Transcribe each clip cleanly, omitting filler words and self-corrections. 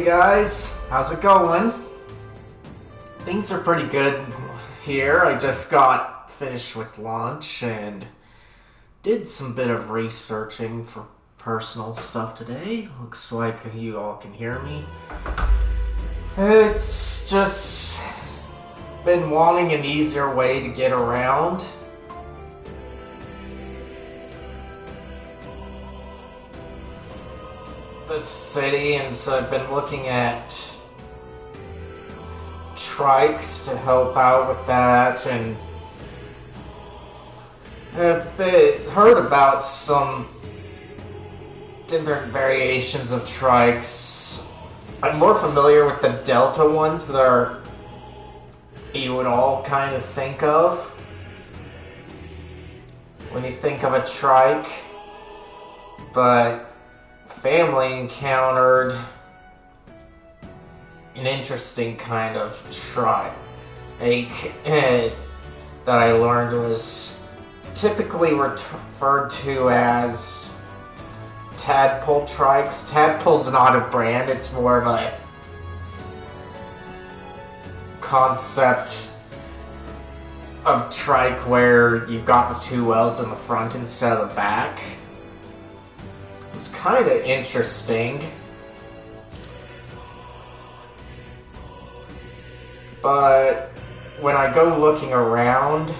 Hey guys, how's it going? Things are pretty good here. I just got finished with lunch and did some bit of researching for personal stuff today. Looks like you all can hear me. It's just been wanting an easier way to get around. The city, and so I've been looking at trikes to help out with that, and I've heard about some different variations of trikes. I'm more familiar with the Delta ones that you would all kind of think of when you think of a trike, but family encountered an interesting kind of trike that I learned was typically referred to as tadpole trikes. Tadpole's not a brand, it's more of a concept of trike where you've got the two wells in the front instead of the back. It's kind of interesting, but when I go looking around,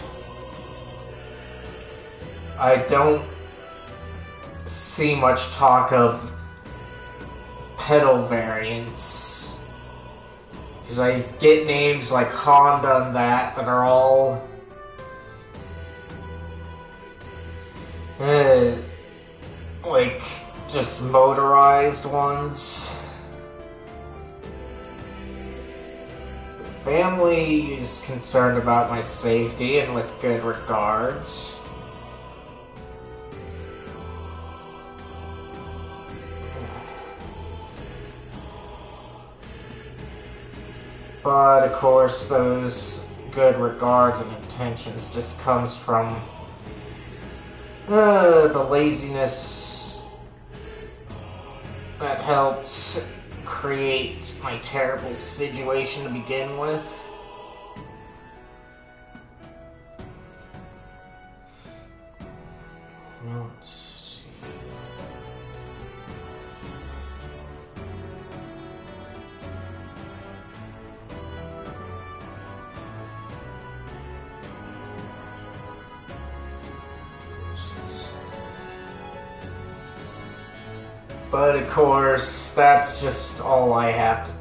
I don't see much talk of pedal variants, because I get names like Honda and that are all like just motorized ones. Family is concerned about my safety and with good regards. But of course those good regards and intentions just comes from the laziness that helped create my terrible situation to begin with. Let's see. But of course, that's just all I have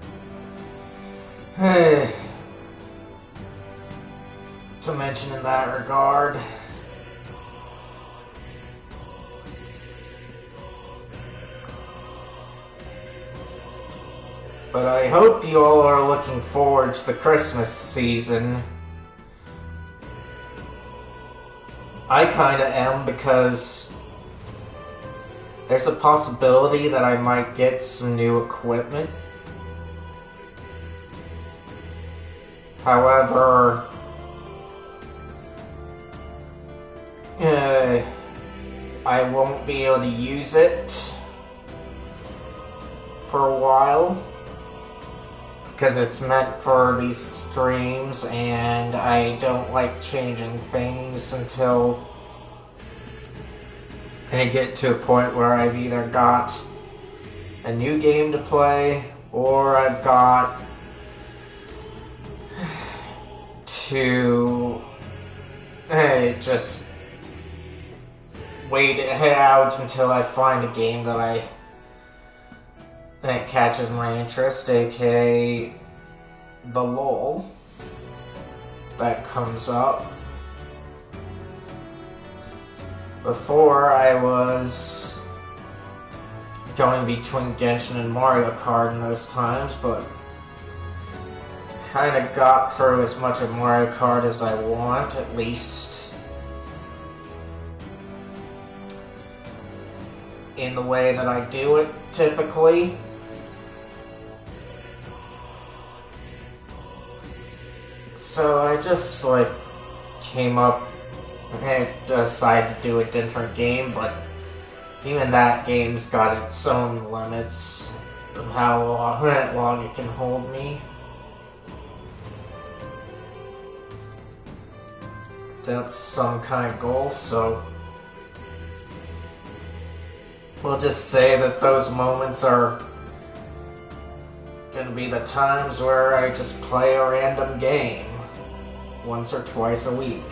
to mention in that regard. But I hope you all are looking forward to the Christmas season. I kinda am, because there's a possibility that I might get some new equipment. However, I won't be able to use it for a while, because it's meant for these streams, and I don't like changing things until I get to a point where I've either got a new game to play, or I've got to just wait it out until I find a game that catches my interest, aka the lull that comes up. Before, I was going between Genshin and Mario Kart in those times, but kind of got through as much of Mario Kart as I want, at least in the way that I do it typically. So I just came up and decided to do a different game, but even that game's got its own limits. of how long it can hold me. That's some kind of goal, so we'll just say that those moments are gonna be the times where I just play a random game once or twice a week.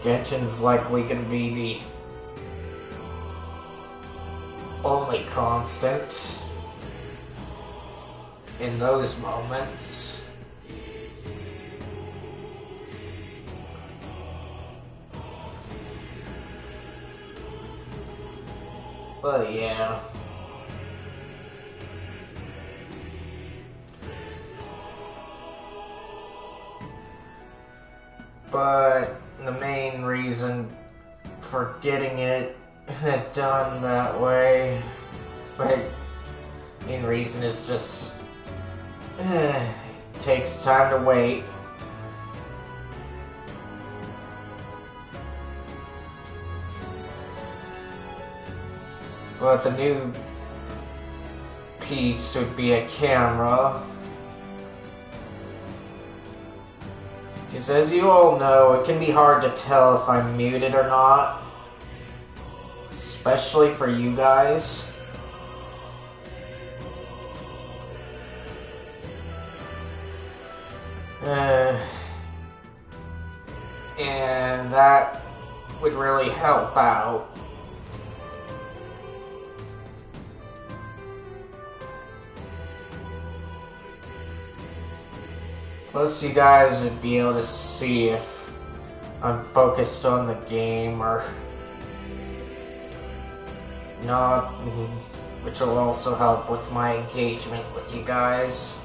Genshin's likely gonna be the only constant in those moments. But yeah. But the main reason for getting it done that way, main reason is just it takes time to wait. But the new piece would be a camera. Because as you all know, it can be hard to tell if I'm muted or not. Especially for you guys. And that would really help out. Plus you guys would be able to see if I'm focused on the game or not, which will also help with my engagement with you guys.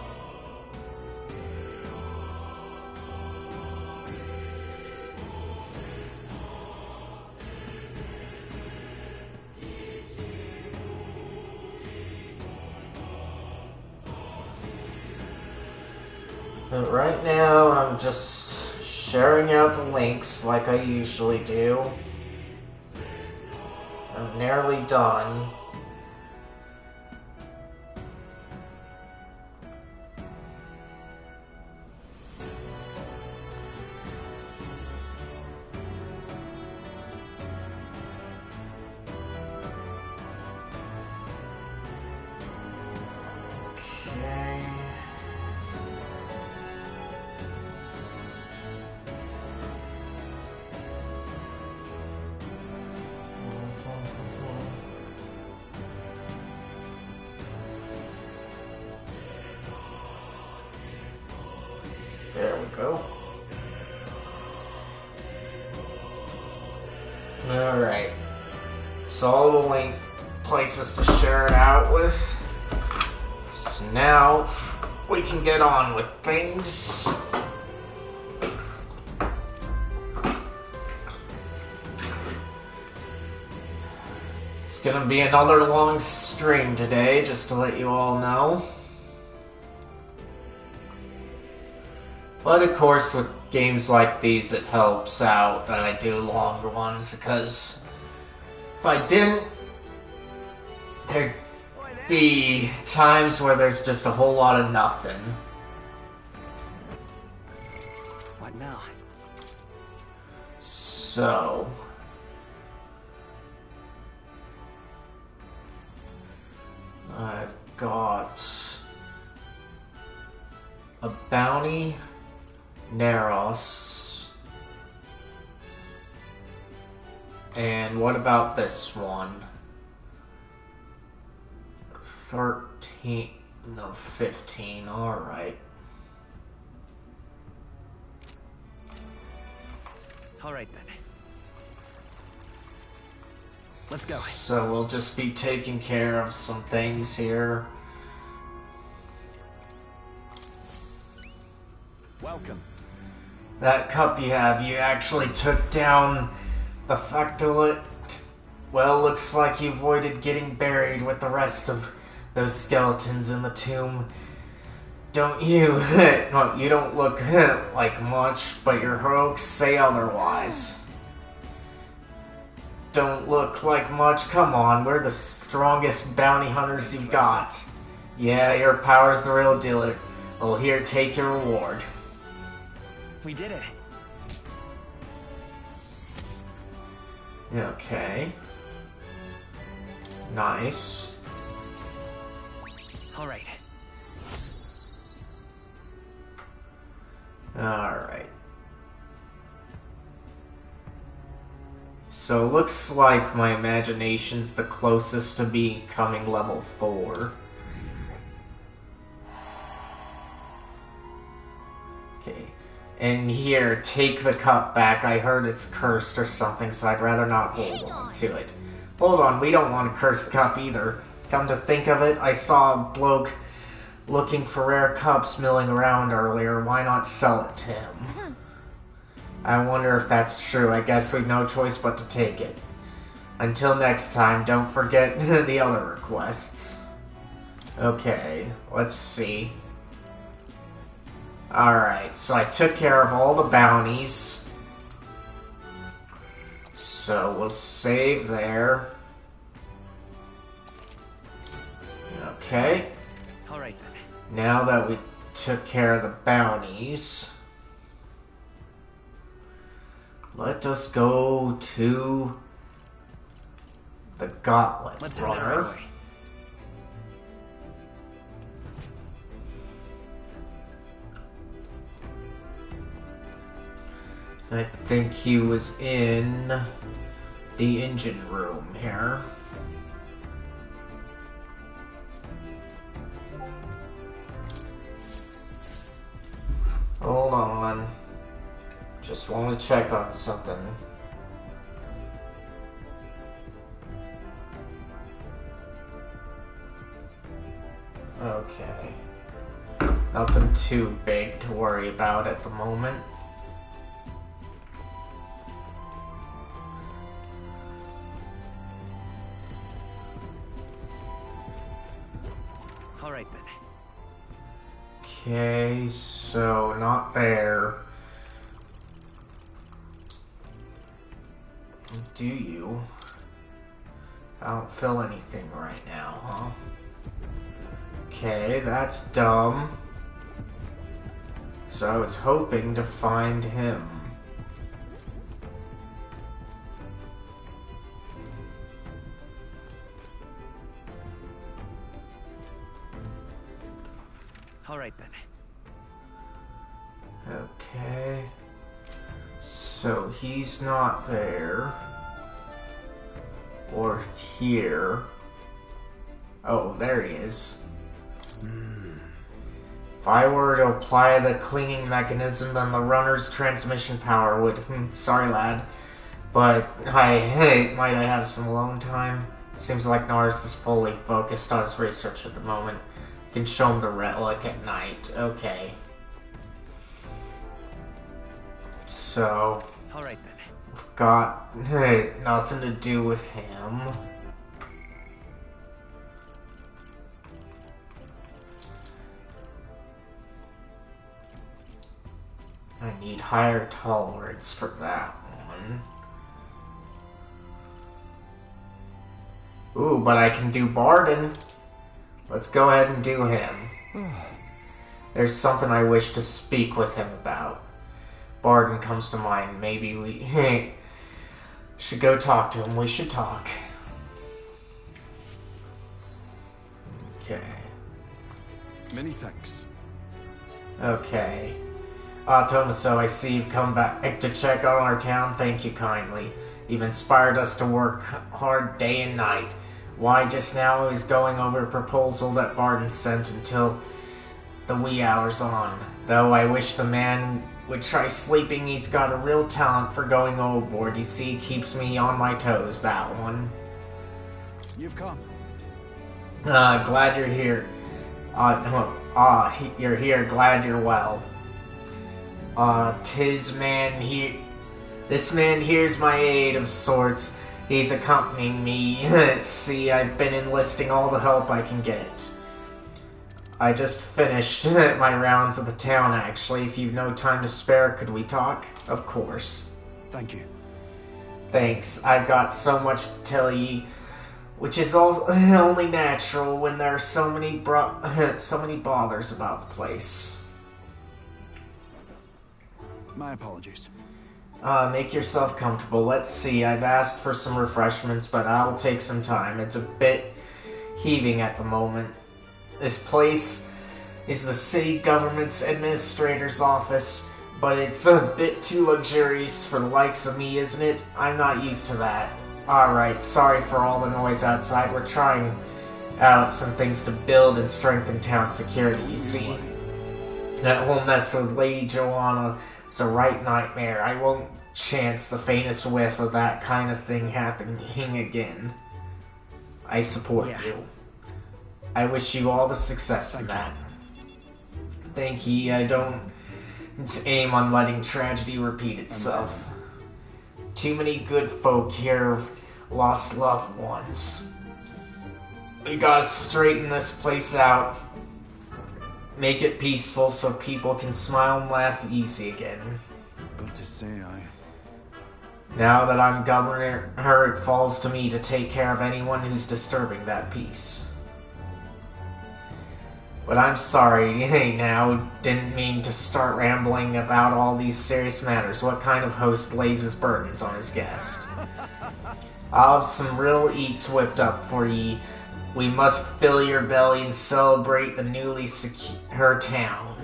But right now, I'm just sharing out the links like I usually do. I'm nearly done. Okay. There we go. Alright. So all the link places to share it out with. So now we can get on with things. It's gonna be another long stream today, just to let you all know. But of course, with games like these, it helps out that I do longer ones, because if I didn't, there'd be times where there's just a whole lot of nothing. What now? So I've got a bounty, Neros, and what about this one? 13, no, 15, alright. Alright then. Let's go. So we'll just be taking care of some things here. Welcome. That cup you have, you actually took down the Factolet. Well, looks like you avoided getting buried with the rest of those skeletons in the tomb. Don't you? Well, you don't look like much, but your heroics say otherwise. don't look like much. Come on, we're the strongest bounty hunters you've got. Yeah, your power's the real deal. Well, here, take your reward. We did it. Okay. Nice. All right. Alright. So, looks like my imagination's the closest to becoming level 4. Okay. And here, take the cup back. I heard it's cursed or something, so I'd rather not hold on to it. Hold on, we don't want a cursed cup either. Come to think of it, I saw a bloke looking for rare cups milling around earlier. Why not sell it to him? I wonder if that's true. I guess we've no choice but to take it. Until next time, don't forget the other requests. Okay, let's see. Alright, so I took care of all the bounties. So we'll save there. Okay. Alright then. Now that we took care of the bounties, let us go to the Gauntlet Let's head there Runner. right away. I think he was in the engine room here. Hold on. Just want to check on something. Okay. Nothing too big to worry about at the moment. Alright then. Okay, so not there. Do you? I don't feel anything right now, huh? Okay, that's dumb. So I was hoping to find him. Alright then. Okay. So he's not there. Or here. Oh, there he is. If I were to apply the cleaning mechanism, then the runner's transmission power would... sorry, lad. But, might I have some alone time? Seems like Norris is fully focused on his research at the moment. Can show him the relic at night. Okay. So, Alright then. we've got nothing to do with him. I need higher tolerance for that one. Ooh, but I can do Barden. Let's go ahead and do him. There's something I wish to speak with him about. Barden comes to mind. Maybe we should go talk to him. We should talk. Okay. Many thanks. Okay. Tomaso, I see you've come back to check on our town. Thank you kindly. You've inspired us to work hard day and night. Why, just now I was going over a proposal that Barton sent until the wee hours on. Though I wish the man would try sleeping. He's got a real talent for going overboard. You see, keeps me on my toes, that one. You've come. Glad you're here. You're here. Glad you're well. This man here's my aid of sorts. He's accompanying me. See, I've been enlisting all the help I can get. I just finished my rounds of the town, actually. If you've no time to spare, could we talk? Of course. Thank you. Thanks. I've got so much to tell ye, which is all only natural when there are so many so many bothers about the place. My apologies. Make yourself comfortable. Let's see. I've asked for some refreshments, but I'll take some time. It's a bit heaving at the moment. This place is the city government's administrator's office, but it's a bit too luxurious for the likes of me, isn't it? I'm not used to that. Alright, sorry for all the noise outside. We're trying out some things to build and strengthen town security, you see. That whole mess with Lady Joanna is a right nightmare. I won't chance the faintest whiff of that kind of thing happening again. I support you. I wish you all the success in that. Thank ye. I don't aim on letting tragedy repeat itself. Too many good folk here have lost loved ones. We gotta straighten this place out. Make it peaceful so people can smile and laugh easy again. Got to say, Now that I'm governor, it falls to me to take care of anyone who's disturbing that peace. But I'm sorry, hey now, didn't mean to start rambling about all these serious matters. What kind of host lays his burdens on his guest? I'll have some real eats whipped up for ye. We must fill your belly and celebrate the newly secure town.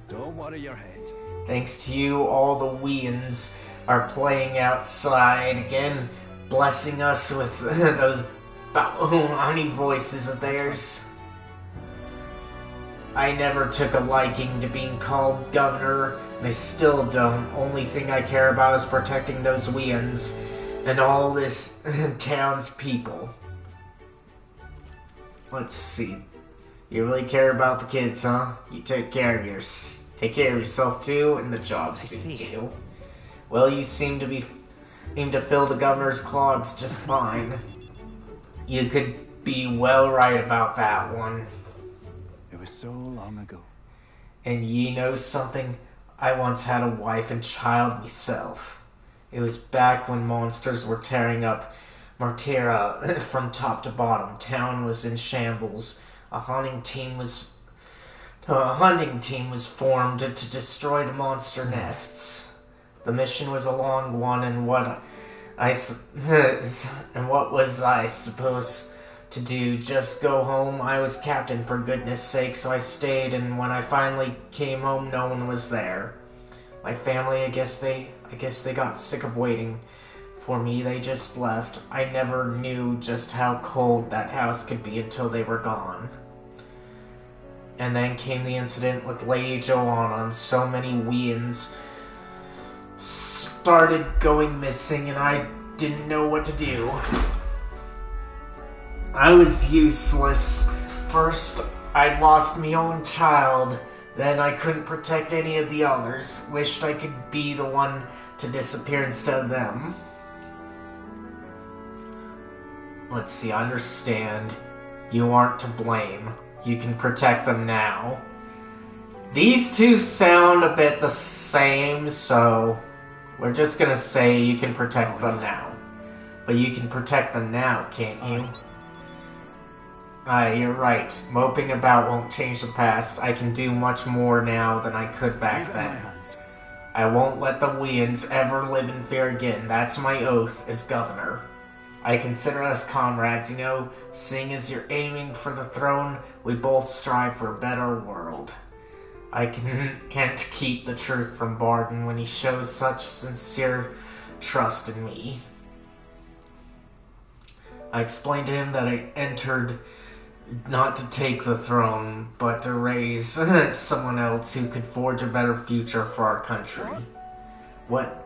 don't worry your head. Thanks to you, all the weans are playing outside again, blessing us with those honey voices of theirs. I never took a liking to being called governor, and I still don't. Only thing I care about is protecting those weans and all this town's people. Let's see. You really care about the kids, huh? You take care of yourself too, and the job suits you. Well, you seem to fill the governor's clogs just fine. You could be well right about that one. It was so long ago. And ye know something? I once had a wife and child myself. It was back when monsters were tearing up Martira from top to bottom. Town was in shambles. A hunting team was formed to destroy the monster nests. The mission was a long one, and what was I supposed to do? Just go home? I was captain, for goodness sake, so I stayed, and when I finally came home, no one was there. My family, I guess they got sick of waiting for me. They just left. I never knew just how cold that house could be until they were gone. And then came the incident with Lady Joanna, and so many weans started going missing, and I didn't know what to do. I was useless. First, I'd lost my own child. Then I couldn't protect any of the others. Wished I could be the one to disappear instead of them. Let's see, I understand. You aren't to blame. You can protect them now. These two sound a bit the same, so we're just gonna say you can protect them now. But you can protect them now, can't you? You're right. Moping about won't change the past. I can do much more now than I could back then. I won't let the weans ever live in fear again. That's my oath as governor. I consider us comrades, you know. Seeing as you're aiming for the throne, we both strive for a better world. I can't keep the truth from Barton when he shows such sincere trust in me. I explained to him that I entered not to take the throne, but to raise someone else who could forge a better future for our country. What?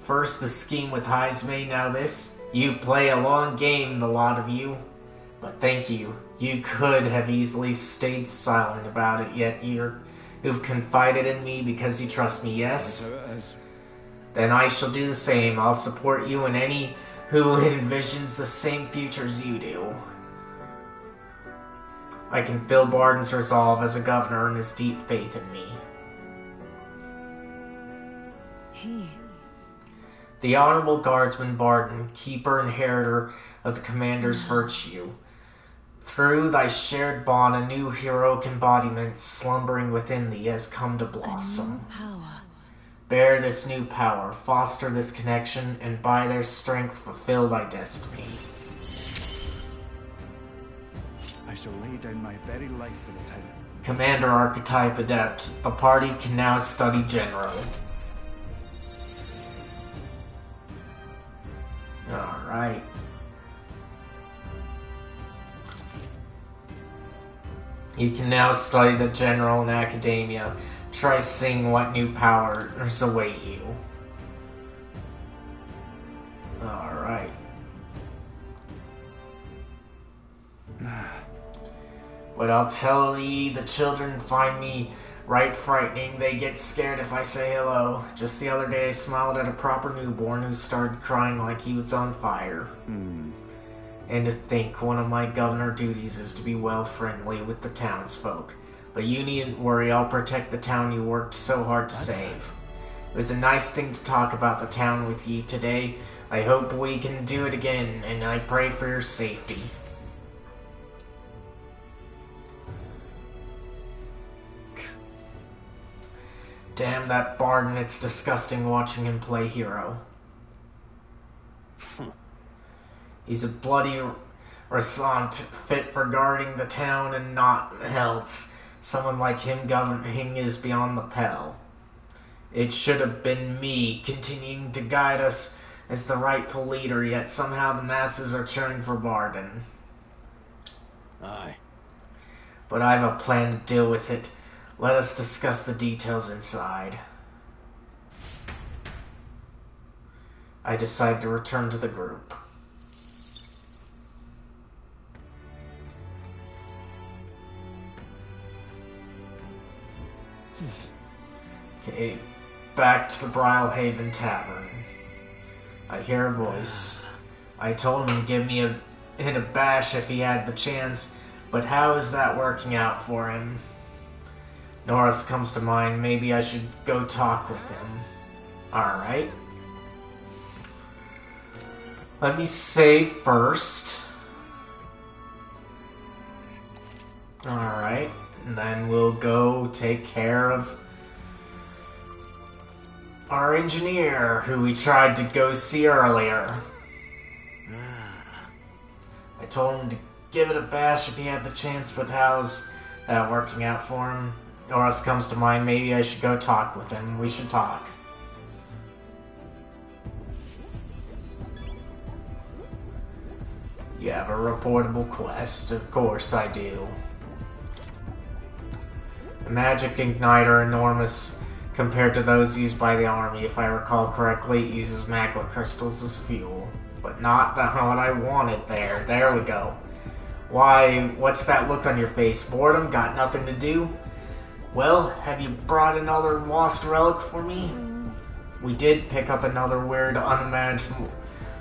First the scheme with Heismay, now this? You play a long game, the lot of you. But thank you. You could have easily stayed silent about it, yet you've confided in me because you trust me, yes? Then I shall do the same. I'll support you and any who envisions the same future as you do. I can feel Barton's resolve as a governor and his deep faith in me. he? The Honorable Guardsman Barton, keeper and inheritor of the Commander's virtue. Through thy shared bond, a new heroic embodiment slumbering within thee has come to blossom. A new power. Bear this new power, foster this connection, and by their strength fulfill thy destiny. I shall lay down my very life for the town. Commander Archetype Adept, the party can now study General. Alright. You can now study the General in Academia. Try seeing what new powers await you. Alright. But I'll tell ye, the children find me right frightening. They get scared if I say hello. Just the other day I smiled at a proper newborn who started crying like he was on fire. And to think one of my governor duties is to be well friendly with the townsfolk. But you needn't worry, I'll protect the town you worked so hard to save. It was a nice thing to talk about the town with ye today. I hope we can do it again, and I pray for your safety. Damn that Barton, it's disgusting watching him play hero. He's a bloody rasant, fit for guarding the town and not else. Someone like him governing is beyond the pale. It should have been me, continuing to guide us as the rightful leader, yet somehow the masses are cheering for Barton. Aye. But I have a plan to deal with it. Let us discuss the details inside. I decide to return to the group. Okay, back to the Brylehaven Tavern. I hear a voice. I told him to give me a hit of bash if he had the chance, but how is that working out for him? Norris comes to mind. Maybe I should go talk with him. Alright. Let me save first. Alright. And then we'll go take care of our engineer, who we tried to go see earlier. I told him to give it a bash if he had the chance, but how's that working out for him? Norris comes to mind. Maybe I should go talk with him. We should talk. You have a reportable quest. Of course I do. The magic igniter, enormous compared to those used by the army. If I recall correctly, it uses magma crystals as fuel. But not what I wanted there. There we go. Why, what's that look on your face? Boredom? Got nothing to do? Well, have you brought another lost relic for me? We did pick up another weird, unimaginable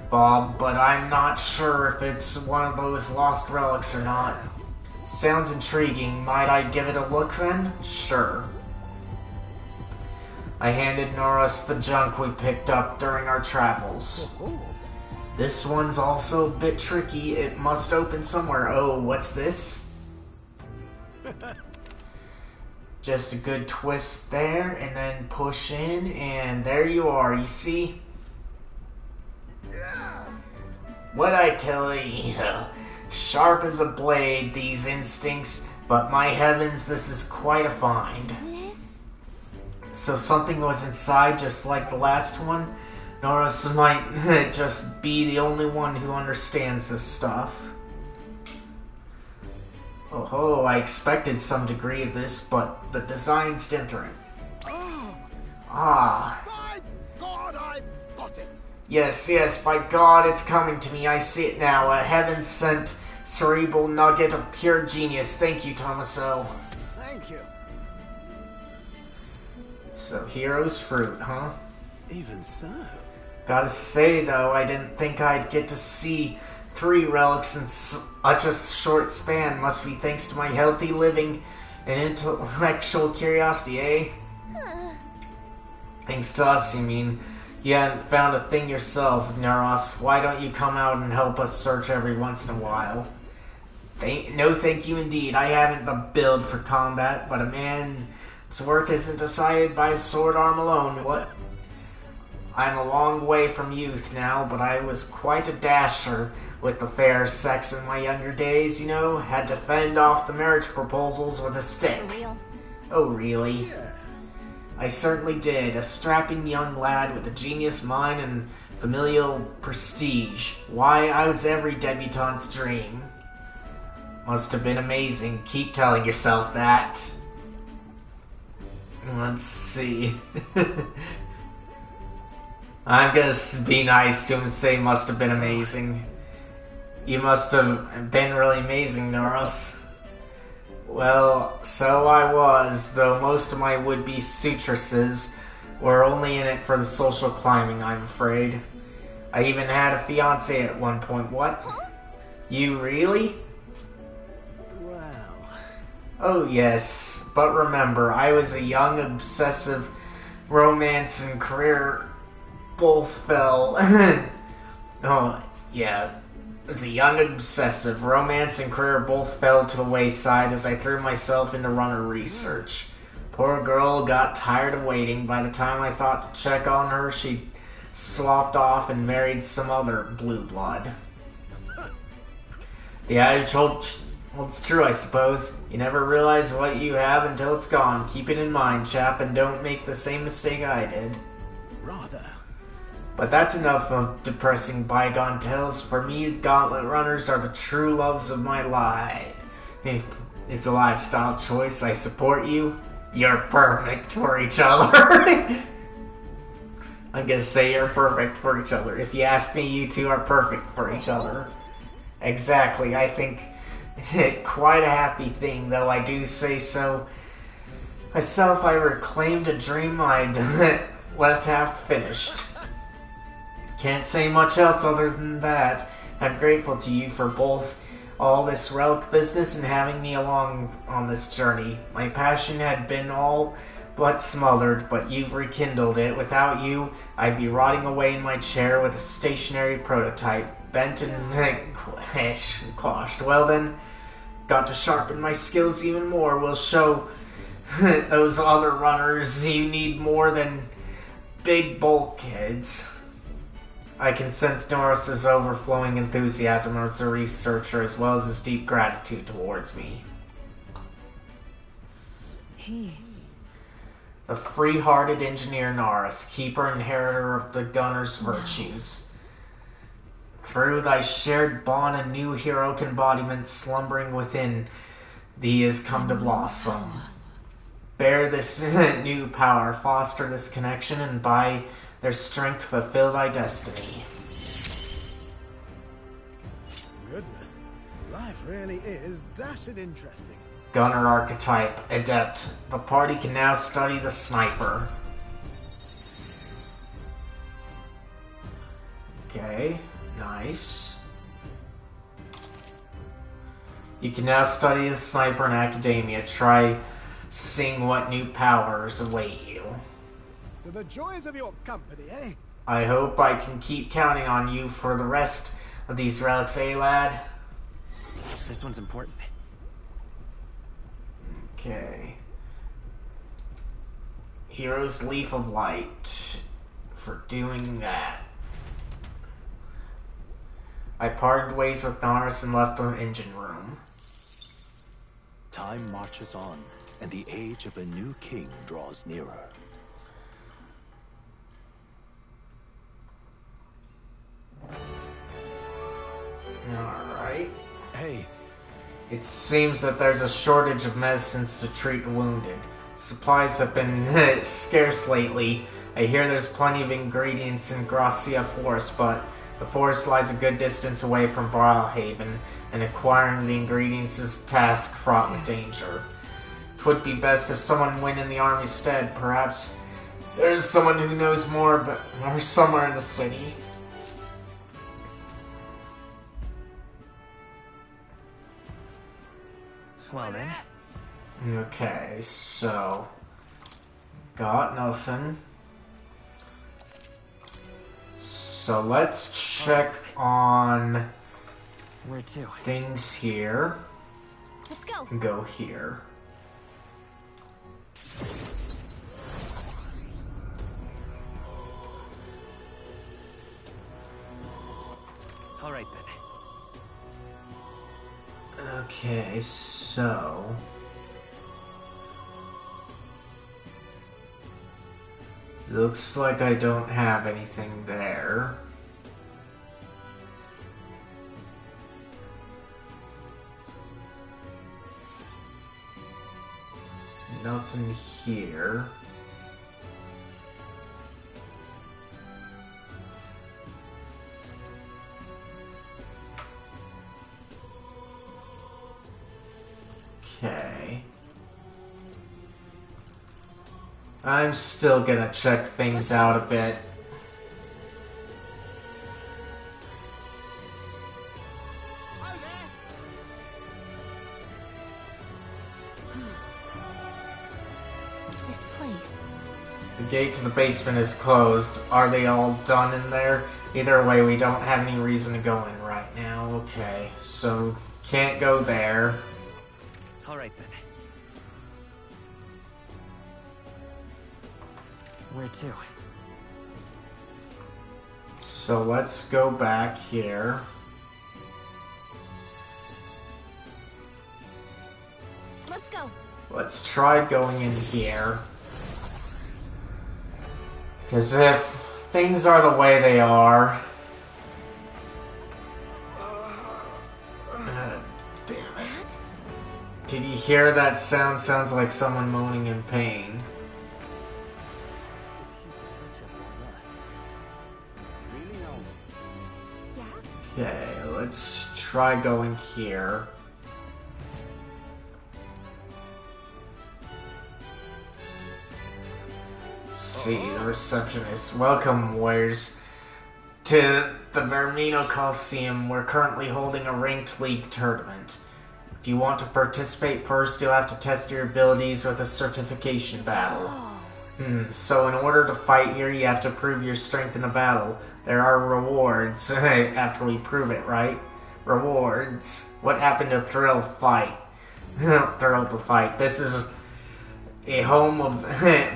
Bob, but I'm not sure if it's one of those lost relics or not. Sounds intriguing. Might I give it a look then? Sure. I handed Norris the junk we picked up during our travels. This one's also a bit tricky. It must open somewhere. Oh, what's this? Just a good twist there, and then push in, and there you are, you see? What'd I tell you? Sharp as a blade, these instincts, but my heavens, this is quite a find. So something was inside, just like the last one? Norris might just be the only one who understands this stuff. Oh, I expected some degree of this, but the design's different. Ah. My God, I've got it! Yes, by God, it's coming to me. I see it now. A heaven-sent cerebral nugget of pure genius. Thank you, Tommaso. Thank you. So, hero's fruit, huh? Even so. Gotta say, though, I didn't think I'd get to see 3 relics in such a short span. Must be thanks to my healthy living and intellectual curiosity, eh? Thanks to us, you mean? You hadn't found a thing yourself, Neros. Why don't you come out and help us search every once in a while? No thank you indeed. I haven't the build for combat, but a man's worth isn't decided by his sword arm alone. What? I'm a long way from youth now, but I was quite a dasher with the fair sex in my younger days, you know. Had to fend off the marriage proposals with a stick. For real? Oh, really? I certainly did. A strapping young lad with a genius mind and familial prestige. Why, I was every debutante's dream. Must have been amazing. Keep telling yourself that. Let's see. I'm gonna be nice to him and say must have been amazing. You must have been really amazing, Norris. Well, so I was, though most of my would-be suitresses were only in it for the social climbing, I'm afraid. I even had a fiancé at one point. What? Huh? You really? Well, Oh yes, but remember, I was a young, obsessive romance and career both fell. Oh, yeah. As a young obsessive, romance and career both fell to the wayside as I threw myself into runner research. Poor girl got tired of waiting. By the time I thought to check on her, she slopped off and married some other blue blood. The adage holds true, I suppose. You never realize what you have until it's gone. Keep it in mind, chap, and don't make the same mistake I did. rather. But that's enough of depressing bygone tales. For me, gauntlet runners are the true loves of my life. If it's a lifestyle choice, I support you. You're perfect for each other. I'm gonna say you're perfect for each other. If you ask me, you two are perfect for each other. Exactly, I think quite a happy thing, though I do say so myself. I reclaimed a dream I'd left half finished. Can't say much else other than that. I'm grateful to you for both all this relic business and having me along on this journey. My passion had been all but smothered, but you've rekindled it. Without you, I'd be rotting away in my chair with a stationary prototype, bent and quashed. Well then, got to sharpen my skills even more. We'll show those other runners you need more than big bulkheads. I can sense Norris's overflowing enthusiasm as a researcher, as well as his deep gratitude towards me. The free-hearted engineer Norris, keeper and inheritor of the gunner's virtues. Through thy shared bond, a new heroic embodiment slumbering within thee has come to blossom. Bear this new power, foster this connection, and by their strength fulfill thy destiny. Goodness, life really is dashing interesting. Gunner archetype, adept. The party can now study the sniper. Okay, nice. You can now study the sniper in academia. Try seeing what new powers await you. To the joys of your company, eh? I hope I can keep counting on you for the rest of these relics, eh, lad? This one's important. Okay. Hero's Leaf of Light. For doing that. I parted ways with Norris and left the engine room. Time marches on, and the age of a new king draws nearer. Alright. Hey, It seems that there's a shortage of medicines to treat the wounded. Supplies have been scarce lately. I hear there's plenty of ingredients in Gracia Forest, but the forest lies a good distance away from Barrelhaven, and acquiring the ingredients is a task fraught with danger. 'Twould be best if someone went in the army's stead. Perhaps there's someone who knows more, but or somewhere in the city. Well then, Okay, so got nothing. So let's check on Where to? things here. Let's go. And go here. All right then. Okay, so looks like I don't have anything there. Nothing here. Okay. I'm still gonna check things out a bit. This place. The gate to the basement is closed. Are they all done in there? Either way, we don't have any reason to go in right now. Okay, so can't go there. All right then. Where to? So let's go back here. Let's go. Let's try going in here. Because if things are the way they are... damn it. That? Can you hear that sound? Sounds like someone moaning in pain. Yeah? Okay, let's try going here. See, the receptionist. Welcome, warriors, to the Vermino Coliseum. We're currently holding a ranked league tournament. If you want to participate first, you'll have to test your abilities with a certification battle. So in order to fight here, you have to prove your strength in a battle. There are rewards after we prove it, right? Rewards. What happened to Thrill Fight? Thrill the Fight. This is a home of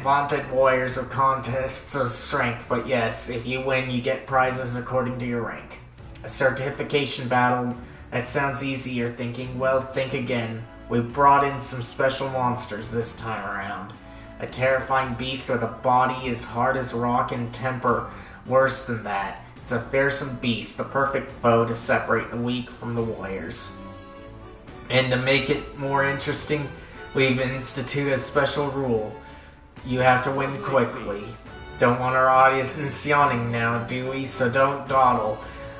vaunted warriors of contests of strength, but yes, if you win, you get prizes according to your rank. A certification battle, that sounds easy, you're thinking. Well, think again. We brought in some special monsters this time around. A terrifying beast with a body as hard as rock and temper worse than that. It's a fearsome beast, the perfect foe to separate the weak from the warriors. And to make it more interesting, we've instituted a special rule. You have to win quickly. Don't want our audience yawning now, do we? So don't dawdle.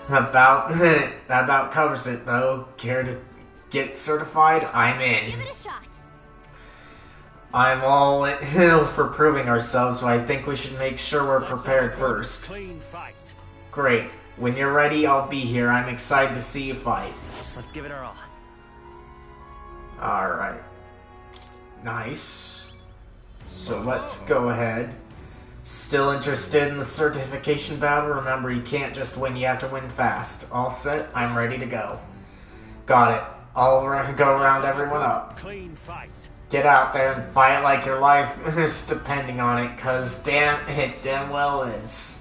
That about covers it, though. Care to get certified? I'm in. Give it a shot. I'm all in for proving ourselves, so I think we should make sure we're prepared first. Clean fight. Great. When you're ready, I'll be here. I'm excited to see you fight. Let's give it our all. Alright. Nice. So let's go ahead. Still interested in the certification battle? Remember, you can't just win, you have to win fast. All set? I'm ready to go. Got it. I'll go around everyone up. Clean fight. Get out there and fight like your life is depending on it, cause it damn well is.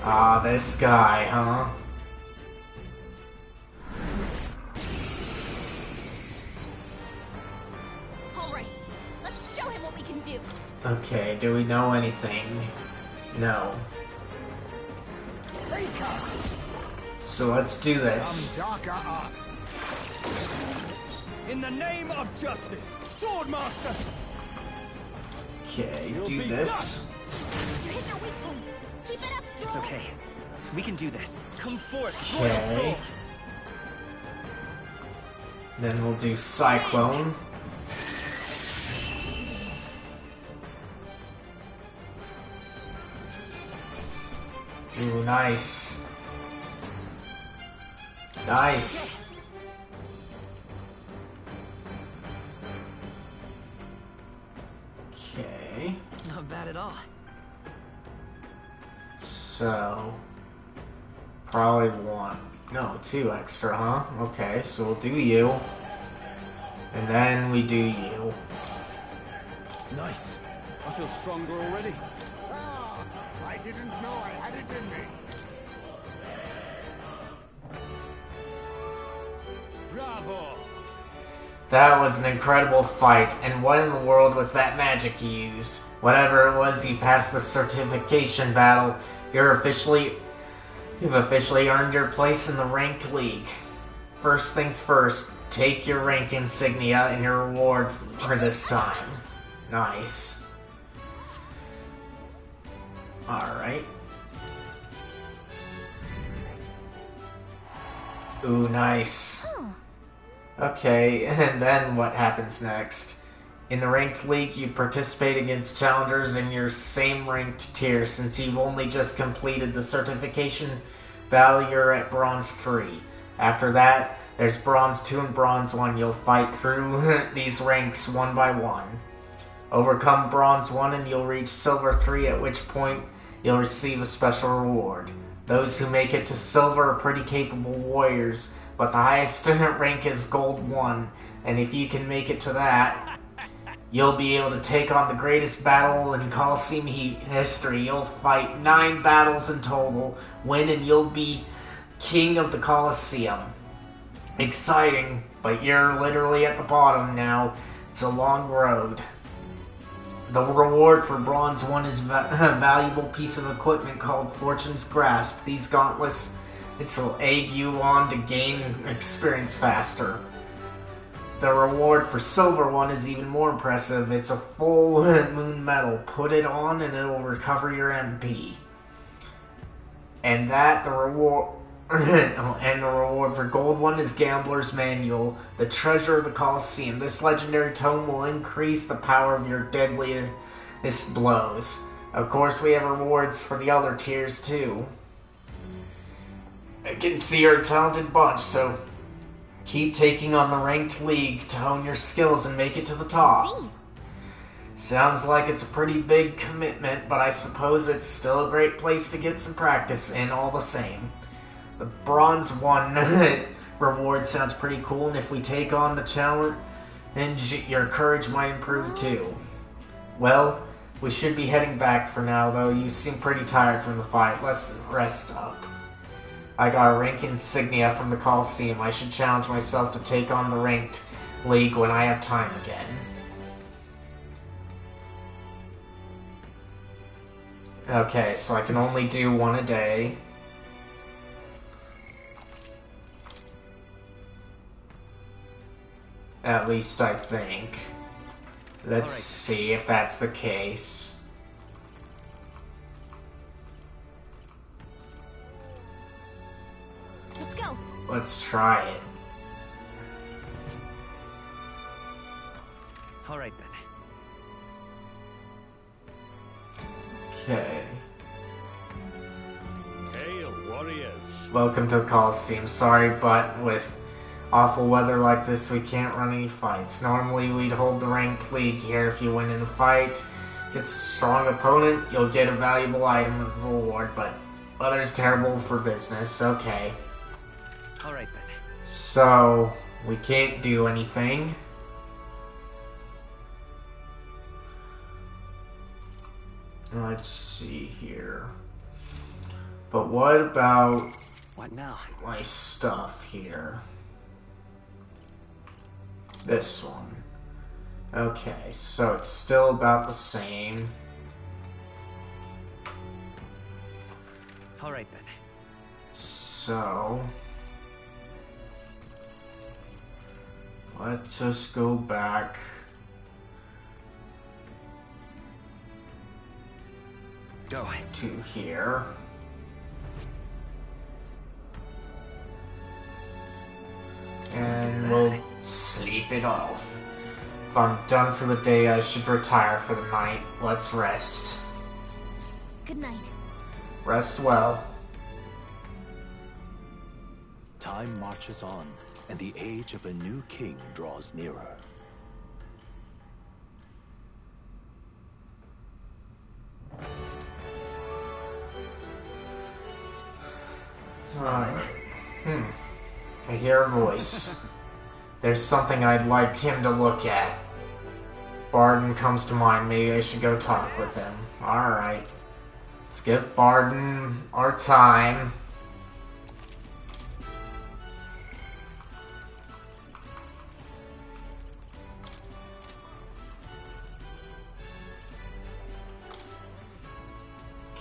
Ah, this guy, huh? Alright. Let's show him what we can do. Okay, do we know anything? No. So let's do this. Darker arts. In the name of justice, Swordmaster. Okay, do this. You hit their weak point. Keep it up, It's strong. okay. We can do this. Come forth, Okay. Then we'll do Cyclone. Ooh, nice. Nice. Okay. Not bad at all. So, probably two extra, huh? Okay, so we'll do you. And then we do you. Nice. I feel stronger already. Ah, I didn't know I had it in me. Bravo! That was an incredible fight, and what in the world was that magic you used? Whatever it was, you passed the certification battle. You've officially earned your place in the ranked league. First things first, take your rank insignia and your reward for this time. Nice. Alright. Ooh, nice. Okay, and then what happens next? In the ranked league, you participate against challengers in your same ranked tier. Since you've only just completed the certification battle, you're at Bronze 3. After that, there's Bronze 2 and Bronze 1. You'll fight through these ranks one by one. Overcome Bronze 1 and you'll reach Silver 3, at which point you'll receive a special reward. Those who make it to Silver are pretty capable warriors, but the highest rank is Gold 1, and if you can make it to that, you'll be able to take on the greatest battle in Coliseum history. You'll fight 9 battles in total, win, and you'll be king of the Coliseum. Exciting, but you're literally at the bottom now. It's a long road. The reward for Bronze 1 is a valuable piece of equipment called Fortune's Grasp. These gauntlets, will egg you on to gain experience faster. The reward for Silver 1 is even more impressive. It's a full moon medal. Put it on and it'll recover your MP. And the reward for Gold 1 is Gambler's Manual, the treasure of the Coliseum. This legendary tome will increase the power of your deadliest blows. Of course, we have rewards for the other tiers too. I can see you're a talented bunch, so keep taking on the ranked league to hone your skills and make it to the top. Sounds like it's a pretty big commitment, but I suppose it's still a great place to get some practice in all the same. The Bronze 1 reward sounds pretty cool, and if we take on the challenge, your courage might improve too. Well, we should be heading back for now, though. You seem pretty tired from the fight. Let's rest up. I got a rank insignia from the Coliseum. I should challenge myself to take on the ranked league when I have time again. Okay, so I can only do one a day. At least I think. Let's see if that's the case. Let's go. Let's try it. All right then. Okay. Hail, warriors! Welcome to the Coliseum. Sorry, but with awful weather like this, we can't run any fights. Normally, we'd hold the ranked league here. If you win in a fight, it's a strong opponent, you'll get a valuable item of reward, but weather's terrible for business. Okay. All right then. So, we can't do anything. Let's see here. But what about What now? my stuff here? This one. Okay, so it's still about the same. All right then. So let's just go back. Go. To here. And we'll sleep it off. If I'm done for the day, I should retire for the night. Let's rest. Good night. Rest well. Time marches on, and the age of a new king draws nearer. Right. I hear a voice. There's something I'd like him to look at. Barden comes to mind. Maybe I should go talk with him. Alright. Let's give Barden our time.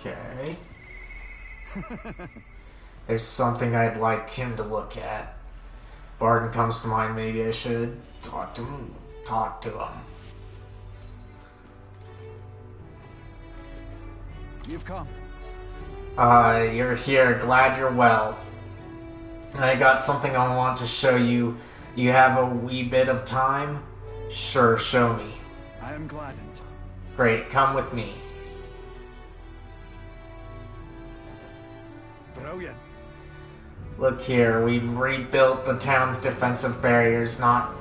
Okay. There's something I'd like him to look at. Barden comes to mind. Maybe I should talk to him. You've come. You're here. Glad you're well. I got something I want to show you. You have a wee bit of time? Sure, show me. I am gladdened. Great, come with me. Brilliant. Look here, we've rebuilt the town's defensive barriers, not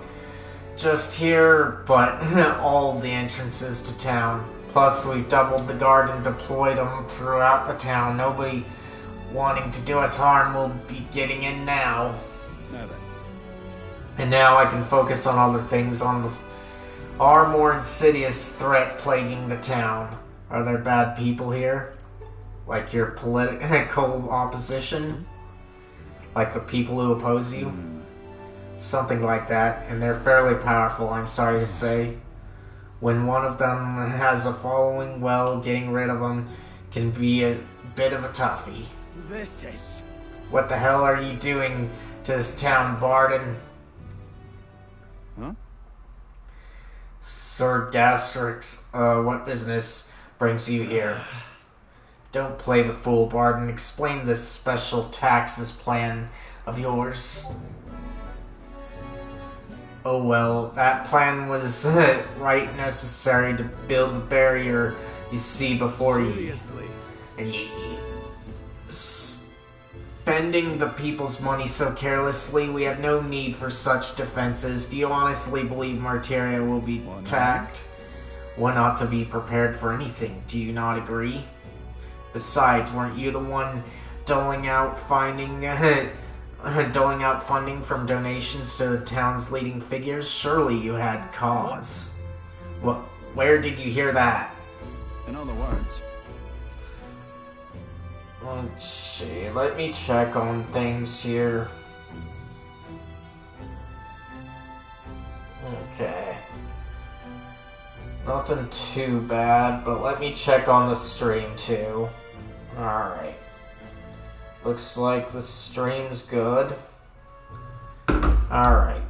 just here, but all the entrances to town. Plus, we've doubled the guard and deployed them throughout the town. Nobody wanting to do us harm will be getting in now. Now then. And now I can focus on other things, on the far more insidious threat plaguing the town. Are there bad people here? Like your political opposition? Like the people who oppose you? Something like that. And they're fairly powerful, I'm sorry to say. When one of them has a following, well, getting rid of them can be a bit of a toughie. This is... What the hell are you doing to this town, Barden? Huh? Sir Gastrix, what business brings you here? Don't play the fool, Barden. Explain this special taxes plan of yours. Oh well, that plan was right necessary to build the barrier you see before you. Seriously? And spending the people's money so carelessly, we have no need for such defenses. Do you honestly believe Martyria will be attacked? One ought to be prepared for anything. Do you not agree? Besides, weren't you the one doling out funding from donations to the town's leading figures? Surely you had cause. What? Where did you hear that? In other words... Let's see. Let me check on things here. Okay. Nothing too bad, but let me check on the stream too. Alright. Looks like the stream's good. Alright.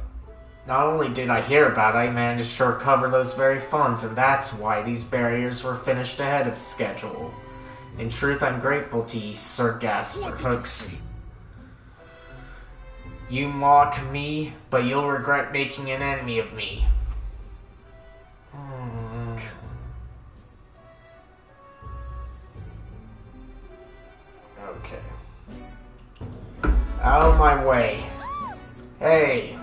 Not only did I hear about it, I managed to recover those very funds, and that's why these barriers were finished ahead of schedule. In truth, I'm grateful to you, Sir Gastrix. You mock me, but you'll regret making an enemy of me. Okay. Out of my way. Hey!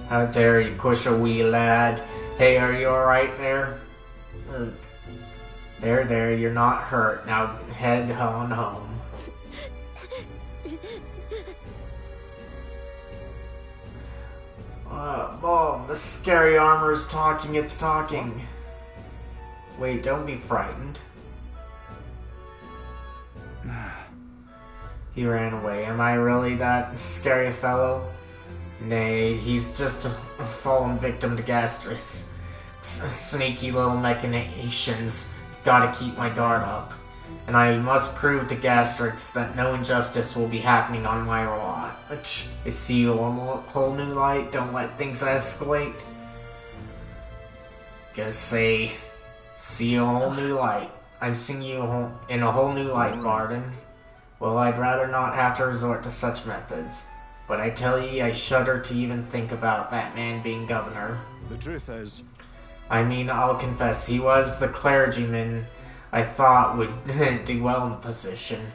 How dare you push a wee lad? Hey, are you alright there? There, you're not hurt. Now head on home. Mom, the scary armor is talking, it's talking. Wait, don't be frightened. He ran away. Am I really that scary fellow? Nay, he's just a fallen victim to Gastrix. Sneaky little machinations. Gotta keep my guard up. And I must prove to Gastrix that no injustice will be happening on my watch. I see you in a whole new light. Don't let things escalate. Gonna say, see you in a whole new light. I'm seeing you in a whole new light, Barden. Well, I'd rather not have to resort to such methods. But I tell ye, I shudder to even think about that man being governor. The truth is... I mean, I'll confess, he was the clergyman I thought would do well in the position,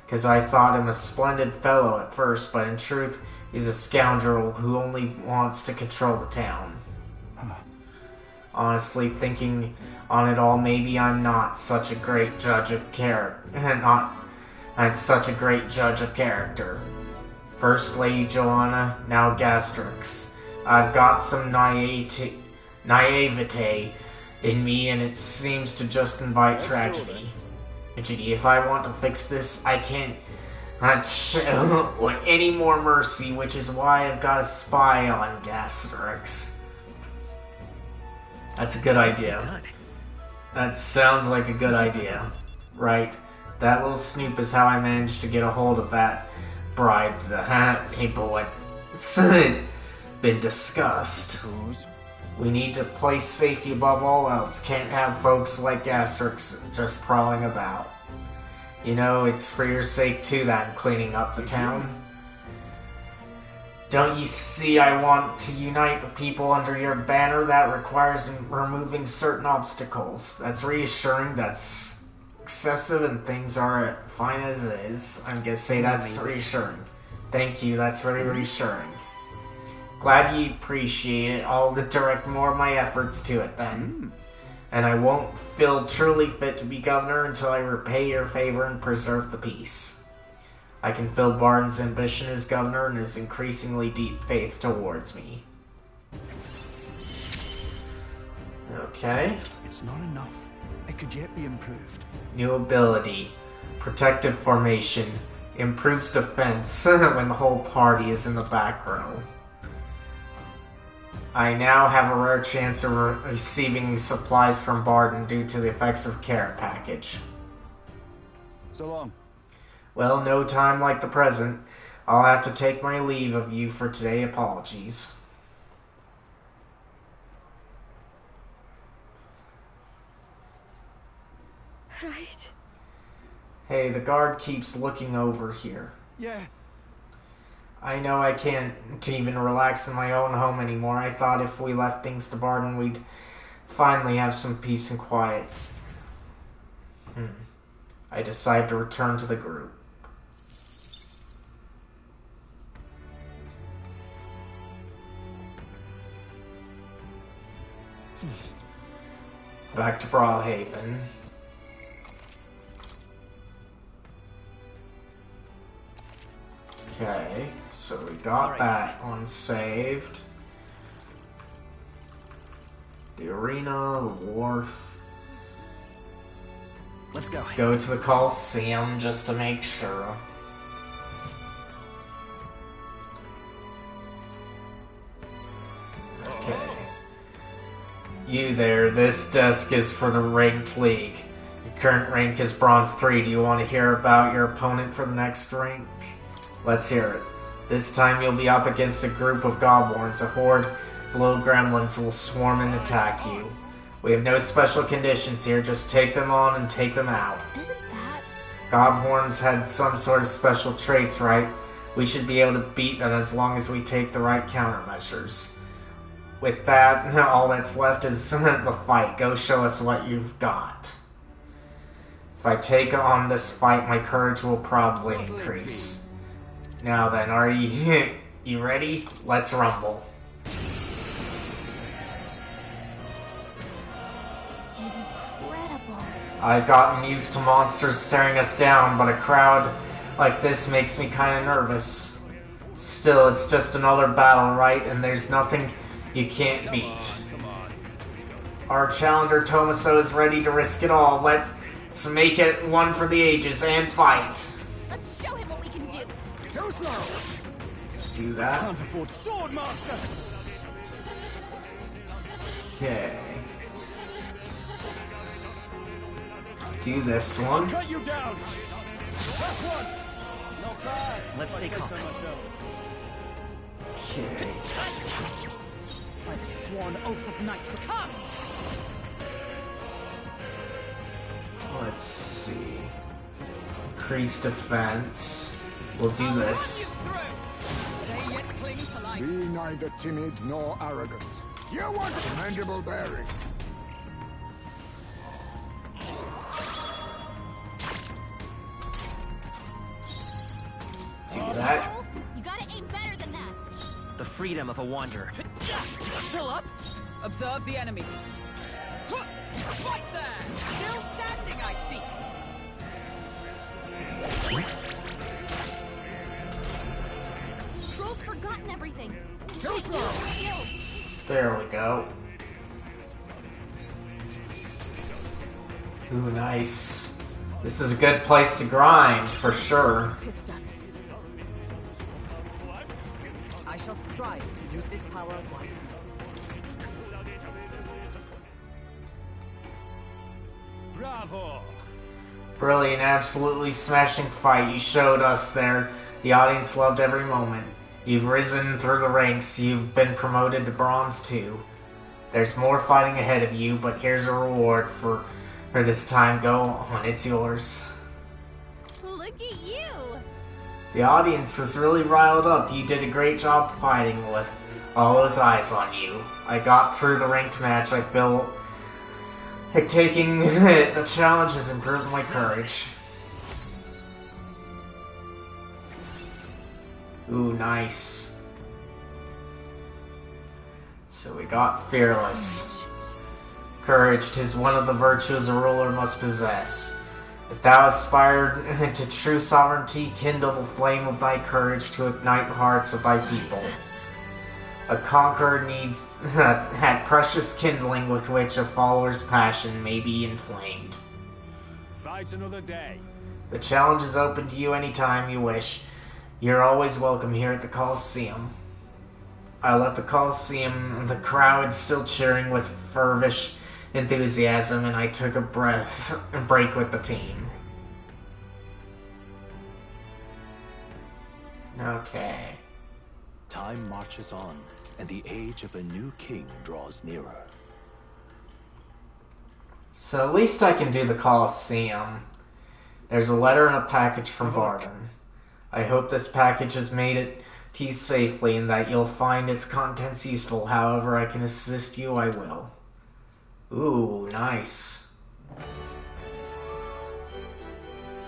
because I thought him a splendid fellow at first, but in truth, he's a scoundrel who only wants to control the town. Honestly, thinking on it all, maybe I'm not such a great judge of character. First Lady Joanna, now Gastrix. I've got some naivete in me, and it seems to just invite tragedy. If I want to fix this, I can't show any more mercy, which is why I've got a spy on Gastrix. That's a good idea. That sounds like a good idea. Right. That little snoop is how I managed to get a hold of that bribe. The paperwork been discussed. We need to place safety above all else. Can't have folks like Gastrix just prowling about. You know, it's for your sake too that I'm cleaning up the town. Don't you see I want to unite the people under your banner? That requires removing certain obstacles. That's reassuring, that's excessive, and things are fine as it is. I'm gonna say that's reassuring. Thank you, that's very reassuring. Glad you appreciate it. I'll direct more of my efforts to it then. And I won't feel truly fit to be governor until I repay your favor and preserve the peace. I can feel Barton's ambition as governor and his increasingly deep faith towards me. Okay. It's not enough. It could yet be improved. New ability. Protective formation. Improves defense when the whole party is in the back row. I now have a rare chance of receiving supplies from Barton due to the effects of care package. So long. Well, no time like the present. I'll have to take my leave of you for today. Apologies. Right. Hey, the guard keeps looking over here. Yeah. I know I can't even relax in my own home anymore. I thought if we left things to Barton, we'd finally have some peace and quiet. I decided to return to the group. Back to Brawlhaven. Okay, so we got that one saved. The arena, the wharf. Let's go. Go to the Coliseum just to make sure. Okay. You there, this desk is for the ranked league. Your current rank is Bronze 3. Do you want to hear about your opponent for the next rank? Let's hear it. This time you'll be up against a group of Gobborns. A horde of little gremlins will swarm and attack you. We have no special conditions here, just take them on and take them out. Isn't that... Gobborns had some sort of special traits, right? We should be able to beat them as long as we take the right countermeasures. With that, all that's left is the fight. Go show us what you've got. If I take on this fight, my courage will probably increase. Now then, are you ready? Let's rumble. incredible. I've gotten used to monsters staring us down, but a crowd like this makes me kind of nervous. Still, it's just another battle, right? And there's nothing you can't beat. Our challenger Tomaso is ready to risk it all. Let's make it one for the ages and fight. Let's show him what we can do. Too slow. Do that. Can't afford sword master. Okay. Do this one. Cut you down. That's one. Not bad. Let's stay calm. Okay. By the sworn oath of knights become! Let's see. Increase defense. We'll do this. They yet cling to life. Be neither timid nor arrogant. You want commendable bearing. freedom of a wanderer. Fill up. Observe the enemy. Right there! Still standing, I see. Stroll's forgotten everything. Go slow. There we go. Ooh, nice. This is a good place to grind, for sure. Tis done. I shall strive to use this power wisely. Bravo! Brilliant, absolutely smashing fight you showed us there. The audience loved every moment. You've risen through the ranks. You've been promoted to Bronze 2. There's more fighting ahead of you, but here's a reward for this time. Go on, it's yours. Look at you! The audience was really riled up. You did a great job fighting with all those eyes on you. I got through the ranked match. I feel like taking the challenge has improved my courage. Ooh, nice. So we got fearless. Courage, 'tis one of the virtues a ruler must possess. If thou aspired to true sovereignty, kindle the flame of thy courage to ignite the hearts of thy people. A conqueror needs that precious kindling with which a follower's passion may be inflamed. Fight another day. The challenge is open to you anytime you wish. You're always welcome here at the Coliseum. I left the Coliseum, the crowd still cheering with fervish enthusiasm, and I took a break with the team. Okay. Time marches on, and the age of a new king draws nearer. So at least I can do the Coliseum. There's a letter and a package from Barton. I hope this package has made it to you safely and that you'll find its contents useful. However I can assist you, I will. Ooh, nice.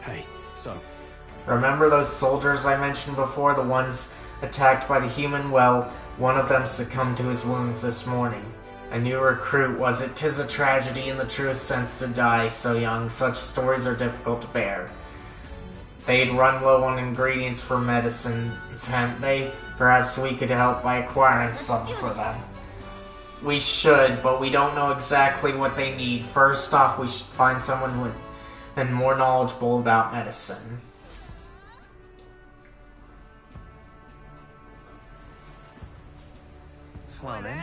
Hey, so, Remember those soldiers I mentioned before? The ones attacked by the human? Well, one of them succumbed to his wounds this morning. A new recruit, was it? 'Tis a tragedy in the truest sense to die so young. Such stories are difficult to bear. They'd run low on ingredients for medicines, hadn't they? Perhaps we could help by acquiring some for them. We should, but we don't know exactly what they need. First off, we should find someone who is more knowledgeable about medicine. Well then.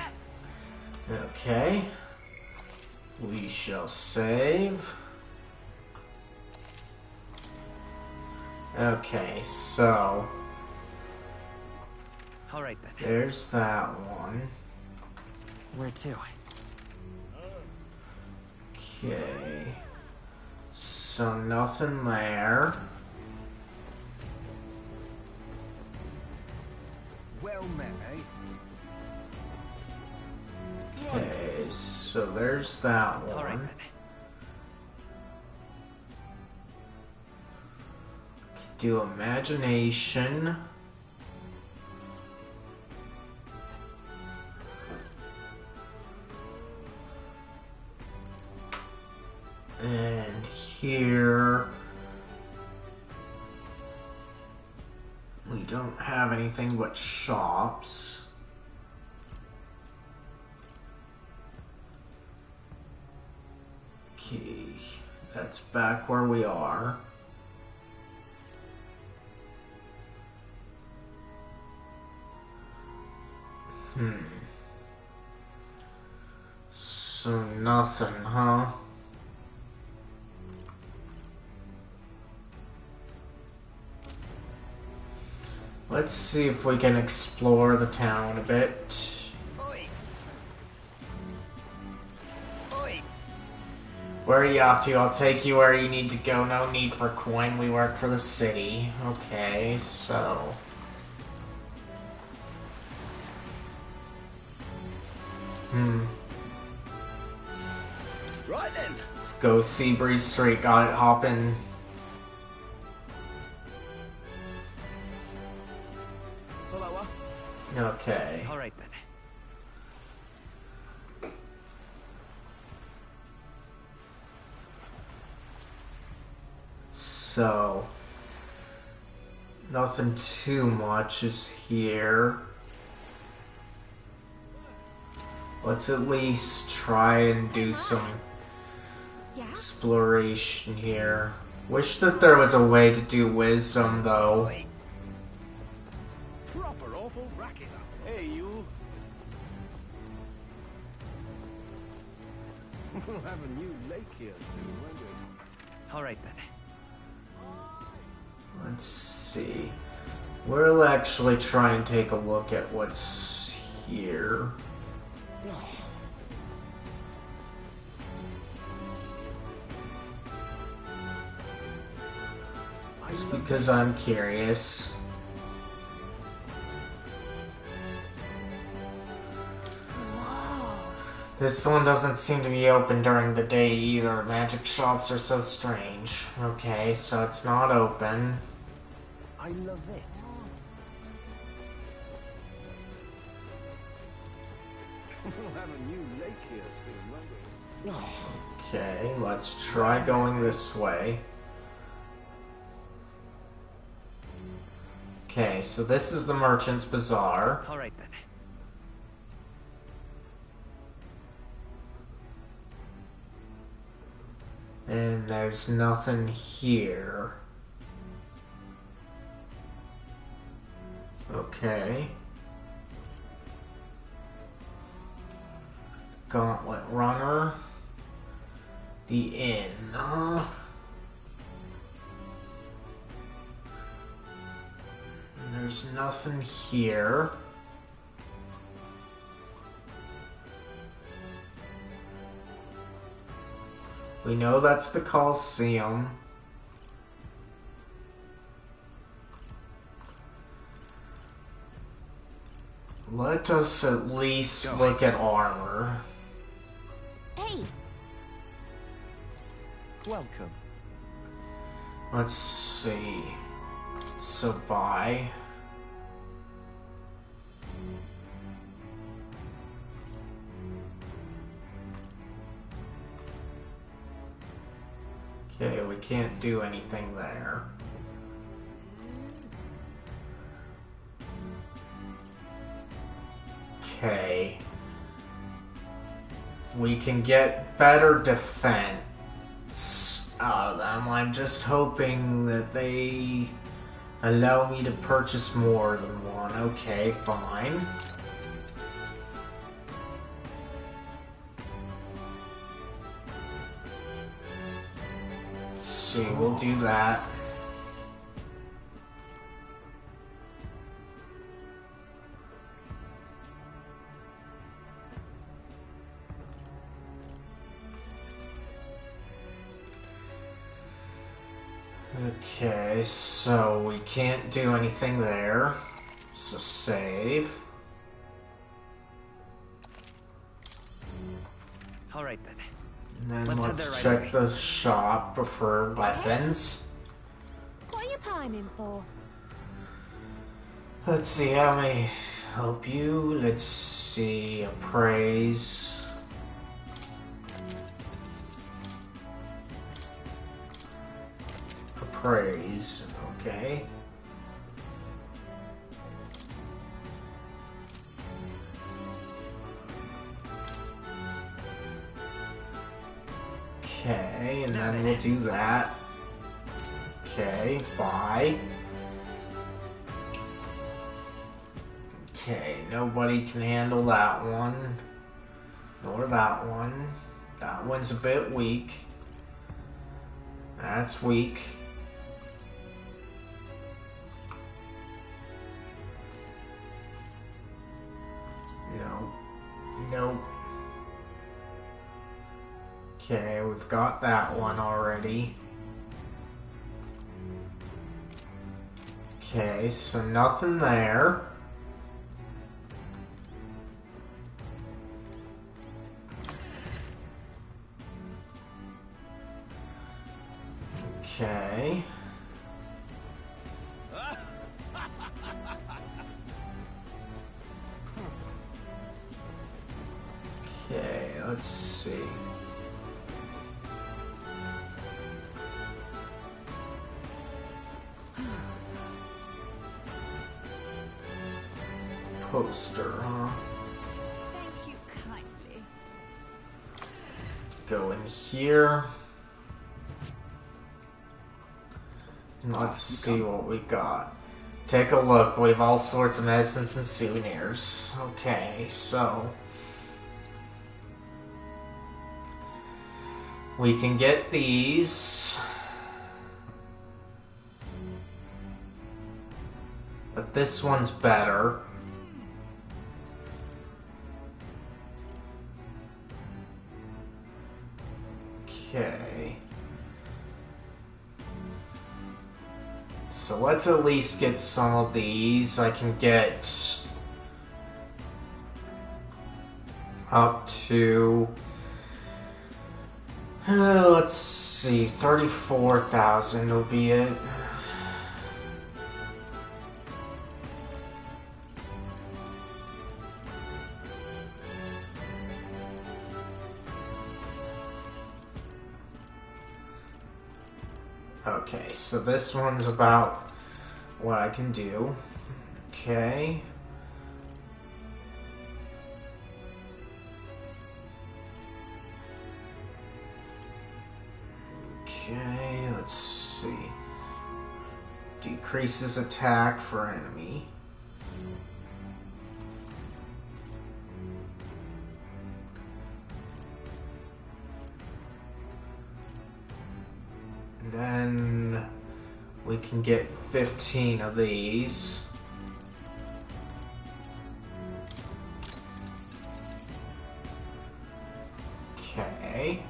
Okay. We shall save. Okay, so Alright then. there's that one. Where to? Okay. So nothing there. Well met, eh? Okay, so there's that Alright one. then. Do imagination. And here we don't have anything but shops. Okay, that's back where we are. So nothing, huh? Let's see if we can explore the town a bit. Oi. Oi. Where are you off to? I'll take you where you need to go. No need for coin. We work for the city. Okay, so Right then. let's go Seabury Street. Got it. Hop in. Hello, Okay. All right then. So, nothing too much is here. Let's at least try and do some Yeah? exploration here. Wish that there was a way to do wisdom, though. Oi. Proper awful racket up. Hey, you. We'll have a new lake here soon, won't we? All right then. Let's see. We'll actually try and take a look at what's here. Just because I'm curious. This one doesn't seem to be open during the day either. Magic shops are so strange. Okay, so it's not open. I love it. We'll have a new lake here soon, won't we? Okay, let's try going this way. Okay, so this is the Merchant's Bazaar. All right then. And there's nothing here. Okay. Gauntlet Runner. The inn. There's nothing here. We know that's the Colosseum. Let us at least look at armor. Hey, Welcome. Let's see. So buy. Okay, we can't do anything there. Okay. We can get better defense out of them. I'm just hoping that they allow me to purchase more than one. Okay, fine. Let's see, we'll do that. Okay, so we can't do anything there. So save. All right then. And then Let's head let's there right check away. the shop for weapons. what are you pining for? Let's see, how may I help you? Let's see, appraise. Appraise, okay. Okay, and then we'll do that. Okay, buy. Okay, nobody can handle that one. Nor that one. That one's a bit weak. That's weak. No. Nope. Okay, we've got that one already. Okay, so nothing there. Okay. let's see. Poster, huh? Thank you kindly. Go in here. And let's see what we got. Take a look. We have all sorts of medicines and souvenirs. Okay, so we can get these. But this one's better. Okay. So let's at least get some of these. I can get up to, let's see, 34,000 will be it. Okay, so this one's about what I can do. Okay. Okay, let's see. Decreases attack for enemy. Then we can get 15 of these. Okay.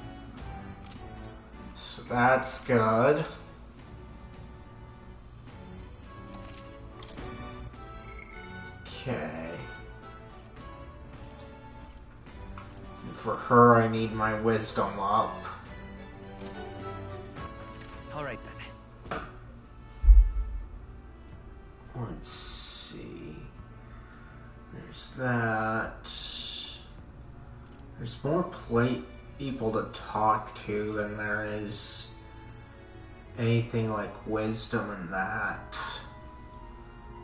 So that's good. Okay. And for her, I need my wisdom up. Alright then. Let's see. There's that. There's more people to talk to than there is anything like wisdom in that.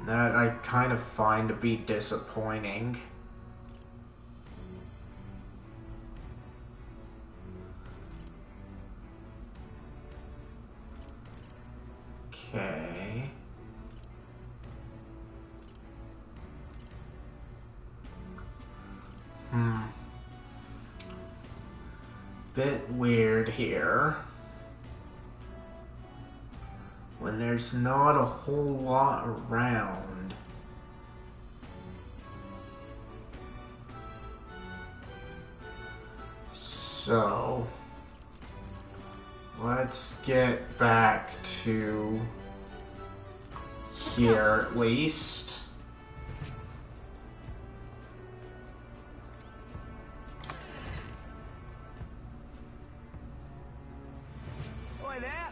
That I kind of find to be disappointing. Okay. Bit weird here. When there's not a whole lot around. So let's get back to here at least. Oi there!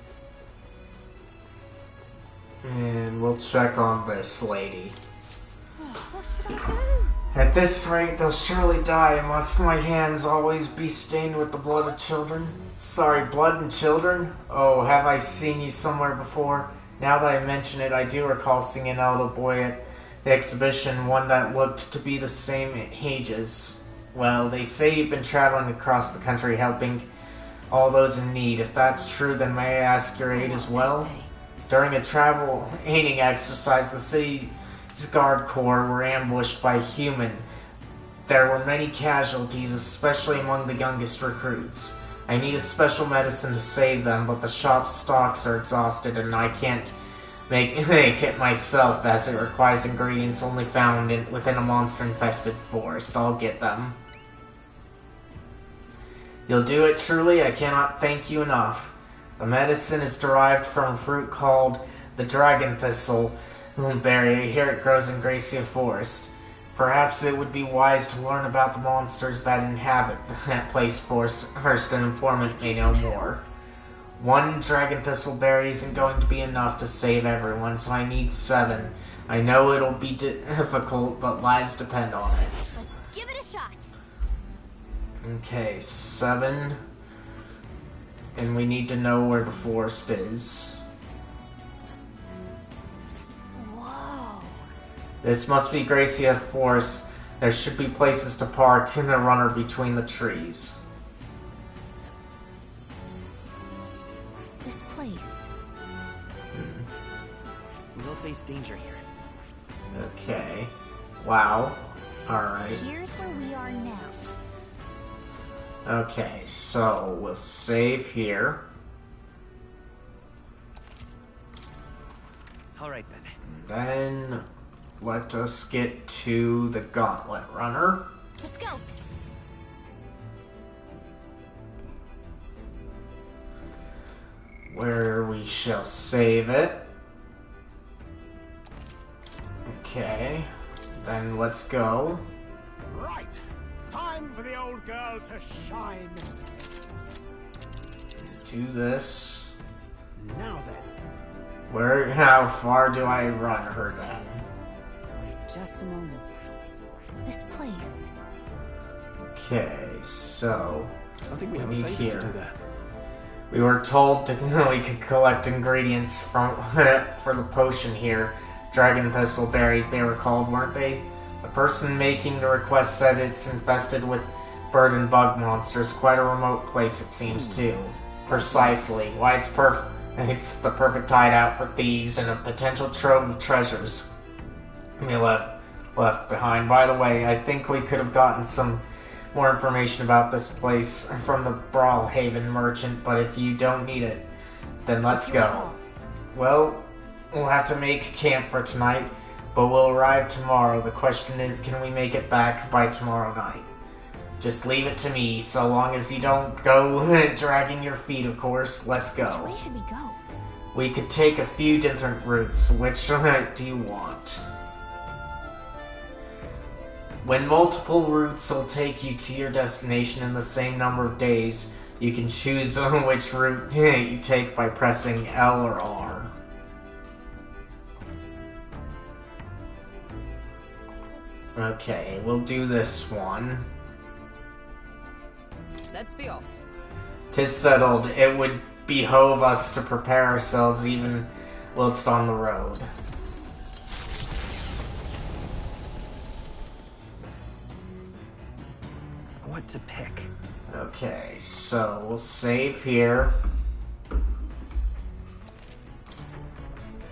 And we'll check on this lady. What should I do? At this rate, they'll surely die. Must my hands always be stained with the blood of children? Sorry, blood and children? Oh, have I seen you somewhere before? Now that I mention it, I do recall seeing an elder boy at the exhibition, one that looked to be the same ages. Well, they say you've been traveling across the country helping all those in need. If that's true, then may I ask your aid as well? During a travel aiding exercise, the city's guard corps were ambushed by human. There were many casualties, especially among the youngest recruits. I need a special medicine to save them, but the shop's stocks are exhausted and I can't make it myself, as it requires ingredients only found within a monster-infested forest. I'll get them. You'll do it truly. I cannot thank you enough. The medicine is derived from a fruit called the dragon thistle berry. Here it grows in Gracia Forest. Perhaps it would be wise to learn about the monsters that inhabit that place first, an informant may know more. One dragon thistle berry isn't going to be enough to save everyone, so I need 7. I know it'll be difficult, but lives depend on it. Let's give it a shot. Okay, 7. And we need to know where the forest is. Whoa. This must be Gracia Forest. There should be places to park in the runner between the trees. This place. We'll face danger here. Okay. Wow. Alright. Here's where we are now. Okay, so we'll save here. Alright then. Then let us get to the gauntlet runner. Let's go. Where we shall save it. Okay. Then let's go. Right. Time for the old girl to shine. Do this. Now then. How far do I run her then? Just a moment. This place. Okay, so I think we have need a favor here. to do that. we were told that we could collect ingredients from for the potion here. Dragon thistle berries, they were called, weren't they? The person making the request said it's infested with bird and bug monsters. Quite a remote place, it seems, too. Precisely. Why, it's the perfect hideout for thieves and a potential trove of treasures we left behind. By the way, I think we could have gotten some more information about this place from the Brawlhaven merchant, but if you don't need it, then let's What's your go. call? Well, we'll have to make camp for tonight, but we'll arrive tomorrow. The question is, can we make it back by tomorrow night? Just leave it to me, so long as you don't go dragging your feet, of course. Let's Which go. way should we go? We could take a few different routes. Which do you want? When multiple routes will take you to your destination in the same number of days, you can choose which route you take by pressing L or R. Okay, we'll do this one. Let's be off. 'Tis settled. It would behove us to prepare ourselves even whilst on the road. What to pick? Okay, so we'll save here.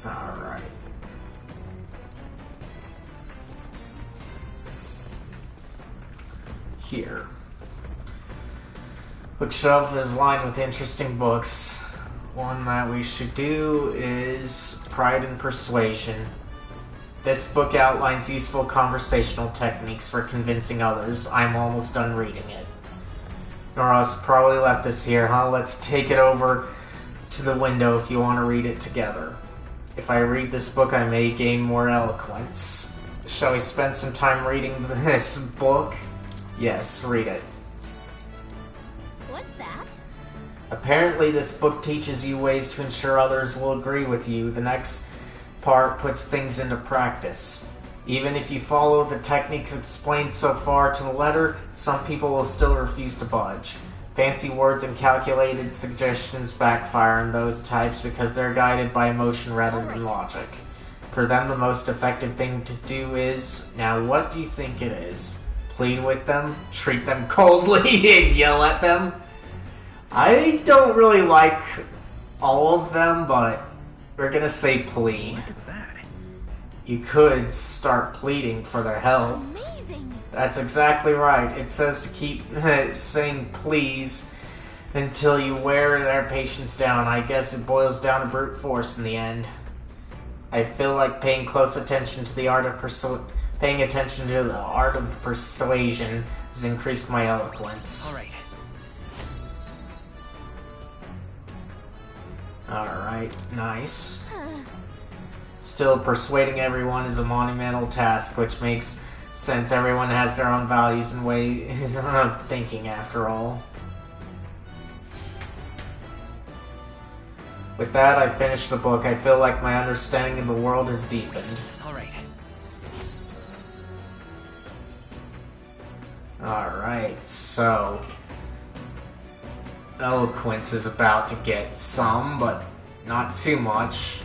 Alright. Here. Bookshelf is lined with interesting books. One that we should do is Pride and Persuasion. This book outlines useful conversational techniques for convincing others. I'm almost done reading it. Nora's probably left this here, huh? Let's take it over to the window if you want to read it together. If I read this book, I may gain more eloquence. Shall we spend some time reading this book? Yes, read it. What's that? Apparently, this book teaches you ways to ensure others will agree with you. The next part puts things into practice. Even if you follow the techniques explained so far to the letter, some people will still refuse to budge. Fancy words and calculated suggestions backfire on those types because they're guided by emotion rather than logic. For them, the most effective thing to do is... Now, what do you think it is? Plead with them? Treat them coldly and yell at them? I don't really like all of them, but we're gonna say plead. Look at that. You could start pleading for their help. Amazing! That's exactly right. It says to keep saying please until you wear their patience down. I guess it boils down to brute force in the end. I feel like paying close attention to the art of persuasion has increased my eloquence. All right. Alright, nice. Still, persuading everyone is a monumental task, which makes sense. Everyone has their own values and ways of thinking, after all. With that, I finished the book. I feel like my understanding of the world has deepened. All right. Alright, so Eloquence is about to get some, but not too much.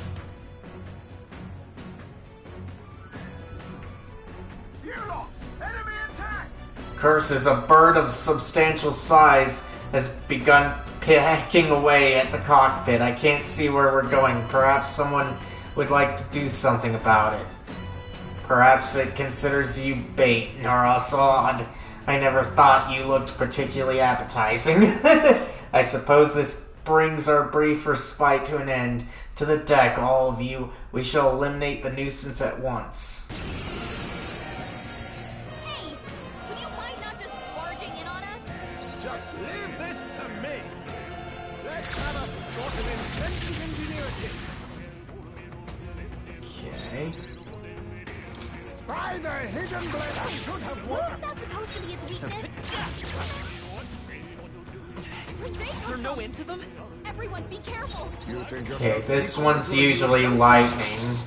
Curses, a bird of substantial size has begun pecking away at the cockpit. I can't see where we're going. Perhaps someone would like to do something about it. Perhaps it considers you bait, Narasad. I never thought you looked particularly appetizing. I suppose this brings our brief respite to an end. To the deck, all of you. We shall eliminate the nuisance at once. Hey! Would you mind not just barging in on us? Just leave this to me. Let's have a sort of inventive ingenuity. Okay. By the hidden blade, I should have Wasn't worked. that supposed to be its weakness? Is there no end to them? Everyone, be careful! You think Okay, this one's usually lightning.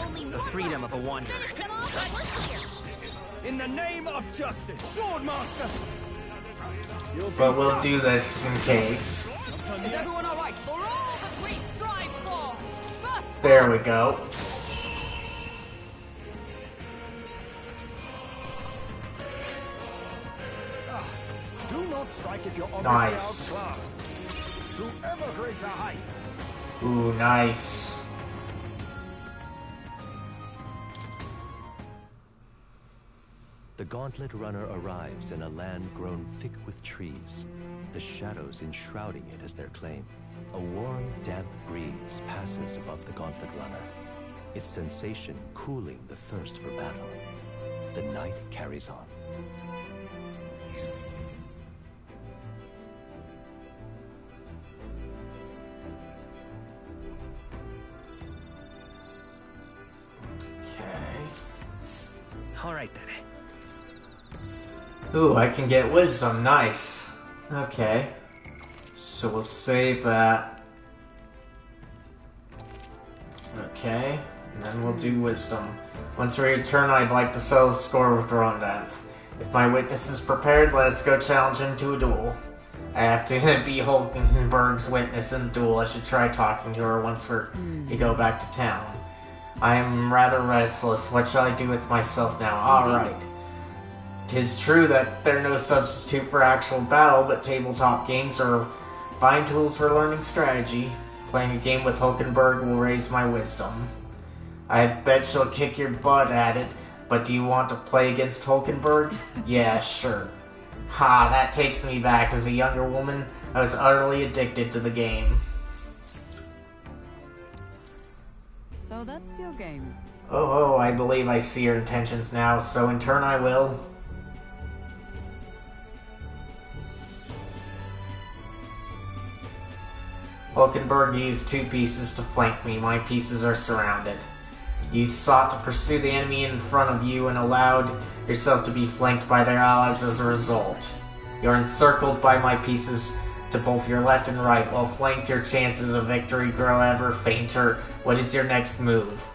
Only The one freedom left. of a wanderer. Finish them off and we're clear! In the name of justice, Swordmaster! But we'll do this in case. Is everyone alright for all that we strive for? First, There we go. Do not strike if you're obviously Nice. outclassed. To ever greater heights. Ooh, nice. The Gauntlet Runner arrives in a land grown thick with trees, the shadows enshrouding it as their claim. A warm, damp breeze passes above the Gauntlet Runner, its sensation cooling the thirst for battle. The night carries on. Okay. Alright then. Ooh, I can get wisdom. Nice. Okay. So we'll save that. Okay. And then we'll do wisdom. Once we return, I'd like to settle the score with Rondant. If my witness is prepared, let us go challenge him to a duel. I have to be Hulkenberg's witness in the duel. I should try talking to her once we go back to town. I am rather restless. What shall I do with myself now? Alright. 'Tis true that they're no substitute for actual battle, but tabletop games are fine tools for learning strategy. Playing a game with Hulkenberg will raise my wisdom. I bet she'll kick your butt at it, but do you want to play against Hulkenberg? Yeah, sure. Ha, that takes me back. As a younger woman, I was utterly addicted to the game. So that's your game. Oh, I believe I see your intentions now, so in turn I will. Hulkenberg used 2 pieces to flank me. My pieces are surrounded. You sought to pursue the enemy in front of you and allowed yourself to be flanked by their allies as a result. You are encircled by my pieces to both your left and right. While flanked, your chances of victory grow ever fainter. What is your next move?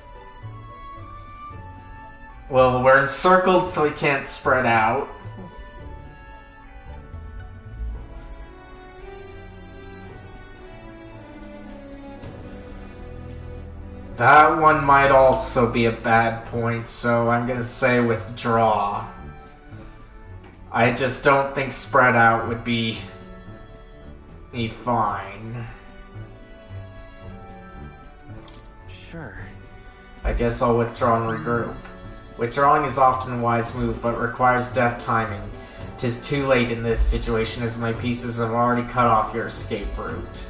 Well, we're encircled, so we can't spread out. That one might also be a bad point, so I'm gonna say withdraw. I just don't think spread out would be fine. Sure. I guess I'll withdraw and regroup. Withdrawing is often a wise move, but requires deft timing. 'Tis too late in this situation, as my pieces have already cut off your escape route.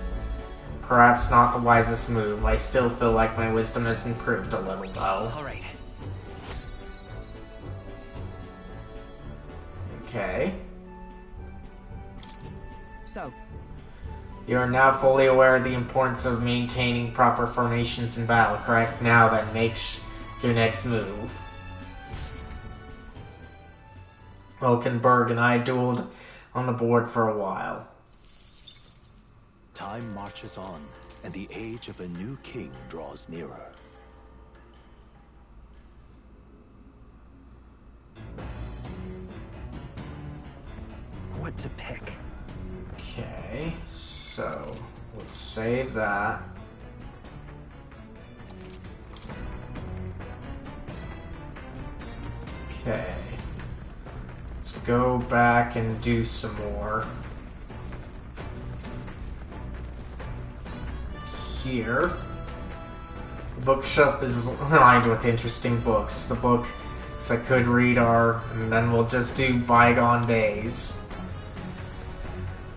Perhaps not the wisest move. I still feel like my wisdom has improved a little, though. Alright. Okay. So, You are now fully aware of the importance of maintaining proper formations in battle, correct? Now then, make your next move. Hulkenberg and I dueled on the board for a while. Time marches on, and the age of a new king draws nearer. what to pick. Okay, so let's save that. Okay. Let's go back and do some more. Here. The bookshelf is lined with interesting books. The books I could read are, and then we'll just do Bygone Days.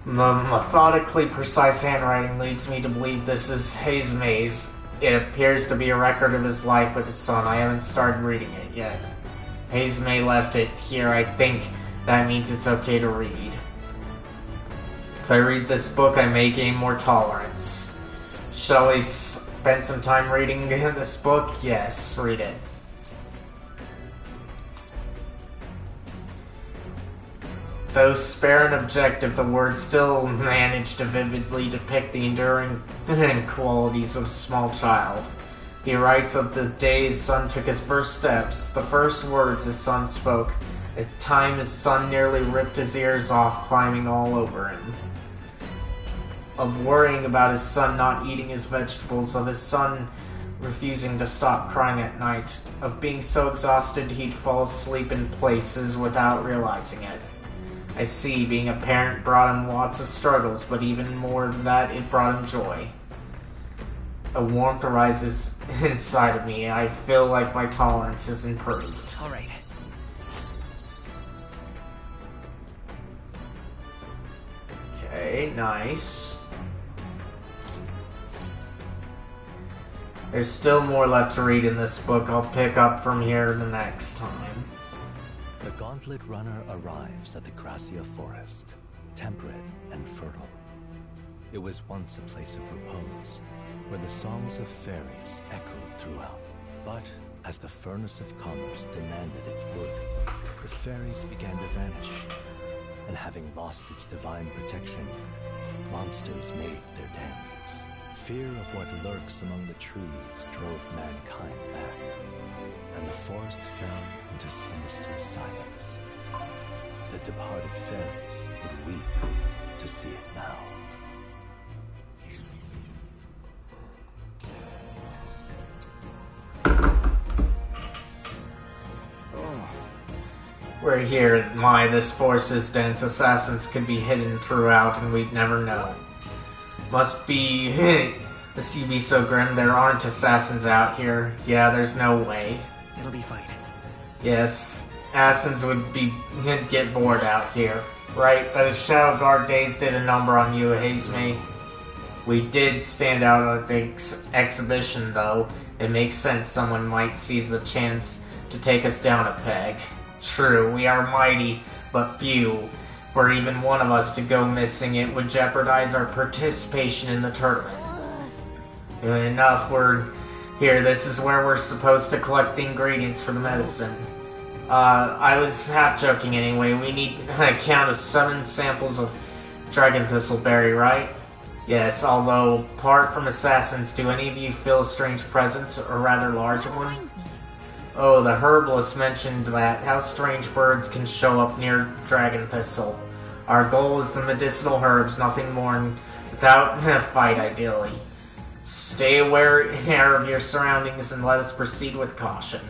The methodically precise handwriting leads me to believe this is Hazeme's. It appears to be a record of his life with his son. I haven't started reading it yet. Hazeme left it here. I think that means it's okay to read. If I read this book, I may gain more tolerance. Shall we spend some time reading this book? Yes, read it. Though spare and objective, the words still manage to vividly depict the enduring qualities of a small child. He writes of the day his son took his first steps, the first words his son spoke, at the time his son nearly ripped his ears off climbing all over him. Of worrying about his son not eating his vegetables, of his son refusing to stop crying at night, of being so exhausted he'd fall asleep in places without realizing it. I see, being a parent brought him lots of struggles, but even more than that, it brought him joy. A warmth arises inside of me. I feel like my tolerance has improved. All right. Okay, nice. There's still more left to read in this book. I'll pick up from here the next time. The Gauntlet Runner arrives at the Gracia Forest, temperate and fertile. It was once a place of repose, where the songs of fairies echoed throughout. But as the furnace of commerce demanded its wood, the fairies began to vanish, and having lost its divine protection, monsters made their dens. Fear of what lurks among the trees drove mankind back, and the forest fell into sinister silence. The departed fairies would weep to see it now. We're here at this force is dense. Assassins could be hidden throughout and we'd never know. Must you be so grim? There aren't assassins out here. Yeah, there's no way. It'll be fine. Yes, assassins would get bored out here. Right, those Shadow Guard days did a number on you, Hazeme. We did stand out at the exhibition, though. It makes sense someone might seize the chance to take us down a peg. True, we are mighty, but few. For even one of us to go missing, it would jeopardize our participation in the tournament. Enough, we're here. This is where we're supposed to collect the ingredients for the medicine. I was half joking anyway. We need a count of 7 samples of dragon thistleberry, right? Yes, although, apart from assassins, do any of you feel a strange presence, or rather large one? Oh, the herbalist mentioned that, how strange birds can show up near dragon thistle. Our goal is the medicinal herbs, nothing more, and without a fight, ideally. Stay aware of your surroundings and let us proceed with caution.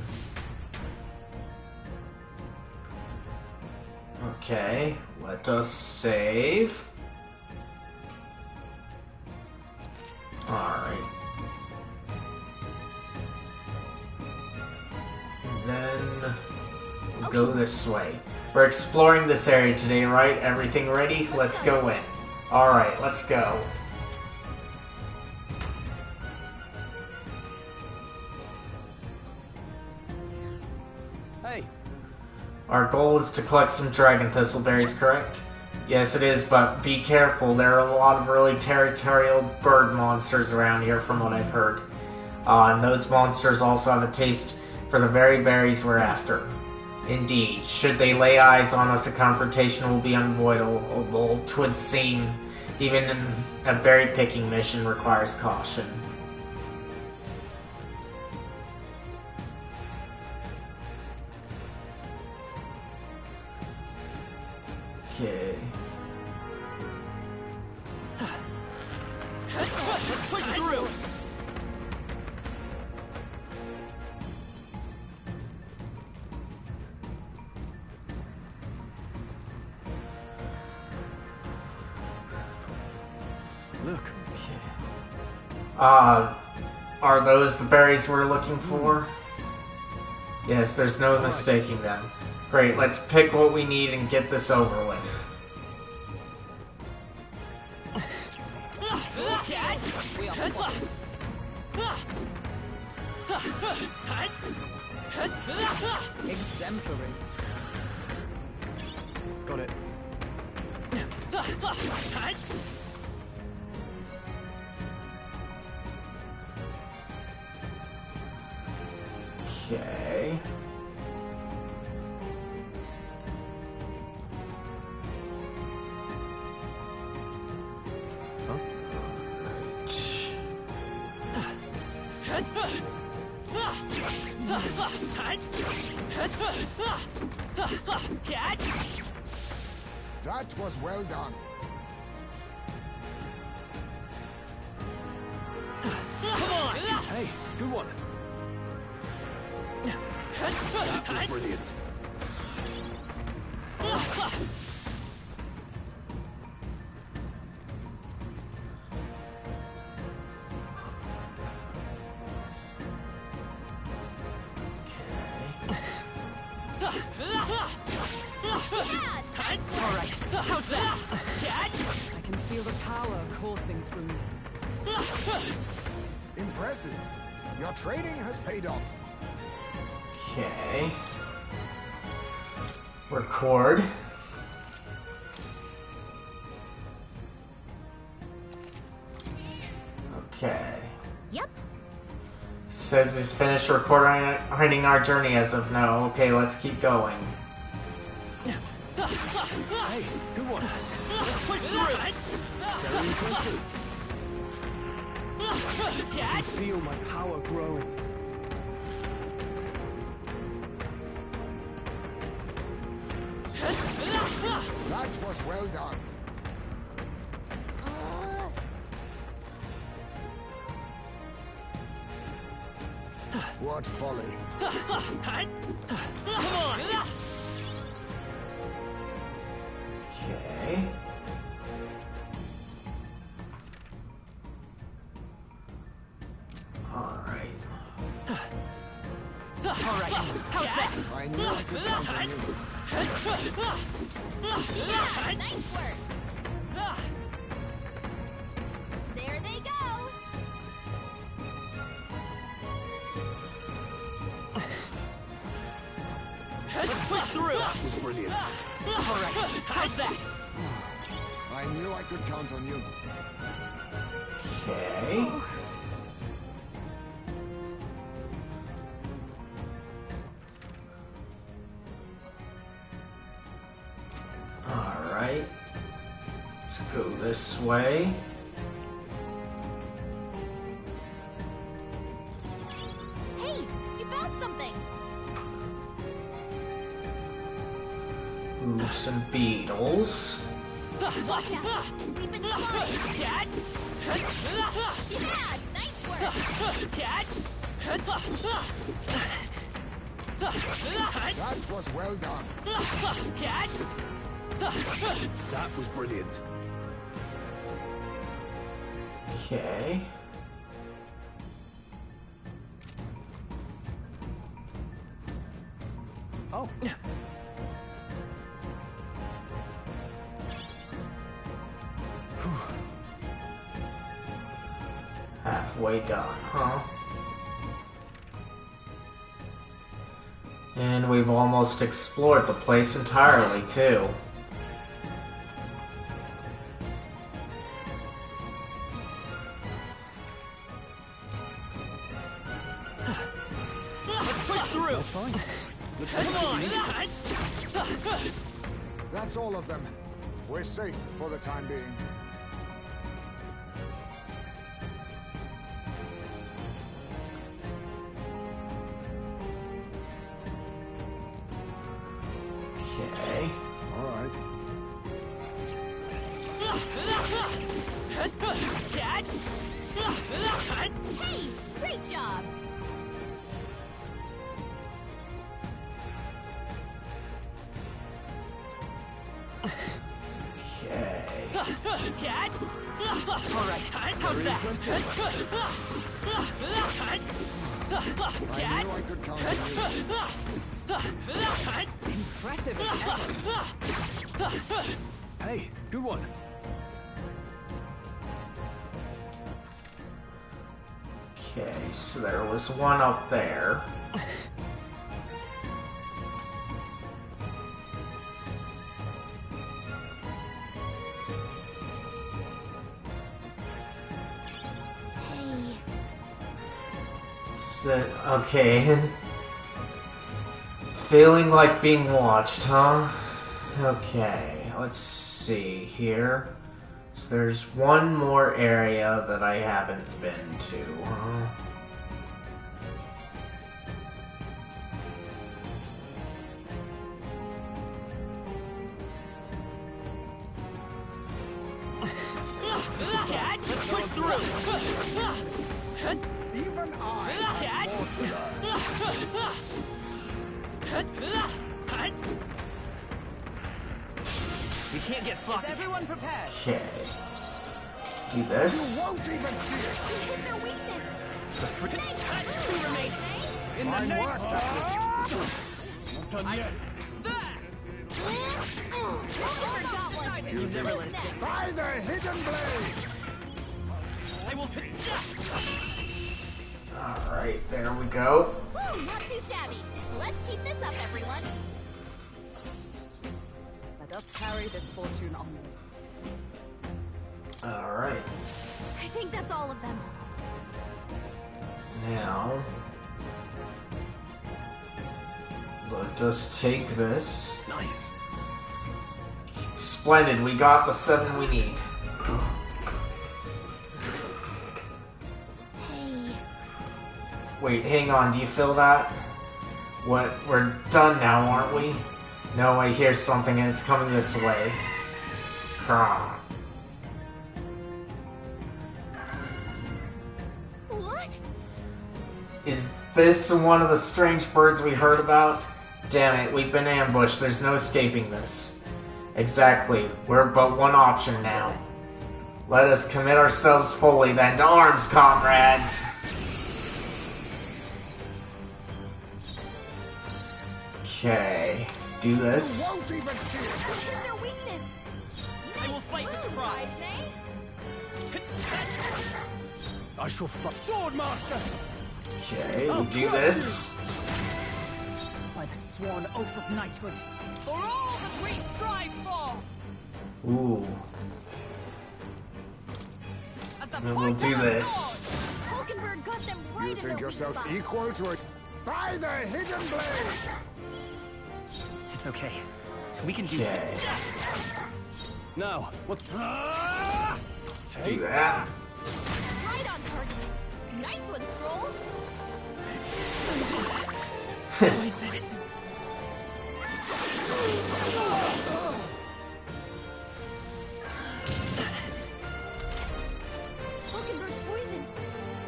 Okay, let us save. Alright. And then we'll go this way. We're exploring this area today, right? Everything ready? Let's go in. Alright, let's go. Hey. Our goal is to collect some dragon thistleberries, correct? Yes, it is, but be careful. There are a lot of really territorial bird monsters around here, from what I've heard. And those monsters also have a taste for the very berries we're after. Indeed, should they lay eyes on us, a confrontation will be unavoidable. 'Twould seem even a berry-picking mission requires caution. Okay. Let's push through! Look, Are those the berries we're looking for? Yes, there's no mistaking them. Great, let's pick what we need and get this over with. Exemplary. got it. Okay. That was well done. Hey, good one. That was brilliant. Alright, how's that? I can feel the power coursing through me. Impressive. Your training has paid off. Okay. Record. Okay. Yep. Says he's finished recording our journey as of now. Okay, let's keep going. Hey, good one. Let's push through! Very impressive. I can feel my power growing. That was well done. What folly. Come on! Okay. Alright. Alright, how's that? I knew I could count on you. Yeah, nice work. There they go. Let's push through! That was brilliant. Alright, how's that? I knew I could count on you. Okay. Alright. Let's go this way. Hey, you found something. Ooh, some beetles. Watch out. We've been spotted. Cat! Yeah, nice work. Cat! That was well done. Cat! That was brilliant. Okay. Oh, Halfway done, huh? And we've almost explored the place entirely, too. Let's push through! that's fine. Looks like Come on! That's all of them. We're safe for the time being. Okay. All right. Cat! Hey, great job. Cat? Alright, how's that? I knew I could count on you. Impressive as ever. Hey, good one. Okay, so there was one up there. Hey. Okay. Feeling like being watched, huh? Okay, let's see here. So there's one more area that I haven't been to, huh? Cat, let's push through. Even I Cat. have more to learn. We can't get Is sloppy. everyone prepared? Okay. Do You this. won't even see it. You hit their weakness. Two remain. In the Fine name work, of... Not done yet. There! You never let us down. By the hidden blade. I will. Alright, there we go. Woo, not too shabby. Let's keep this up, everyone. Let us carry this fortune onward. Alright. I think that's all of them. Now, let us take this. Nice. Splendid, we got the 7 we need. Hey. Wait, hang on, do you feel that? What? We're done now, aren't we? No, I hear something and it's coming this way. Krah. What? Is this one of the strange birds we heard about? Damn it, we've been ambushed. There's no escaping this. Exactly. We're but one option now. Let us commit ourselves fully then to arms, comrades! Okay. Do this. Won't even see it. You hit their weakness. I will fight with Move, pride. Reisney. I shall fight. Sword master. Okay, we do this. By the sworn oath of knighthood. For all that we strive for! Ooh. As the And we'll point do of the this. sword! Hulkenberg got them right You in their think weak yourself spot. equal to it? By the hidden blade. It's okay. We can do Okay. No. What's... Do that. Right on target. Nice one, Stroll. Hulkenberg's poisoned.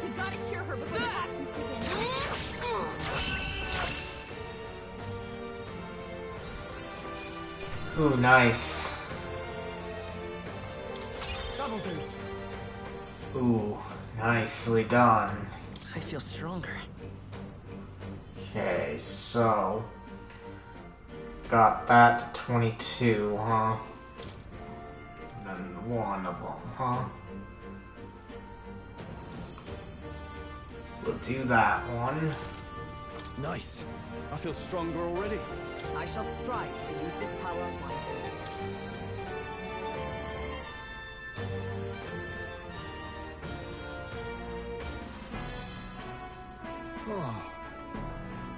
We gotta cure her before the toxins kick in. Ooh, nice. Double do. Ooh, nicely done. I feel stronger. Okay, so got that to 22, huh? And then one of them, huh? We'll do that one. Nice. I feel stronger already. I shall strive to use this power wisely.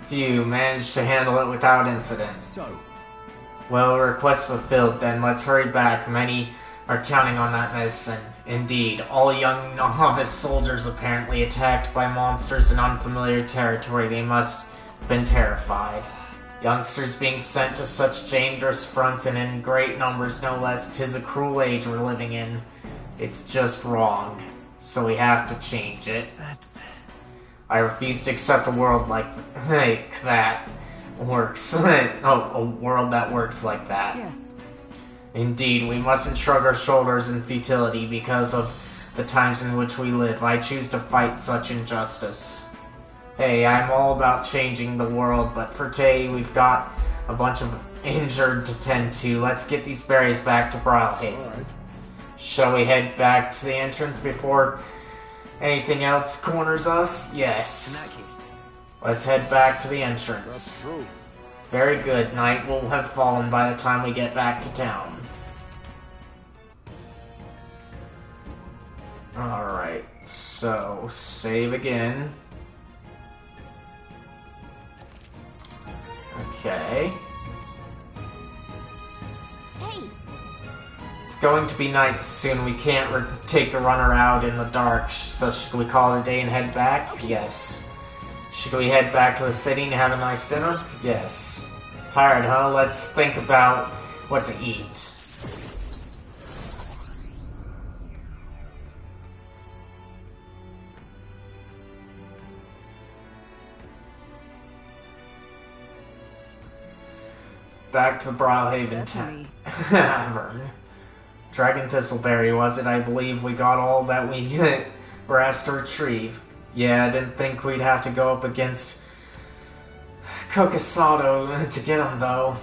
Phew, managed to handle it without incident. So, Well, request fulfilled, then let's hurry back. Many are counting on that medicine. Indeed, all young novice soldiers apparently attacked by monsters in unfamiliar territory. They must have been terrified. Youngsters being sent to such dangerous fronts and in great numbers, no less. 'Tis a cruel age we're living in. It's just wrong. so we have to change it. That's... I refuse to accept a world like that works. Oh, a world that works like that. Yes. Indeed, we mustn't shrug our shoulders in futility because of the times in which we live. I choose to fight such injustice. Hey, I'm all about changing the world, but for today we've got a bunch of injured to tend to. Let's get these berries back to Brilhaven. All right. Shall we head back to the entrance before anything else corners us? In Yes. that case. Let's head back to the entrance. That's true. Very good. Night will have fallen by the time we get back to town. Alright, so save again. Okay. Hey, It's going to be night soon. We can't take the runner out in the dark. So should we call it a day and head back? Okay. Yes. Should we head back to the city and have a nice dinner? Yes. Tired, huh? Let's think about what to eat. Back to the Brilhaven town. Certainly. Dragon Thistleberry, was it? I believe we got all that we were asked to retrieve. Yeah, I didn't think we'd have to go up against Kokosado to get him, though.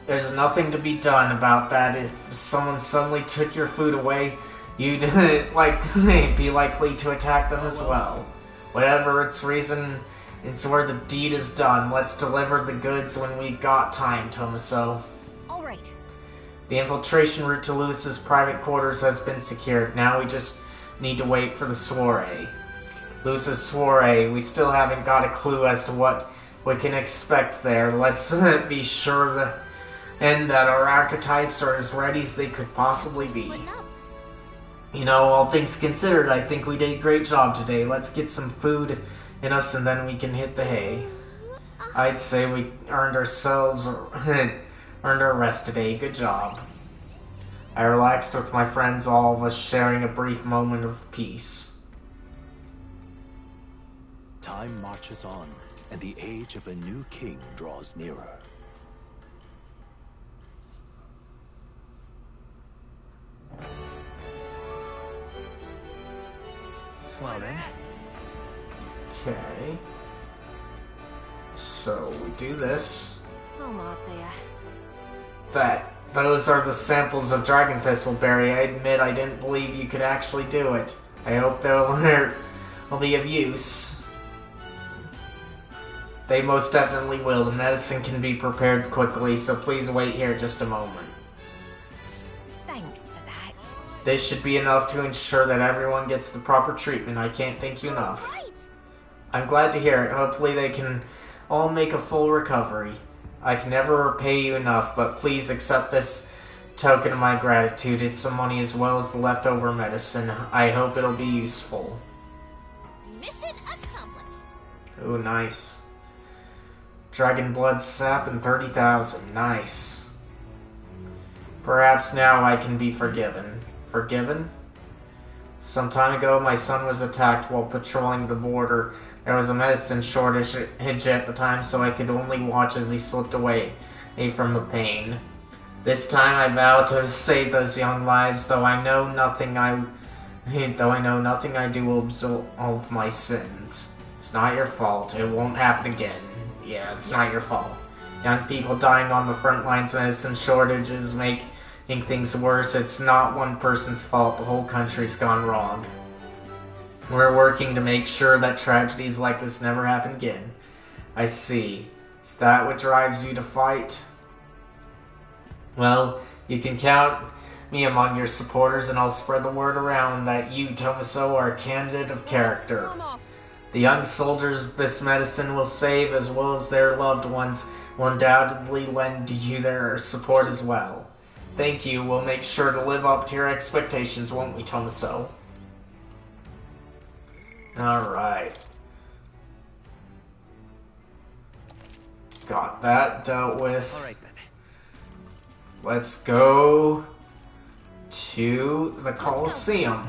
There's nothing to be done about that. If someone suddenly took your food away, you'd be likely to attack them as well. Whatever its reason, it's where the deed is done. Let's deliver the goods when we got time, Tomaso. all right. The infiltration route to Lewis's private quarters has been secured. Now we just need to wait for the soiree. Lewis's soiree. We still haven't got a clue as to what we can expect there. Let's be sure that our archetypes are as ready as they could possibly be. Splitting up. You know, all things considered, I think we did a great job today. Let's get some food in us and then we can hit the hay. I'd say we earned our rest today. Good job. I relaxed with my friends, all of us sharing a brief moment of peace. Time marches on, and the age of a new king draws nearer. Well then. Okay. So we do this. Oh, Matsuya. Those are the samples of Dragon Thistleberry. I admit I didn't believe you could actually do it. I hope they'll be of use. They most definitely will. The medicine can be prepared quickly, so please wait here just a moment. Thanks for that. This should be enough to ensure that everyone gets the proper treatment. I can't thank you enough. Right. I'm glad to hear it. Hopefully they can all make a full recovery. I can never repay you enough, but please accept this token of my gratitude. It's some money as well as the leftover medicine. I hope it'll be useful. Mission accomplished. Ooh, nice. Dragon blood sap and 30,000. Nice. Perhaps now I can be forgiven. Forgiven? Some time ago, my son was attacked while patrolling the border. There was a medicine shortage at the time, so I could only watch as he slipped away from the pain. This time I vow to save those young lives, though I know nothing I do will absolve my sins. It's not your fault. It won't happen again. Yeah, it's not your fault. Young people dying on the front lines, medicine shortages making things worse. It's not one person's fault. The whole country's gone wrong. We're working to make sure that tragedies like this never happen again. I see. Is that what drives you to fight? Well, you can count me among your supporters, and I'll spread the word around that you, Tomaso, are a candidate of character. I'm off. The young soldiers this medicine will save, as well as their loved ones, will undoubtedly lend you their support as well. Thank you. We'll make sure to live up to your expectations, won't we, Tomaso? Alright. Got that dealt with. Alright then. Let's go to the Colosseum.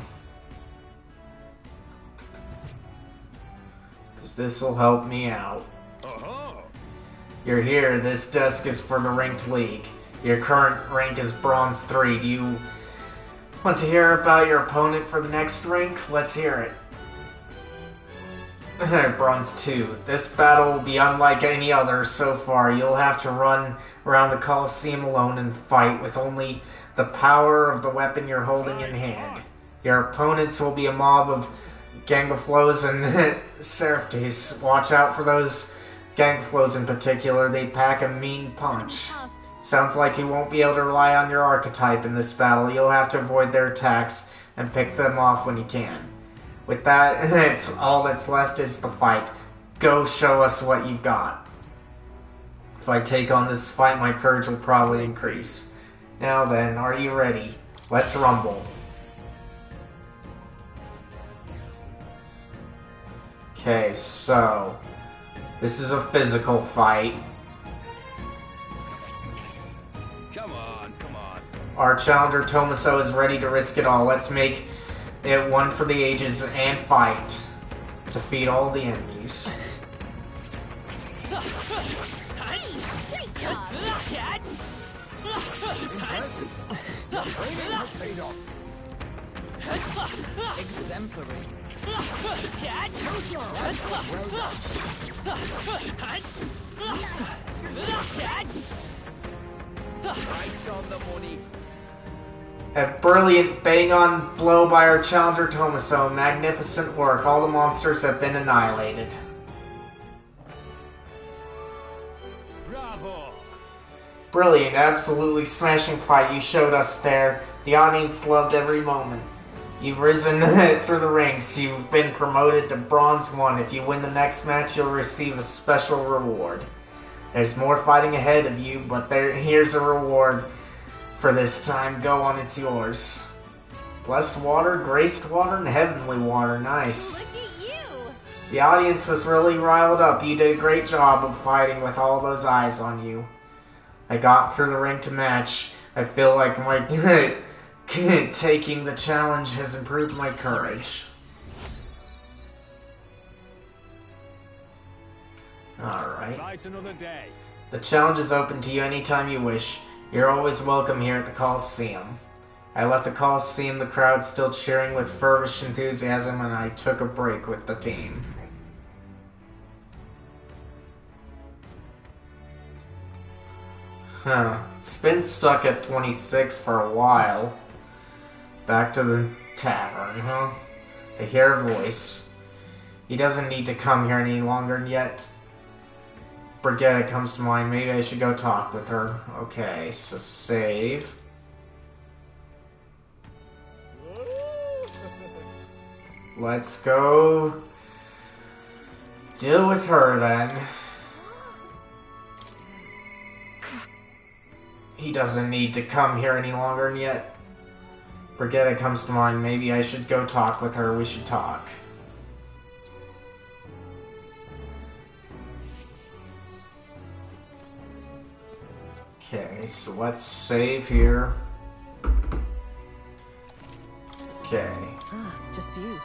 items. This'll help me out. Oh, You're here. This desk is for the ranked league. Your current rank is Bronze 3. Do you want to hear about your opponent for the next rank? Let's hear it. Bronze 2. This battle will be unlike any other so far. You'll have to run around the Coliseum alone and fight with only the power of the weapon you're holding in hand. Your opponents will be a mob of Gangaflows and Seraptes. Watch out for those Gangaflows in particular. They pack a mean punch. Sounds like you won't be able to rely on your archetype in this battle. You'll have to avoid their attacks and pick them off when you can. With that, it's all that's left is the fight. Go show us what you've got. If I take on this fight, my courage will probably increase. Now then, are you ready? Let's rumble. Okay, so this is a physical fight. come on, come on. Our challenger Tomaso is ready to risk it all. Let's make it one for the ages and fight. Defeat all the enemies. Great job! Impressive. Your training has paid off. Exemplary. Price on the money. A brilliant bang-on blow by our challenger Tomaso. Magnificent work. All the monsters have been annihilated. Bravo. Brilliant, absolutely smashing fight you showed us there. The audience loved every moment. You've risen through the ranks. You've been promoted to Bronze 1. If you win the next match, you'll receive a special reward. There's more fighting ahead of you, but here's a reward for this time. Go on, it's yours. Blessed water, graced water, and heavenly water. Nice. Look at you! The audience was really riled up. You did a great job of fighting with all those eyes on you. I got through the ring to match. I feel like my taking the challenge has improved my courage. Alright. Fight another day. The challenge is open to you anytime you wish. You're always welcome here at the Coliseum. I left the Coliseum, the crowd still cheering with feverish enthusiasm, and I took a break with the team. It's been stuck at 26 for a while. Back to the tavern, I hear a voice. He doesn't need to come here any longer, and yet Brigitte comes to mind. Maybe I should go talk with her. Okay, so save. Let's go deal with her then. He doesn't need to come here any longer, and yet Brigitte comes to mind. Maybe I should go talk with her. We should talk. Okay, so let's save here. Okay. Just you.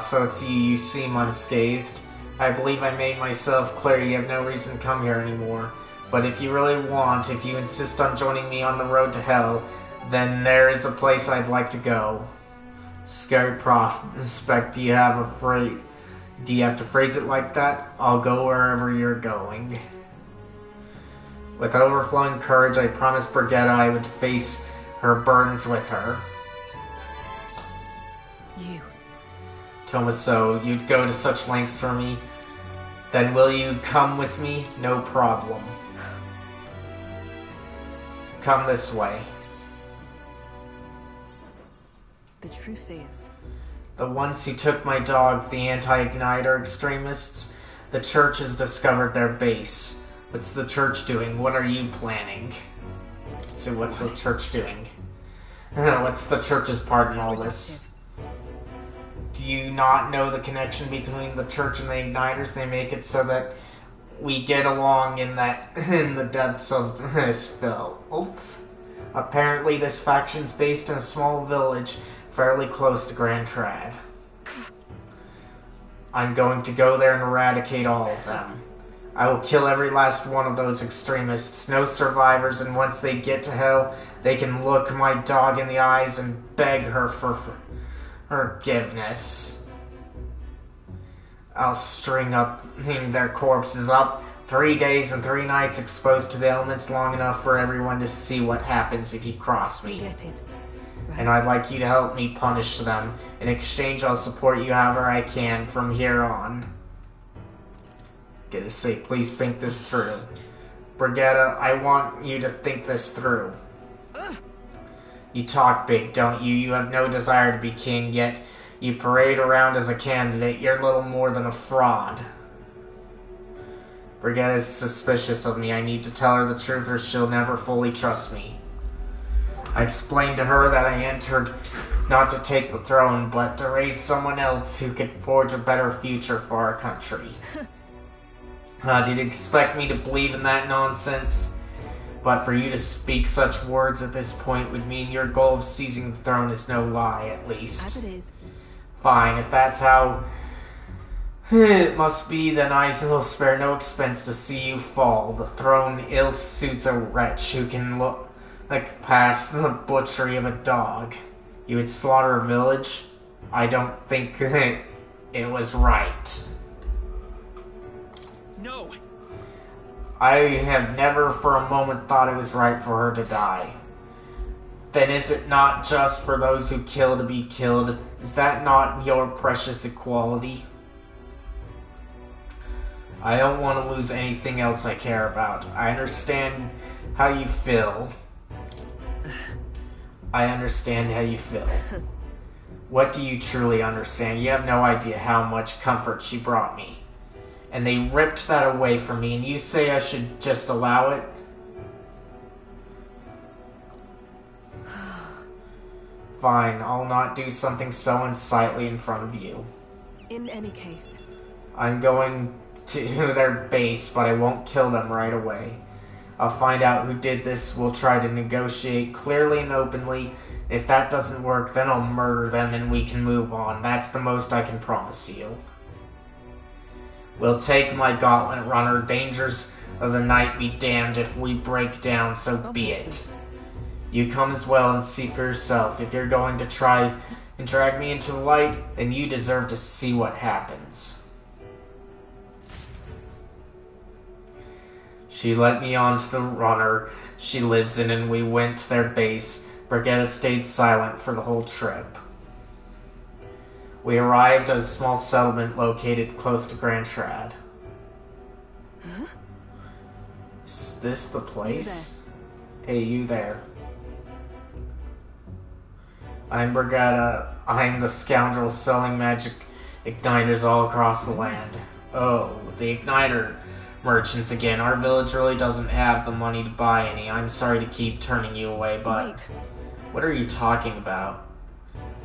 So it's you. You seem unscathed. I believe I made myself clear. You have no reason to come here anymore. But if you really want, if you insist on joining me on the road to hell, then there is a place I'd like to go. Scary prospect. Do you have to phrase it like that? I'll go wherever you're going. With overflowing courage, I promised Brigitte I would face her burdens with her. You. Tomaso, you'd go to such lengths for me. Then will you come with me? No problem. Come this way. The truth is, The ones who took my dog, the anti-igniter extremists, the church has discovered their base. What's the church doing? What are you planning? So what's the church doing? What's the church's part in all this? Do you not know the connection between the church and the igniters? They make it so that we get along in the depths of this film. Apparently this faction's based in a small village fairly close to Grand Trad. I'm going to go there and eradicate all of them. I will kill every last one of those extremists, no survivors, and once they get to hell, they can look my dog in the eyes and beg her for forgiveness. I'll string their corpses up 3 days and 3 nights exposed to the elements long enough for everyone to see what happens if you cross me. Get it. Right. And I'd like you to help me punish them. In exchange, I'll support you however I can from here on. Gotta say, please think this through. Brigitta, I want you to think this through. You talk big, don't you? You have no desire to be king, yet you parade around as a candidate. You're little more than a fraud. Brigitta is suspicious of me. I need to tell her the truth or she'll never fully trust me. I explained to her that I entered not to take the throne, but to raise someone else who could forge a better future for our country. Did you expect me to believe in that nonsense? But for you to speak such words at this point would mean your goal of seizing the throne is no lie, at least. As it is. Fine, if that's how it must be, then I will spare no expense to see you fall. The throne ill suits a wretch who can look past the butchery of a dog. You would slaughter a village? I don't think it was right. No! I have never for a moment thought it was right for her to die. Then is it not just for those who kill to be killed? Is that not your precious equality? I don't want to lose anything else I care about. I understand how you feel. I understand how you feel. What do you truly understand? You have no idea how much comfort she brought me. And they ripped that away from me, and you say I should just allow it? Fine, I'll not do something so unsightly in front of you. In any case. I'm going to their base, but I won't kill them right away. I'll find out who did this, we'll try to negotiate clearly and openly. If that doesn't work, then I'll murder them and we can move on. That's the most I can promise you. We'll take my gauntlet runner. Dangers of the night be damned if we break down, so be it. You come as well and see for yourself. If you're going to try and drag me into the light, then you deserve to see what happens. She let me onto the runner she lives in, and we went to their base. Brigitta stayed silent for the whole trip. We arrived at a small settlement located close to Grand Trad. Huh? Is this the place? Hey, you there. I'm Brigitta. I'm the scoundrel selling magic igniters all across the land. Oh, the igniter merchants again. Our village really doesn't have the money to buy any. I'm sorry to keep turning you away, but... Wait. What are you talking about?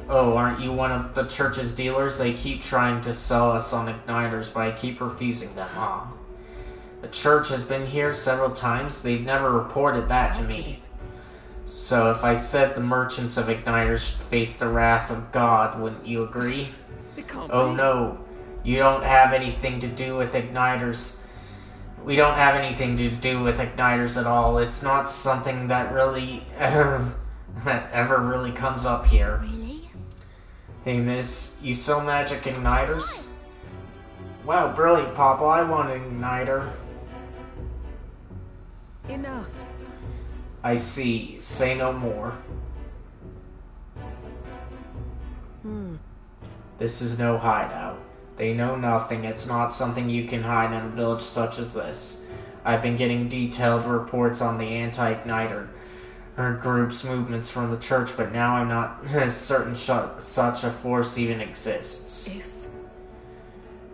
Oh, aren't you one of the church's dealers? They keep trying to sell us on igniters, but I keep refusing them, huh? The church has been here several times. They've never reported that to me. So if I said the merchants of igniters should face the wrath of God, wouldn't you agree? Oh no, you don't have anything to do with igniters. We don't have anything to do with igniters at all. It's not something that really ever really comes up here. Really? Hey miss, you sell magic igniters? Wow, brilliant, Papa. I want an igniter. Enough. I see. Say no more. This is no hideout. They know nothing. It's not something you can hide in a village such as this. I've been getting detailed reports on the anti-igniter group's movements from the church, but now I'm not certain such a force even exists.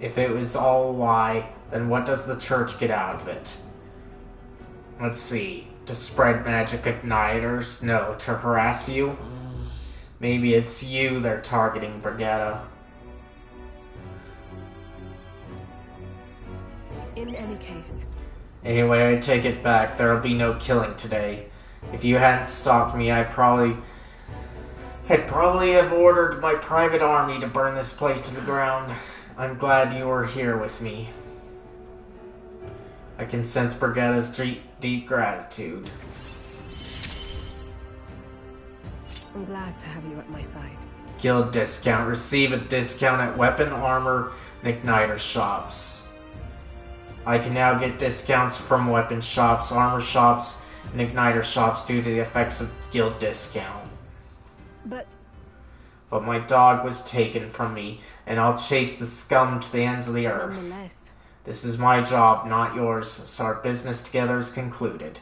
If it was all a lie, then what does the church get out of it? Let's see. To spread magic igniters? No. To harass you? Maybe it's you they're targeting, Brigitta. In any case. Anyway, I take it back. There'll be no killing today. If you hadn't stopped me, I'd probably have ordered my private army to burn this place to the ground. I'm glad you were here with me. I can sense Brigitta's deep gratitude. I'm glad to have you at my side. Guild discount. Receive a discount at weapon, armor, and igniter shops. I can now get discounts from weapon shops, armor shops, and igniter shops due to the effects of guild discount. But my dog was taken from me, and I'll chase the scum to the ends of the earth. nonetheless, This is my job, not yours, so our business together is concluded.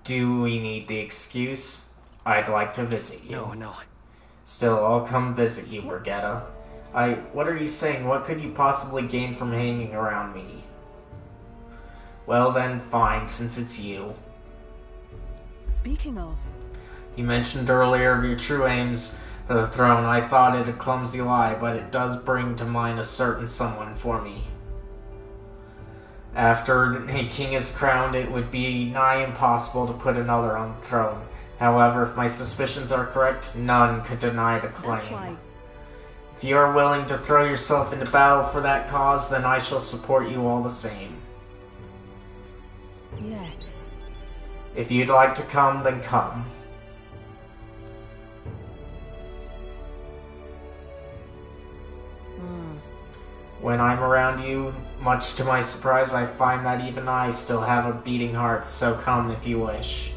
Do we need the excuse? I'd like to visit you. No. Still, I'll come visit you, Brigitta. What are you saying? What could you possibly gain from hanging around me? Well then, fine, since it's you. speaking of, You mentioned earlier of your true aims for the throne. I thought it a clumsy lie, but it does bring to mind a certain someone for me. After a king is crowned, it would be nigh impossible to put another on the throne. However, if my suspicions are correct, none could deny the claim. that's why. If you are willing to throw yourself into battle for that cause, then I shall support you all the same. Yes. If you'd like to come, then come. When I'm around you, much to my surprise, I find that even I still have a beating heart, so come if you wish.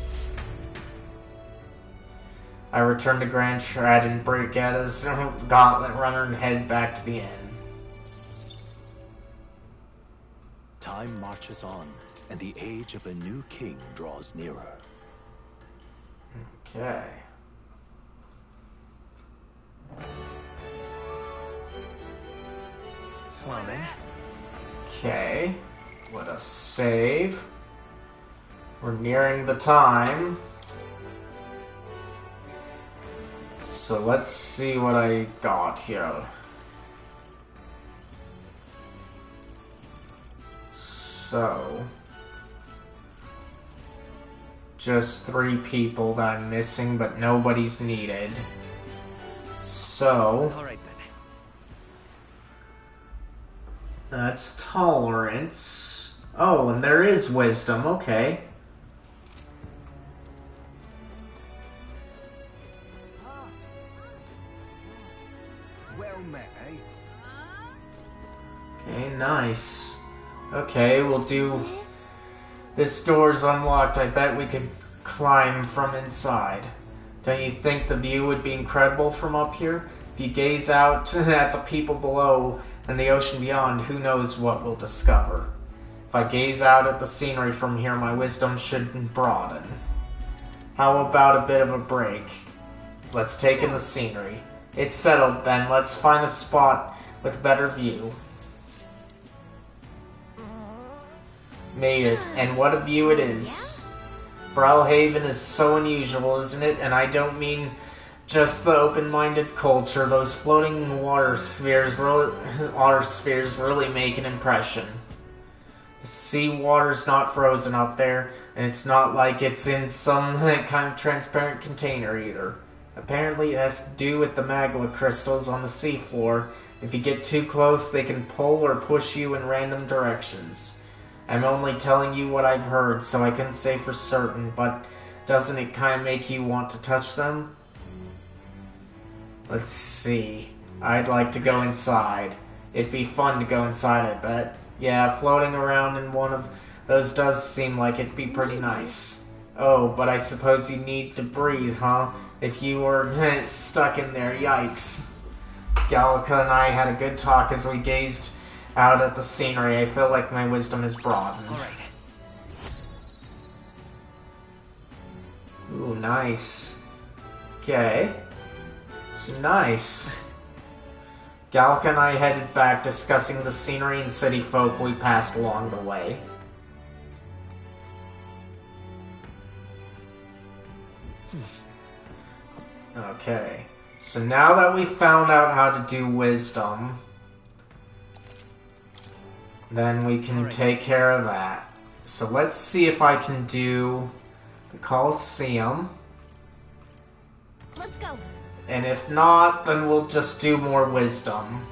I return to Grand Trad and Brigitta's gauntlet runner and head back to the inn. Time marches on, and the age of a new king draws nearer. Okay. Well then. Okay. Let us save. We're nearing the time. So let's see what I got here. So, just 3 people that I'm missing, but nobody's needed. So, Alright then. that's tolerance. Oh, and there is wisdom, okay. Well met, eh? Okay, nice. Okay, we'll do... This door's unlocked. I bet we could climb from inside. Don't you think the view would be incredible from up here? If you gaze out at the people below and the ocean beyond, who knows what we'll discover. If I gaze out at the scenery from here, my wisdom should broaden. How about a bit of a break? Let's take in the scenery. It's settled then. Let's find a spot with a better view. Made it, and what a view it is. Browhaven is so unusual, isn't it? And I don't mean just the open-minded culture. Those floating water spheres really make an impression. The sea water's not frozen up there, and it's not like it's in some kind of transparent container either. Apparently it has to do with the magma crystals on the seafloor. If you get too close, they can pull or push you in random directions. I'm only telling you what I've heard, so I couldn't say for certain, but doesn't it kind of make you want to touch them? Let's see. I'd like to go inside. It'd be fun to go inside, I bet. Yeah, floating around in one of those does seem like it'd be pretty nice. Oh, but I suppose you need to breathe, huh? If you were stuck in there, yikes. Gallica and I had a good talk as we gazed out at the scenery. I feel like my wisdom is broadened. Alright. Ooh, nice. Okay. So nice. Gallica and I headed back, discussing the scenery and city folk we passed along the way. Okay. So now that we found out how to do wisdom, then we can take care of that. So let's see if I can do the Colosseum. Let's go. And if not, then we'll just do more wisdom.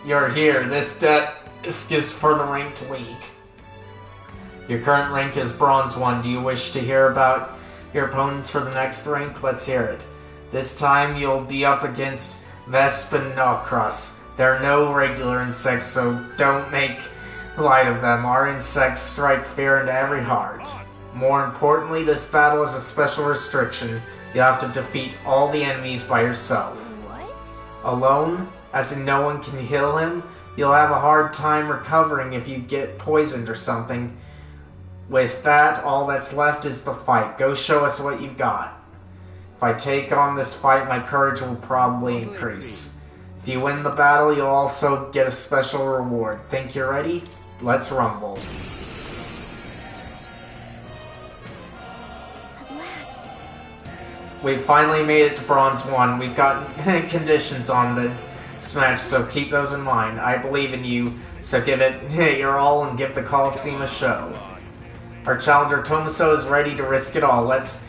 you're here. This debt is for the ranked league. Your current rank is Bronze 1. Do you wish to hear about your opponents for the next rank? Let's hear it. This time you'll be up against Vespanocros. There are no regular insects, so don't make light of them. Our insects strike fear into every heart. More importantly, this battle is a special restriction. You have to defeat all the enemies by yourself. What? Alone, as in no one can heal him, you'll have a hard time recovering if you get poisoned or something. With that, all that's left is the fight. Go show us what you've got. If I take on this fight, my courage will probably increase. If you win the battle, you'll also get a special reward. Think you're ready? Let's rumble. At last. We finally made it to Bronze 1. We've got conditions on this match, so keep those in mind. I believe in you, so give it your all and give the Coliseum a show. Our challenger Tomaso is ready to risk it all. Let's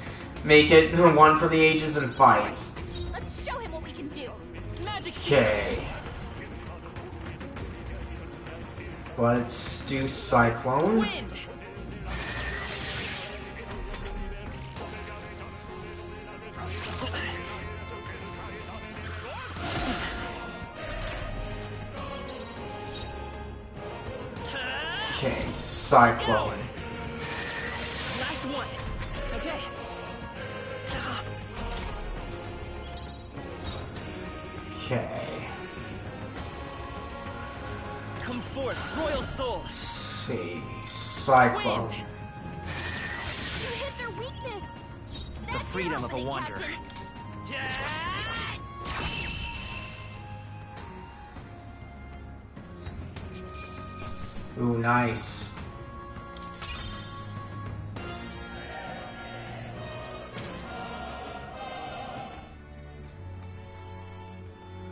make it one for the ages and fight. Let's show him what we can do. Okay. Let's do Cyclone. Wind. Okay, Cyclone. Last one. Okay. Okay. Come forth, royal soul. Let's see. Cyclone. Wind. You hit their weakness. The freedom of a wanderer. Ooh, nice.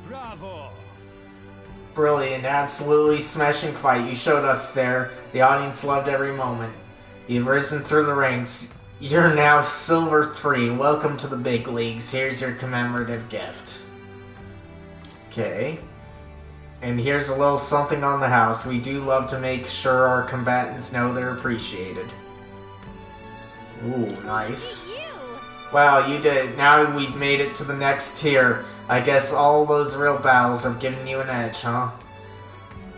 Bravo! Brilliant, absolutely smashing fight. You showed us there. The audience loved every moment. You've risen through the ranks. You're now Silver 3. Welcome to the big leagues. Here's your commemorative gift. Okay. And here's a little something on the house. We do love to make sure our combatants know they're appreciated. Ooh, nice. Look at you. Wow, you did it. Now we've made it to the next tier. I guess all those real battles have given you an edge, huh?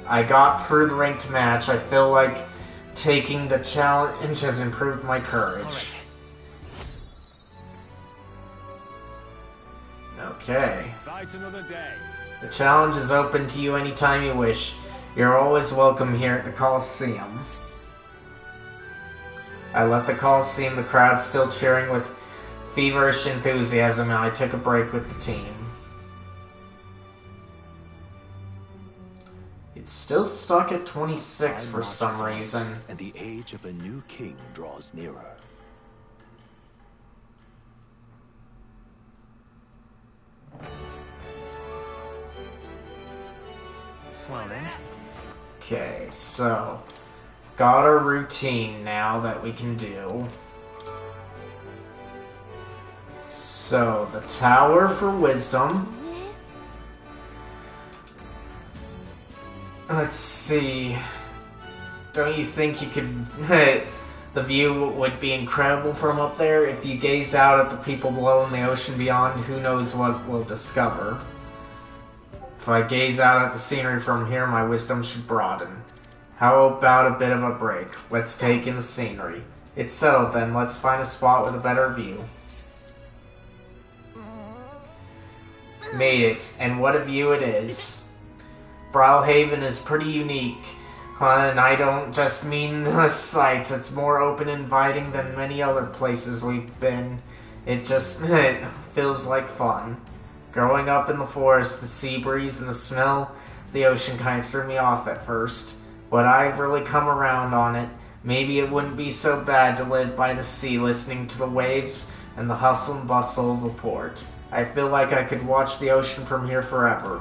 I got through the ranked match. I feel like taking the challenge has improved my courage. Okay. Fight another day. The challenge is open to you anytime you wish. You're always welcome here at the Coliseum. I left the Coliseum, the crowd still cheering with feverish enthusiasm, and I took a break with the team. It's still stuck at 26 for some reason. And the age of a new king draws nearer. Well then. Okay, so got our routine now that we can do. So the Tower for Wisdom. This? Let's see. Don't you think you could... the view would be incredible from up there? If you gaze out at the people below in the ocean beyond, who knows what we'll discover. If I gaze out at the scenery from here, my wisdom should broaden. How about a bit of a break? Let's take in the scenery. It's settled then. Let's find a spot with a better view. Made it. And what a view it is. Brawlhaven is pretty unique. And I don't just mean the sights. It's more open and inviting than many other places we've been. It just it feels like fun. Growing up in the forest, the sea breeze and the smell of the ocean kind of threw me off at first. But I've really come around on it. Maybe it wouldn't be so bad to live by the sea, listening to the waves and the hustle and bustle of the port. I feel like I could watch the ocean from here forever.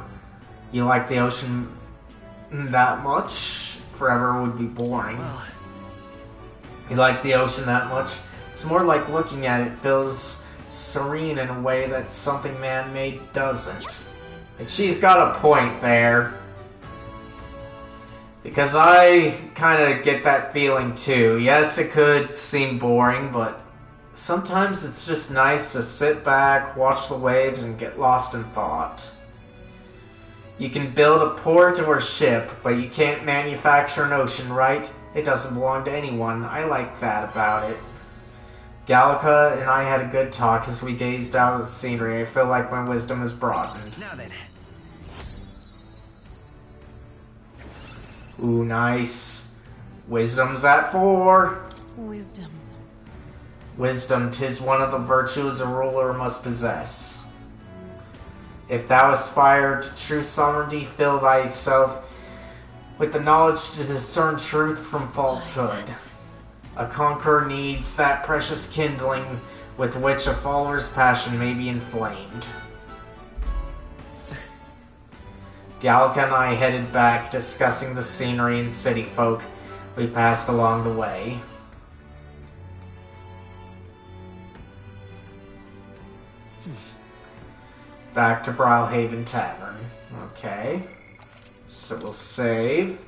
You like the ocean that much? Forever would be boring. Well, You like the ocean that much? It's more like looking at it feels serene in a way that something man-made doesn't. And she's got a point there. Because I kind of get that feeling too. Yes, it could seem boring, but sometimes it's just nice to sit back, watch the waves, and get lost in thought. You can build a port or a ship, but you can't manufacture an ocean, right? It doesn't belong to anyone. I like that about it. Gallica and I had a good talk as we gazed out at the scenery. I feel like my wisdom has broadened. Now then. Ooh, nice. Wisdom's at 4. Wisdom. Wisdom, 'tis one of the virtues a ruler must possess. If thou aspire to true sovereignty, fill thyself with the knowledge to discern truth from falsehood. A conqueror needs that precious kindling with which a follower's passion may be inflamed. Gallica and I headed back, discussing the scenery and city folk we passed along the way. Back to Brawlhaven Tavern. Okay. So we'll save.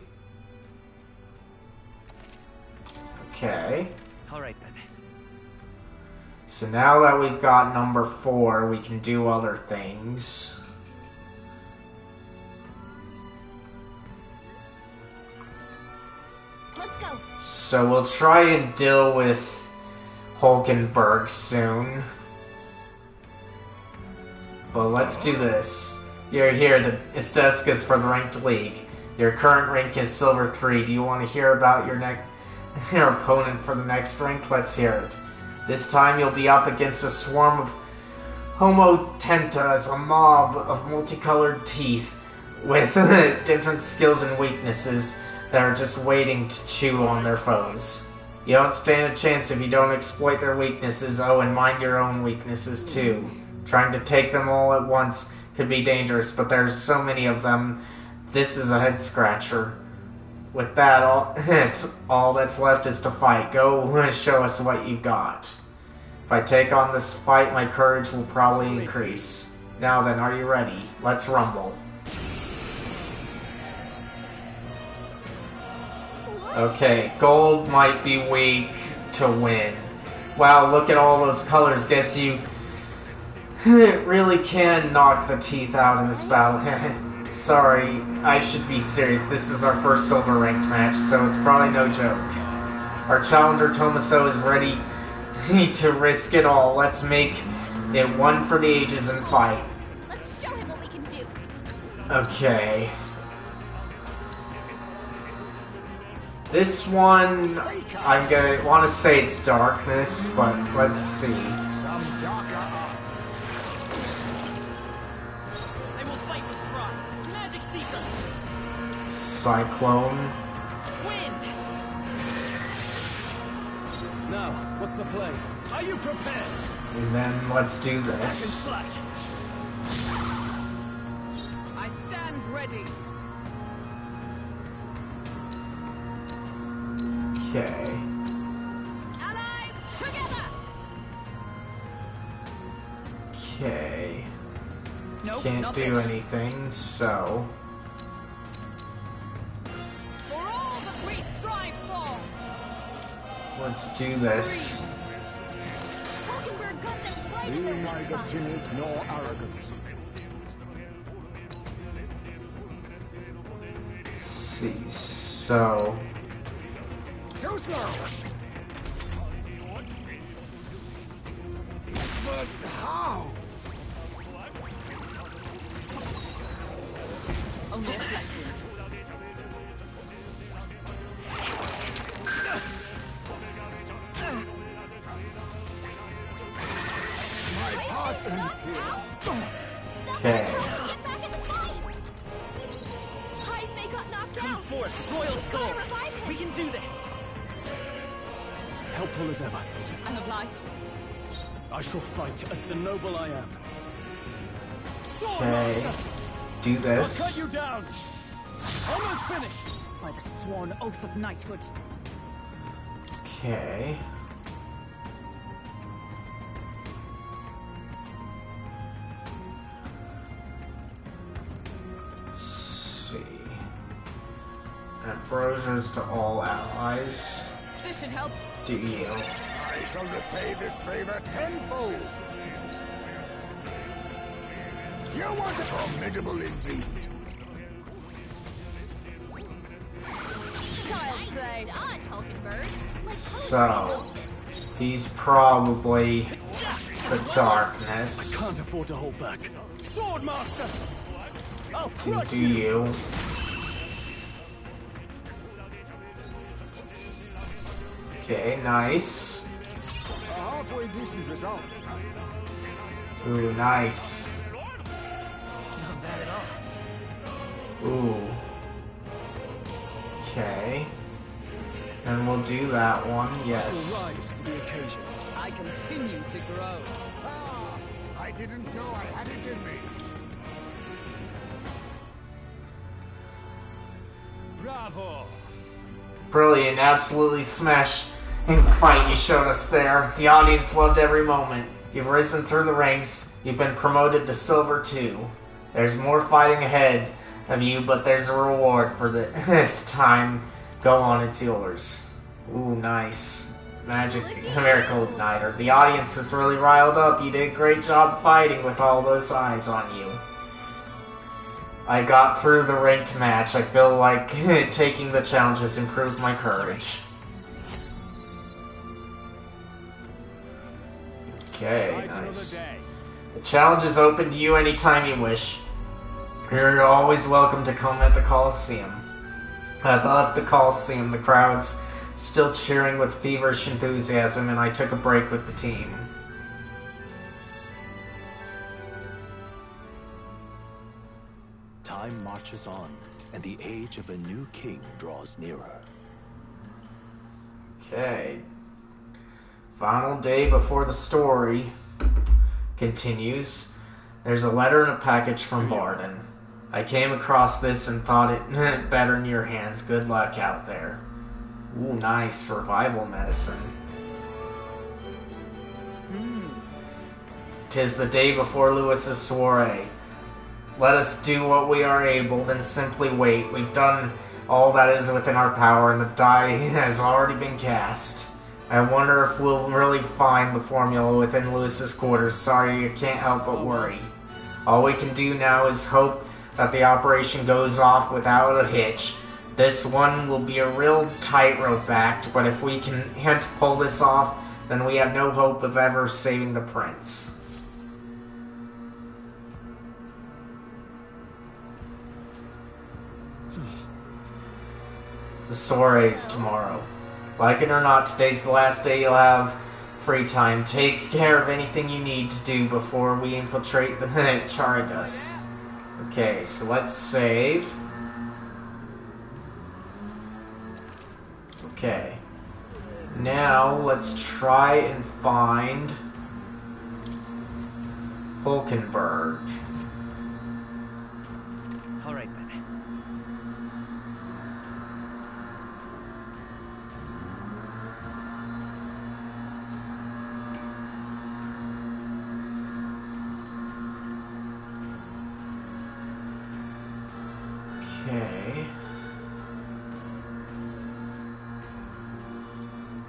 Okay. Alright then. So now that we've got number 4, we can do other things. Let's go. So we'll try and deal with Hulkenberg soon. But let's do this. You're here, the Estescas for the Ranked League. Your current rank is Silver 3. Do you want to hear about your opponent for the next rank? Let's hear it. This time you'll be up against a swarm of Homotentas, a mob of multicolored teeth with different skills and weaknesses that are just waiting to chew on their foes. You don't stand a chance if you don't exploit their weaknesses. Oh, and mind your own weaknesses too. Trying to take them all at once could be dangerous, but there's so many of them. This is a head scratcher. With that, all that's left is to fight. Go show us what you've got. If I take on this fight, my courage will probably increase. Now then, are you ready? Let's rumble. Okay, gold might be weak to win. Wow, look at all those colors. Guess you really can knock the teeth out in this battle. Sorry, I should be serious. This is our first silver ranked match, so it's probably no joke. Our challenger Tomaso is ready to risk it all. Let's make it one for the ages and fight. Let's show him what we can do. Okay. This one, I'm gonna want to say it's darkness, but let's see. Some darker arts. I will fight with pride. Magic Seeker. Cyclone. Wind. Now, what's the play? Are you prepared? And then let's do Back and this. slash. I stand ready. Okay. Allies, together! Okay. Nope, Can't not do this. anything, so... For all that we strive for. Let's do this. Hulkenberg got them right Be there neither this time. timid nor arrogant. Let's see, so... Too slow. But how? Only a flesh wound. My path ends here. Okay. Get back in the fight! Prize May got knocked Come out. forth, Royal Soul. Gotta revive him. We can do this. Helpful as ever. I'm obliged. I shall fight as the noble I am. Okay. Do I'll cut this. you down. Almost finished. By the sworn oath of knighthood. Okay. Let's see. brochures to all allies. This should help. Do you? I shall repay this favor tenfold. You want it formidable indeed. Child's play. Dodge, Hulkenberg. So, he's probably the darkness. Can't afford to hold back. Swordmaster! I'll Do crush you? Okay, nice. A halfway decent result. Ooh, nice. Not bad at all. Ooh. Okay. And we'll do that one, yes. Rise to the occasion. I continue to grow. Ah, I didn't know I had it in me. Bravo! Brilliant, absolutely smashing fight you showed us there. The audience loved every moment. You've risen through the ranks. You've been promoted to Silver 2. There's more fighting ahead of you, but there's a reward for this time. Go on, it's yours. Ooh, nice. Magic Miracle Igniter. The audience is really riled up. You did a great job fighting with all those eyes on you. I got through the ranked match. I feel like taking the challenge has improved my courage. Okay, nice. The challenge is open to you anytime you wish. You're always welcome to come at the Coliseum. I thought at the Coliseum, the crowd's still cheering with feverish enthusiasm, and I took a break with the team. Time marches on, and the age of a new king draws nearer. Okay. Final day before the story continues. There's a letter and a package from Barden. I came across this and thought it better in your hands. Good luck out there. Ooh, nice. Survival medicine. 'Tis the day before Lewis's soiree. Let us do what we are able, then simply wait. We've done all that is within our power, and the die has already been cast. I wonder if we'll really find the formula within Lewis's quarters. Sorry, I can't help but worry. All we can do now is hope that the operation goes off without a hitch. This one will be a real tightrope act, but if we can't pull this off, then we have no hope of ever saving the prince. The soiree's tomorrow. Like it or not, today's the last day you'll have free time. Take care of anything you need to do before we infiltrate the Charidus. Okay, so let's save. Okay. Now, let's try and find Hulkenberg. Alright then. Okay.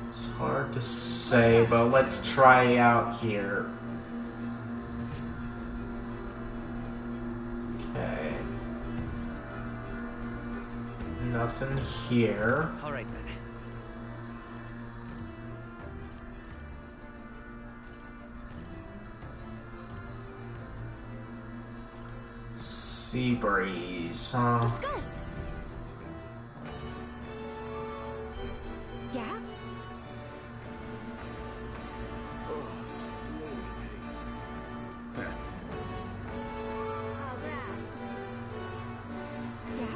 It's hard to say, but let's try out here. Okay. Nothing here. Alright then. Sea breeze, huh? Let's go. Yeah? Yeah?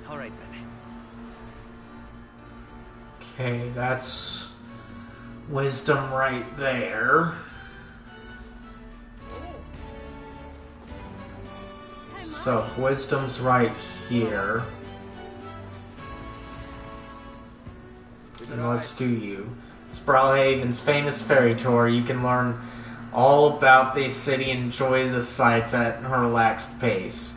Alright then. Okay, that's wisdom right there. So if wisdom's right here, then let's do you. It's Brawlhaven's famous ferry tour. You can learn all about the city and enjoy the sights at a relaxed pace.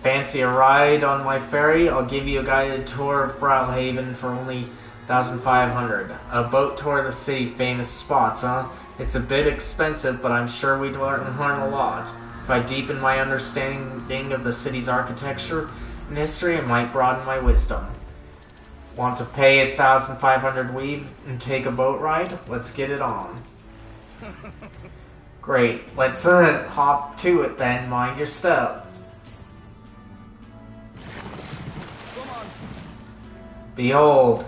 Fancy a ride on my ferry? I'll give you a guided tour of Brawlhaven for only 1,500. A boat tour of the city famous spots, huh? It's a bit expensive, but I'm sure we'd learn a lot. If I deepen my understanding of the city's architecture and history, it might broaden my wisdom. Want to pay 1,500 weave and take a boat ride? Let's get it on. Great. Let's hop to it then. Mind your step. Behold,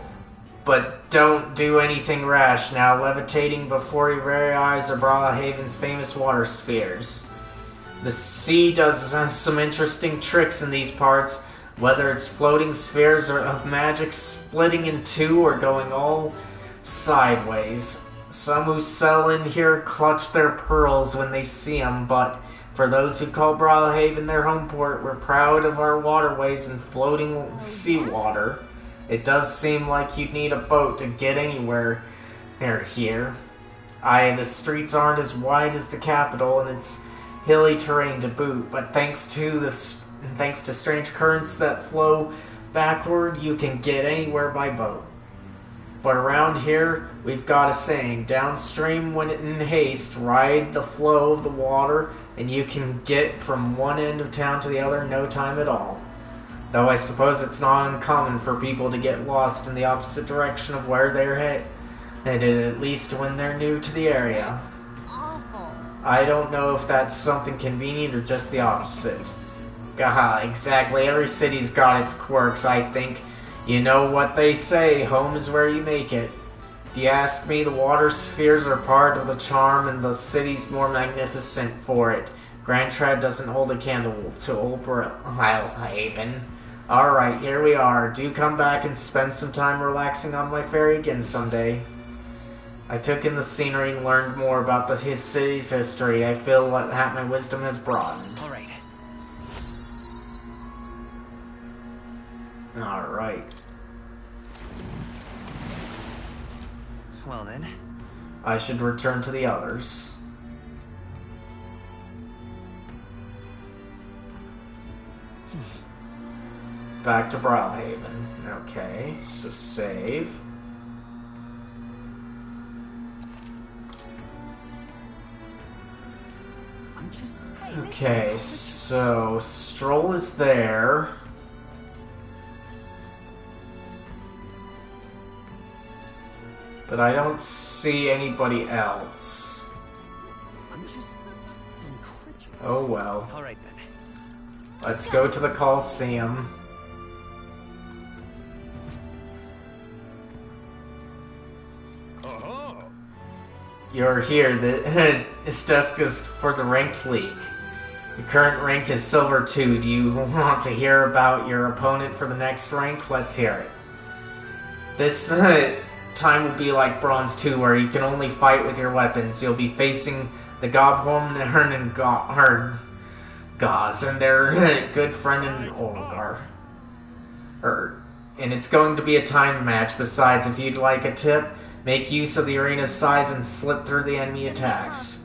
but don't do anything rash. Now levitating before your very eyes are Brawlhaven's famous water spheres. The sea does some interesting tricks in these parts, whether it's floating spheres or of magic splitting in two or going all sideways. Some who sell in here clutch their pearls when they see 'em, but for those who call Brawlhaven their home port, we're proud of our waterways and floating seawater. It does seem like you'd need a boat to get anywhere near here. The streets aren't as wide as the capital, and it's hilly terrain to boot, but thanks to strange currents that flow backward, you can get anywhere by boat. But around here, we've got a saying, downstream when in haste, ride the flow of the water, and you can get from one end of town to the other in no time at all. Though I suppose it's not uncommon for people to get lost in the opposite direction of where they're headed, at least when they're new to the area. Awful. I don't know if that's something convenient or just the opposite. Exactly. Every city's got its quirks, I think. You know what they say, home is where you make it. If you ask me, the water spheres are part of the charm, and the city's more magnificent for it. Grand Trad doesn't hold a candle to Old Brawlhaven. Alright, here we are. Do come back and spend some time relaxing on my ferry again someday. I took in the scenery and learned more about his city's history. I feel that my wisdom has broadened. Alright. Alright. Well then. I should return to the others. Back to Brawlhaven. Okay, so save. Okay, so Stroll is there. But I don't see anybody else. Oh well. Alright then. Let's go to the Coliseum. You're here. This desk is for the ranked league. Your current rank is Silver 2. Do you want to hear about your opponent for the next rank? Let's hear it. This time will be like Bronze 2, where you can only fight with your weapons. You'll be facing the Gobhorn and Gauze and their good friend in Olgar. And it's going to be a timed match. Besides, if you'd like a tip, make use of the arena's size and slip through the enemy attacks.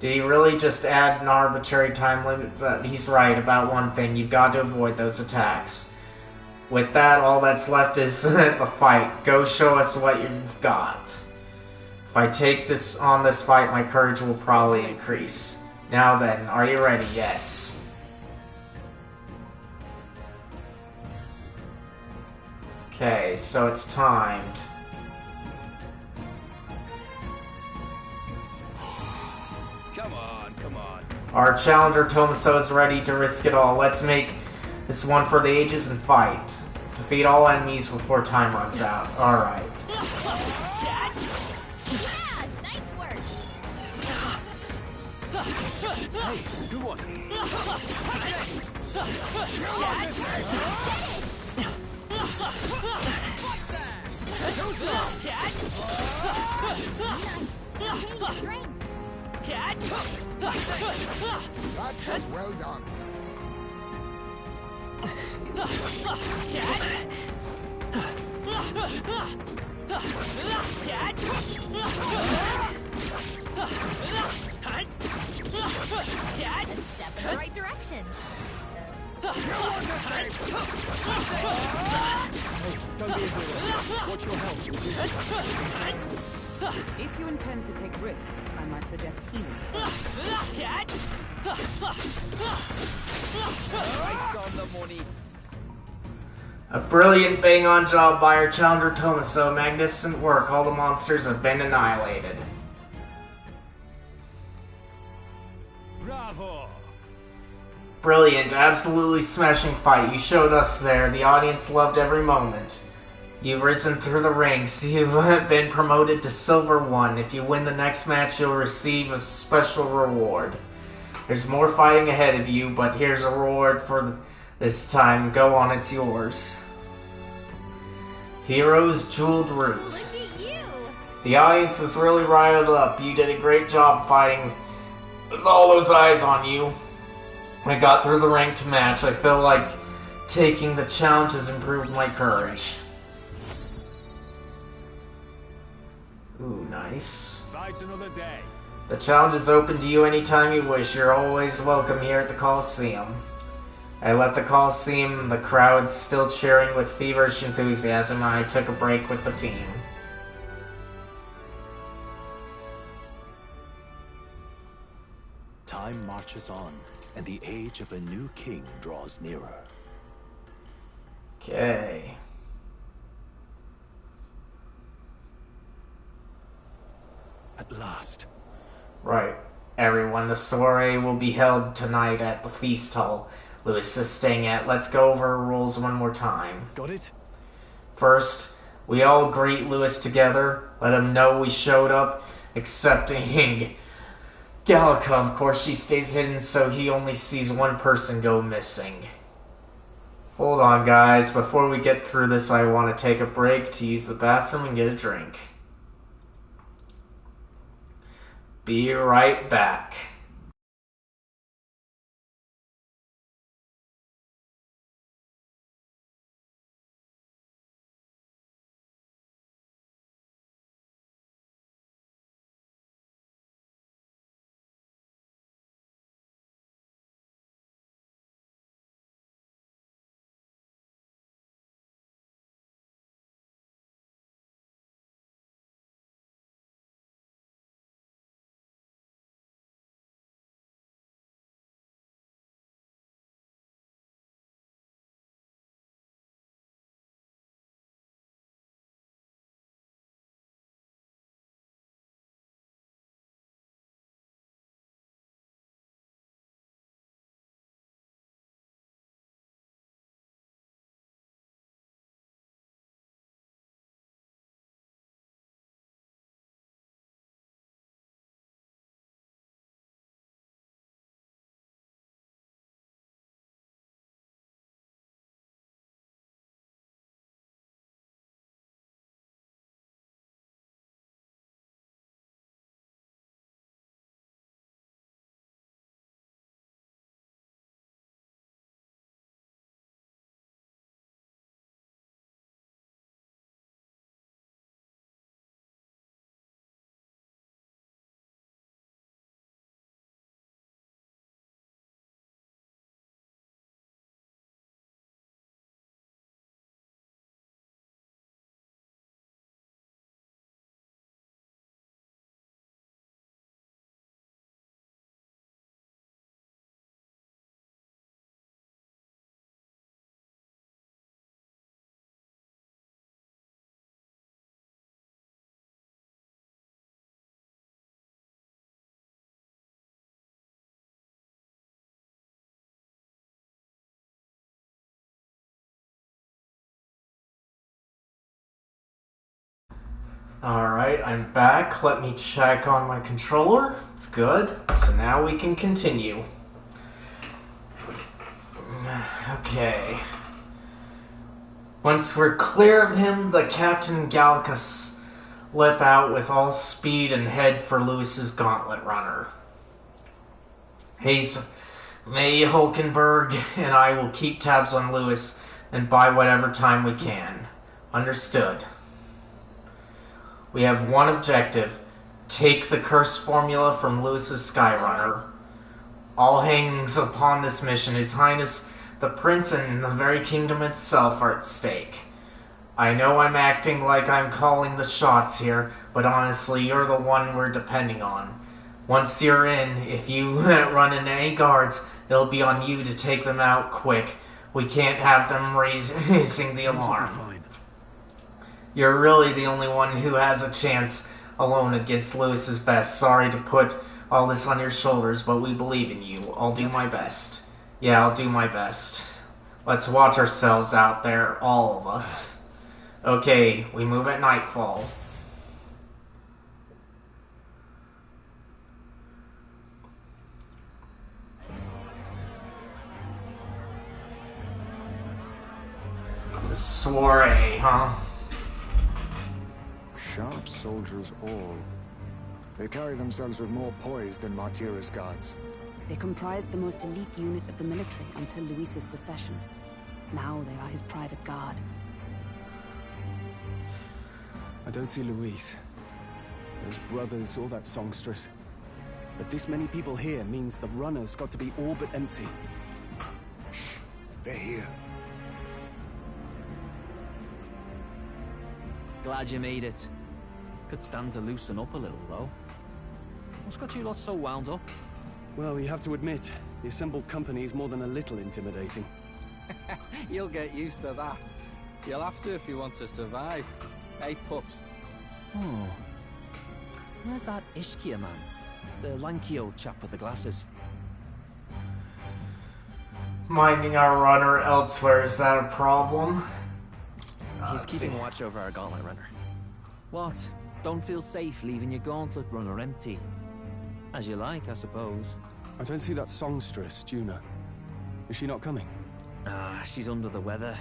Did he really just add an arbitrary time limit? But he's right about one thing. You've got to avoid those attacks. With that, all that's left is the fight. Go show us what you've got. If I take this fight, my courage will probably increase. Now then, are you ready? Yes. Okay, so it's timed. Come on, come on. Our challenger Tomaso is ready to risk it all. Let's make this one for the ages and fight. Defeat all enemies before time runs out. Alright. Yeah, nice work. Hey, good one. Nice. Strength. That was well done. A step in the right direction. Don't be a hero. Watch your health, would you? If you intend to take risks, I might suggest healing. Price on the money. A brilliant bang-on job by our challenger Tomaso. Magnificent work. All the monsters have been annihilated. Bravo! Brilliant, absolutely smashing fight. You showed us there. The audience loved every moment. You've risen through the ranks. You've been promoted to Silver 1. If you win the next match, you'll receive a special reward. There's more fighting ahead of you, but here's a reward for this time. Go on, it's yours. Hero's Jeweled Root. Look at you! The audience was really riled up. You did a great job fighting with all those eyes on you. I got through the ranked match. I feel like taking the challenge has improved my courage. Ooh, nice. Fight another day. The challenge is open to you anytime you wish. You're always welcome here at the Coliseum. I left the Coliseum, the crowd still cheering with feverish enthusiasm, and I took a break with the team. Time marches on, and the age of a new king draws nearer. Okay. At last. Right. Everyone, the soiree will be held tonight at the feast hall Lewis is staying at. Let's go over rules one more time. Got it? First, we all greet Lewis together. Let him know we showed up, excepting Gallica. Of course, she stays hidden, so he only sees one person go missing. Hold on, guys. Before we get through this, I want to take a break to use the bathroom and get a drink. Be right back. Alright, I'm back. Let me check on my controller. It's good. So now we can continue. Okay. Once we're clear of him, the Captain Gallica slip out with all speed and head for Lewis's Gauntlet Runner. May Hulkenberg and I will keep tabs on Lewis and buy whatever time we can. Understood. We have one objective. Take the curse formula from Lewis's Skyrunner. All hangs upon this mission. His Highness The prince and the very kingdom itself are at stake. I know I'm acting like I'm calling the shots here, but honestly, you're the one we're depending on. Once you're in, if you run into any guards, it'll be on you to take them out quick. We can't have them raising the alarm. Fine. You're really the only one who has a chance alone against Lewis's best. Sorry to put all this on your shoulders, but we believe in you. I'll do my best. Yeah, I'll do my best. Let's watch ourselves out there, all of us. Okay, we move at nightfall. Soiree, huh? Sharp soldiers all. They carry themselves with more poise than Martira's guards. They comprised the most elite unit of the military until Luis's secession. Now they are his private guard. I don't see Luis. Those brothers or that songstress. But this many people here means the runner's got to be all but empty. Shh, they're here. Glad you made it. Could stand to loosen up a little, though. What's got you lot so wound up? Well, you have to admit, the assembled company is more than a little intimidating. You'll get used to that. You'll have to if you want to survive. Hey, pups. Oh. Where's that Ishkia man? The lanky old chap with the glasses. Minding our runner elsewhere, is that a problem? He's keeping watch over our gauntlet runner. What? Don't feel safe leaving your gauntlet runner empty? As you like, I suppose. I don't see that songstress, Juna. Is she not coming? Ah, she's under the weather.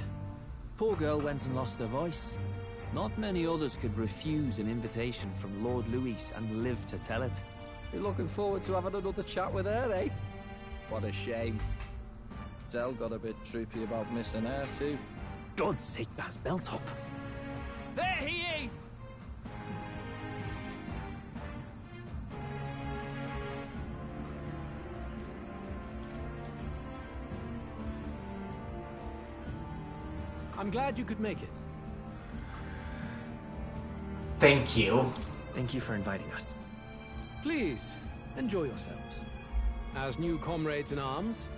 Poor girl went and lost her voice. Not many others could refuse an invitation from Lord Louis and live to tell it. You're looking forward to having another chat with her, eh? What a shame. Zell got a bit droopy about missing her, too. God's sake, Baz, belt up. There he is! I'm glad you could make it. Thank you. Thank you for inviting us. Please, enjoy yourselves. As new comrades in arms,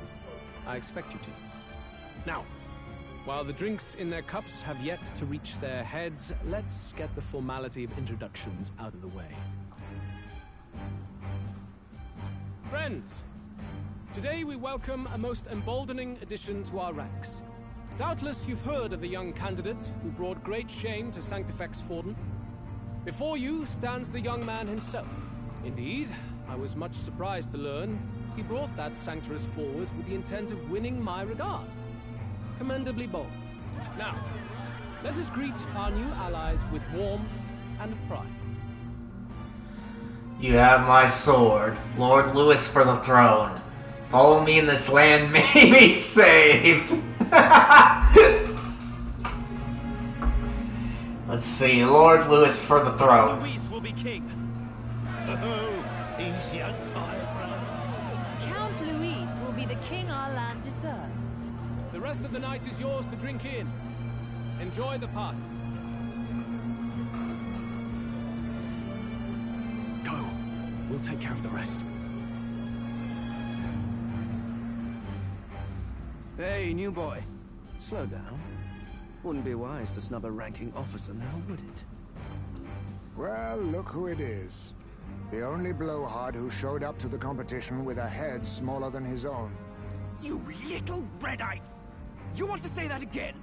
I expect you to. Now, while the drinks in their cups have yet to reach their heads, let's get the formality of introductions out of the way. Friends, today we welcome a most emboldening addition to our ranks. Doubtless you've heard of the young candidate who brought great shame to Sanctifex Forden. Before you stands the young man himself. Indeed, I was much surprised to learn he brought that sanctuarist forward with the intent of winning my regard. Commendably bold. Now, let us greet our new allies with warmth and pride. You have my sword, Lord Louis for the throne. Follow me in this land may be saved. Let's see, Lord Louis for the throne. Louis will be king. Oh, these young firebrands. Count Louis will be the king our land deserves. The rest of the night is yours to drink in. Enjoy the party. Go. We'll take care of the rest. Hey, new boy. Slow down. Wouldn't be wise to snub a ranking officer now, would it? Well, look who it is. The only blowhard who showed up to the competition with a head smaller than his own. You little red-eyed! You want to say that again?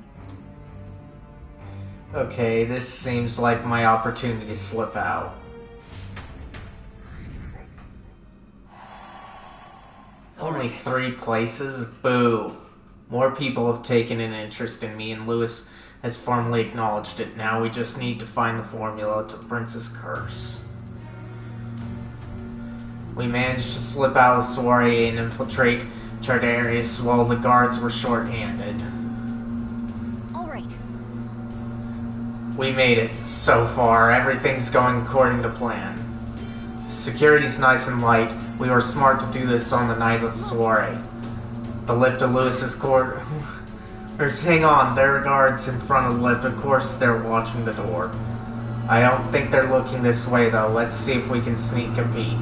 Okay, this seems like my opportunity to slip out. Only 3 places? Boo. More people have taken an interest in me, and Louis has formally acknowledged it. Now we just need to find the formula to the Prince's curse. We managed to slip out of the soiree and infiltrate Chardarius while the guards were short-handed. Alright. We made it so far. Everything's going according to plan. Security's nice and light. We were smart to do this on the night of the soiree. The lift to Lewis's court. Hang on, there are guards in front of the lift. Of course they're watching the door. I don't think they're looking this way though. Let's see if we can sneak a peek.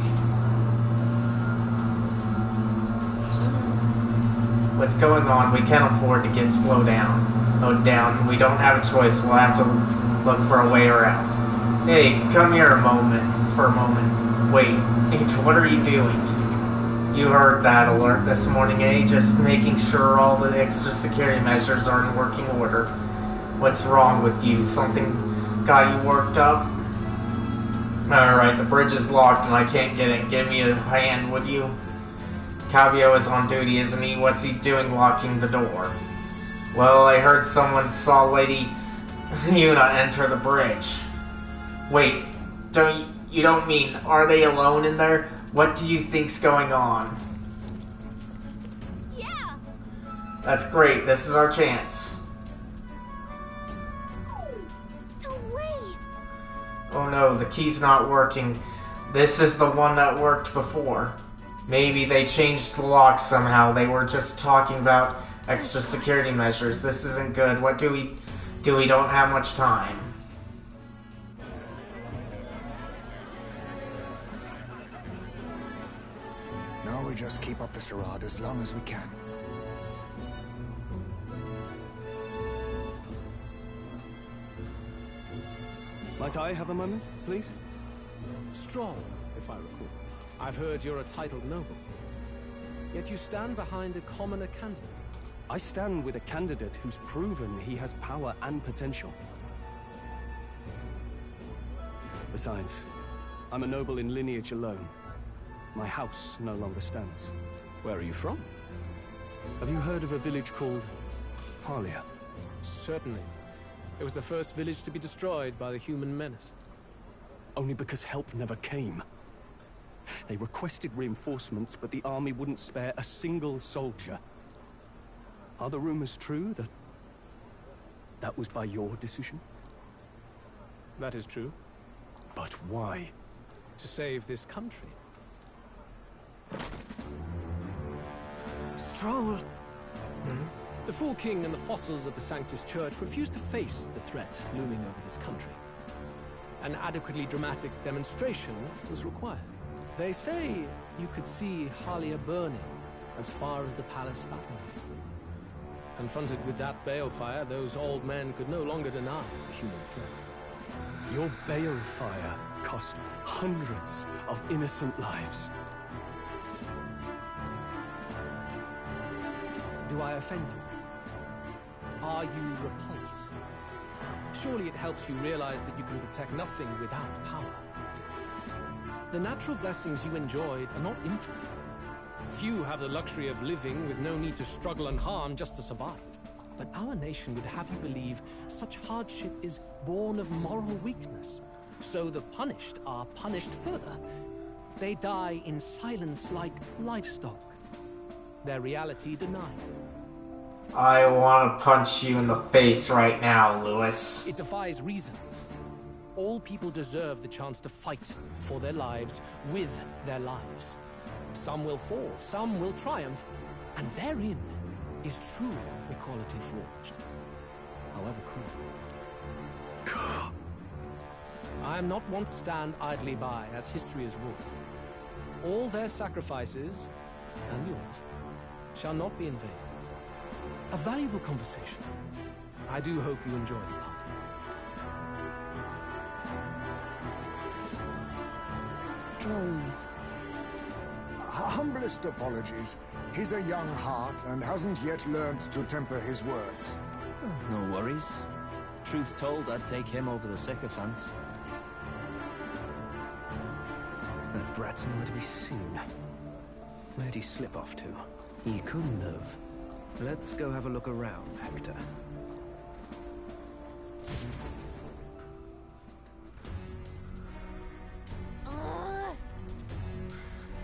What's going on? We can't afford to get slowed down. We don't have a choice. We'll have to look for a way around. Hey, come here for a moment. Wait, H, what are you doing? You heard that alert this morning, eh? Just making sure all the extra security measures are in working order. What's wrong with you? Something got you worked up? Alright, the bridge is locked and I can't get in. Give me a hand, would you? Cabio is on duty, isn't he? What's he doing locking the door? Well, I heard someone saw Lady Yuna enter the bridge. Wait, you don't mean, are they alone in there? What do you think's going on? Yeah! That's great, this is our chance. No way! Oh no, the key's not working. This is the one that worked before. Maybe they changed the lock somehow. They were just talking about extra security measures. This isn't good. What do we do? We don't have much time. Now we just keep up the charade as long as we can. Might I have a moment, please? Strong, if I recall. I've heard you're a titled noble. Yet you stand behind a commoner candidate. I stand with a candidate who's proven he has power and potential. Besides, I'm a noble in lineage alone. My house no longer stands. Where are you from? Have you heard of a village called Harlia? Certainly. It was the first village to be destroyed by the human menace. Only because help never came. They requested reinforcements, but the army wouldn't spare a single soldier. Are the rumors true that was by your decision? That is true. But why? To save this country. Stroll! The Fool King and the fossils of the Sanctus Church refused to face the threat looming over this country. An adequately dramatic demonstration was required. They say you could see Harlia burning as far as the palace battlement. Confronted with that balefire, those old men could no longer deny the human threat. Your balefire cost hundreds of innocent lives. Do I offend you? Are you repulsed? Surely it helps you realize that you can protect nothing without power. The natural blessings you enjoyed are not infinite. Few have the luxury of living with no need to struggle and harm just to survive. But our nation would have you believe such hardship is born of moral weakness. So the punished are punished further. They die in silence like livestock. Their reality denied. I want to punch you in the face right now, Lewis. It defies reason. All people deserve the chance to fight for their lives with their lives. Some will fall, some will triumph, and therein is true equality forged, however cruel. I am not one to stand idly by as history is wrought. All their sacrifices, and yours, shall not be in vain. A valuable conversation. I do hope you enjoy the party. Stroll. Humblest apologies. He's a young heart and hasn't yet learned to temper his words. No worries. Truth told, I'd take him over the sycophants. That brat's nowhere to be seen. Where'd he slip off to? He couldn't have. Let's go have a look around, Hector.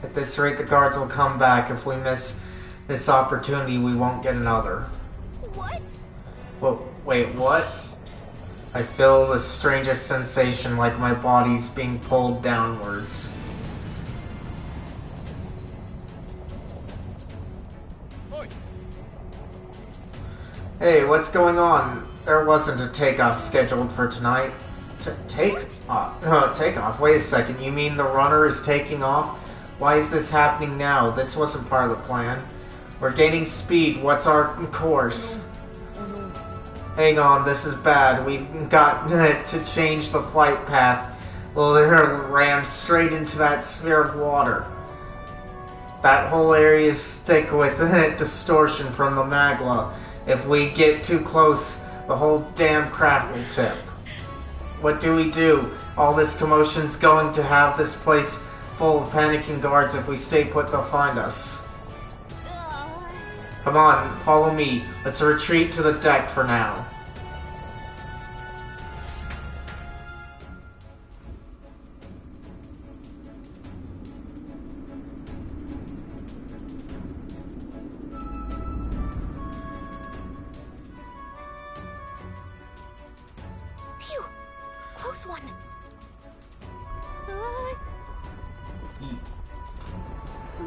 At this rate, the guards will come back. If we miss this opportunity, we won't get another. What? Well, wait, what? I feel the strangest sensation, like my body's being pulled downwards. Oi! Hey, what's going on? There wasn't a takeoff scheduled for tonight. Takeoff? Wait a second, you mean the runner is taking off? Why is this happening now? This wasn't part of the plan. We're gaining speed. What's our course? Hang on, this is bad. We've got to change the flight path. Well, they're rammed straight into that sphere of water. That whole area is thick with distortion from the magma. If we get too close, the whole damn craft will tip. What do we do? All this commotion's going to have this place full of panicking guards. If we stay put, they'll find us. Come on, follow me. Let's retreat to the deck for now. Phew! Close one.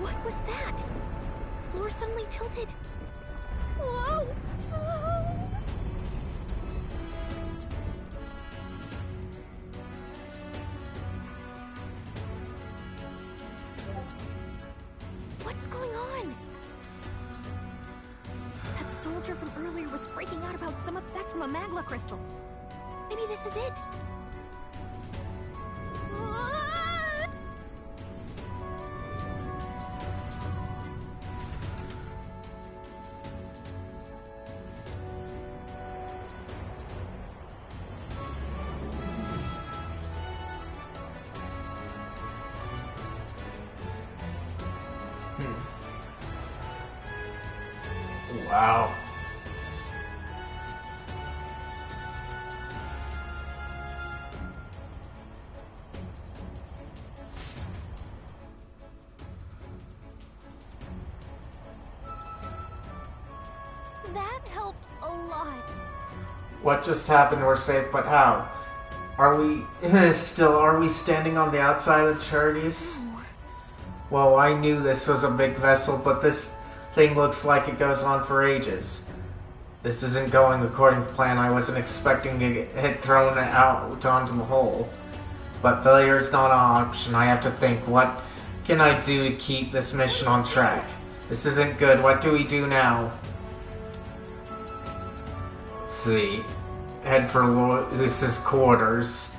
What was that? Floor suddenly tilted. Whoa! What's going on? That soldier from earlier was freaking out about some effect from a magma crystal. Maybe this is it. Wow. That helped a lot. What just happened? We're safe, but how? Are we standing on the outside of the Charities? Well, I knew this was a big vessel, but this thing looks like it goes on for ages. This isn't going according to plan. I wasn't expecting to get thrown out onto the hole. But failure is not an option. I have to think, what can I do to keep this mission on track? This isn't good. What do we do now? See. Head for Luis's quarters.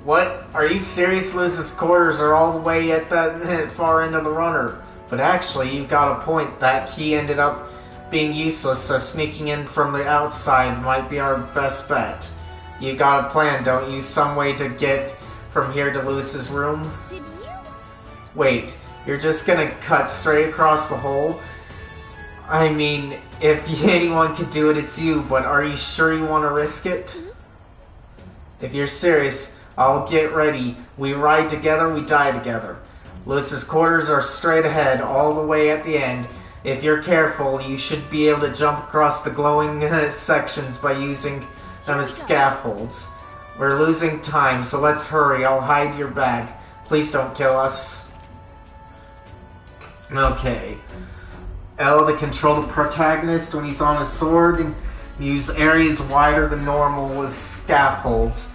What? Are you serious? Luis's quarters are all the way at that far end of the runner. But actually, you've got a point. That key ended up being useless, so sneaking in from the outside might be our best bet. You got a plan, don't you? Some way to get from here to Luis's room? Did you? Wait, you're just gonna cut straight across the hole? I mean, if anyone could do it, it's you, but are you sure you want to risk it? If you're serious, I'll get ready. We ride together, we die together. Luis's quarters are straight ahead, all the way at the end. If you're careful, you should be able to jump across the glowing sections by using them as scaffolds. We're losing time, so let's hurry. I'll hide your bag. Please don't kill us. Okay. L to control the protagonist when he's on his sword, and use areas wider than normal with scaffolds.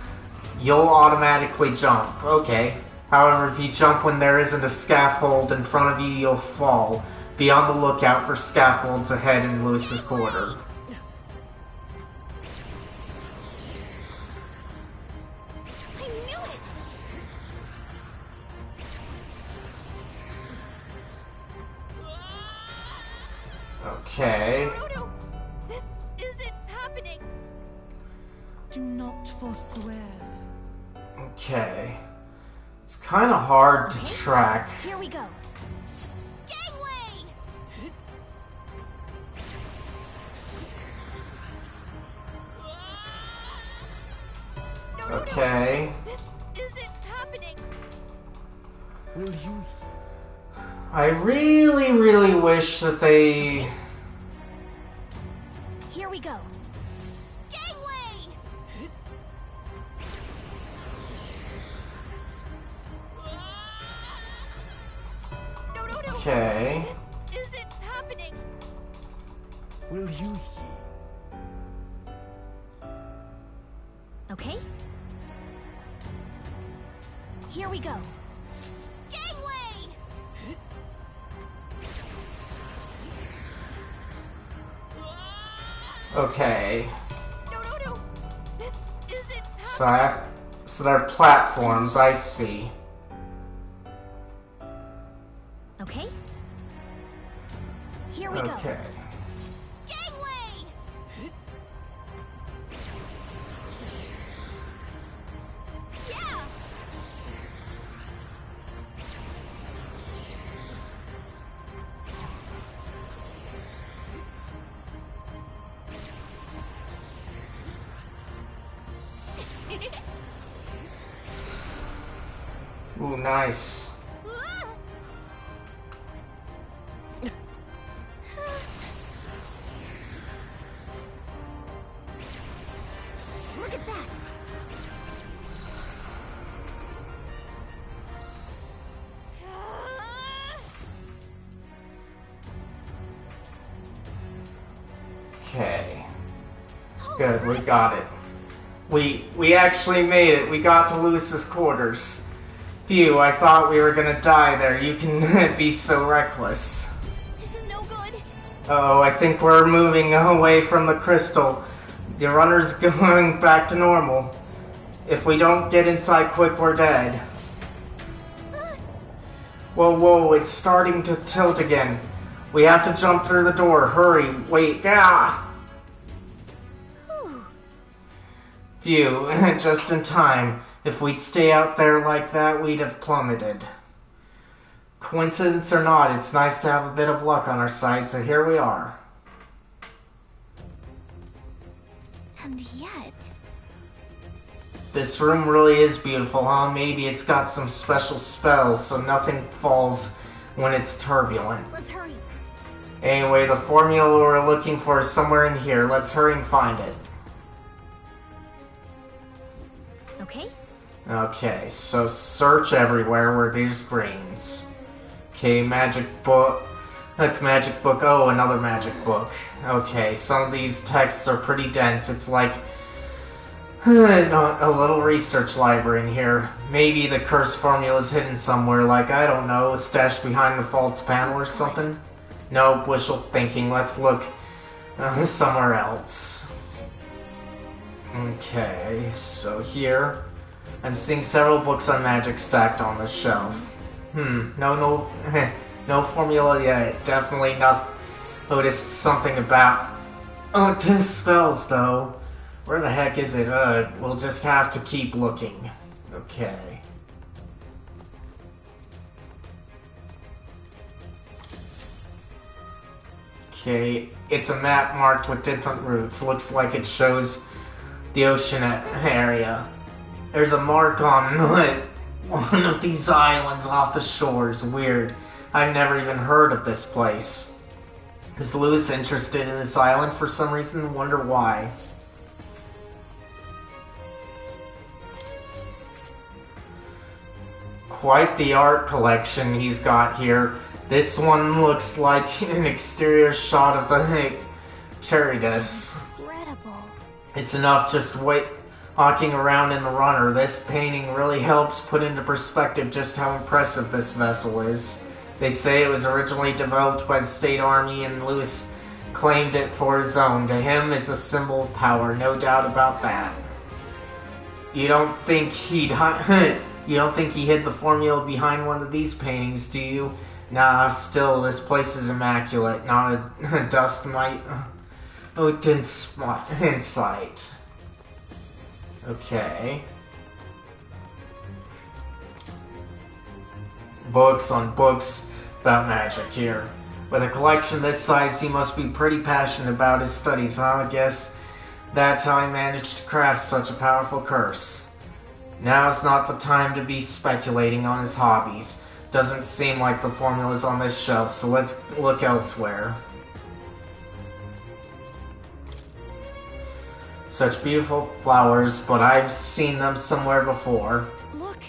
You'll automatically jump. Okay. However, if you jump when there isn't a scaffold in front of you, you'll fall. Be on the lookout for scaffolds ahead in Luis's quarter. I knew it! Okay. No, this isn't happening. Do not forswear. Okay. It's kind of hard to track. Here we go. Gangway! Okay. This isn't happening. Will you? I really, really wish that they... Here we go. Gangway! Okay. This isn't happening. will you Okay. Here we go. Gangway! Okay. No. This isn't So they're platforms, I see. Okay. Here we go. Okay. Gangway! Yeah! Ooh, nice. Look at that! Okay. Good, we got it. We actually made it. We got to Lewis's quarters. Phew, I thought we were gonna die there. You can be so reckless. This is no good. Oh, I think we're moving away from the crystal. The runner's going back to normal. If we don't get inside quick, we're dead. Whoa, it's starting to tilt again. We have to jump through the door. Hurry, wait, Phew, just in time. If we'd stay out there like that, we'd have plummeted. Coincidence or not, it's nice to have a bit of luck on our side, so here we are. And yet... This room really is beautiful, huh? Maybe it's got some special spells, so nothing falls when it's turbulent. Let's hurry. Anyway, the formula we're looking for is somewhere in here. Let's hurry and find it. Okay. Okay, so search everywhere where there's greens. Okay, magic book. Magic book. Oh, another magic book. Okay, some of these texts are pretty dense. It's like a little research library in here. Maybe the curse formula is hidden somewhere, like, I don't know, stashed behind the false panel or something? No, wishful thinking. Let's look somewhere else. Okay, so here, I'm seeing several books on magic stacked on this shelf. No formula yet. Definitely not noticed something about spells though. Where the heck is it? We'll just have to keep looking. Okay. Okay, it's a map marked with different routes. Looks like it shows the ocean area. There's a mark on one of these islands off the shores. Weird. I've never even heard of this place. Is Lewis interested in this island for some reason? Wonder why. Quite the art collection he's got here. This one looks like an exterior shot of the cherry desk. Incredible. It's enough just walking around in the runner. This painting really helps put into perspective just how impressive this vessel is. They say it was originally developed by the State Army and Lewis claimed it for his own. To him, it's a symbol of power, no doubt about that. You don't think he hid the formula behind one of these paintings, do you? Nah, still, this place is immaculate. Not a dust mite in sight. Okay. Books on books about magic here. With a collection this size, he must be pretty passionate about his studies, huh? I guess that's how he managed to craft such a powerful curse. Now's not the time to be speculating on his hobbies. Doesn't seem like the formula's on this shelf, so let's look elsewhere. Such beautiful flowers, but I've seen them somewhere before. Look.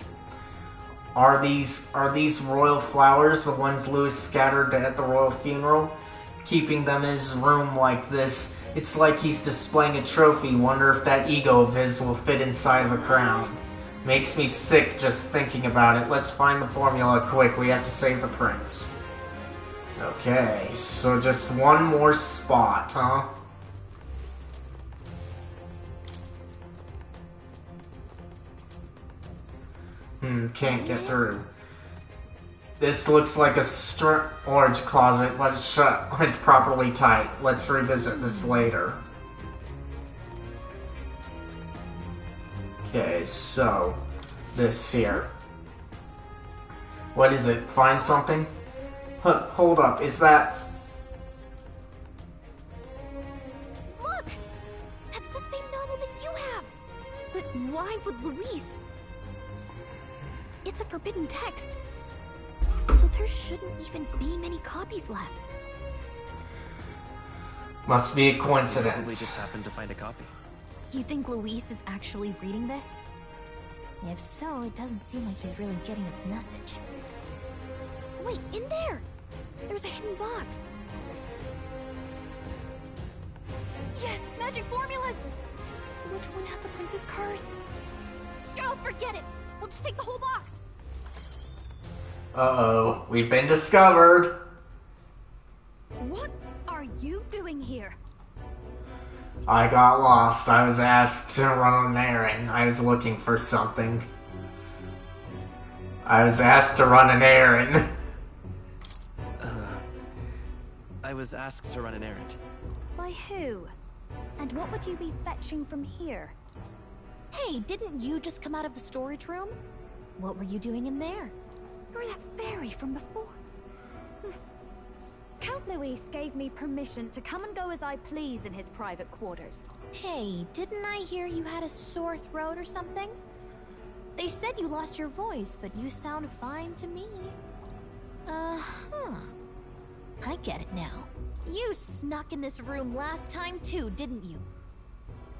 Are these royal flowers, the ones Lewis scattered at the royal funeral? keeping them in his room like this. It's like he's displaying a trophy. Wonder if that ego of his will fit inside of a crown. Makes me sick just thinking about it. Let's find the formula quick. We have to save the prince. Okay, so just one more spot, huh? Can't get through. This looks like a storage closet, but it's shut properly tight. Let's revisit this later. Okay, so this here. What is it? Find something? Huh, hold up, is that... Look! That's the same novel that you have! But why would Luis? It's a forbidden text. So there shouldn't even be many copies left. Must be a coincidence. Probably just happened to find a copy. Do you think Luis is actually reading this? If so, it doesn't seem like he's really getting its message. Wait, in there! There's a hidden box. Yes, magic formulas! Which one has the prince's curse? Oh, forget it! We'll just take the whole box! Uh-oh, we've been discovered. What are you doing here? I got lost. I was asked to run an errand. I was looking for something. I was asked to run an errand. I was asked to run an errand. By who? And what would you be fetching from here? Hey, didn't you just come out of the storage room? What were you doing in there? You're that fairy from before. Count Luis gave me permission to come and go as I please in his private quarters. Hey, didn't I hear you had a sore throat or something? They said you lost your voice, but you sound fine to me. I get it now. You snuck in this room last time too, didn't you?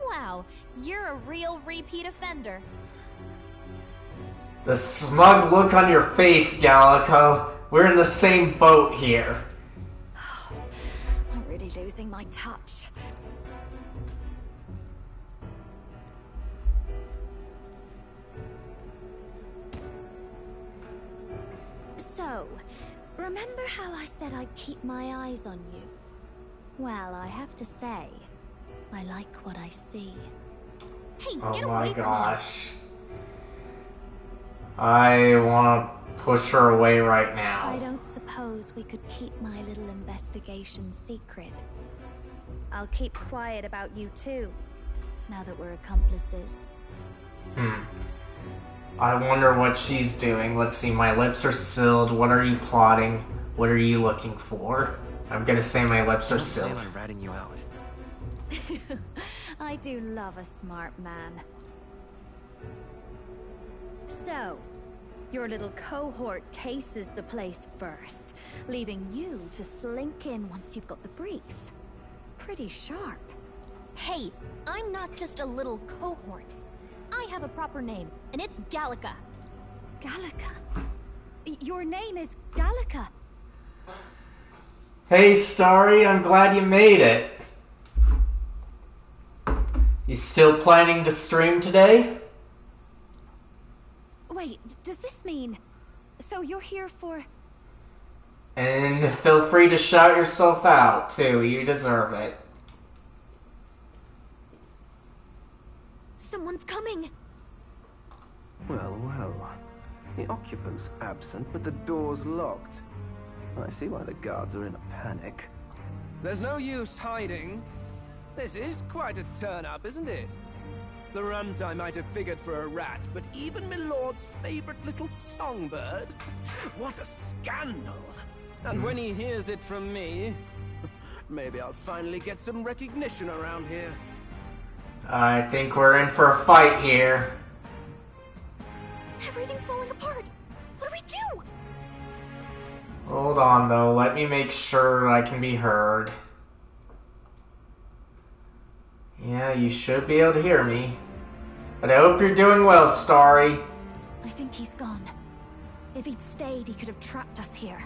Wow, you're a real repeat offender. The smug look on your face, Gallico. We're in the same boat here. I'm really losing my touch. So, remember how I said I'd keep my eyes on you? Well, I have to say, I like what I see. Hey, oh get my away gosh. I want to push her away right now. I don't suppose we could keep my little investigation secret. I'll keep quiet about you too, now that we're accomplices. I wonder what she's doing. Let's see, my lips are sealed. What are you plotting? What are you looking for? I'm gonna say my lips are sealed. I plan on ratting you out. I do love a smart man. So, your little cohort cases the place first, leaving you to slink in once you've got the brief. Pretty sharp. Hey, I'm not just a little cohort. I have a proper name, and it's Gallica. Gallica? Your name is Gallica? Hey, Starry, I'm glad you made it. You still planning to stream today? Wait, does this mean... So you're here for... And feel free to shout yourself out, too. You deserve it. Someone's coming! Well, well. The occupant's absent, but the door's locked. I see why the guards are in a panic. There's no use hiding. This is quite a turn-up, isn't it? The runtime might have figured for a rat, but even Milord's favorite little songbird? What a scandal! And when he hears it from me, maybe I'll finally get some recognition around here. I think we're in for a fight here. Everything's falling apart! What do we do? Hold on, though. Let me make sure I can be heard. Yeah, you should be able to hear me. But I hope you're doing well, Starry. I think he's gone. If he'd stayed, he could have trapped us here.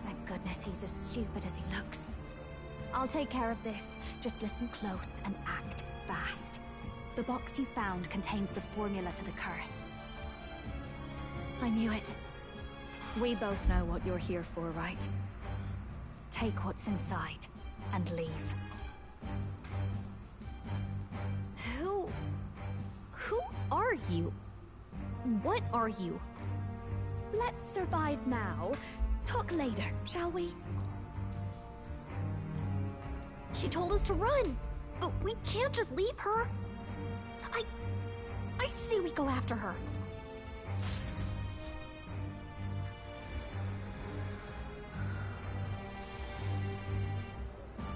Thank goodness he's as stupid as he looks. I'll take care of this. Just listen close and act fast. The box you found contains the formula to the curse. I knew it. We both know what you're here for, right? Take what's inside and leave. Who are you? What are you? Let's survive now. Talk later, shall we? She told us to run, but we can't just leave her. I say we go after her.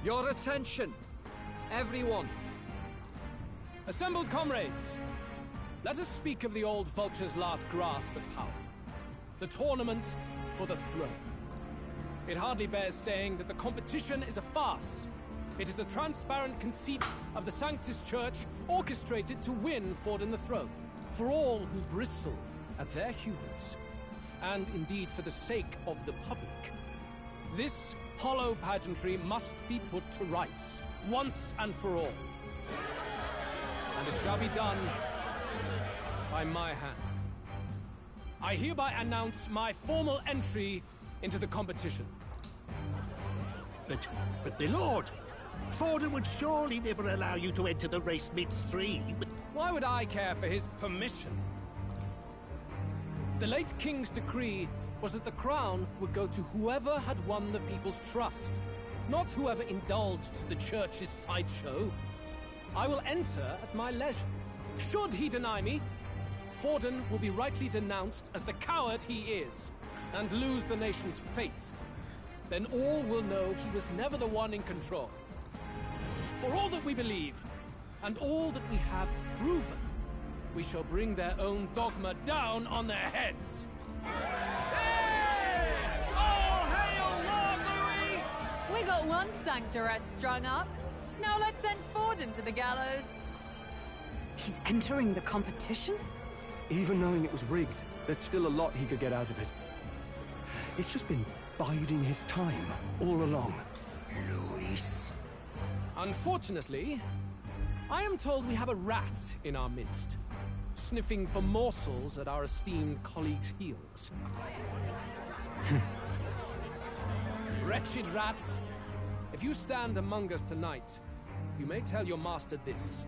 Your attention, everyone. Assembled comrades, let us speak of the old vulture's last grasp at power. The tournament for the throne. It hardly bears saying that the competition is a farce. It is a transparent conceit of the Sanctus Church orchestrated to win Forden the throne. For all who bristle at their hubris, and indeed for the sake of the public. This hollow pageantry must be put to rights, once and for all. And it shall be done by my hand. I hereby announce my formal entry into the competition. But my lord, Forden would surely never allow you to enter the race midstream. Why would I care for his permission? The late king's decree was that the crown would go to whoever had won the people's trust, not whoever indulged the church's sideshow. I will enter at my leisure. Should he deny me, Forden will be rightly denounced as the coward he is, and lose the nation's faith. Then all will know he was never the one in control. For all that we believe, and all that we have proven, we shall bring their own dogma down on their heads. All hail Lord Luis! We got one sanctoress strung up. Now let's send Forden to the gallows. He's entering the competition? Even knowing it was rigged, there's still a lot he could get out of it. He's just been biding his time all along. Luis. Unfortunately, I am told we have a rat in our midst, sniffing for morsels at our esteemed colleagues' heels. Wretched rat, if you stand among us tonight, you may tell your master this.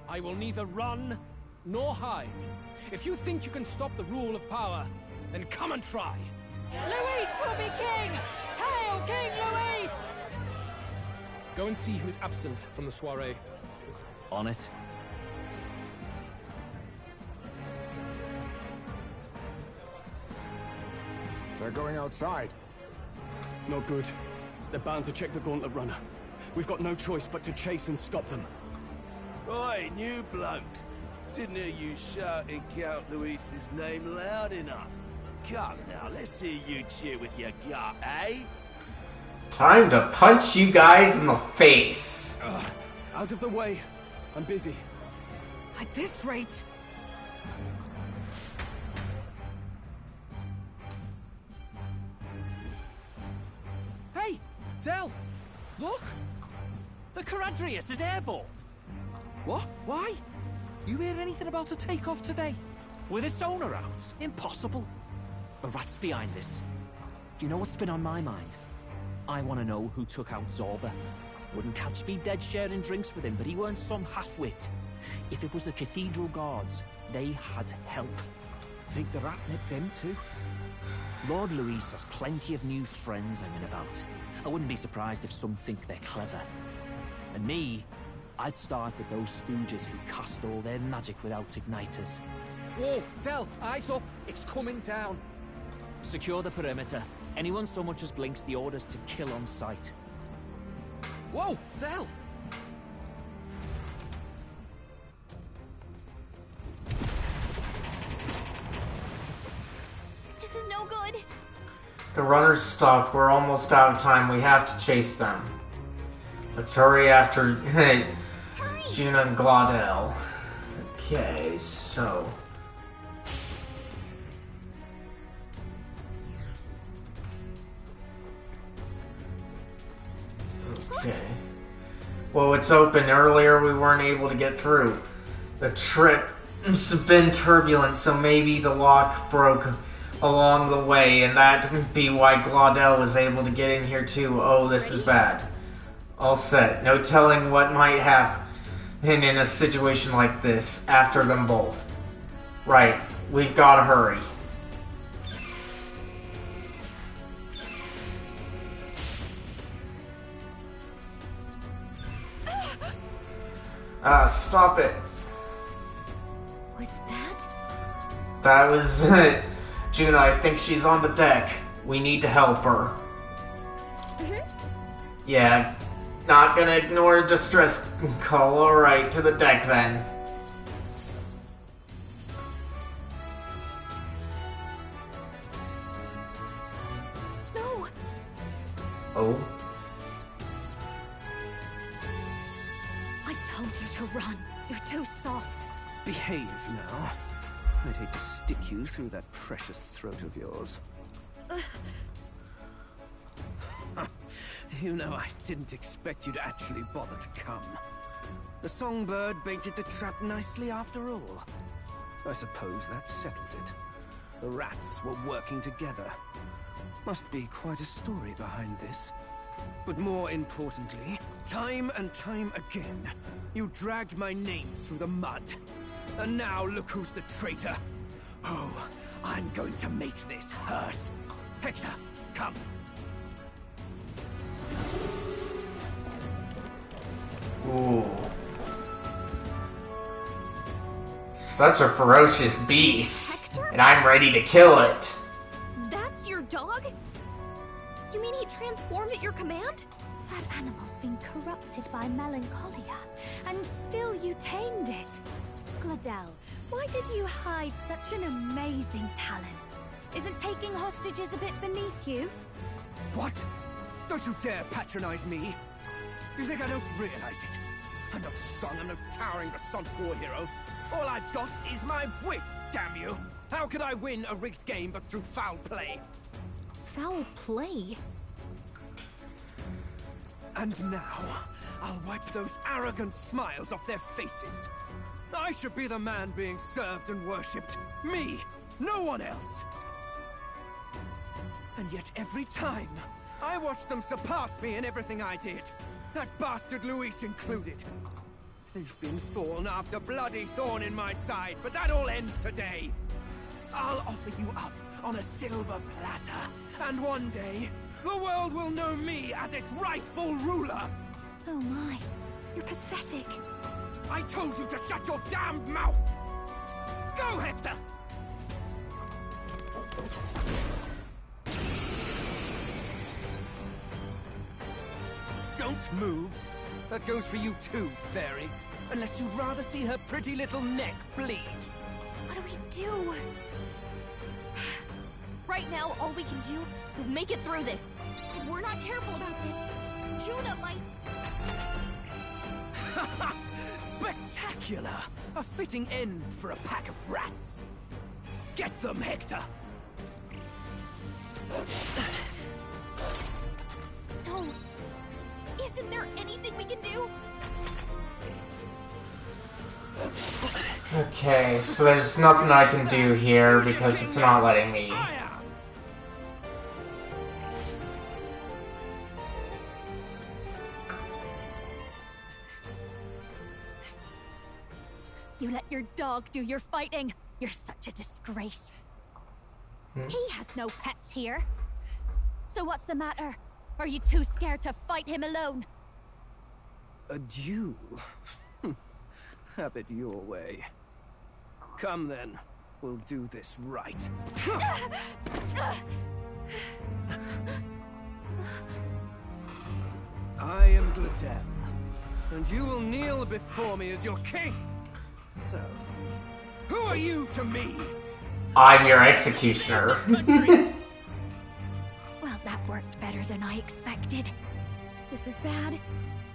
I will neither run nor hide. If you think you can stop the rule of power, then come and try. Luis will be king! Hail King Luis! Go and see who is absent from the soiree. On it. They're going outside. Not good. They're bound to check the Gauntlet Runner. We've got no choice but to chase and stop them. Oi, new bloke. Didn't hear you shouting Count Luis's name loud enough. Come now, let's hear you cheer with your gut, eh? Time to punch you guys in the face. Out of the way. I'm busy. At this rate... Hey, Del! Look! The Caradrius is airborne! What? Why? You hear anything about a takeoff today? With its owner out? Impossible. The rat's behind this. You know what's been on my mind? I want to know who took out Zorba. Wouldn't catch me dead sharing drinks with him, but he weren't some half-wit. If it was the Cathedral Guards, they had help. Think the rat nipped him too? Lord Luis has plenty of new friends hanging about. I wouldn't be surprised if some think they're clever. And me, I'd start with those stooges who cast all their magic without igniters. Whoa, Del, eyes up. It's coming down. Secure the perimeter. Anyone so much as blinks, the orders to kill on sight. Whoa, Del! This is no good. The runners stopped. We're almost out of time. We have to chase them. Let's hurry after Juna and Glaudel. Okay, so... Okay. Well, it's open. Earlier we weren't able to get through. The trip's been turbulent, so maybe the lock broke along the way, and that would be why Glaudel was able to get in here too. Oh, this is bad. All set. No telling what might happen in a situation like this after them both. Right. We've got to hurry. Stop it. Was that? That was Juna, I think she's on the deck. We need to help her. Yeah, not gonna ignore a distress call. Alright, to the deck then. No. Oh? I told you to run. You're too soft. Behave now. I'd hate to stick you through that precious throat of yours. You know, I didn't expect you to actually bother to come. The songbird baited the trap nicely after all. I suppose that settles it. The rats were working together. Must be quite a story behind this. But more importantly, time and time again, you dragged my name through the mud. And now look who's the traitor. Oh, I'm going to make this hurt. Hector, come. Ooh. Such a ferocious beast. Hector? And I'm ready to kill it. That's your dog? You mean he transformed at your command? That animal's been corrupted by melancholia, and still you tamed it. Glaudel, why did you hide such an amazing talent? Isn't taking hostages a bit beneath you? What? Don't you dare patronize me! You think I don't realize it? I'm not strong, I'm no towering Rassant war hero. All I've got is my wits, damn you! How could I win a rigged game but through foul play? Foul play? And now, I'll wipe those arrogant smiles off their faces. I should be the man being served and worshipped. Me! No one else! And yet every time, I watch them surpass me in everything I did. That bastard Luis included. There's been thorn after bloody thorn in my side, but that all ends today. I'll offer you up on a silver platter, and one day, the world will know me as its rightful ruler. Oh my, you're pathetic. I told you to shut your damned mouth! Go, Hector! Don't move. That goes for you too, fairy. Unless you'd rather see her pretty little neck bleed. What do we do? Right now, all we can do is make it through this. If we're not careful about this, Juna might... Spectacular! A fitting end for a pack of rats. Get them, Hector! No. Isn't there anything we can do? Okay, so there's nothing I can do here because it's not letting me. You let your dog do your fighting. You're such a disgrace. He has no pets here. So what's the matter? Are you too scared to fight him alone? A duel? Have it your way. Come then, we'll do this right. I am Glaudel, and you will kneel before me as your king. So, who are you to me? I'm your executioner. Well, that worked better than I expected. This is bad.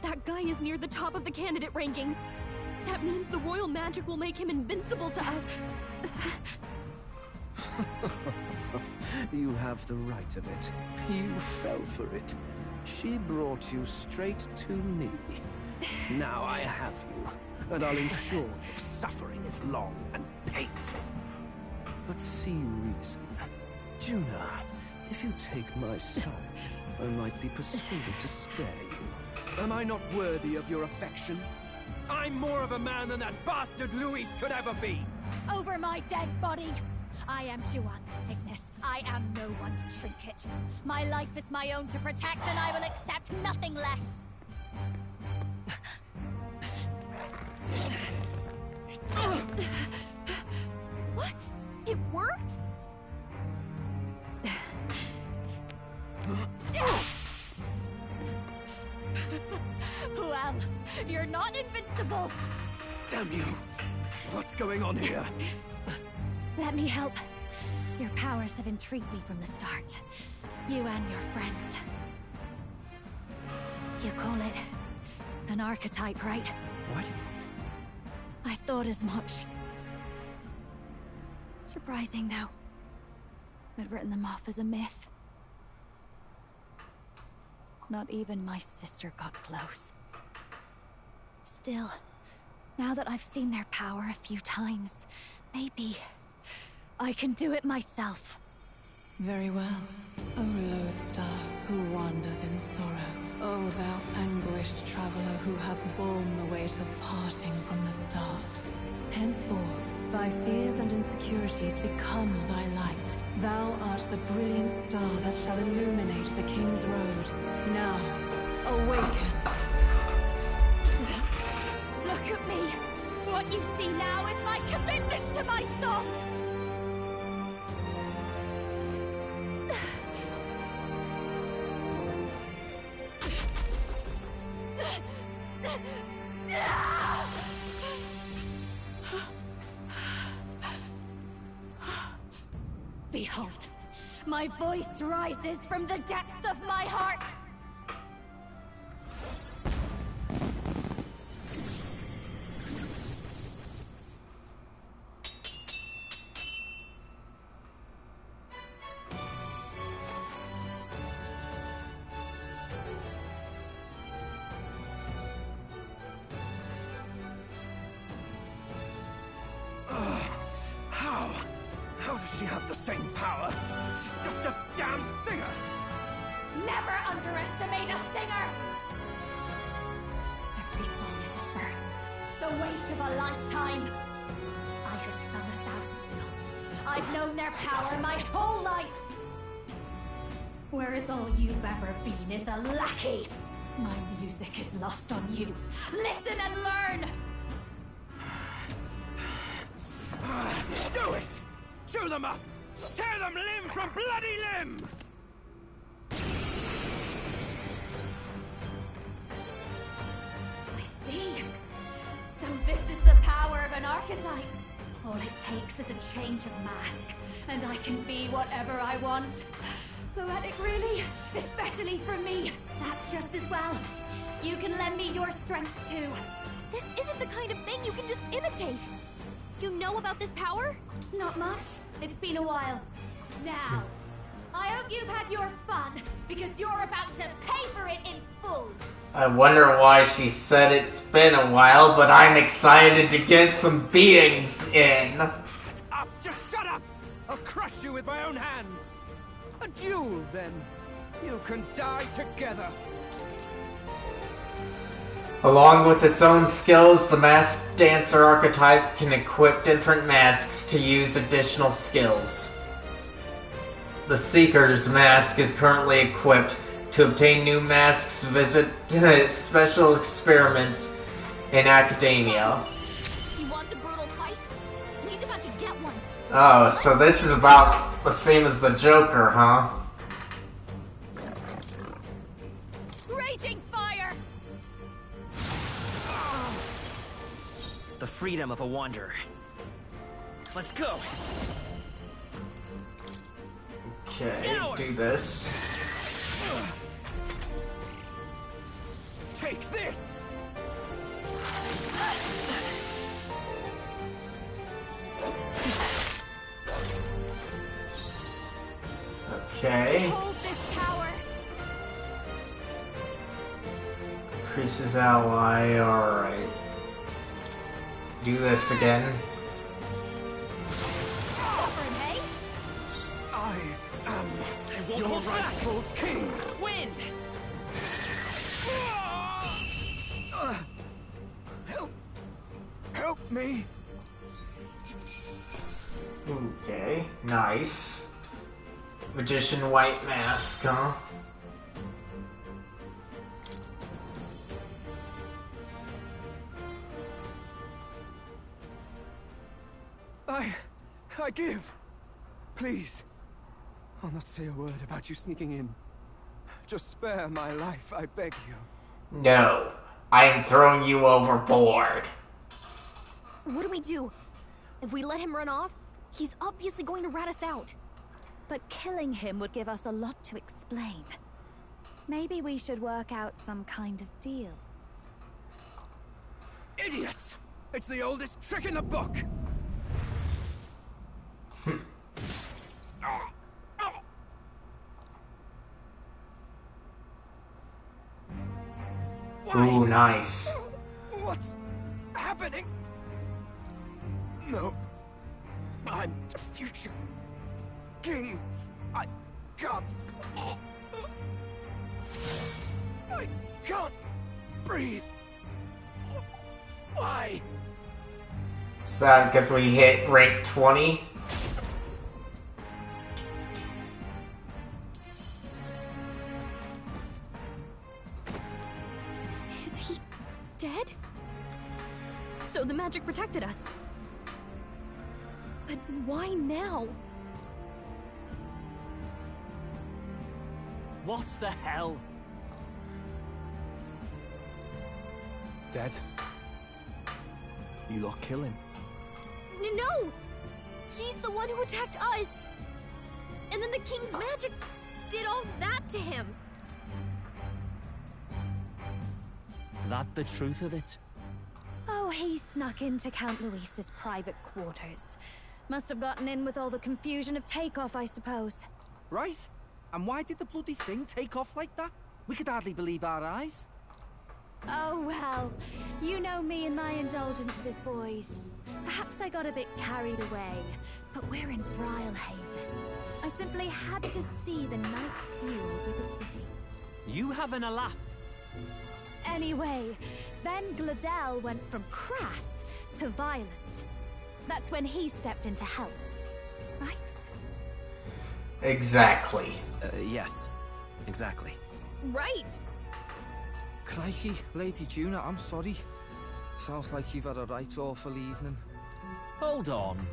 That guy is near the top of the candidate rankings. That means the royal magic will make him invincible to us. You have the right of it. You fell for it. She brought you straight to me. Now I have you, and I'll ensure your suffering is long and painful. But see reason. Juna, if you take my son, I might be persuaded to spare you. Am I not worthy of your affection? I'm more of a man than that bastard Luis could ever be! Over my dead body! I am Juana's sickness. I am no one's trinket. My life is my own to protect, and I will accept nothing less. What? It worked? Well, you're not invincible. Damn you! What's going on here? Let me help. Your powers have intrigued me from the start. You and your friends. You call it an archetype, right? What? I thought as much. Surprising, though. I'd written them off as a myth. Not even my sister got close. Still, now that I've seen their power a few times, maybe I can do it myself. Very well. O Lodestar, who wanders in sorrow. O thou anguished traveler who hath borne the weight of parting from the start. Henceforth, thy fears and insecurities become thy light. Thou art the brilliant star that shall illuminate the King's Road. Now, awaken. Look at me. What you see now is my commitment to my song. Behold, my voice rises from the depths of my heart. How does she have the same power? She's just a damn singer! Never underestimate a singer! Every song is a burden, the weight of a lifetime. I have sung 1,000 songs. I've known their power my whole life. Whereas all you've ever been is a lackey. My music is lost on you. Listen and learn! Do it! Chew them up! Tear them limb from bloody limb! I see. So this is the power of an archetype. All it takes is a change of mask, and I can be whatever I want. Poetic, really? Especially for me. That's just as well. You can lend me your strength, too. This isn't the kind of thing you can just imitate. Do you know about this power? Not much. It's been a while. Now, I hope you've had your fun, because you're about to pay for it in full. I wonder why she said it's been a while, but I'm excited to get some beatings in. Shut up! Just shut up! I'll crush you with my own hands! A duel, then. You can die together. Along with its own skills, the masked dancer archetype can equip different masks to use additional skills. The Seeker's mask is currently equipped. To obtain new masks, visit special experiments in academia. He wants a brutal fight? He's about to get one. Oh, so this is about the same as the Joker, huh? Raging fire! The freedom of a wanderer. Let's go! Okay, do this. Take this! Okay. Hold this power. Increases ally, alright. Do this again. I am your rightful king. Wind! Help me. Okay, nice. Magician white mask, huh? I give. Please. I'll not say a word about you sneaking in. Just spare my life, I beg you. No, I am throwing you overboard. What do we do? If we let him run off, he's obviously going to rat us out. But killing him would give us a lot to explain. Maybe we should work out some kind of deal. Idiots! It's the oldest trick in the book! Ooh, nice. What's happening? No. I'm the future king. I can't. I can't breathe. Why? Is that because we hit rank 20? Is he dead? So the magic protected us. But why now? What the hell? Dead. You lot kill him. No! He's the one who attacked us! And then the king's magic did all that to him! That the truth of it? Oh, he snuck into Count Luis's private quarters. Must have gotten in with all the confusion of takeoff, I suppose. Right? And why did the bloody thing take off like that? We could hardly believe our eyes. Oh, well, you know me and my indulgences, boys. Perhaps I got a bit carried away, but we're in Brilehaven. I simply had to see the night view over the city. You having a laugh? Anyway, then Gladel went from crass to violent. That's when he stepped in to help, right? Exactly. Yes, exactly. Right! Crikey, Lady Juna, I'm sorry. Sounds like you've had a right awful evening. Hold on.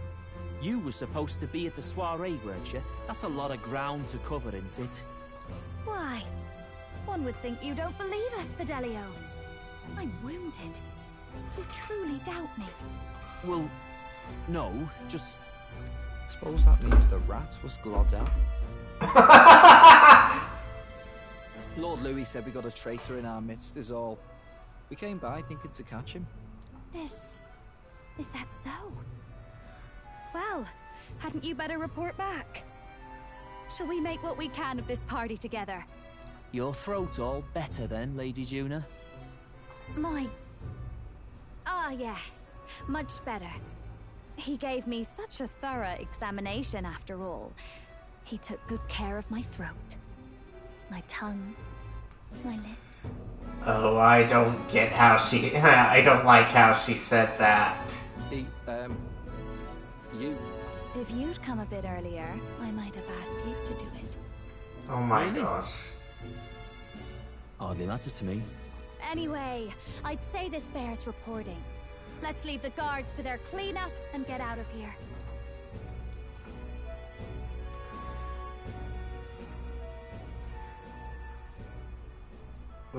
You were supposed to be at the soiree, weren't you? That's a lot of ground to cover, isn't it? Why? One would think you don't believe us, Fidelio. I'm wounded. You truly doubt me. Well, no, just... Suppose that means the rat was Glodell. Lord Louis said we got a traitor in our midst is all. We came by thinking to catch him. Is that so? Well, hadn't you better report back? Shall we make what we can of this party together? Your throat all better then, Lady Juna? Yes, much better. He gave me such a thorough examination after all. He took good care of my throat, my tongue, my lips. Oh, I don't get how she... I don't like how she said that. You... If you'd come a bit earlier, I might have asked you to do it. Oh my Really? gosh. Hardly matters to me. Anyway, I'd say this bears reporting. Let's leave the guards to their cleanup and get out of here.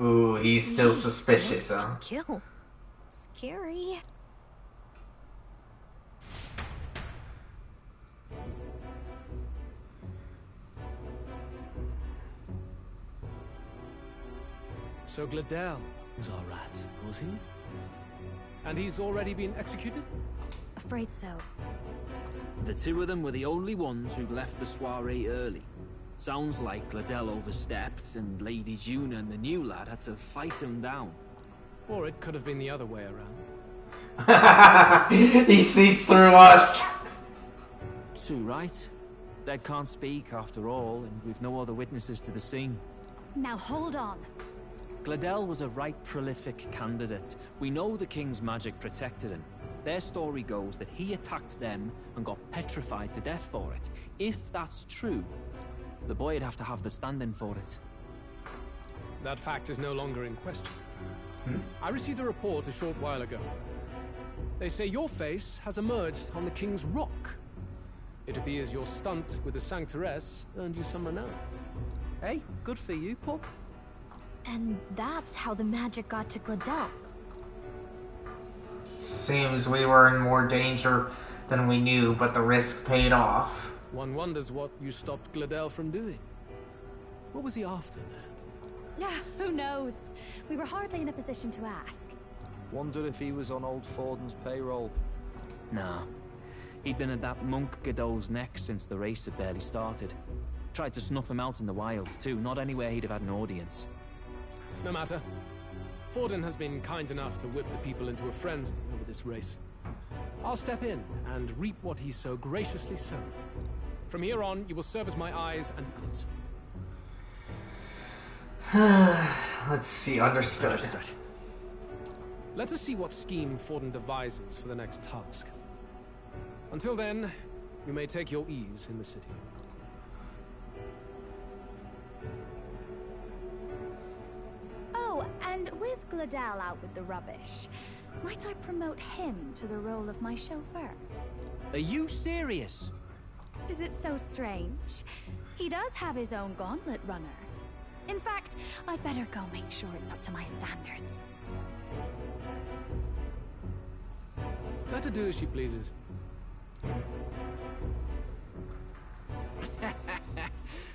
Ooh, he's still suspicious, huh? Kill. Scary. So Gladel was our rat, was he? And he's already been executed? Afraid so. The two of them were the only ones who left the soiree early. Sounds like Gladel overstepped, and Lady Juna and the new lad had to fight him down. Or it could have been the other way around. He sees through us. Too right. Dead can't speak after all, and we've no other witnesses to the scene. Now hold on. Gladel was a right prolific candidate. We know the king's magic protected him. Their story goes that he attacked them and got petrified to death for it. If that's true, the boy'd have to have the stand-in for it. That fact is no longer in question. I received a report a short while ago. They say your face has emerged on the King's Rock. It appears your stunt with the Sanctoress earned you some renown. Hey, good for you, pup. And that's how the magic got to Gladel. Seems we were in more danger than we knew, but the risk paid off. One wonders what you stopped Gladel from doing. What was he after then? Who knows? We were hardly in a position to ask. Wonder if he was on old Forden's payroll. Nah. He'd been at that monk Godot's neck since the race had barely started. Tried to snuff him out in the wilds too, not anywhere he'd have had an audience. No matter. Forden has been kind enough to whip the people into a frenzy over this race. I'll step in and reap what he's so graciously sown. From here on, you will serve as my eyes and ears. Let's see, understood. Let us see what scheme Forden devises for the next task. Until then, you may take your ease in the city. Oh, and with Gladel out with the rubbish, might I promote him to the role of my chauffeur? Are you serious? Is it so strange? He does have his own gauntlet runner. In fact, I'd better go make sure it's up to my standards. Let her do as she pleases.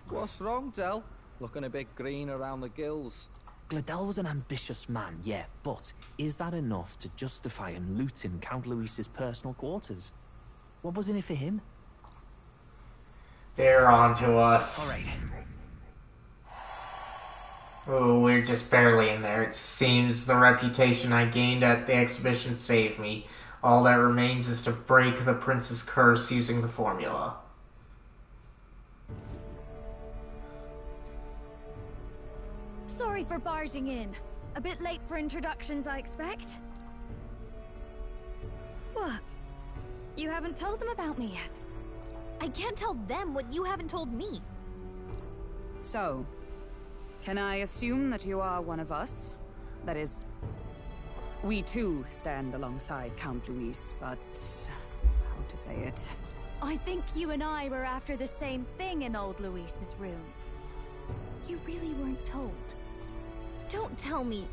What's wrong, Del? Looking a bit green around the gills. Gladel was an ambitious man, yeah, but is that enough to justify and looting Count Luis's personal quarters? What was in it for him? They're on to us. All right. Oh, we're just barely in there. It seems the reputation I gained at the exhibition saved me. All that remains is to break the prince's curse using the formula. Sorry for barging in. A bit late for introductions, I expect. What? You haven't told them about me yet? I can't tell them what you haven't told me. So, can I assume that you are one of us? That is, we too stand alongside Count Luis, but how to say it? I think you and I were after the same thing in old Luis's room. You really weren't told. Don't tell me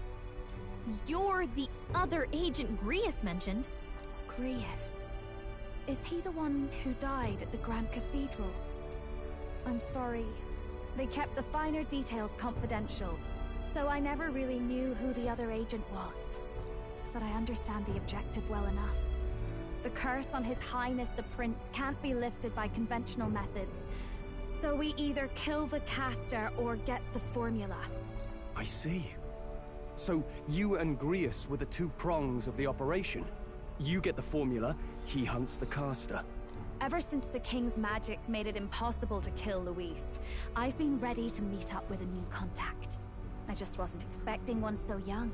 you're the other agent Grius mentioned. Grius? Is he the one who died at the Grand Cathedral? I'm sorry. They kept the finer details confidential, so I never really knew who the other agent was. But I understand the objective well enough. The curse on His Highness the Prince can't be lifted by conventional methods, so we either kill the caster or get the formula. I see. So you and Grius were the two prongs of the operation. You get the formula, he hunts the caster. Ever since the King's magic made it impossible to kill Luis, I've been ready to meet up with a new contact. I just wasn't expecting one so young.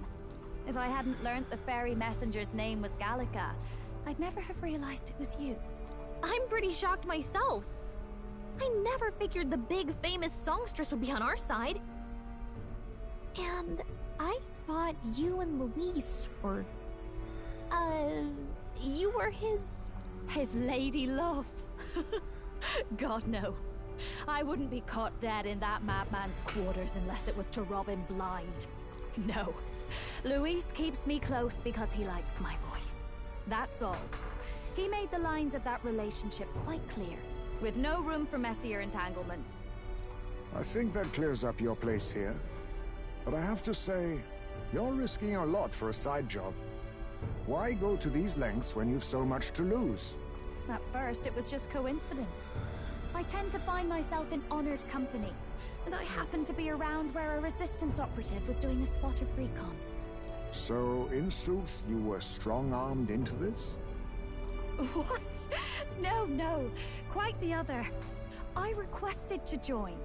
If I hadn't learnt the fairy messenger's name was Gallica, I'd never have realized it was you. I'm pretty shocked myself. I never figured the big famous songstress would be on our side. And I thought you and Luis were... you were his lady love. God, no. I wouldn't be caught dead in that madman's quarters unless it was to rob him blind. No. Luis keeps me close because he likes my voice. That's all. He made the lines of that relationship quite clear, with no room for messier entanglements. I think that clears up your place here. But I have to say, you're risking a lot for a side job. Why go to these lengths when you've so much to lose? At first, it was just coincidence. I tend to find myself in honored company, and I happened to be around where a resistance operative was doing a spot of recon. So, in sooth, you were strong-armed into this? What? No. Quite the other. I requested to join.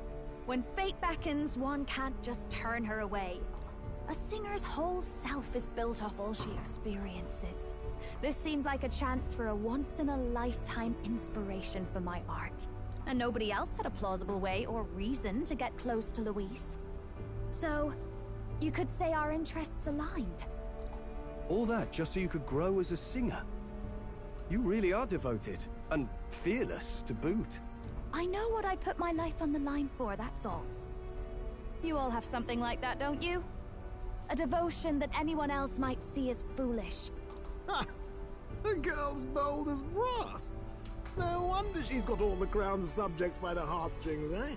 When fate beckons, one can't just turn her away. A singer's whole self is built off all she experiences. This seemed like a chance for a once-in-a-lifetime inspiration for my art. And nobody else had a plausible way or reason to get close to Luis. So, you could say our interests aligned. All that just so you could grow as a singer? You really are devoted, and fearless to boot. I know what I put my life on the line for, that's all. You all have something like that, don't you? A devotion that anyone else might see as foolish. Ha! The girl's bold as brass. No wonder she's got all the crown's subjects by the heartstrings, eh?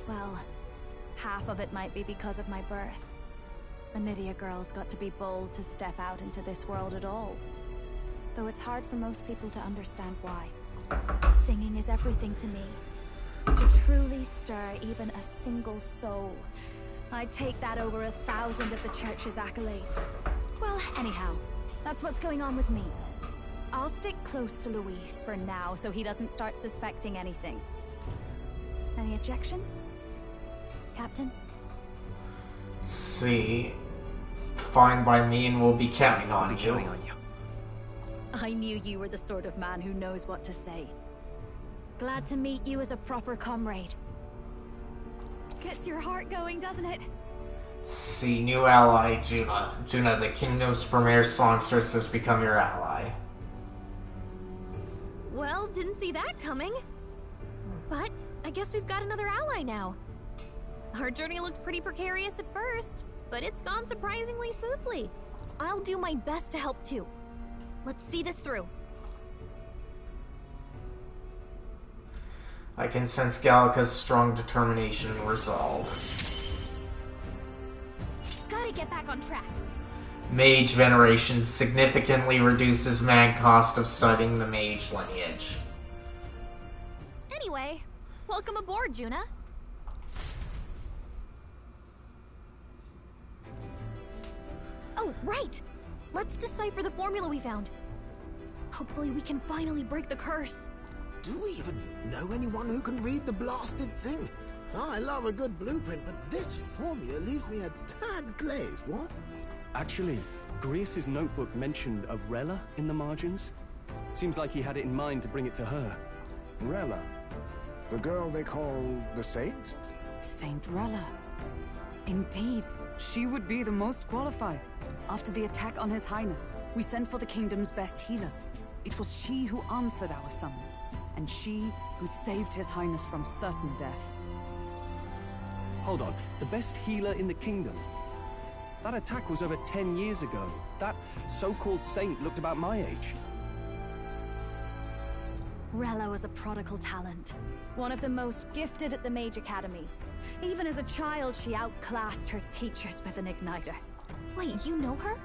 Well, half of it might be because of my birth. A Nydia girl's got to be bold to step out into this world at all. Though it's hard for most people to understand why. Singing is everything to me. To truly stir even a single soul. I'd take that over 1,000 of the church's accolades. Well, anyhow, that's what's going on with me. I'll stick close to Luis for now so he doesn't start suspecting anything. Any objections? Captain? See. Fine by me, and we'll be counting on you. I knew you were the sort of man who knows what to say. Glad to meet you as a proper comrade. Gets your heart going, doesn't it? See, new ally, Juna. Juna, the kingdom's premier songstress, has become your ally. Well, didn't see that coming. But I guess we've got another ally now. Our journey looked pretty precarious at first, but it's gone surprisingly smoothly. I'll do my best to help too. Let's see this through. I can sense Gallica's strong determination and resolve. Gotta get back on track. Mage veneration significantly reduces mag cost of studying the mage lineage. Anyway, welcome aboard, Juna. Oh, right! Let's decipher the formula we found. Hopefully we can finally break the curse. Do we even know anyone who can read the blasted thing? I love a good blueprint, but this formula leaves me a tad glazed, what? Actually, Grius's notebook mentioned a Rella in the margins. Seems like he had it in mind to bring it to her. Rella? The girl they call the Saint? Saint Rella. Indeed, she would be the most qualified. After the attack on His Highness, we sent for the kingdom's best healer. It was she who answered our summons, and she who saved His Highness from certain death. Hold on, the best healer in the kingdom? That attack was over 10 years ago. That so-called saint looked about my age. Rella was a prodigal talent. One of the most gifted at the Mage Academy. Even as a child, she outclassed her teachers with an igniter. Wait, you know her?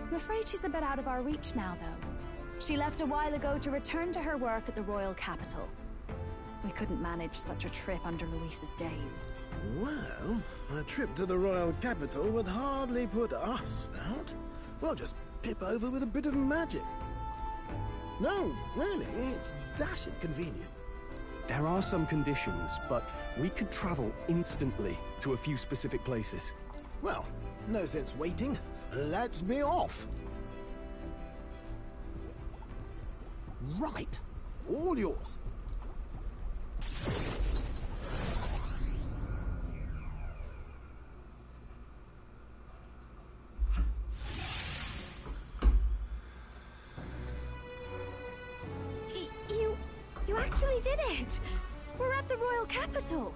I'm afraid she's a bit out of our reach now, though. She left a while ago to return to her work at the royal capital. We couldn't manage such a trip under Luis's gaze. Well, a trip to the royal capital would hardly put us out. We'll just pip over with a bit of magic. No, really, it's dashing convenient. There are some conditions, but we could travel instantly to a few specific places. Well, no sense waiting. Let's be off. Right. All yours. You actually did it! We're at the royal capital!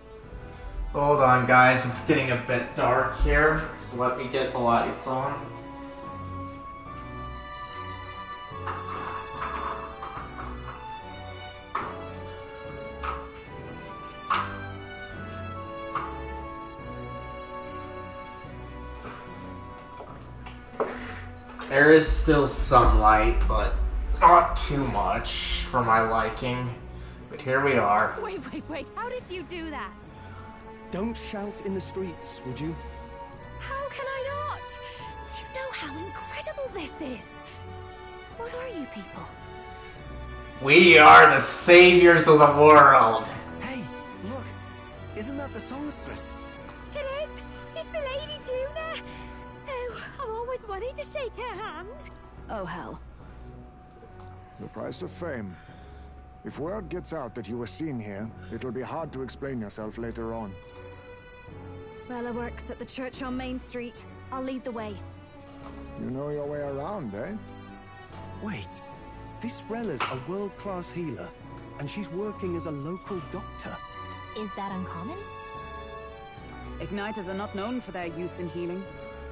Hold on, guys. It's getting a bit dark here, so let me get the lights on. There is still some light, but not too much for my liking. But here we are. Wait. How did you do that? Don't shout in the streets, would you? How can I not? Do you know how incredible this is! What are you people? We are the saviors of the world. Hey, look! Isn't that the songstress? It is! It's the Lady Juna! Oh, I've always wanted to shake her hand. Oh, hell. The price of fame. If word gets out that you were seen here, it'll be hard to explain yourself later on. Rella works at the church on Main Street. I'll lead the way. You know your way around, eh? Wait, this Rella's a world-class healer, and she's working as a local doctor. Is that uncommon? Igniters are not known for their use in healing.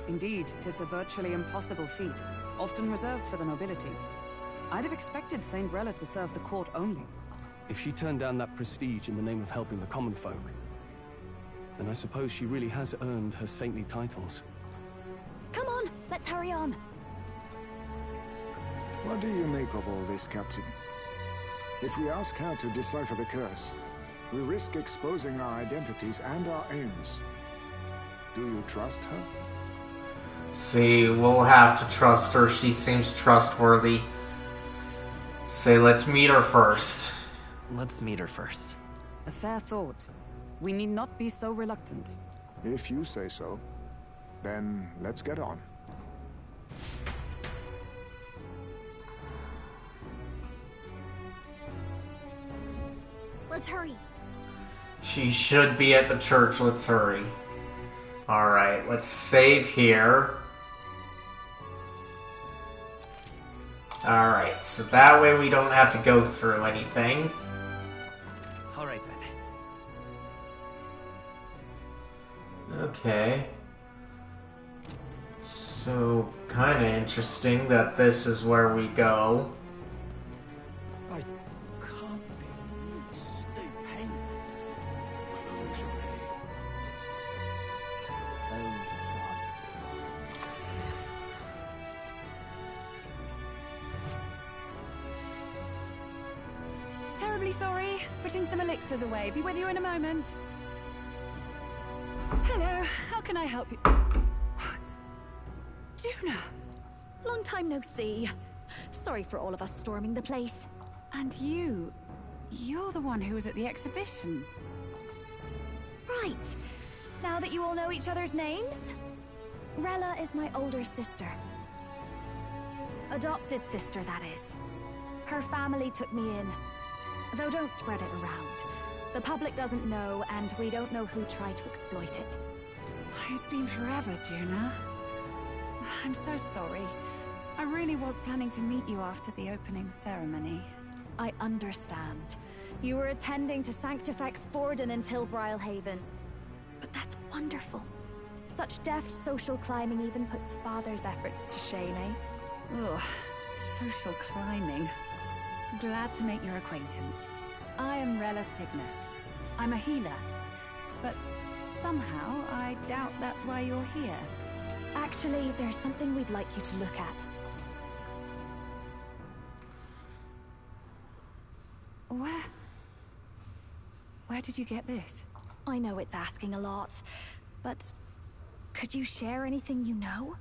Indeed, 'tis a virtually impossible feat, often reserved for the nobility. I'd have expected Saint Rella to serve the court only. If she turned down that prestige in the name of helping the common folk, then I suppose she really has earned her saintly titles. Come on, let's hurry on. What do you make of all this, Captain? If we ask her to decipher the curse, we risk exposing our identities and our aims. Do you trust her? See, we'll have to trust her. She seems trustworthy. Say, let's meet her first. Let's meet her first. A fair thought. We need not be so reluctant. If you say so, then let's get on. Let's hurry. She should be at the church. Let's hurry. Alright, let's save here. Alright, so that way we don't have to go through anything. Alright then. Okay. So, kinda interesting that this is where we go. I can't believe stupendous. Illusory. Oh, God. Terribly sorry. Putting some elixirs away. Be with you in a moment. Hello. How can I help you? Juna! Long time no see. Sorry for all of us storming the place. And you're the one who was at the exhibition. Right. Now that you all know each other's names, Rella is my older sister. Adopted sister, that is. Her family took me in. Though don't spread it around. The public doesn't know, and we don't know who tried to exploit it. It's been forever, Juna. I'm so sorry. I really was planning to meet you after the opening ceremony. I understand. You were attending to Sanctifex Forden in Tilbrile Haven. But that's wonderful. Such deft social climbing even puts Father's efforts to shame, eh? Ugh, social climbing. Glad to make your acquaintance. I am Rella Cygnus. I'm a healer. But somehow, I doubt that's why you're here. Actually, there's something we'd like you to look at. Where did you get this? I know it's asking a lot, but could you share anything you know?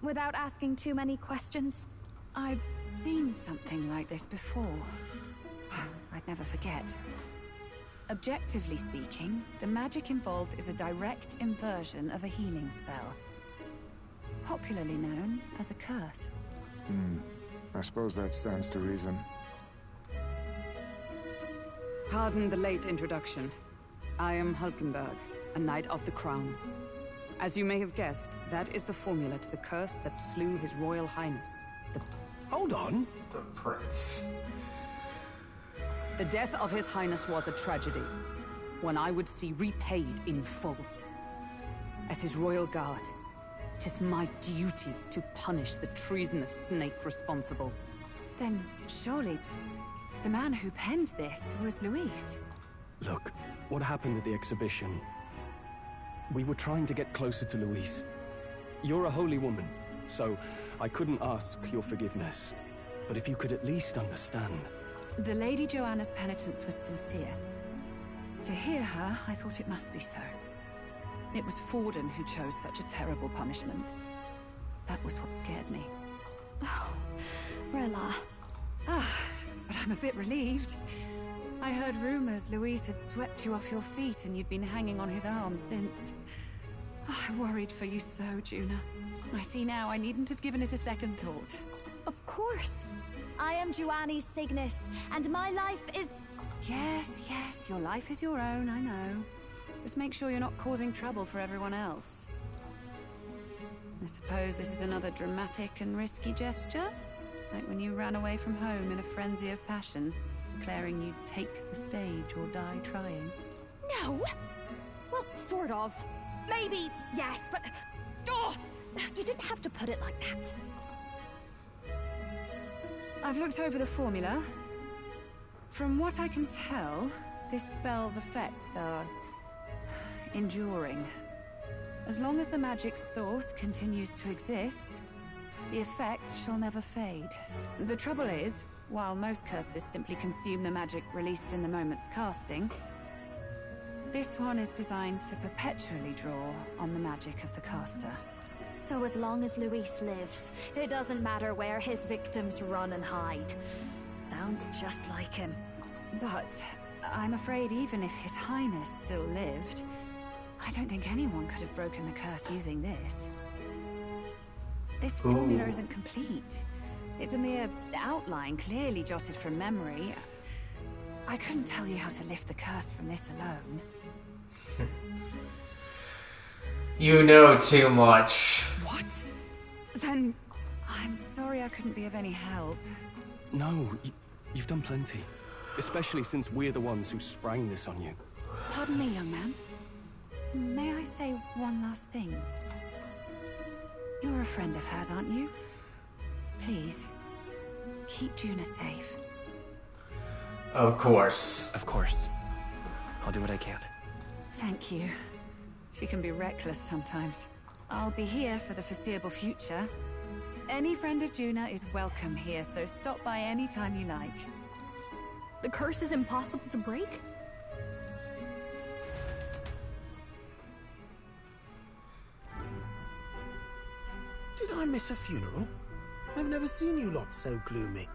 Without asking too many questions? I've seen something like this before. I'd never forget. Objectively speaking, the magic involved is a direct inversion of a healing spell. Popularly known as a curse. I suppose that stands to reason. Pardon the late introduction. I am Hulkenberg, a Knight of the Crown. As you may have guessed, that is the formula to the curse that slew His Royal Highness. Hold on! The Prince. The death of His Highness was a tragedy, one I would see repaid in full. As His Royal Guard, 'tis my duty to punish the treasonous snake responsible. Then surely the man who penned this was Luis. Look, what happened at the exhibition? We were trying to get closer to Luis. You're a holy woman, so I couldn't ask your forgiveness. But if you could at least understand. The Lady Joanna's penitence was sincere. To hear her, I thought it must be so. It was Forden who chose such a terrible punishment. That was what scared me. Oh, Rilla. Ah, but I'm a bit relieved. I heard rumors Luis had swept you off your feet and you'd been hanging on his arm since. I worried for you so, Juna. I see now I needn't have given it a second thought. Of course. I am Juani's Cygnus, and my life is... Yes, yes, your life is your own, I know. Just make sure you're not causing trouble for everyone else. I suppose this is another dramatic and risky gesture? Like when you ran away from home in a frenzy of passion, declaring you'd take the stage or die trying. No! Well, sort of. Maybe, yes, but... Oh, you didn't have to put it like that. I've looked over the formula. From what I can tell, this spell's effects are... enduring. As long as the magic source continues to exist, the effect shall never fade. The trouble is, while most curses simply consume the magic released in the moment's casting, this one is designed to perpetually draw on the magic of the caster. So as long as Luis lives, it doesn't matter where his victims run and hide. Sounds just like him. But I'm afraid even if His Highness still lived, I don't think anyone could have broken the curse using this. This formula isn't complete. It's a mere outline, clearly jotted from memory. I couldn't tell you how to lift the curse from this alone. You know too much. What? Then I'm sorry I couldn't be of any help. No, you've done plenty. Especially since we're the ones who sprang this on you. Pardon me, young man. May I say one last thing? You're a friend of hers, aren't you? Please, keep Juna safe. Of course. Of course. I'll do what I can. Thank you. She can be reckless sometimes. I'll be here for the foreseeable future. Any friend of Juna is welcome here, so stop by any time you like. The curse is impossible to break? Did I miss a funeral? I've never seen you lot so gloomy.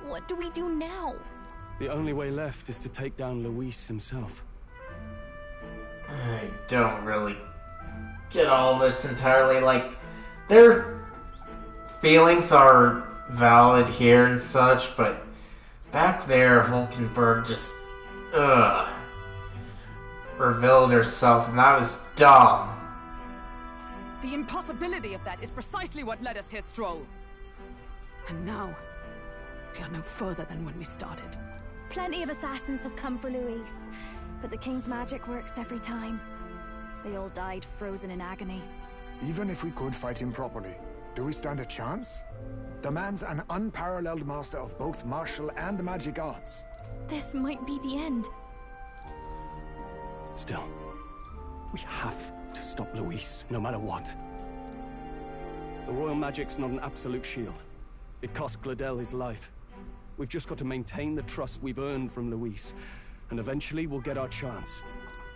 What do we do now? The only way left is to take down Luis himself. I don't really get all this entirely. Like, their feelings are valid here and such, but back there, Hulkenberg just, revealed herself, and that was dumb. The impossibility of that is precisely what led us here, Stroll. And now, we are no further than when we started. Plenty of assassins have come for Luis, but the King's magic works every time. They all died frozen in agony. Even if we could fight him properly, do we stand a chance? The man's an unparalleled master of both martial and magic arts. This might be the end. Still, we have to stop Luis, no matter what. The royal magic's not an absolute shield. It cost Gladel his life. We've just got to maintain the trust we've earned from Luis, and eventually we'll get our chance.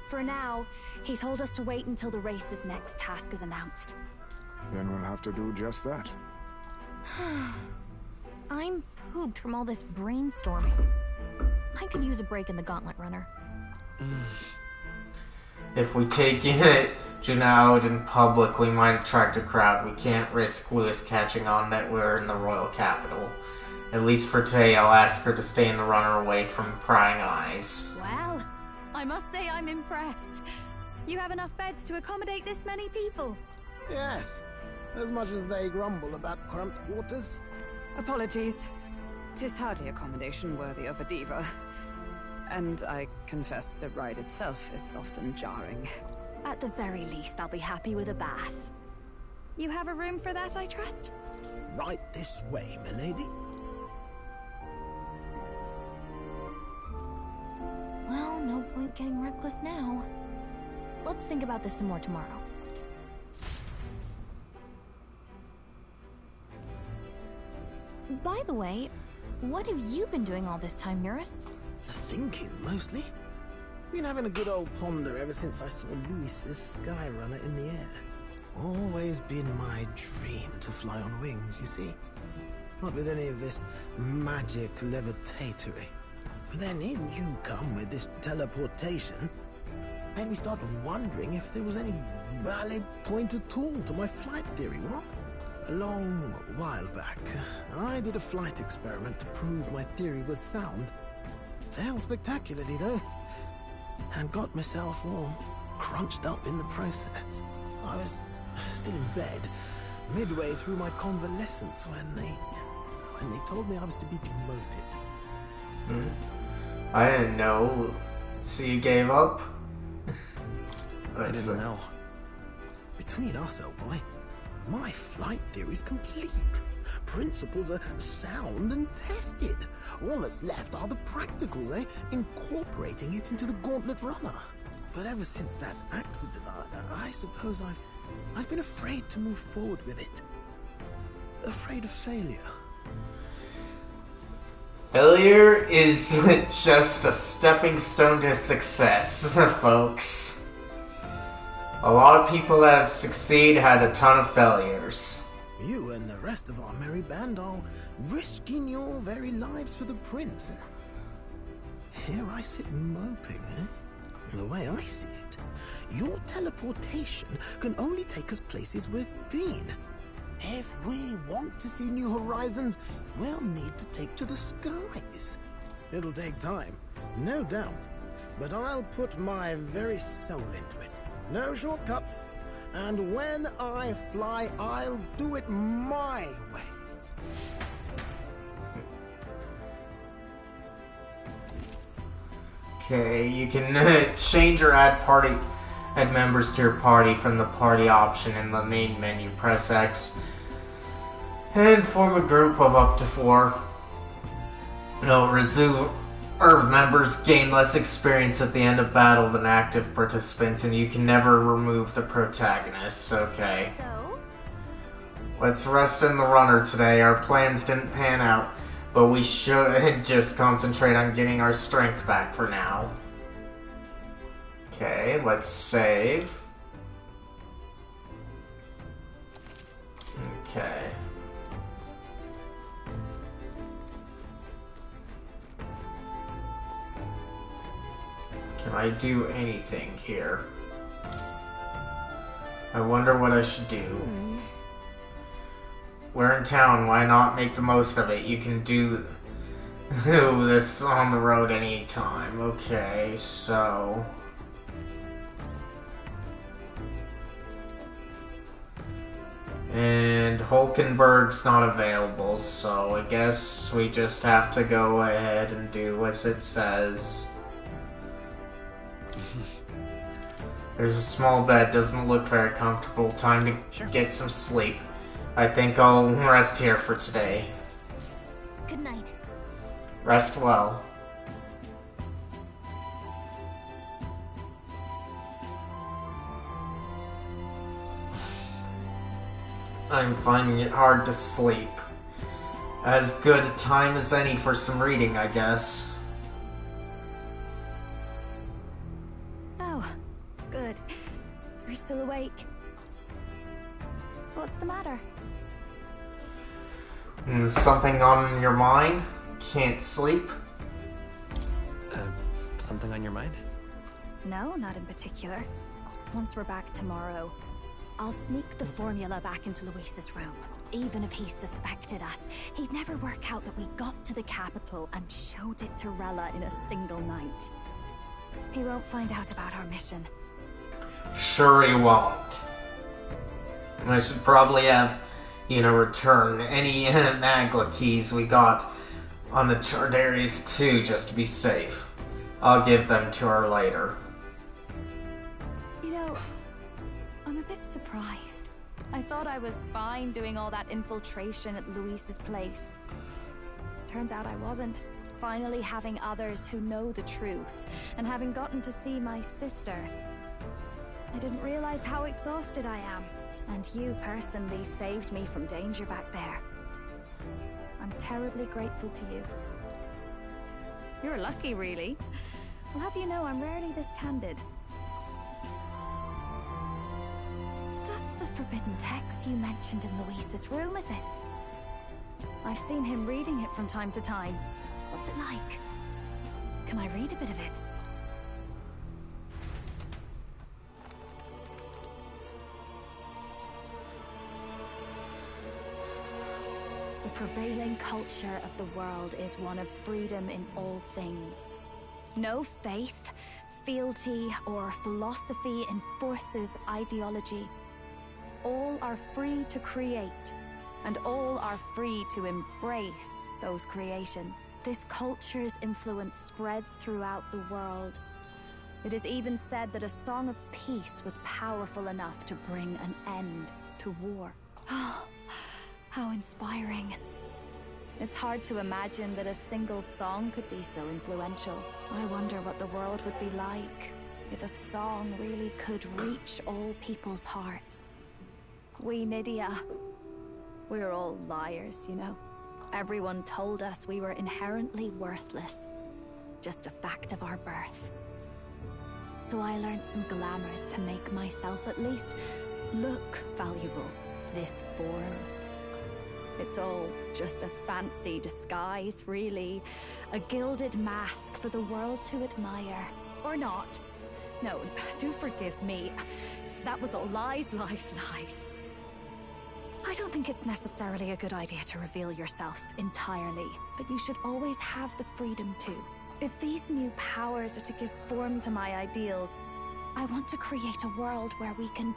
For now, he told us to wait until the race's next task is announced. Then we'll have to do just that. I'm pooped from all this brainstorming. I could use a break in the gauntlet runner. If we take it Juna out in public, we might attract a crowd. We can't risk Lewis catching on that we're in the royal capital. At least for today, I'll ask her to stay in the runner away from prying eyes. Well, I must say I'm impressed. You have enough beds to accommodate this many people? Yes, as much as they grumble about cramped quarters. Apologies. 'Tis hardly accommodation worthy of a diva. And I confess the ride itself is often jarring. At the very least, I'll be happy with a bath. You have a room for that, I trust? Right this way, milady. Well, no point getting reckless now. Let's think about this some more tomorrow. By the way, what have you been doing all this time, Eurus? Thinking, mostly. Been having a good old ponder ever since I saw Luis's sky runner in the air. Always been my dream to fly on wings, you see. Not with any of this magic levitatory. But then in you come with this teleportation. Made me start wondering if there was any valid point at all to my flight theory, what? A long while back, I did a flight experiment to prove my theory was sound. Failed spectacularly, though. And got myself all crunched up in the process. I was still in bed, midway through my convalescence, when they told me I was to be demoted. I didn't know. So you gave up? I didn't know. Between us, old boy, my flight theory's complete. Principles are sound and tested. All that's left are the practicals, incorporating it into the Gauntlet Runner. But ever since that accident, I suppose I've been afraid to move forward with it. Afraid of failure. Failure is just a stepping stone to success, folks. A lot of people that have succeeded had a ton of failures. You and the rest of our merry band are risking your very lives for the prince. Here I sit moping, The way I see it, your teleportation can only take us places we've been. If we want to see new horizons, we'll need to take to the skies. It'll take time, no doubt, but I'll put my very soul into it. No shortcuts, and when I fly, I'll do it my way. Okay, you can change or add members to your party from the party option in the main menu. Press X and form a group of up to 4. Reserve members gain less experience at the end of battle than active participants, and you can never remove the protagonist. Okay. So? Let's rest in the runner today. Our plans didn't pan out, but we should just concentrate on getting our strength back for now. Okay, let's save. Okay. Can I do anything here? I wonder what I should do. We're in town, why not make the most of it? You can do this on the road anytime. Okay, so... And Hulkenberg's not available, so I guess we just have to go ahead and do as it says. There's a small bed, doesn't look very comfortable. Time to get some sleep. I think I'll rest here for today. Good night. Rest well. I'm finding it hard to sleep. As good a time as any for some reading, I guess. Oh, good. You're still awake. What's the matter? Something on your mind? Can't sleep? Something on your mind? No, not in particular. Once we're back tomorrow, I'll sneak the formula back into Luis's room. Even if he suspected us, he'd never work out that we got to the capital and showed it to Rella in a single night. He won't find out about our mission. Sure he won't. I should probably have, return any Magla keys we got on the Chardarius too, just to be safe. I'll give them to her later. I'm a bit surprised. I thought I was fine doing all that infiltration at Luis's place. Turns out I wasn't. Finally having others who know the truth, and having gotten to see my sister. I didn't realize how exhausted I am, and you personally saved me from danger back there. I'm terribly grateful to you. You're lucky, really. I'll have you know I'm rarely this candid. That's the forbidden text you mentioned in Luis's room, is it? I've seen him reading it from time to time. What's it like? Can I read a bit of it? The prevailing culture of the world is one of freedom in all things. No faith, fealty, or philosophy enforces ideology. All are free to create, and all are free to embrace those creations. This culture's influence spreads throughout the world. It is even said that a song of peace was powerful enough to bring an end to war. Oh, how inspiring. It's hard to imagine that a single song could be so influential. I wonder what the world would be like if a song really could reach all people's hearts. We Nydia, we're all liars, you know. Everyone told us we were inherently worthless, just a fact of our birth. So I learned some glamours to make myself at least look valuable. This form, it's all just a fancy disguise, really. A gilded mask for the world to admire. Or not. No, do forgive me. That was all lies, lies, lies. I don't think it's necessarily a good idea to reveal yourself entirely, but you should always have the freedom to. If these new powers are to give form to my ideals, I want to create a world where we can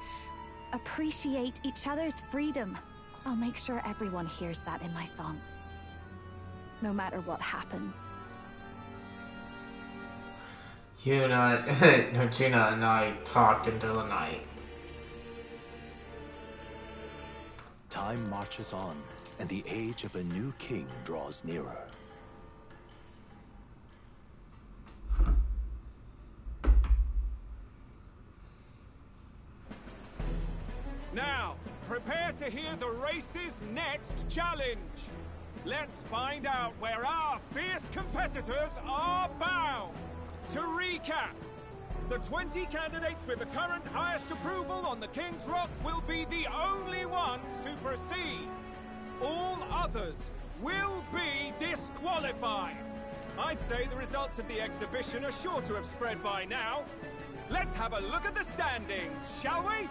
appreciate each other's freedom. I'll make sure everyone hears that in my songs, no matter what happens. Gina and I talked into the night. Time marches on, and the age of a new king draws nearer. Now, prepare to hear the race's next challenge. Let's find out where our fierce competitors are bound. To recap, the 20 candidates with the current highest approval on the King's Rock will be the only ones to proceed. All others will be disqualified. I'd say the results of the exhibition are sure to have spread by now. Let's have a look at the standings, shall we?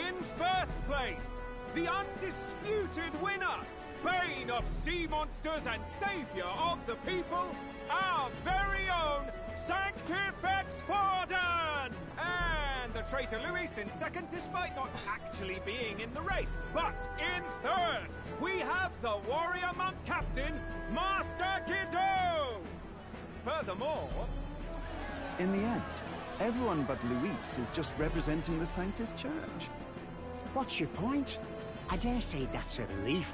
In first place, the undisputed winner, bane of sea monsters and savior of the people, our very own Sanctifex Forden! And the traitor Luis in second, despite not actually being in the race. But in third, we have the warrior monk captain, Master Guido! Furthermore... In the end, everyone but Luis is just representing the Sanctus Church. What's your point? I dare say that's a relief.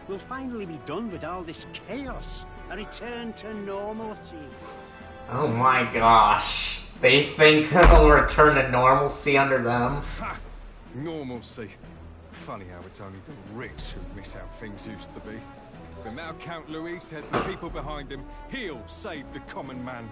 We'll finally be done with all this chaos. A return to normalcy. Oh my gosh. They think it'll return to normalcy under them. Ha! Normalcy. Funny how it's only the rich who miss how things used to be. But now Count Luis has the people behind him. He'll save the common man.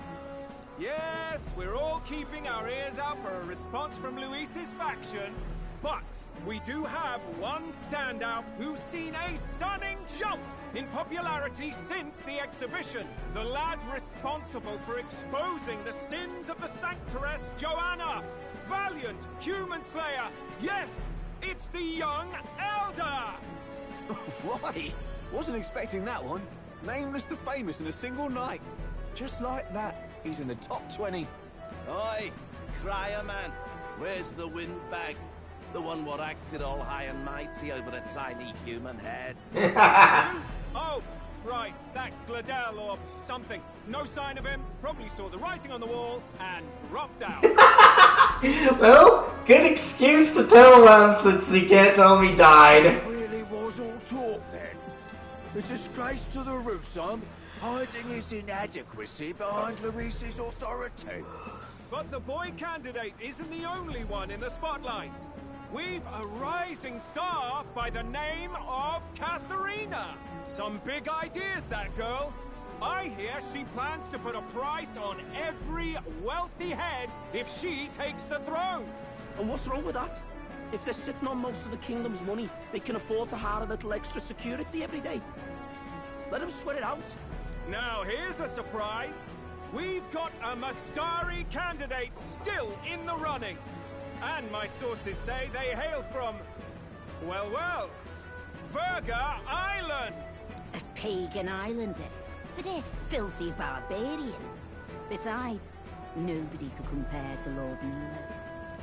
Yes, we're all keeping our ears out for a response from Luis's faction. But we do have one standout who's seen a stunning jump in popularity since the exhibition. The lad responsible for exposing the sins of the Sanctoress Joanna. Valiant human slayer. Yes, it's the young Elder. Right. Wasn't expecting that one. Nameless to famous in a single night. Just like that, he's in the top 20. Oi, crier man. Where's the windbag? The one what acted all high and mighty over a tiny human head. Oh, right, that Gladell or something. No sign of him, probably saw the writing on the wall, and dropped out. Well, good excuse to tell him since he can't tell me died. It really was all talk then. A disgrace to the Rusum, hiding his inadequacy behind Luis's authority. But the boy candidate isn't the only one in the spotlight. We've a rising star by the name of Katharina. Some big ideas, that girl. I hear she plans to put a price on every wealthy head if she takes the throne. And what's wrong with that? If they're sitting on most of the kingdom's money, they can afford to hire a little extra security every day. Let them sweat it out. Now here's a surprise. We've got a Mastari candidate still in the running. And my sources say they hail from, well, Verga Island. A pagan island, but they're filthy barbarians. Besides, nobody could compare to Lord Milo.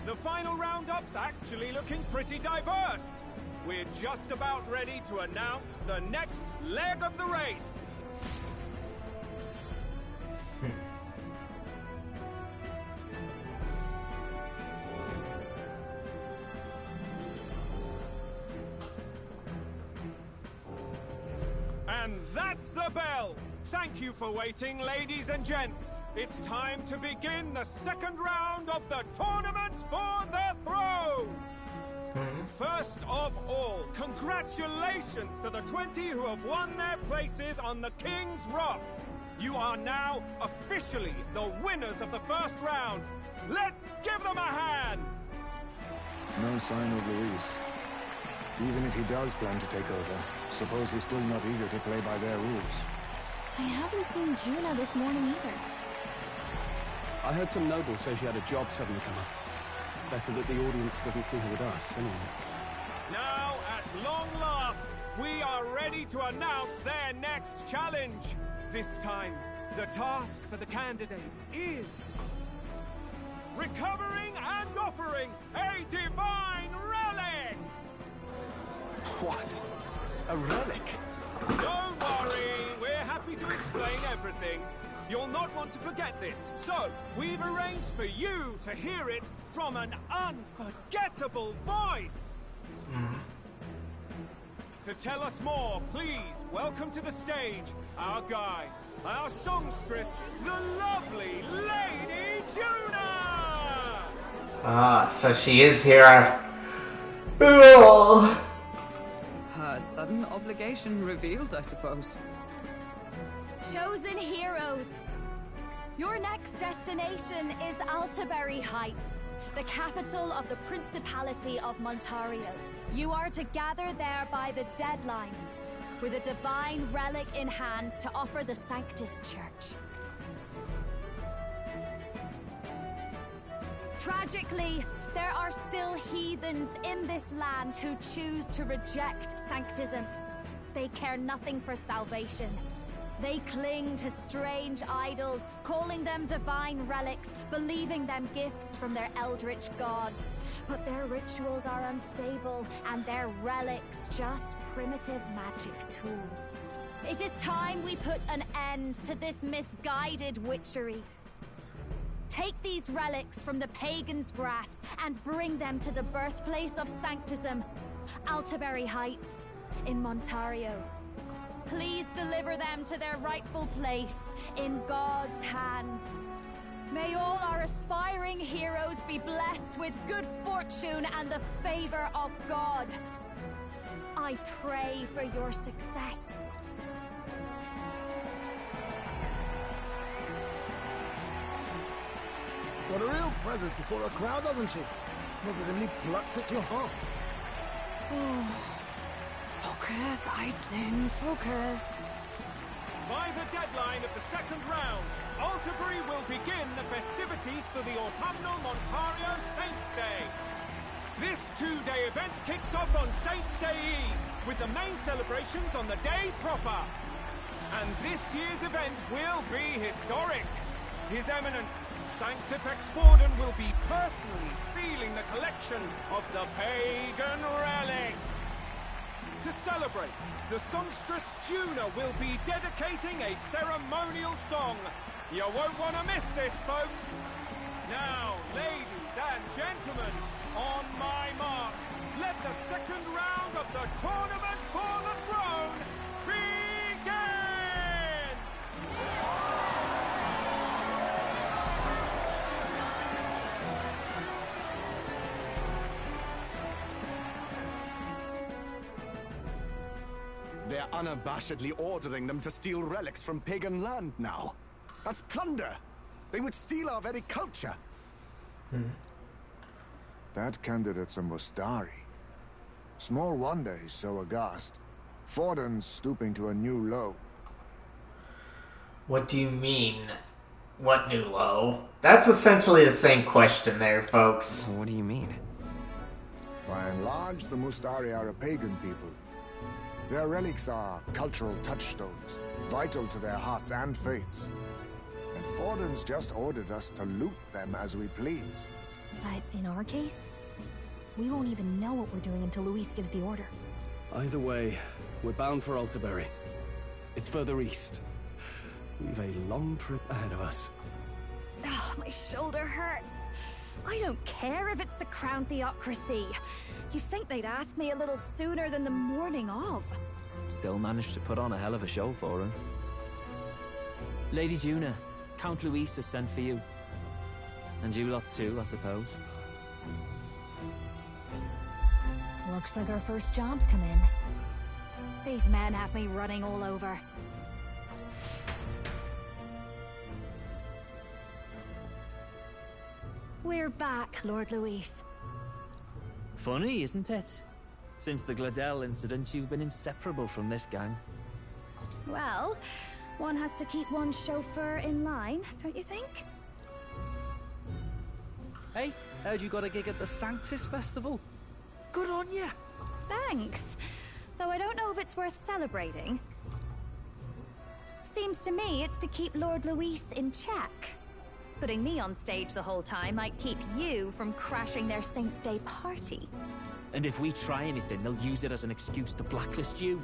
The final roundup's actually looking pretty diverse. We're just about ready to announce the next leg of the race. And that's the bell! Thank you for waiting, ladies and gents. It's time to begin the second round of the Tournament for the Throne! First of all, congratulations to the 20 who have won their places on the King's Rock! You are now officially the winners of the first round! Let's give them a hand! No sign of Luis. Even if he does plan to take over, suppose he's still not eager to play by their rules. I haven't seen Juna this morning either. I heard some nobles say she had a job suddenly come up. Better that the audience doesn't see her with us, anyway. Now, at long last, we are ready to announce their next challenge. This time, the task for the candidates is recovering and offering a divine relic! What? A relic? Don't worry, we're happy to explain everything. You'll not want to forget this, so we've arranged for you to hear it from an unforgettable voice. To tell us more, please welcome to the stage our guide, our songstress, the lovely Lady Juna! Ah, so she is here. Oh. Her sudden obligation revealed, I suppose. Chosen heroes! Your next destination is Altaberry Heights, the capital of the Principality of Montario. You are to gather there by the deadline, with a divine relic in hand to offer the Sanctus Church. Tragically, there are still heathens in this land who choose to reject Sanctism. They care nothing for salvation. They cling to strange idols, calling them divine relics, believing them gifts from their eldritch gods. But their rituals are unstable, and their relics just primitive magic tools. It is time we put an end to this misguided witchery. Take these relics from the pagan's grasp and bring them to the birthplace of Sanctism, Altaberry Heights, in Montario. Please deliver them to their rightful place in God's hands. May all our aspiring heroes be blessed with good fortune and the favor of God. I pray for your success. What a real presence before a crowd, doesn't she? Positively plucks at your heart. Focus, Iceland, focus. By the deadline of the second round, Altaberry will begin the festivities for the autumnal Montario Saints' Day. This two-day event kicks off on Saints' Day Eve, with the main celebrations on the day proper. And this year's event will be historic. His Eminence, Sanctifex Forden, will be personally sealing the collection of the pagan relics. To celebrate, the songstress Juna will be dedicating a ceremonial song. You won't want to miss this, folks. Now, ladies and gentlemen, on my mark, let the second round of the Tournament for the Throne begin! They're unabashedly ordering them to steal relics from pagan land now. That's plunder. They would steal our very culture. That candidate's a Mustari. Small wonder he's so aghast. Forden's stooping to a new low. What do you mean? What new low? That's essentially the same question there, folks. What do you mean? By and large, the Mustari are a pagan people. Their relics are cultural touchstones, vital to their hearts and faiths. And Forden's just ordered us to loot them as we please. But in our case, we won't even know what we're doing until Luis gives the order. Either way, we're bound for Altabury. It's further east. We've a long trip ahead of us. Oh, my shoulder hurts. I don't care if it's the Crown Theocracy. You'd think they'd ask me a little sooner than the morning of. Still managed to put on a hell of a show for him. Lady Juna, Count Luis has sent for you. And you lot too, I suppose. Looks like our first job's come in. These men have me running all over. We're back, Lord Luis. Funny, isn't it? Since the Gladel incident, you've been inseparable from this gang. Well, one has to keep one's chauffeur in line, don't you think? Hey, heard you got a gig at the Sanctus Festival? Good on ya! Thanks. Though I don't know if it's worth celebrating. Seems to me it's to keep Lord Luis in check. Putting me on stage the whole time might keep you from crashing their Saints' Day party. And if we try anything, they'll use it as an excuse to blacklist you.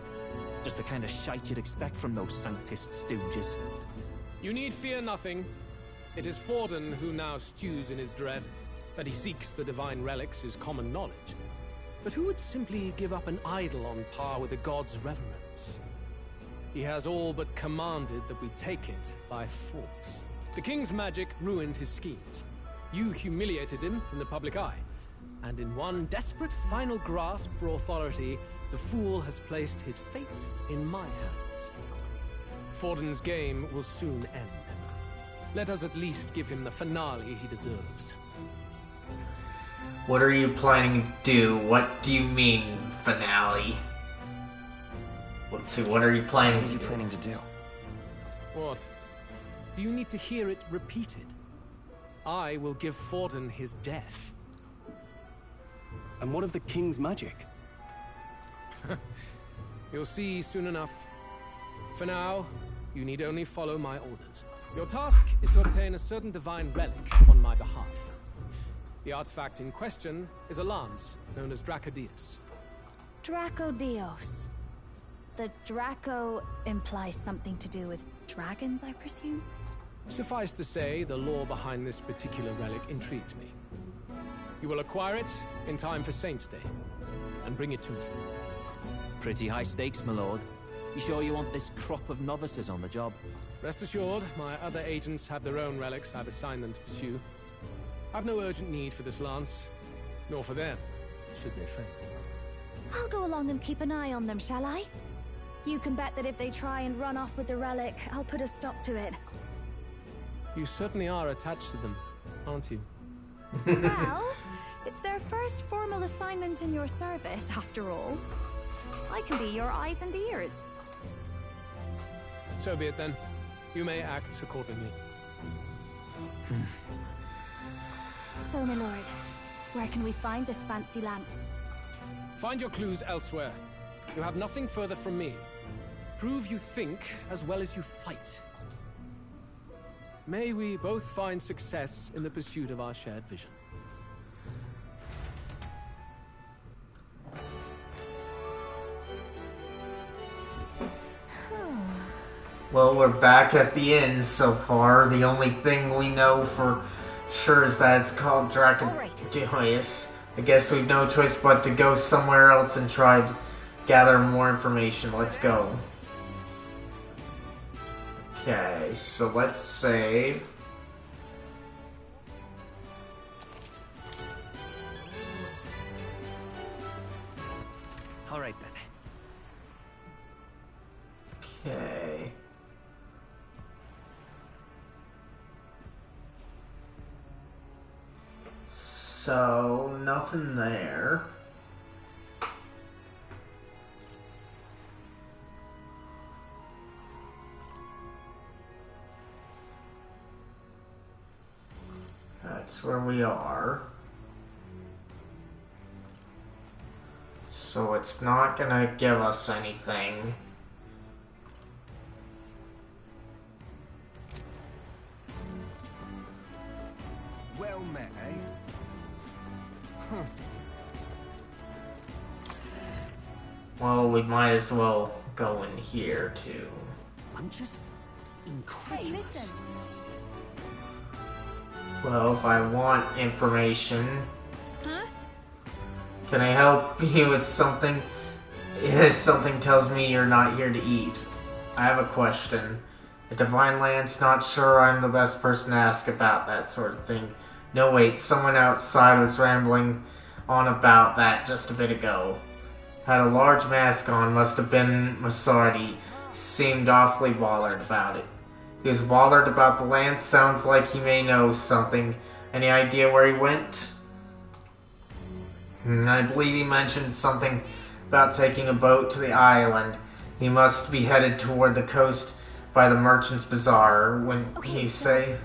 Just the kind of shite you'd expect from those Sanctist stooges. You need fear nothing. It is Forden who now stews in his dread. That he seeks the divine relics is common knowledge. But who would simply give up an idol on par with the god's reverence? He has all but commanded that we take it by force. The king's magic ruined his schemes. You humiliated him in the public eye. And in one desperate final grasp for authority, the fool has placed his fate in my hands. Forden's game will soon end. Let us at least give him the finale he deserves. What are you planning to do? What do you mean, finale? Let's see, what are you planning to do? What? Do you need to hear it repeated? I will give Forden his death. And what of the king's magic? You'll see soon enough. For now, you need only follow my orders. Your task is to obtain a certain divine relic on my behalf. The artifact in question is a lance known as Dracodius. Dracodios. The Draco implies something to do with dragons, I presume? Suffice to say, the lore behind this particular relic intrigues me. You will acquire it in time for Saints' Day, and bring it to me. Pretty high stakes, my lord. You sure you want this crop of novices on the job? Rest assured, my other agents have their own relics I've assigned them to pursue. I've no urgent need for this lance, nor for them, should they fail. I'll go along and keep an eye on them, shall I? You can bet that if they try and run off with the relic, I'll put a stop to it. You certainly are attached to them, aren't you? Well, it's their first formal assignment in your service, after all. I can be your eyes and ears. So be it then. You may act accordingly. So, my lord, where can we find this fancy lance? Find your clues elsewhere. You have nothing further from me. Prove you think as well as you fight. May we both find success in the pursuit of our shared vision. Well, we're back at the inn so far. The only thing we know for sure is that it's called Dracodius. I guess we've no choice but to go somewhere else and try to gather more information. Let's go. Okay, so let's save. All right then. Okay. So, nothing there. That's where we are. So it's not gonna give us anything. Well met, eh? Well, we might as well go in here too. I'm just incredulous. Hey, listen. Well, if I want information, Huh? can I help you with something? If something tells me you're not here to eat. I have a question. The Divine Land's not sure I'm the best person to ask about that sort of thing. No, wait, someone outside was rambling on about that just a bit ago. Had a large mask on, must have been Masardi. Seemed awfully bothered about it. He was bothered about the land, sounds like he may know something. Any idea where he went? I believe he mentioned something about taking a boat to the island. He must be headed toward the coast by the Merchant's Bazaar. When he say,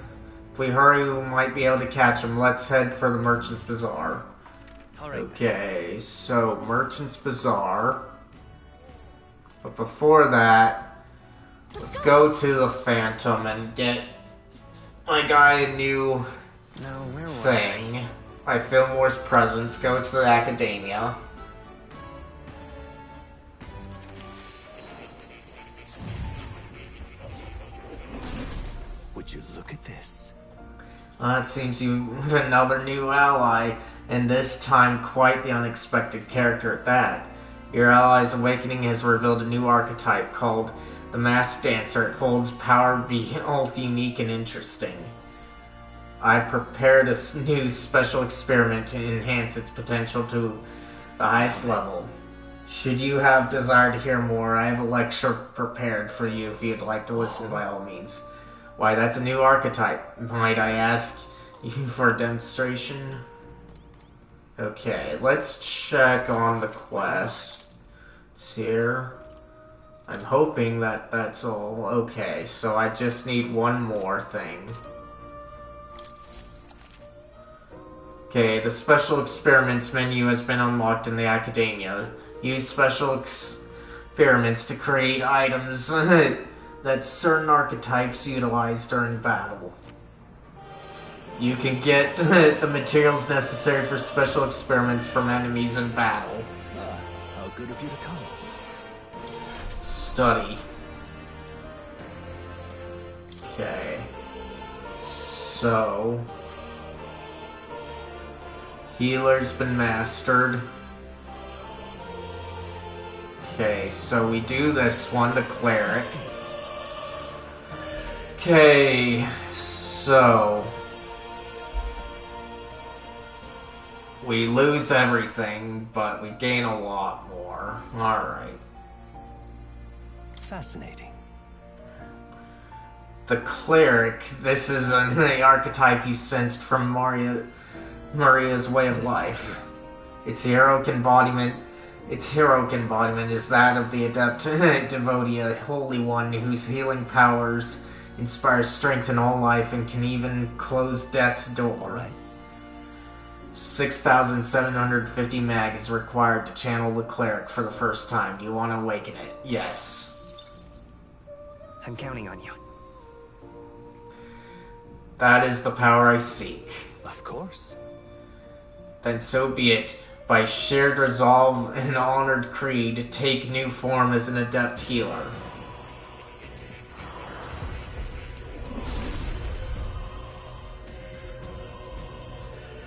if we hurry, we might be able to catch him. Let's head for the Merchant's Bazaar. Okay, so Merchant's Bazaar. But before that, let's go to the Phantom and get my guy a new thing. By Fillmore's presence, go to the Academia. Would you look at this? It seems you have another new ally, and this time quite the unexpected character at that. Your ally's awakening has revealed a new archetype called the Masked Dancer. It holds power both unique and interesting. I prepared a new special experiment to enhance its potential to the highest level. Should you have desire to hear more, I have a lecture prepared for you if you'd like to listen by all means. Why, that's a new archetype. Might I ask you for a demonstration? Okay, let's check on the quest. It's here. I'm hoping that that's all okay, so I just need one more thing. Okay, the special experiments menu has been unlocked in the Academia. Use special experiments to create items that certain archetypes utilize during battle. You can get the materials necessary for special experiments from enemies in battle. How good of you to come. Study. Okay. So... Healer's been mastered. Okay, so we do this one, the Cleric. Okay, so... we lose everything, but we gain a lot more. Alright. Fascinating. The Cleric, this is the archetype you sensed from Maria's way of life. Its heroic embodiment is that of the adept devotee, a holy one whose healing powers inspire strength in all life and can even close death's door. 6,750 mag is required to channel the Cleric for the first time. Do you want to awaken it? Yes. I'm counting on you. That is the power I seek. Of course. Then so be it. By shared resolve and honored creed, take new form as an adept healer.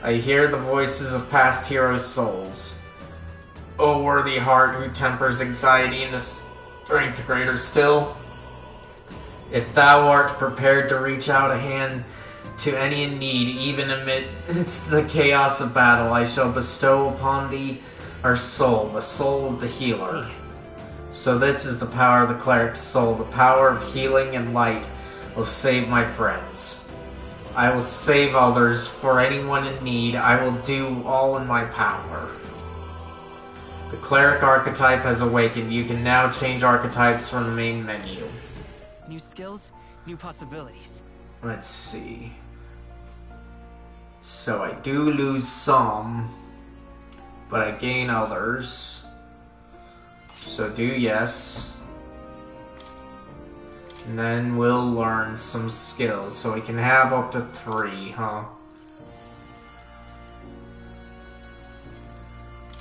I hear the voices of past heroes' souls. O worthy heart who tempers anxiety into strength greater still. If thou art prepared to reach out a hand to any in need, even amidst the chaos of battle, I shall bestow upon thee our soul, the soul of the healer. So this is the power of the Cleric's soul. The power of healing and light will save my friends. I will save others for anyone in need. I will do all in my power. The cleric archetype has awakened. You can now change archetypes from the main menu. New skills, new possibilities. Let's see. So I do lose some, but I gain others. So do yes. And then we'll learn some skills. So we can have up to 3, huh?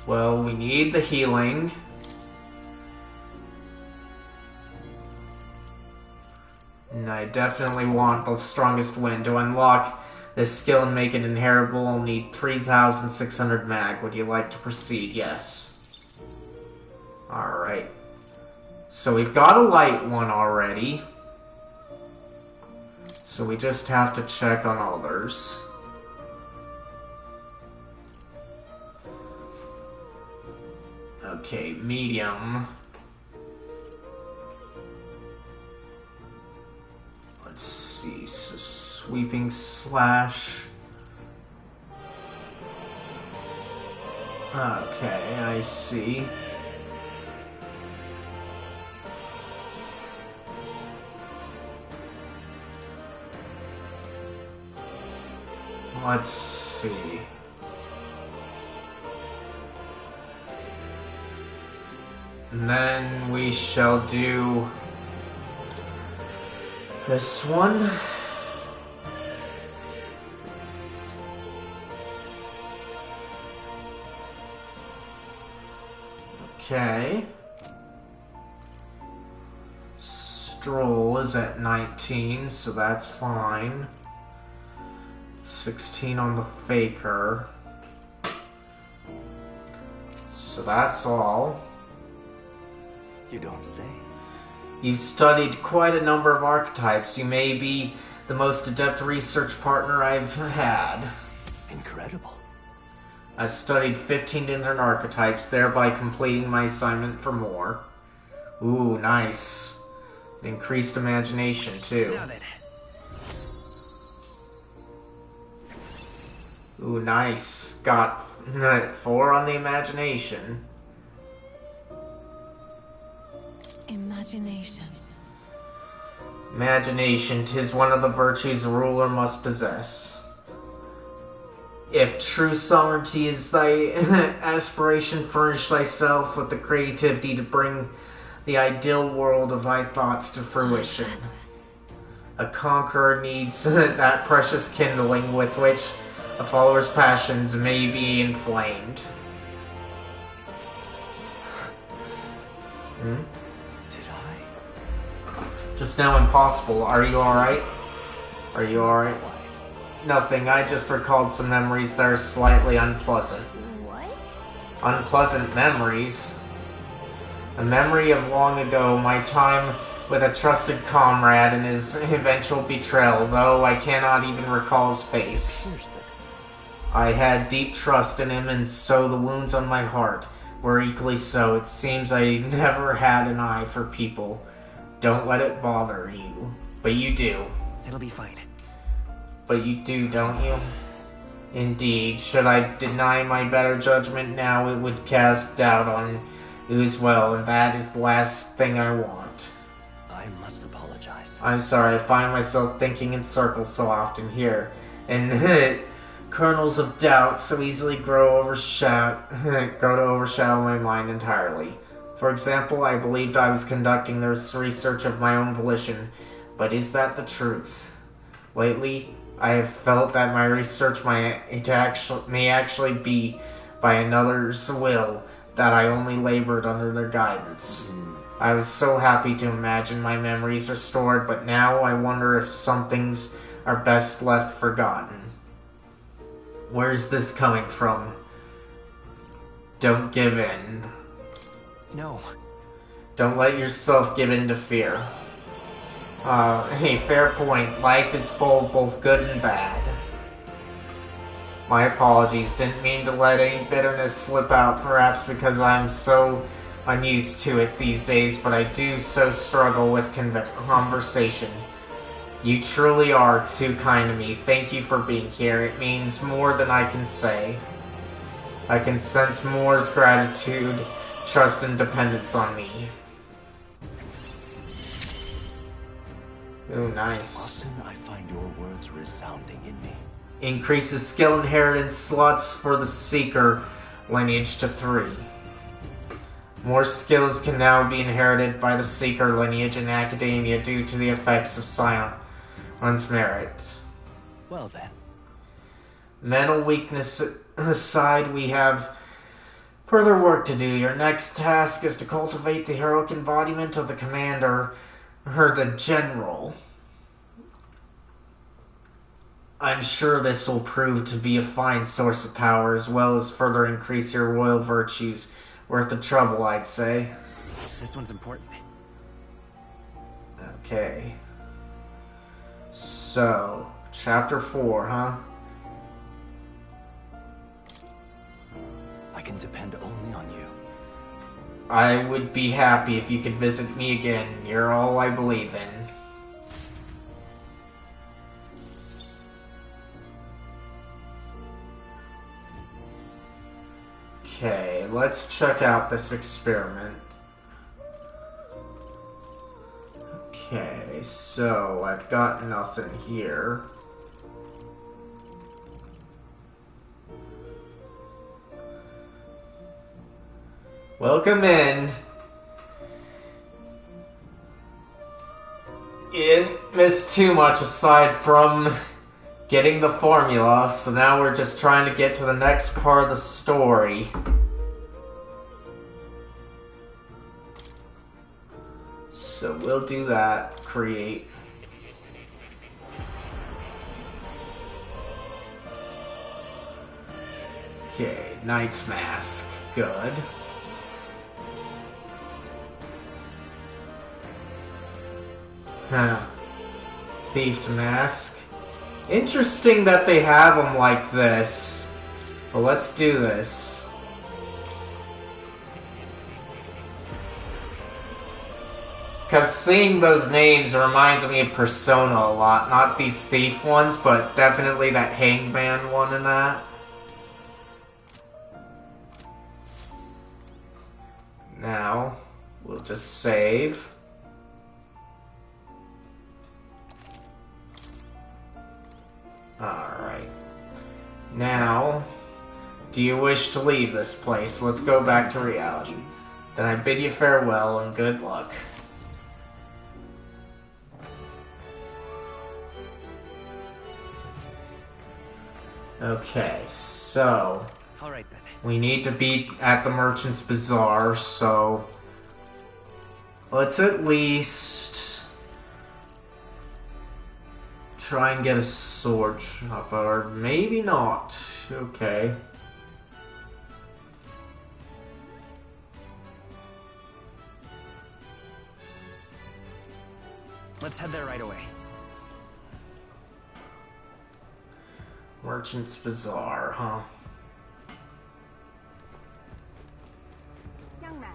Well, we need the healing. And I definitely want the strongest wind. To unlock this skill and make it inheritable, I'll need 3,600 mag. Would you like to proceed? Yes. Alright. So we've got a light one already. So we just have to check on others. Okay, medium. Let's see, so sweeping slash. Okay, I see. Let's see. And then we shall do this one. Okay. Stroll is at 19, so that's fine. 16 on the Faker. So that's all. You don't say. You've studied quite a number of archetypes. You may be the most adept research partner I've had. Incredible. I've studied 15 different archetypes, thereby completing my assignment for more. Ooh, nice. Increased imagination, too. Now then. Ooh, nice. Got 4 on the imagination. Imagination. Imagination, 'tis one of the virtues a ruler must possess. If true sovereignty is thy aspiration, furnish thyself with the creativity to bring the ideal world of thy thoughts to fruition. A conqueror needs that precious kindling with which a follower's passions may be inflamed. Hmm? Just now impossible. Are you alright? Are you alright? Nothing. I just recalled some memories that are slightly unpleasant. What? Unpleasant memories? A memory of long ago, my time with a trusted comrade and his eventual betrayal, though I cannot even recall his face. I had deep trust in him, and so the wounds on my heart were equally so. It seems I never had an eye for people. Don't let it bother you. But you do. It'll be fine. But you do, don't you? Indeed. Should I deny my better judgment now, it would cast doubt on you as well, and that is the last thing I want. I must apologize. I'm sorry, I find myself thinking in circles so often here, and kernels of doubt so easily grow to overshadow my mind entirely. For example, I believed I was conducting this research of my own volition, but is that the truth? Lately, I have felt that my research may actually be by another's will, that I only labored under their guidance. I was so happy to imagine my memories restored, but now I wonder if some things are best left forgotten. Where's this coming from? Don't give in. No. Don't let yourself give in to fear. Hey, fair point. Life is full of both good and bad. My apologies. Didn't mean to let any bitterness slip out, perhaps because I'm so unused to it these days, but I do so struggle with conversation. You truly are too kind to me. Thank you for being here. It means more than I can say. I can sense Moore's gratitude, trust, and dependence on me. Ooh, nice. Often I find your words resounding in me. Increases skill inheritance slots for the Seeker lineage to 3. More skills can now be inherited by the Seeker lineage in academia due to the effects of Silence merit. Well then. Mental weakness aside, we have further work to do. Your next task is to cultivate the heroic embodiment of the commander, or the general. I'm sure this will prove to be a fine source of power, as well as further increase your royal virtues. Worth the trouble, I'd say. This one's important. Okay. So, chapter 4, huh? I can depend only on you. I would be happy if you could visit me again. You're all I believe in. Okay, let's check out this experiment. Okay, so I've got nothing here. Welcome in. You didn't miss too much aside from getting the formula, so now we're just trying to get to the next part of the story. So we'll do that. Create. Okay, Knight's Mask. Good. Huh. Thief's Mask. Interesting that they have them like this. But let's do this. Because seeing those names reminds me of Persona a lot. Not these thief ones, but definitely that hangman one and that. Now, we'll just save. Alright. Now, do you wish to leave this place? Let's go back to reality. Then I bid you farewell and good luck. Okay, so all right then. We need to be at the Merchant's Bazaar, so let's at least try and get a sword shop, or maybe not. Okay. Let's head there right away. Merchant's Bazaar, huh? Young man.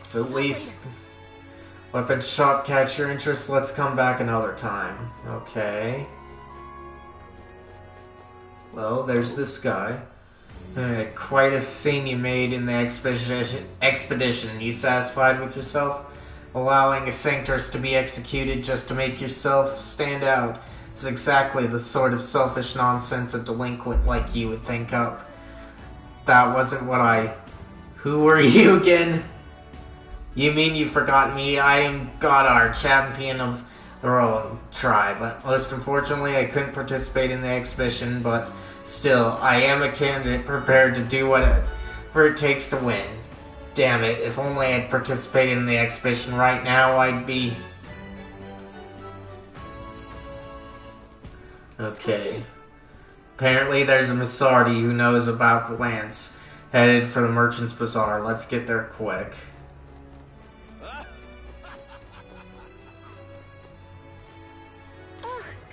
So at least weapon shop catch your interest. Let's come back another time. Okay. Well, there's this guy. Quite a scene you made in the expedition. You satisfied with yourself? Allowing a sanctus to be executed just to make yourself stand out is exactly the sort of selfish nonsense a delinquent like you would think up. That wasn't what I... Who were you again? You mean you forgot me? I am Goddard, champion of the Rowan tribe. Most unfortunately, I couldn't participate in the exhibition, but still, I am a candidate prepared to do whatever it takes to win. Damn it, if only I'd participated in the exhibition right now, I'd be... Okay. Apparently there's a Masardi who knows about the lance, headed for the Merchant's Bazaar. Let's get there quick. Ugh,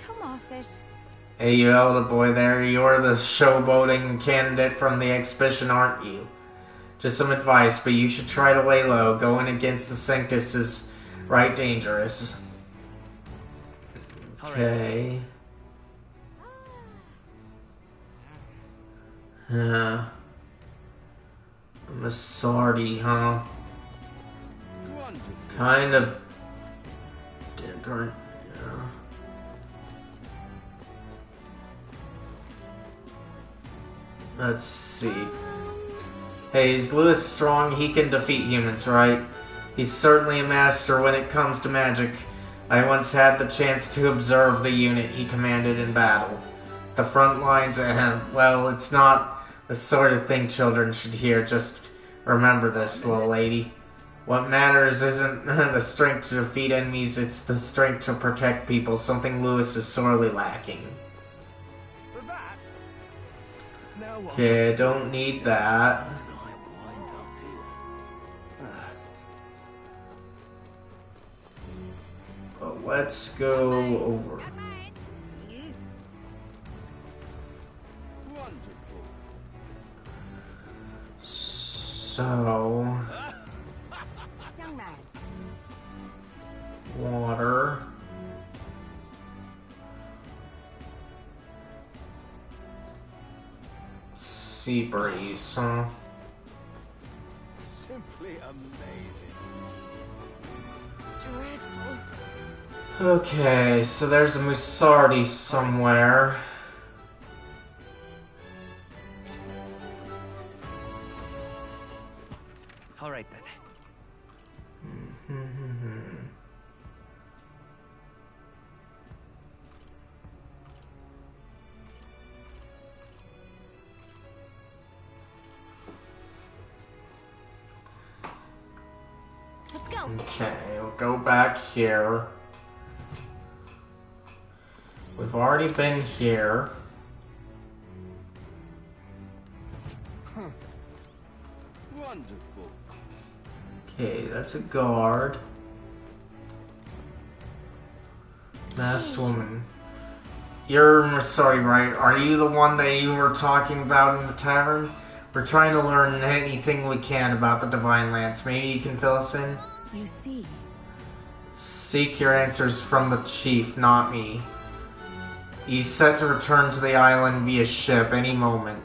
come off it. Hey, you elder boy there, you're the showboating candidate from the exhibition, aren't you? Just some advice, but you should try to lay low. Going against the Sanctus is right dangerous. Okay. Masardi, huh? Kind of different, yeah. Let's see. Hey, is Lewis strong? He can defeat humans, right? He's certainly a master when it comes to magic. I once had the chance to observe the unit he commanded in battle. The front lines, well, it's not the sort of thing children should hear. Just remember this, little lady. What matters isn't the strength to defeat enemies, it's the strength to protect people, something Lewis is sorely lacking. Okay, I don't need that. But let's go over. So, water. Sea breeze, huh? Simply amazing. Dreadful. Okay, so there's a Musardi somewhere. All right then. Let's go. Okay, we'll go back here. We've already been here. Wonderful. Okay, that's a guard. Masked woman. You're sorry, right? Are you the one that you were talking about in the tavern? We're trying to learn anything we can about the Divine Lance. Maybe you can fill us in? You see. Seek your answers from the chief, not me. He's set to return to the island via ship any moment.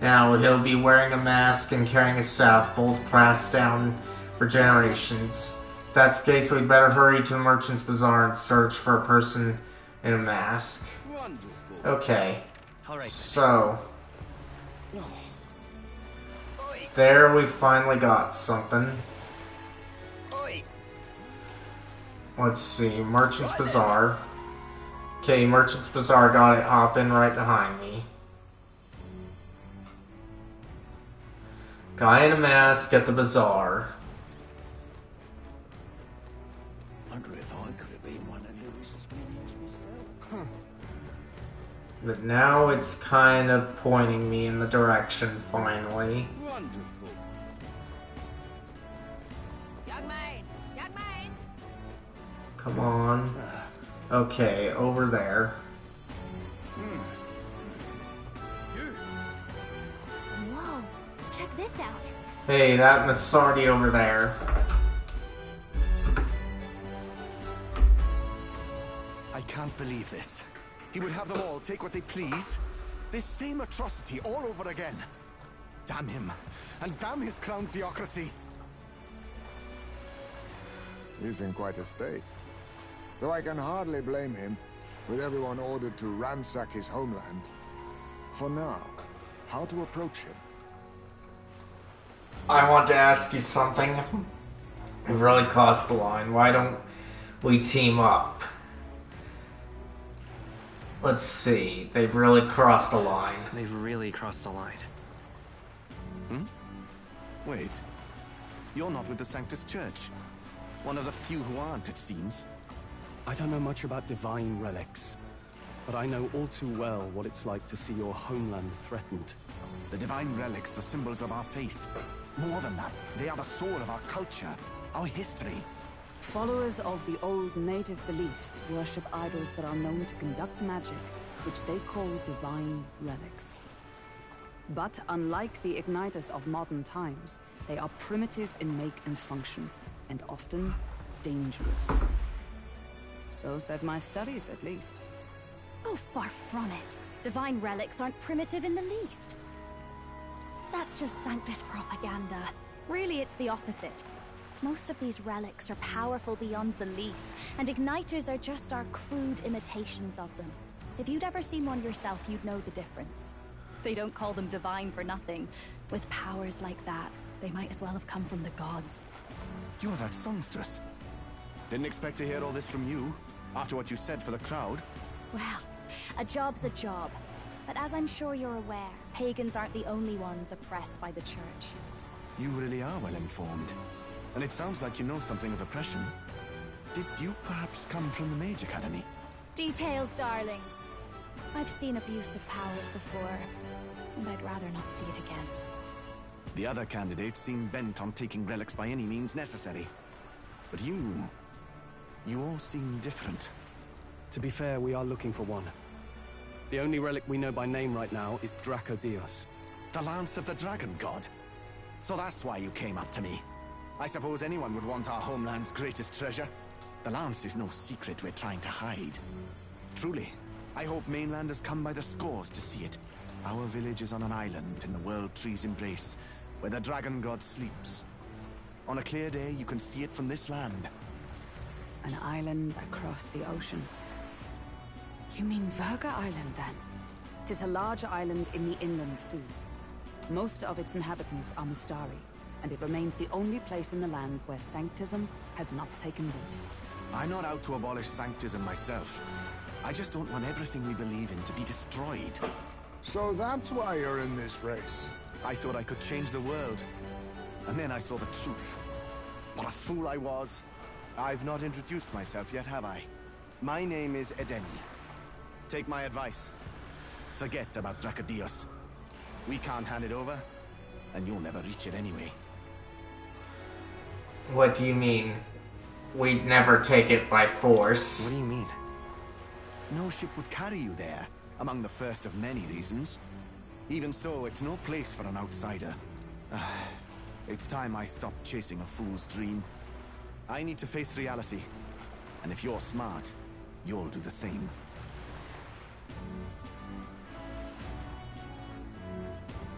Now, he'll be wearing a mask and carrying a staff, both passed down for generations. If that's the case, we'd better hurry to the Merchant's Bazaar and search for a person in a mask. Wonderful. Okay. All right. So, there we finally got something. Let's see, Merchant's Bazaar. Okay, Merchant's Bazaar, got it, hop in right behind me. Guy in a mask at the bazaar. Wonder if I could have been one of Lewis's minions myself. But now it's kind of pointing me in the direction, finally. Wonderful. Young man! Young man! Come on. Okay, over there. Whoa! Check this out. Hey, that Masardi over there. I can't believe this. He would have them all take what they please. This same atrocity all over again. Damn him. And damn his crown theocracy. He's in quite a state. Though I can hardly blame him, with everyone ordered to ransack his homeland. For now, how to approach him? I want to ask you something. We've really crossed the line. Why don't we team up? Let's see. They've really crossed the line. They've really crossed the line. Wait. You're not with the Sanctus Church. One of the few who aren't, it seems. I don't know much about divine relics, but I know all too well what it's like to see your homeland threatened. The divine relics are symbols of our faith. More than that, they are the soul of our culture, our history. Followers of the old native beliefs worship idols that are known to conduct magic, which they call divine relics. But unlike the igniters of modern times, they are primitive in make and function, and often dangerous. So said my studies, at least. Oh, far from it. Divine relics aren't primitive in the least. That's just Sanctus propaganda. Really, it's the opposite. Most of these relics are powerful beyond belief, and igniters are just our crude imitations of them. If you'd ever seen one yourself, you'd know the difference. They don't call them divine for nothing. With powers like that, they might as well have come from the gods. You're that songstress. Didn't expect to hear all this from you, after what you said for the crowd. Well, a job's a job. But as I'm sure you're aware, pagans aren't the only ones oppressed by the church. You really are well informed. And it sounds like you know something of oppression. Did you perhaps come from the Mage Academy? Details, darling. I've seen abuse of powers before, and I'd rather not see it again. The other candidates seem bent on taking relics by any means necessary. But you all seem different. To be fair, we are looking for one. The only relic we know by name right now is Dracodios. The Lance of the Dragon God? So that's why you came up to me. I suppose anyone would want our homeland's greatest treasure. The Lance is no secret we're trying to hide. Truly, I hope mainlanders come by the scores to see it. Our village is on an island in the World Tree's embrace, where the Dragon God sleeps. On a clear day, you can see it from this land. An island across the ocean. You mean Verga Island, then? 'Tis a large island in the inland sea. Most of its inhabitants are Mustari, and it remains the only place in the land where Sanctism has not taken root. I'm not out to abolish Sanctism myself. I just don't want everything we believe in to be destroyed. So that's why you're in this race. I thought I could change the world. And then I saw the truth. What a fool I was. I've not introduced myself yet, have I? My name is Edeni. Take my advice. Forget about Dracodios. We can't hand it over, and you'll never reach it anyway. What do you mean? We'd never take it by force. What do you mean? No ship would carry you there, among the first of many reasons. Even so, it's no place for an outsider. It's time I stopped chasing a fool's dream. I need to face reality. And if you're smart, you'll do the same.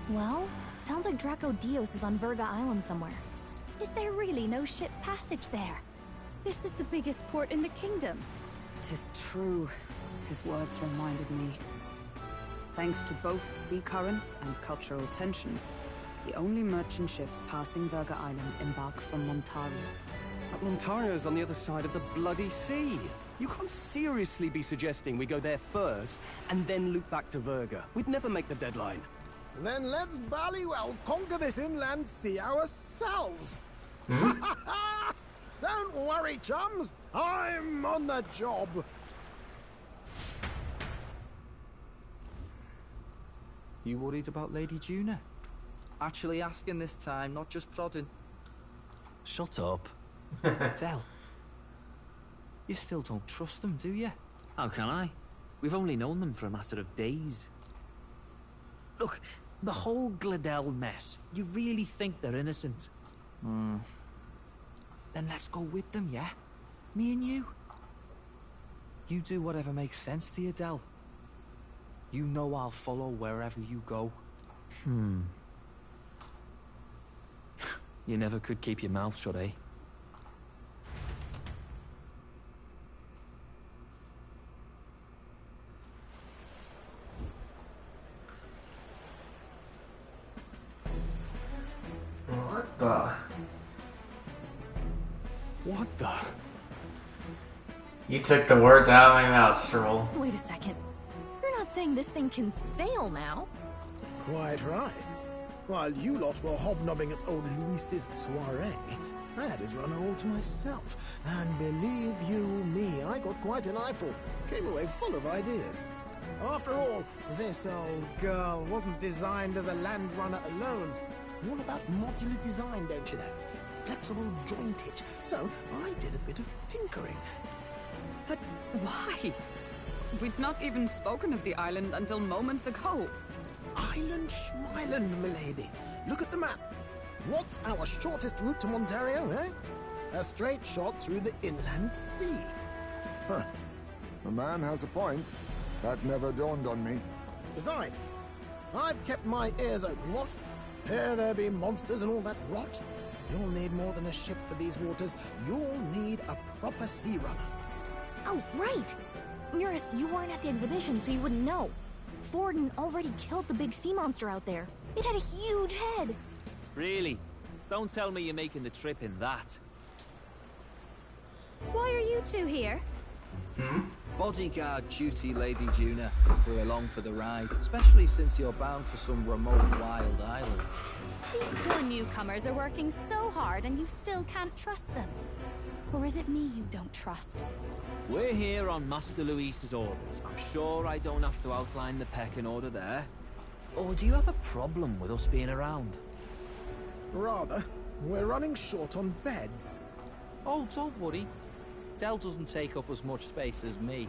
Well, sounds like Dracodios is on Verga Island somewhere. Is there really no ship passage there? This is the biggest port in the kingdom. 'Tis true. His words reminded me. Thanks to both sea currents and cultural tensions, the only merchant ships passing Verga Island embark from Montario. But Montario's on the other side of the bloody sea. You can't seriously be suggesting we go there first and then loop back to Verga. We'd never make the deadline. Then let's ballywell conquer this inland sea ourselves. Don't worry, chums. I'm on the job. You worried about Lady Juna? Actually asking this time, not just prodding. Shut up. Tell. You still don't trust them, do you? How can I? We've only known them for a matter of days. Look, the whole Gladell mess, you really think they're innocent? Then let's go with them, yeah? Me and you. You do whatever makes sense to you, Del. You know I'll follow wherever you go. You never could keep your mouth shut, eh? What the? What the? You took the words out of my mouth, Stroll. Wait a second. You're not saying this thing can sail now? Quite right. While you lot were hobnobbing at old Luis's soiree, I had his runner all to myself. And believe you me, I got quite an eyeful. Came away full of ideas. After all, this old girl wasn't designed as a land runner alone. All about modular design, don't you know? Flexible jointage. So I did a bit of tinkering. But why? We'd not even spoken of the island until moments ago. Island schmeiland, milady. Look at the map. What's our shortest route to Montario, eh? A straight shot through the inland sea. Huh. The man has a point. That never dawned on me. Besides, I've kept my ears open, what? Here there be monsters and all that rot. You'll need more than a ship for these waters. You'll need a proper sea runner. Oh, right! Muris, you weren't at the exhibition, so you wouldn't know. Forden already killed the big sea monster out there. It had a huge head. Really? Don't tell me you're making the trip in that. Why are you two here? Bodyguard duty, Lady Juna. We're along for the ride, especially since you're bound for some remote wild island. These poor newcomers are working so hard and you still can't trust them. Or is it me you don't trust? We're here on Master Luis's orders. I'm sure I don't have to outline the pecking order there. Or do you have a problem with us being around? Rather. We're running short on beds. Oh, don't worry. Del doesn't take up as much space as me.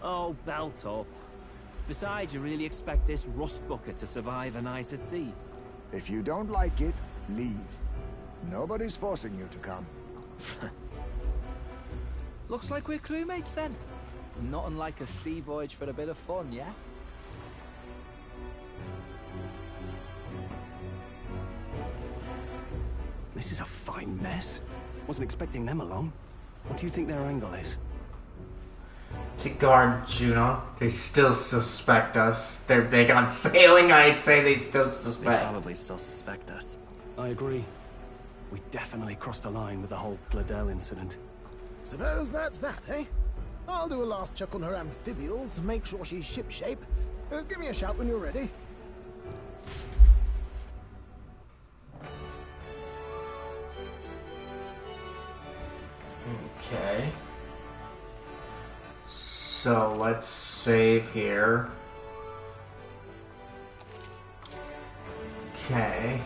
Oh, belt up. Besides, you really expect this rust bucket to survive a night at sea? If you don't like it, leave. Nobody's forcing you to come. Looks like we're crewmates then. Not unlike a sea voyage for a bit of fun, yeah? This is a fine mess. Wasn't expecting them along. What do you think their angle is? To guard Juno. They still suspect us. They're big on sailing, I'd say they still suspect. They probably still suspect us. I agree. We definitely crossed a line with the whole Gladell incident. Suppose that's that, eh? I'll do a last check on her amphibials, make sure she's shipshape. Give me a shout when you're ready. Okay. So let's save here. Okay.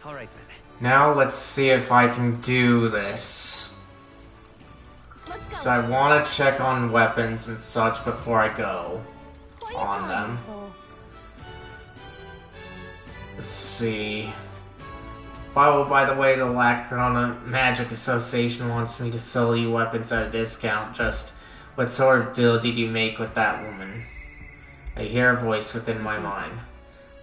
Alright then. Now let's see if I can do this. Let's go. So I want to check on weapons and such before I go on them. Let's see. Oh, by the way, the Lacrona Magic Association wants me to sell you weapons at a discount. Just what sort of deal did you make with that woman? I hear a voice within my mind.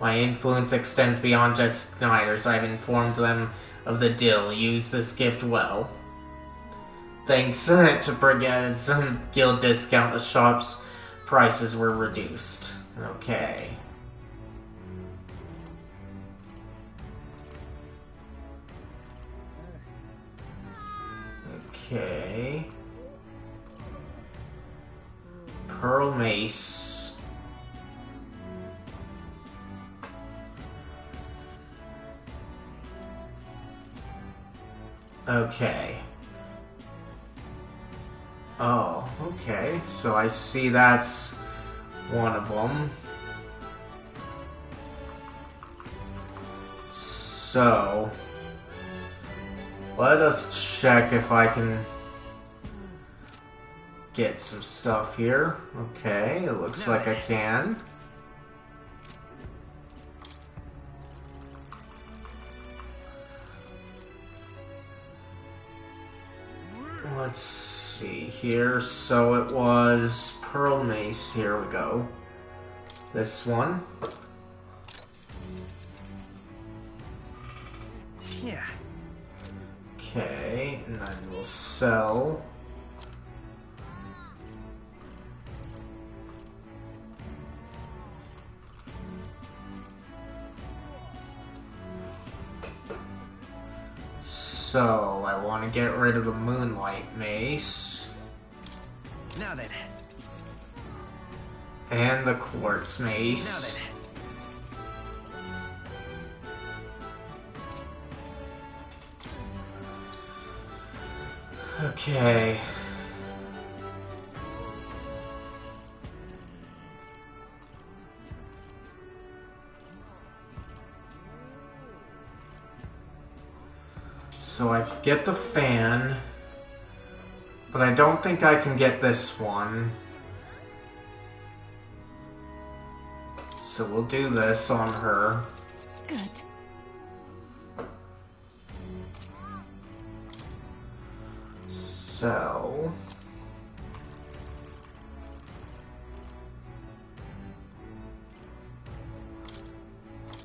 My influence extends beyond just Igniters. I've informed them of the deal. Use this gift well. Thanks to Brigade's guild discount, the shop's prices were reduced. Okay. Okay. Pearl Mace. Okay. Oh, okay. So I see that's one of them. So let us check if I can get some stuff here. Okay, it looks like I can. Let's see here. So it was Pearl Mace. Here we go. This one. Yeah. Okay, and then we'll sell. So, I want to get rid of the Moonlight Mace. Now then. And the Quartz Mace. Now then. Okay. So I can get the fan, but I don't think I can get this one. So we'll do this on her. Good.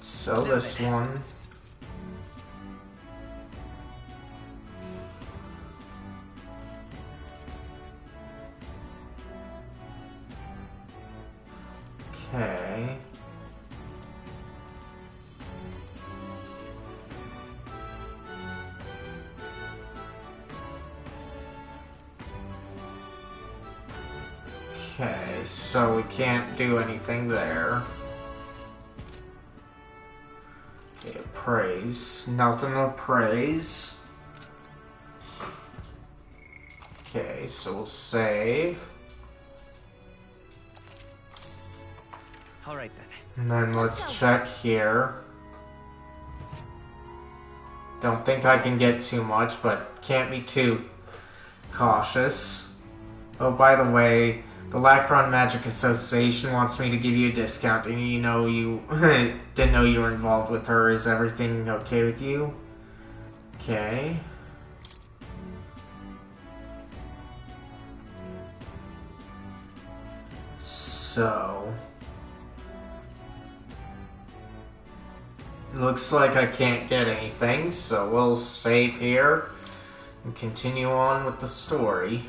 So this one. Okay. Okay, so we can't do anything there. Okay, praise. Nothing of praise. Okay, so we'll save. Alright then. And then let's check here. Don't think I can get too much, but can't be too cautious. Oh, by the way, the Lacron Magic Association wants me to give you a discount, and you know you didn't know you were involved with her. Is everything okay with you? Okay. So... looks like I can't get anything, so we'll save here and continue on with the story.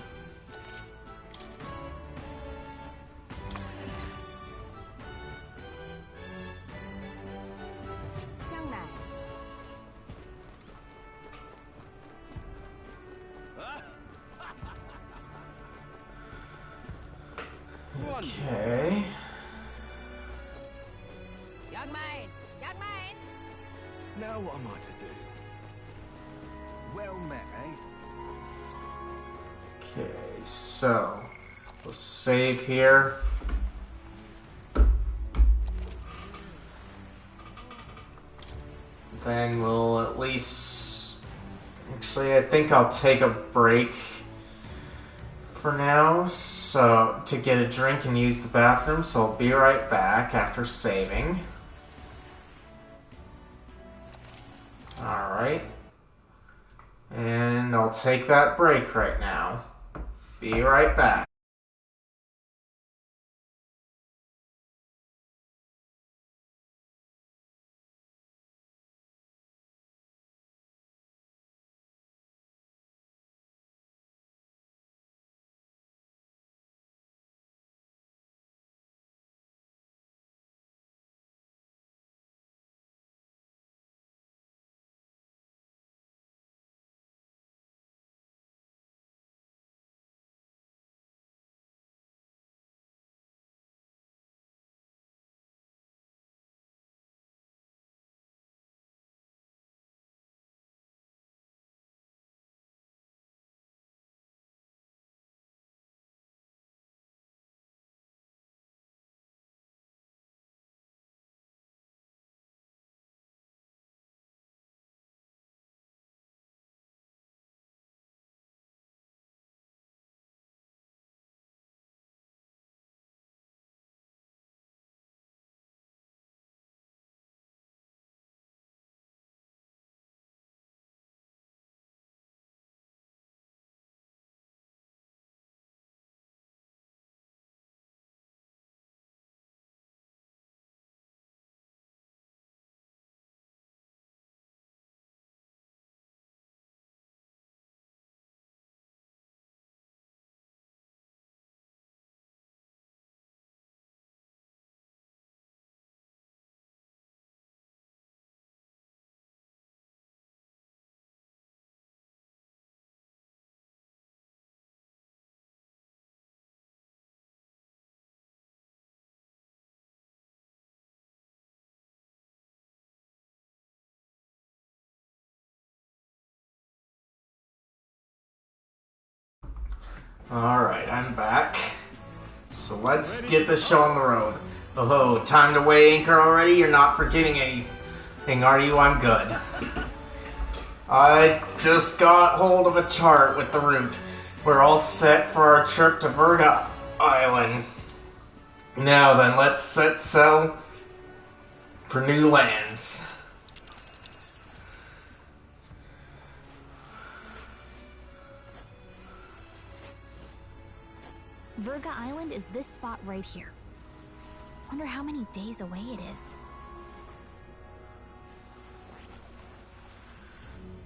Okay. Young man! Young man! Now what am I to do? Well met, eh? Okay, so we'll save here. Then we'll at least... actually, I think I'll take a break for now, so to get a drink and use the bathroom, so I'll be right back after saving. Alright. And I'll take that break right now. Be right back. Alright, I'm back. So let's get the show on the road. Oh, time to weigh anchor already? You're not forgetting anything, are you? I'm good. I just got hold of a chart with the route. We're all set for our trip to Verga Island. Now then, let's set sail for new lands. Verga Island is this spot right here. Wonder how many days away it is.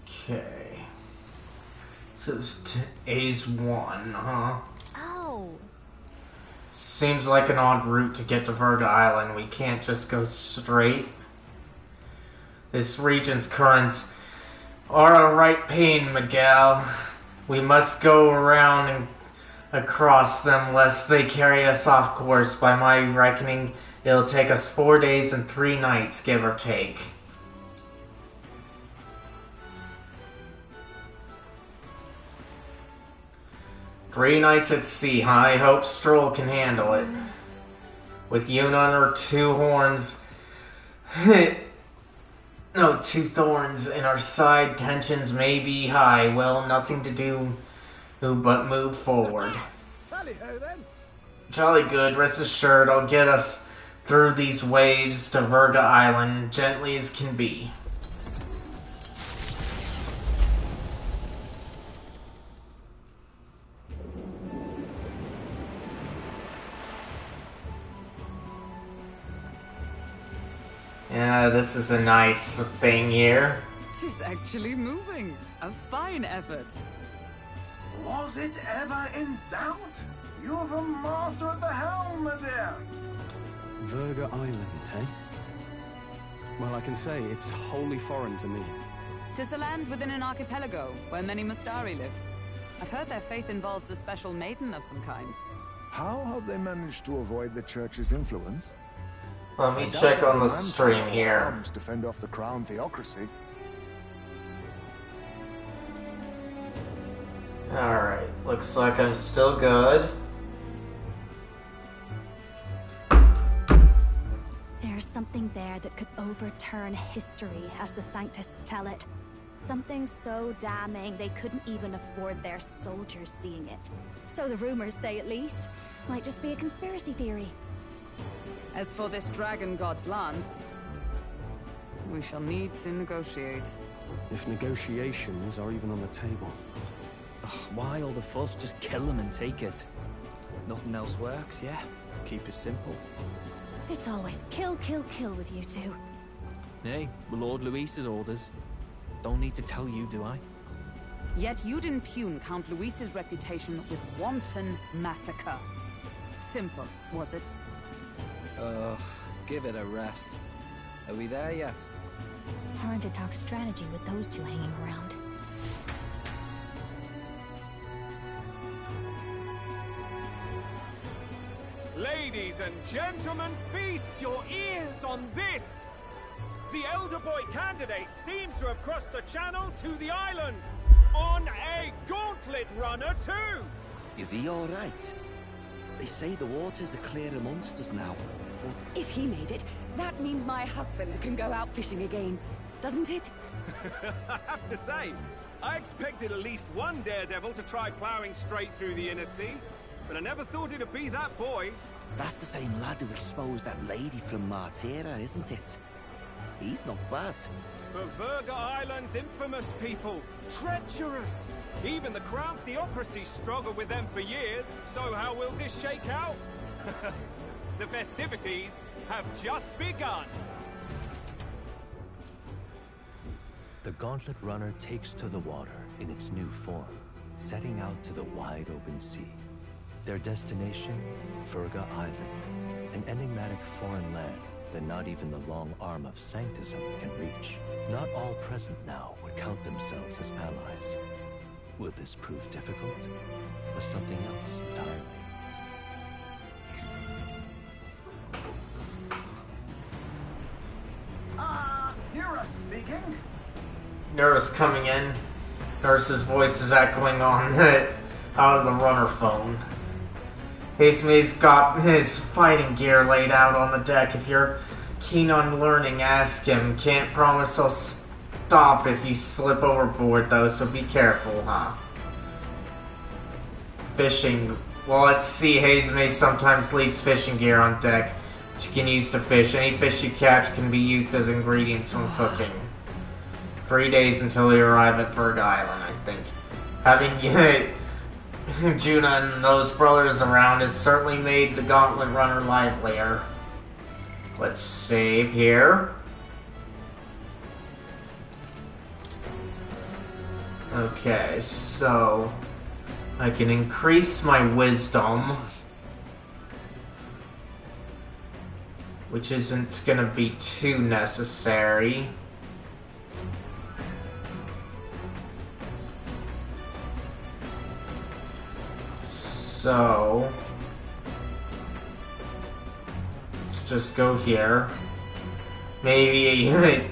Okay. So it's A's 1, huh? Oh. Seems like an odd route to get to Verga Island. We can't just go straight. This region's currents are a right pain, Miguel. We must go around and across them lest they carry us off course. By my reckoning, it'll take us 4 days and 3 nights, give or take. Three nights at sea, huh? I hope Stroll can handle it. With Yuna on her 2 horns... no, 2 thorns in our side, tensions may be high. Well, nothing to do but move forward. Tally-ho then. Jolly good, rest assured I'll get us through these waves to Verga Island, gently as can be. Yeah, this is a nice thing here. Tis actually moving. A fine effort. Was it ever in doubt? You're the master at the helm, my dear. Verga Island, eh? Well, I can say it's wholly foreign to me. 'Tis a land within an archipelago where many Mustari live. I've heard their faith involves a special maiden of some kind. How have they managed to avoid the church's influence? Let me check on the stream here. To fend off the crown theocracy. Alright, looks like I'm still good. There's something there that could overturn history, as the Sanctists tell it. Something so damning they couldn't even afford their soldiers seeing it. So the rumors say, at least. Might just be a conspiracy theory. As for this dragon god's lance, we shall need to negotiate. If negotiations are even on the table. Ugh, why all the fuss? Just kill them and take it. Nothing else works, yeah? Keep it simple. It's always kill, kill, kill with you two. Hey, Lord Luis's orders. Don't need to tell you, do I? Yet you'd impugn Count Luis's reputation with wanton massacre. Simple, was it? Ugh, give it a rest. Are we there yet? Hard to talk strategy with those two hanging around. Ladies and gentlemen, feast your ears on this! The elder boy candidate seems to have crossed the channel to the island on a gauntlet runner too! Is he all right? They say the waters are clear amongst us now. If he made it, that means my husband can go out fishing again, doesn't it? I have to say, I expected at least one daredevil to try plowing straight through the inner sea, but I never thought it'd be that boy. That's the same lad who exposed that lady from Martira, isn't it? He's not bad. But Verga Island's infamous people. Treacherous! Even the crown theocracy struggled with them for years, so how will this shake out? The festivities have just begun. The Gauntlet Runner takes to the water in its new form, setting out to the wide open sea. Their destination, Verga Island, an enigmatic foreign land that not even the long arm of Sanctism can reach. Not all present now would count themselves as allies. Will this prove difficult, or something else entirely? Nura speaking. Nurse coming in. Nurse's voice is echoing on it out of the runner phone. He's got his fighting gear laid out on the deck. If you're keen on learning, ask him. Can't promise he'll stop if you slip overboard though, so be careful, huh? Fishing. Well, at sea, Hazemaze sometimes leaves fishing gear on deck, which you can use to fish. Any fish you catch can be used as ingredients when cooking. 3 days until we arrive at Verga Island, I think. Juna and those brothers around has certainly made the Gauntlet Runner livelier. Let's save here. Okay, so I can increase my wisdom, which isn't gonna be too necessary. So let's just go here. Maybe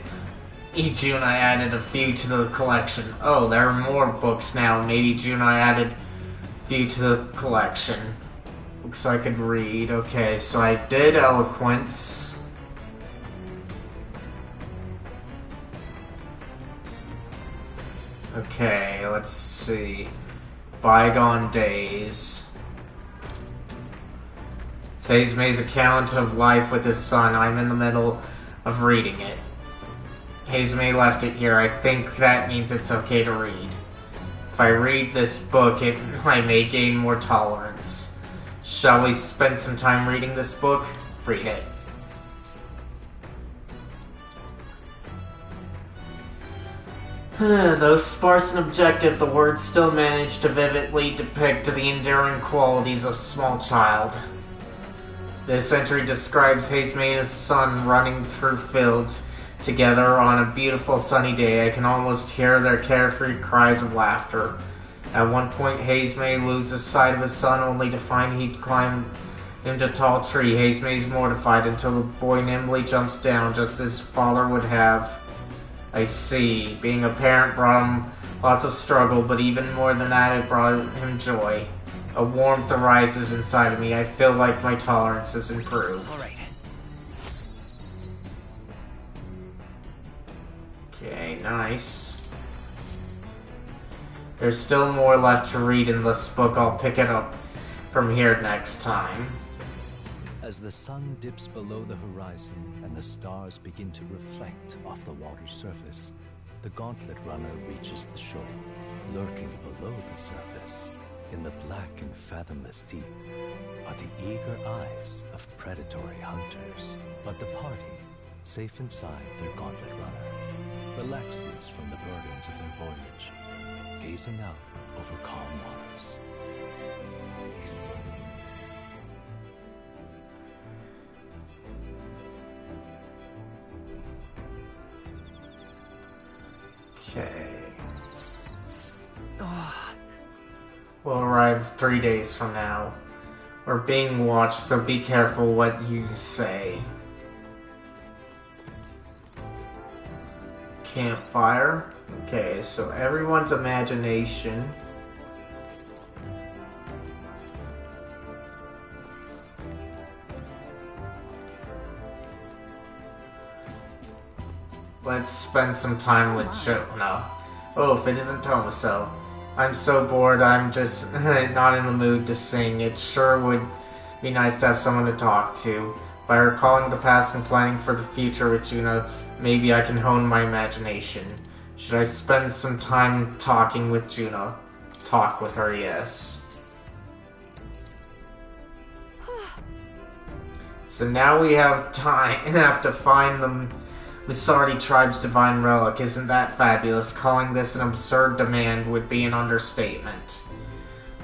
Juna added a few to the collection. Oh, there are more books now. Maybe Juna added a few to the collection. Books I could read. Okay, so I did Eloquence. Okay, let's see. Bygone Days. Seisme's account of life with his son. I'm in the middle of reading it. Hazme left it here. I think that means it's okay to read. If I read this book, I may gain more tolerance. Shall we spend some time reading this book? Read it. Though sparse and objective, the words still manage to vividly depict the enduring qualities of a small child. This entry describes Hazme and his son running through fields together on a beautiful sunny day. I can almost hear their carefree cries of laughter. At one point, Hazme loses sight of his son only to find he'd climbed into a tall tree. Hazme is mortified until the boy nimbly jumps down just as his father would have. I see. Being a parent brought him lots of struggle, but even more than that, it brought him joy. A warmth arises inside of me. I feel like my tolerance has improved. All right. Okay, nice. There's still more left to read in this book. I'll pick it up from here next time. As the sun dips below the horizon and the stars begin to reflect off the water's surface, the Gauntlet Runner reaches the shore. Lurking below the surface, in the black and fathomless deep, are the eager eyes of predatory hunters. But the party, safe inside their Gauntlet Runner, relaxes from the burdens of their voyage, gazing out over calm waters. Okay. We'll arrive 3 days from now. We're being watched, so be careful what you say. Campfire. Okay, so everyone's imagination. Let's spend some time with Jonah. Oh, if it isn't Tomaso. I'm so bored, I'm just not in the mood to sing. It sure would be nice to have someone to talk to. By recalling the past and planning for the future with Juno, maybe I can hone my imagination. Should I spend some time talking with Juno? Talk with her, yes. So now we have to find the Misardi tribe's divine relic. Isn't that fabulous? Calling this an absurd demand would be an understatement.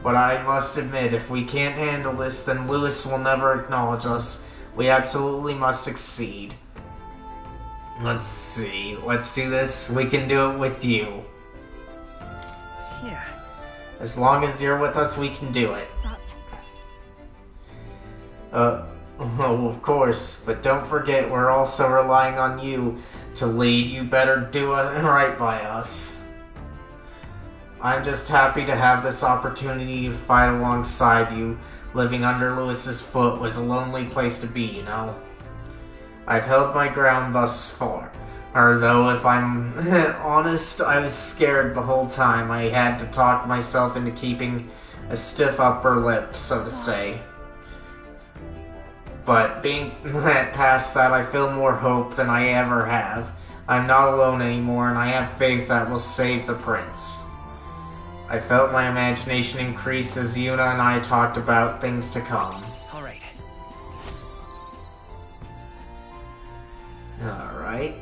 But I must admit, if we can't handle this, then Lewis will never acknowledge us. We absolutely must succeed. Let's see. Let's do this. We can do it with you. Yeah. As long as you're with us, we can do it. Oh, of course, but don't forget we're also relying on you to lead. You better do it right by us. I'm just happy to have this opportunity to fight alongside you. Living under Lewis's foot was a lonely place to be, you know. I've held my ground thus far. Though, if I'm honest, I was scared the whole time. I had to talk myself into keeping a stiff upper lip, so to say. But being past that, I feel more hope than I ever have. I'm not alone anymore, and I have faith that we'll save the prince. I felt my imagination increase as Yuna and I talked about things to come. Alright. Alright.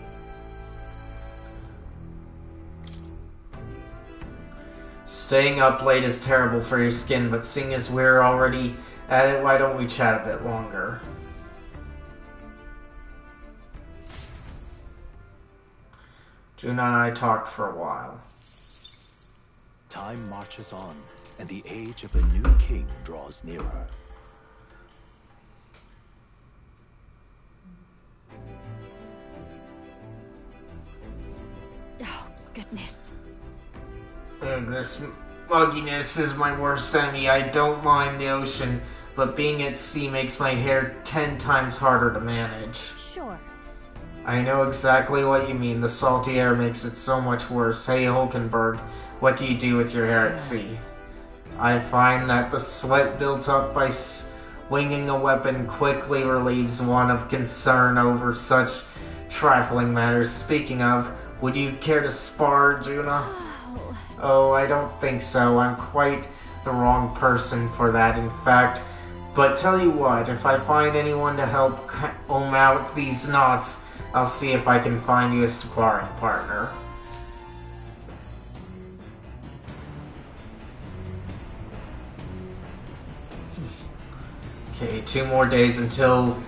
Staying up late is terrible for your skin, but seeing as we're already at it, why don't we chat a bit longer? Juna and I talked for a while. Time marches on, and the age of a new king draws nearer. Oh, goodness. This mugginess is my worst enemy. I don't mind the ocean, but being at sea makes my hair 10 times harder to manage. Sure. I know exactly what you mean. The salty air makes it so much worse. Hey, Hulkenberg, what do you do with your hair at sea? I find that the sweat built up by swinging a weapon quickly relieves one of concern over such trifling matters. Speaking of, would you care to spar, Juna? Oh, I don't think so. I'm quite the wrong person for that, in fact. But tell you what, if I find anyone to help comb out these knots, I'll see if I can find you a sparring partner. Okay, 2 more days until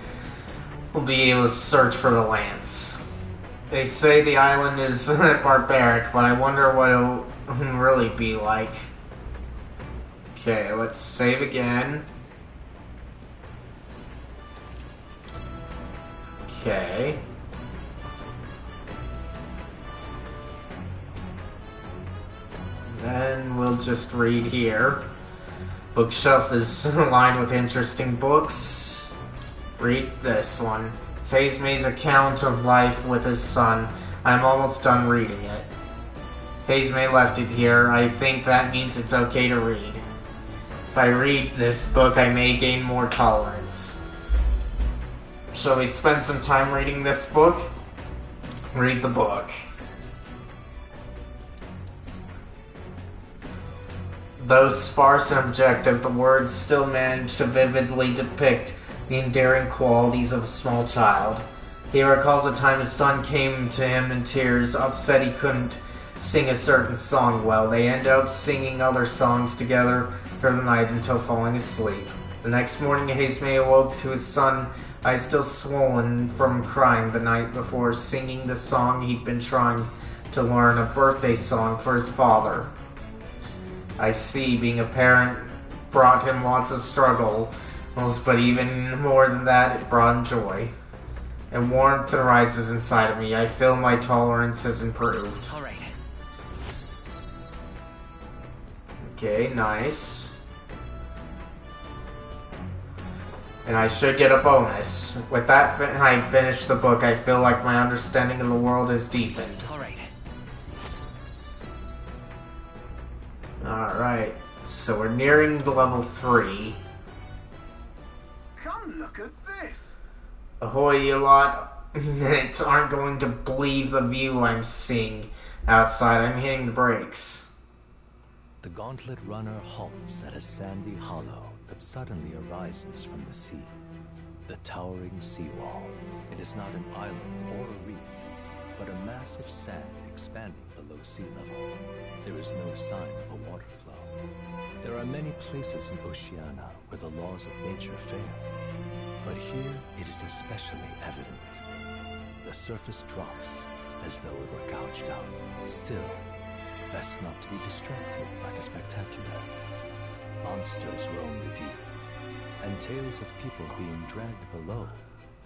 we'll be able to search for the lance. They say the island is barbaric, but I wonder what it'll really be like. Okay, let's save again. Okay. Then we'll just read here. Bookshelf is lined with interesting books. Read this one. It's Hazemay's account of life with his son. I'm almost done reading it. Hazemay left it here. I think that means it's okay to read. If I read this book, I may gain more tolerance. Shall we spend some time reading this book? Read the book. Though sparse and objective, the words still manage to vividly depict the endearing qualities of a small child. He recalls a time his son came to him in tears, upset he couldn't sing a certain song well. They ended up singing other songs together for the night until falling asleep. The next morning, Hazemay awoke to his son, eyes still swollen from crying the night before, singing the song he'd been trying to learn, a birthday song for his father. I see, being a parent brought him lots of struggles, but even more than that, it brought him joy. And warmth arises inside of me. I feel my tolerance has improved. Alright. Okay, nice. And I should get a bonus. With that, I finished the book. I feel like my understanding of the world has deepened. Alright. Alright, so we're nearing the level 3. Come look at this. Ahoy, you lot. Aren't going to believe the view I'm seeing outside. I'm hitting the brakes. The gauntlet runner halts at a sandy hollow that suddenly arises from the sea. The towering seawall. It is not an island or a reef, but a mass of sand expanding below sea level. There is no sign of a water flow. There are many places in Oceania where the laws of nature fail, but here it is especially evident. The surface drops as though it were gouged out. Still, best not to be distracted by the spectacular. Monsters roam the deep, and tales of people being dragged below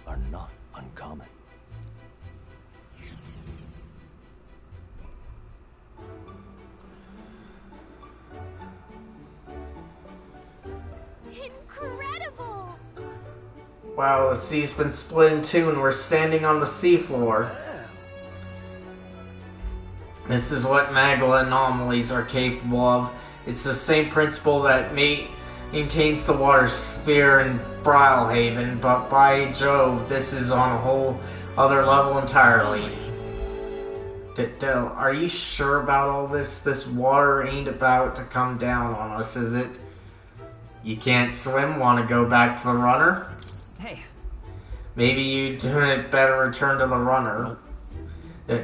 are not uncommon. Incredible! Wow, the sea's been split in two and we're standing on the seafloor. This is what Magla anomalies are capable of. It's the same principle that maintains the water sphere in Brilhaven, but by Jove, this is on a whole other level entirely. Del, are you sure about all this? This water ain't about to come down on us, is it? You can't swim? Want to go back to the runner? Hey. Maybe you'd better return to the runner.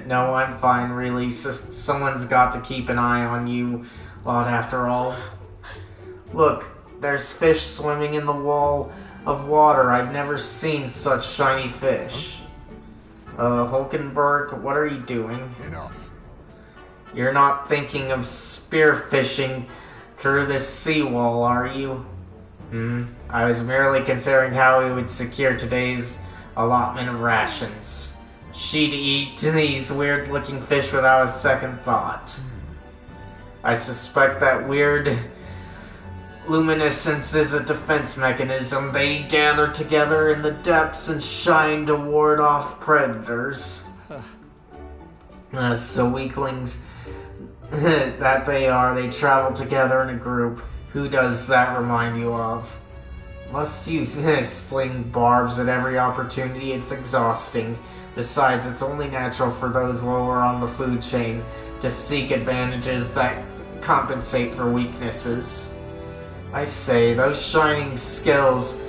No, I'm fine, really. Someone's got to keep an eye on you lot after all. Look, there's fish swimming in the wall of water. I've never seen such shiny fish. Hulkenberg, what are you doing? Enough. You're not thinking of spearfishing through this seawall, are you? I was merely considering how we would secure today's allotment of rations. She'd eat these weird-looking fish without a second thought. I suspect that weird luminescence is a defense mechanism. They gather together in the depths and shine to ward off predators. So weaklings that they are, they travel together in a group. Who does that remind you of? Must you sling barbs at every opportunity? It's exhausting. Besides, it's only natural for those lower on the food chain to seek advantages that compensate for weaknesses. I say, those shining skills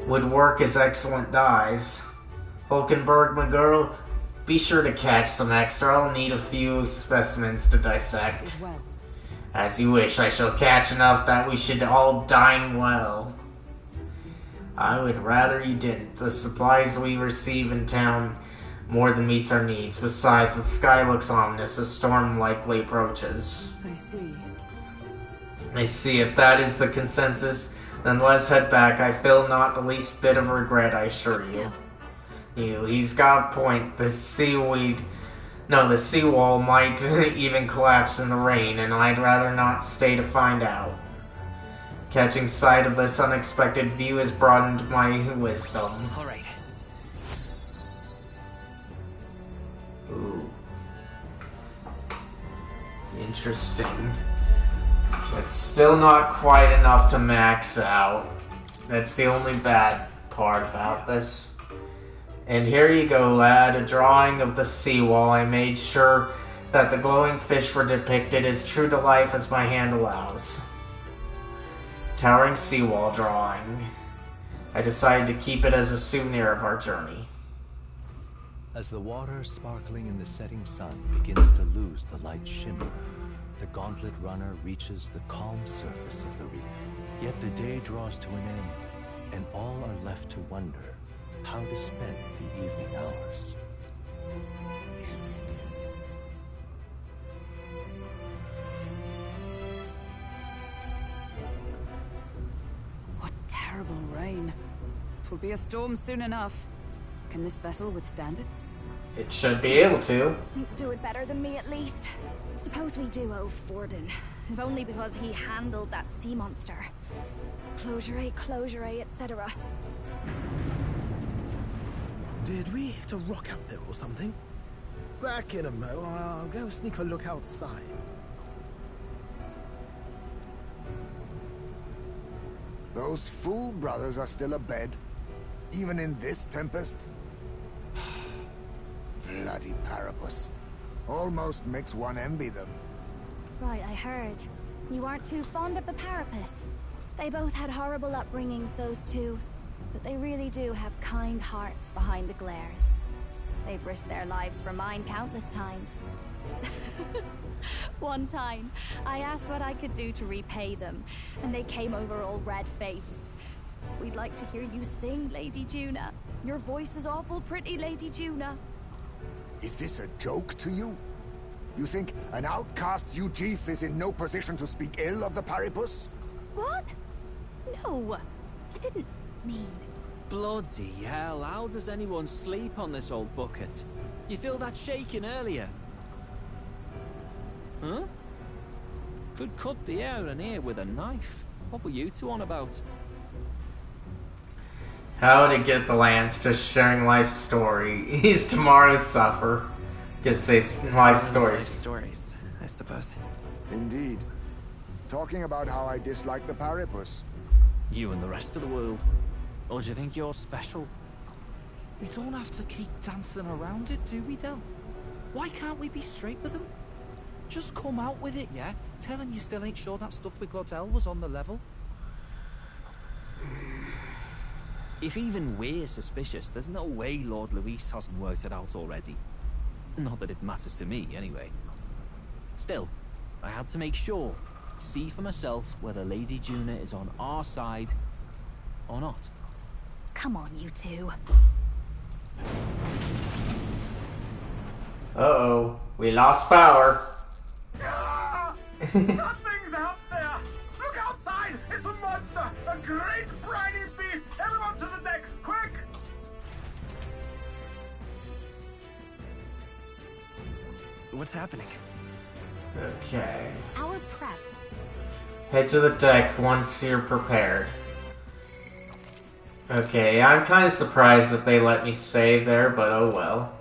would work as excellent dyes. Hulkenberg, my girl, be sure to catch some extra. I'll need a few specimens to dissect. Well. As you wish, I shall catch enough that we should all dine well. I would rather you didn't. The supplies we receive in town more than meets our needs. Besides, the sky looks ominous. A storm likely approaches. I see. I see. If that is the consensus, then let's head back. I feel not the least bit of regret, I assure you. He's got a point. The seawall might even collapse in the rain, and I'd rather not stay to find out. Catching sight of this unexpected view has broadened my wisdom. All right. Ooh. Interesting. It's still not quite enough to max out. That's the only bad part about this. And here you go, lad, a drawing of the seawall. I made sure that the glowing fish were depicted as true to life as my hand allows. Towering seawall drawing. I decided to keep it as a souvenir of our journey. As the water sparkling in the setting sun begins to lose the light shimmer, the gauntlet runner reaches the calm surface of the reef. Yet the day draws to an end, and all are left to wonder how to spend the evening hours. What terrible rain. Twill be a storm soon enough. Can this vessel withstand it? It should be able to. Let's do it better than me, at least. Suppose we do owe Forden, if only because he handled that sea monster. Closure, etc. Did we hit a rock out there or something? Back in a mo, I'll go sneak a look outside. Those fool brothers are still abed, even in this tempest. Bloody Parapus. Almost makes one envy them. Right, I heard. You aren't too fond of the Parapus. They both had horrible upbringings, those two. But they really do have kind hearts behind the glares. They've risked their lives for mine countless times. One time, I asked what I could do to repay them, and they came over all red-faced. We'd like to hear you sing, Lady Juna. Your voice is awful pretty, Lady Juna. Is this a joke to you? You think an outcast Eugif is in no position to speak ill of the Paripus? What? No, I didn't mean... Bloody hell, how does anyone sleep on this old bucket? You feel that shaking earlier? Huh? Could cut the air in here with a knife. What were you two on about? How to get the Lance to sharing life story. He's tomorrow's suffer. Could say life stories. Stories, I suppose. Indeed. Talking about how I dislike the Paripus. You and the rest of the world. Or do you think you're special? We don't have to keep dancing around it, do we, Del? Why can't we be straight with him? Just come out with it, yeah? Tell him you still ain't sure that stuff with Glodell was on the level. If even we're suspicious, there's no way Lord Luis hasn't worked it out already. Not that it matters to me, anyway. Still, I had to make sure, see for myself whether Lady Juna is on our side or not. Come on, you two. Uh-oh, we lost power. Something's out there! Look outside! It's a monster! A great briny beast! Everyone to the deck, quick! What's happening? Okay. Our prep. Head to the deck once you're prepared. Okay, I'm kind of surprised that they let me save there, but oh well.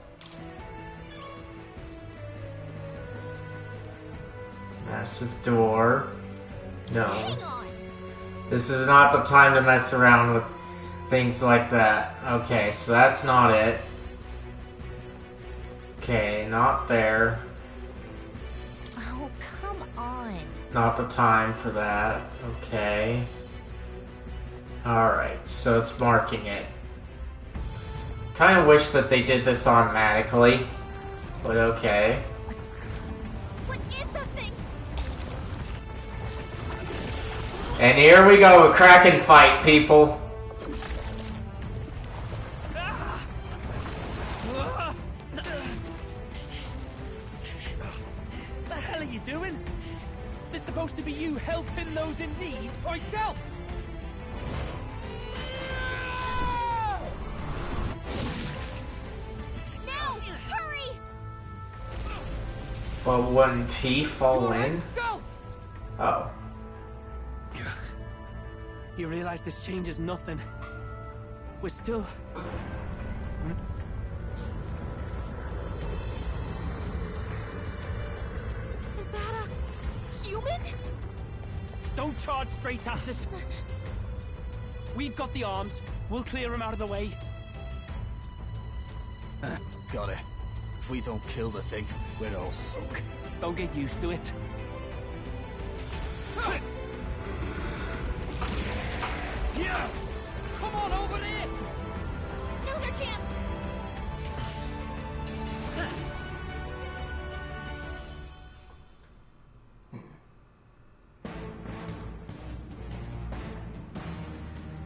Massive door. No. This is not the time to mess around with things like that. Okay, so that's not it. Okay, not there. Oh, come on. Not the time for that. Okay. Alright, so it's marking it. Kind of wish that they did this automatically, but okay. What is that thing? And here we go, a Kraken fight, people. What the hell are you doing? This is supposed to be you helping those in need. Oi, tell! Now! Hurry! Well, wouldn't he fall in? Oh. You realize this changes nothing. We're still... Is that a human? Don't charge straight at it. We've got the arms. We'll clear him out of the way. Got it. If we don't kill the thing, we're all sunk. Don't get used to it. Yeah! Come on over there! Now's our chance!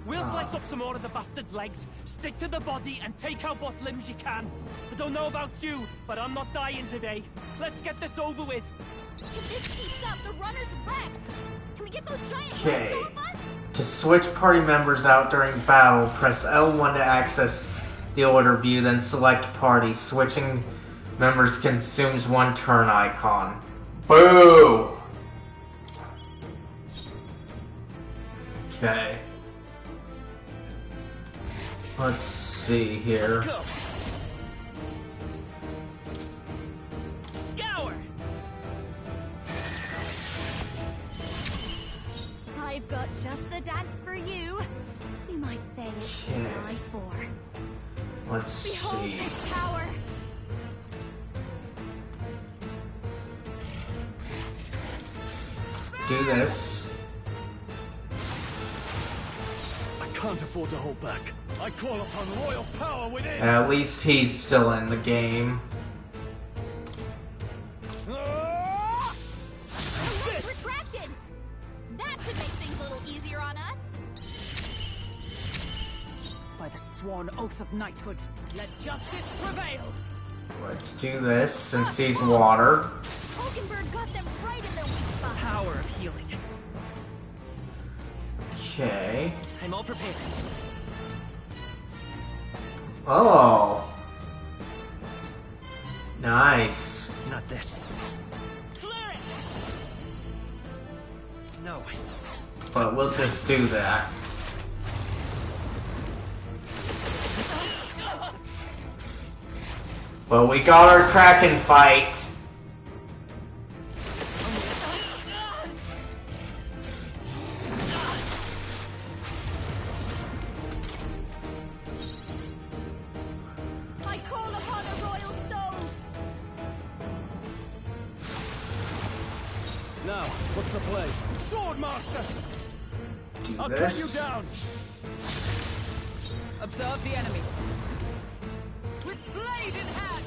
We'll slice up some more of the bastard's legs, stick to the body, and take out what limbs you can. I don't know about you, but I'm not dying today. Let's get this over with. If this keeps up, the runner's wrecked! Can we get those giant Okay. legs off us? To switch party members out during battle, press L1 to access the order view, then select party. Switching members consumes one turn icon. Boo! Okay. Let's see here. Scour! I've got just the dance for you. You might say it's to die for. Let's Behold see. this power. Do this. I can't afford to hold back. I call upon royal power within. At least he's still in the game. It's retracted. That should make things a little easier on us. By the sworn oath of knighthood, let justice prevail. Let's do this since he's water. Hulkenberg got them right in their weak spot. Power of healing. Okay. I'm all prepared. Oh. Nice. Not this. Clear it! No. But we'll just do that. Well, we got our Kraken fight. I call upon a royal soul. Now, what's the play? Swordmaster! I'll cut you down! Observe the enemy. With blade in hand!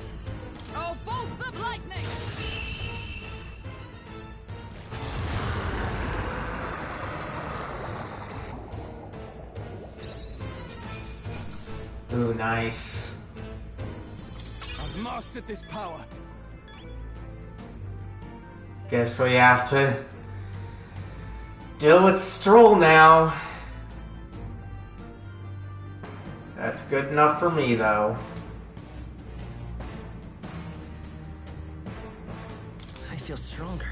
Oh, bolts of lightning! Ooh, nice. I've mastered this power. Guess we have to deal with Stroll now. That's good enough for me, though. I feel stronger.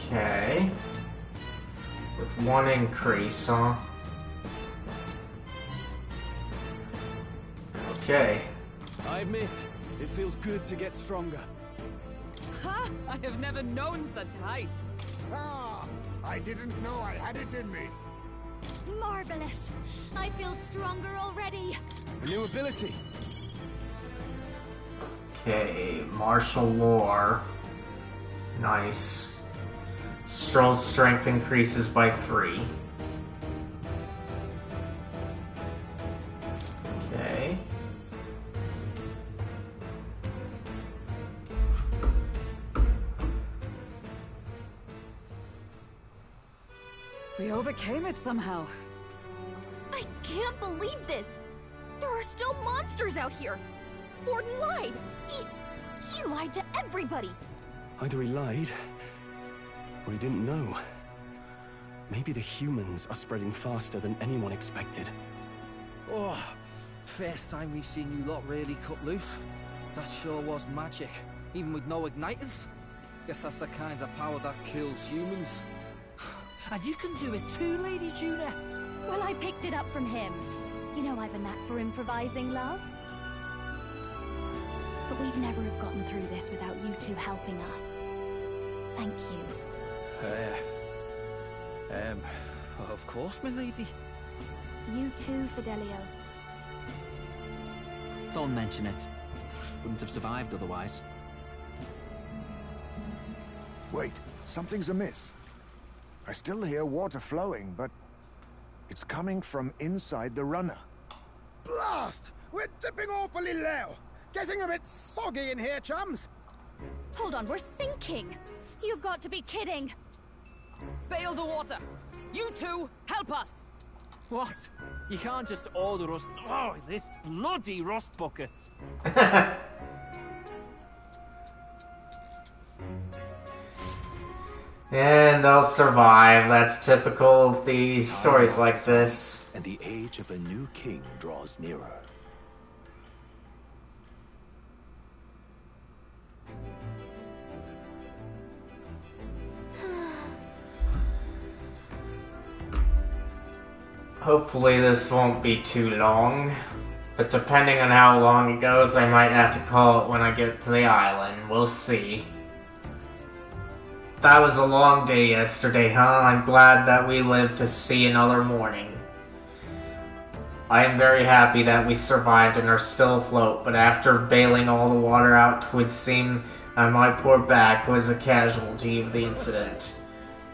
Okay. With one increase, huh? Okay. I admit, it feels good to get stronger. Ha! I have never known such heights. Ah, I didn't know I had it in me. Marvelous. I feel stronger already. A new ability. Okay, martial lore. Nice. Stroll's strength increases by 3. Okay. We overcame it somehow. I can't believe this. There are still monsters out here. Forden lied. He lied to everybody. Either he lied, or he didn't know. Maybe the humans are spreading faster than anyone expected. Oh, first time we've seen you lot really cut loose. That sure was magic, even with no igniters. Guess that's the kind of power that kills humans. And you can do it too, Lady Judah. Well, I picked it up from him. You know I've a knack for improvising, love. But we'd never have gotten through this without you two helping us. Thank you. Of course, my lady. You too, Fidelio. Don't mention it. Wouldn't have survived otherwise. Wait, something's amiss. I still hear water flowing, but it's coming from inside the runner. Blast! We're tipping awfully low. Getting a bit soggy in here, chums. Hold on, we're sinking. You've got to be kidding. Bail the water. You two, help us. What? You can't just order us... Oh, this bloody rust buckets. And they'll survive. That's typical of the stories like this. And the age of a new king draws nearer. Hopefully this won't be too long. But depending on how long it goes, I might have to call it when I get to the island. We'll see. That was a long day yesterday, huh? I'm glad that we lived to see another morning. I am very happy that we survived and are still afloat, but after bailing all the water out, it would seem that my poor back was a casualty of the incident.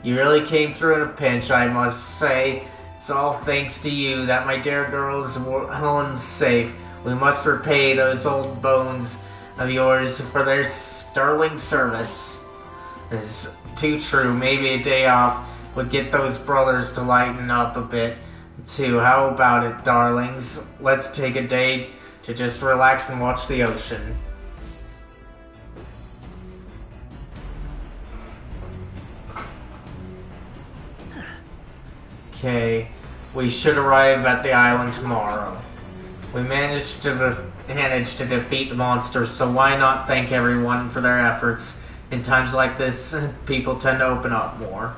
You really came through in a pinch, I must say. It's all thanks to you that my dear girl is well and safe. We must repay those old bones of yours for their sterling service. It's too true. Maybe a day off would get those brothers to lighten up a bit, too. How about it, darlings? Let's take a day to just relax and watch the ocean. Okay, we should arrive at the island tomorrow. We managed to defeat the monsters, so why not thank everyone for their efforts? In times like this, people tend to open up more.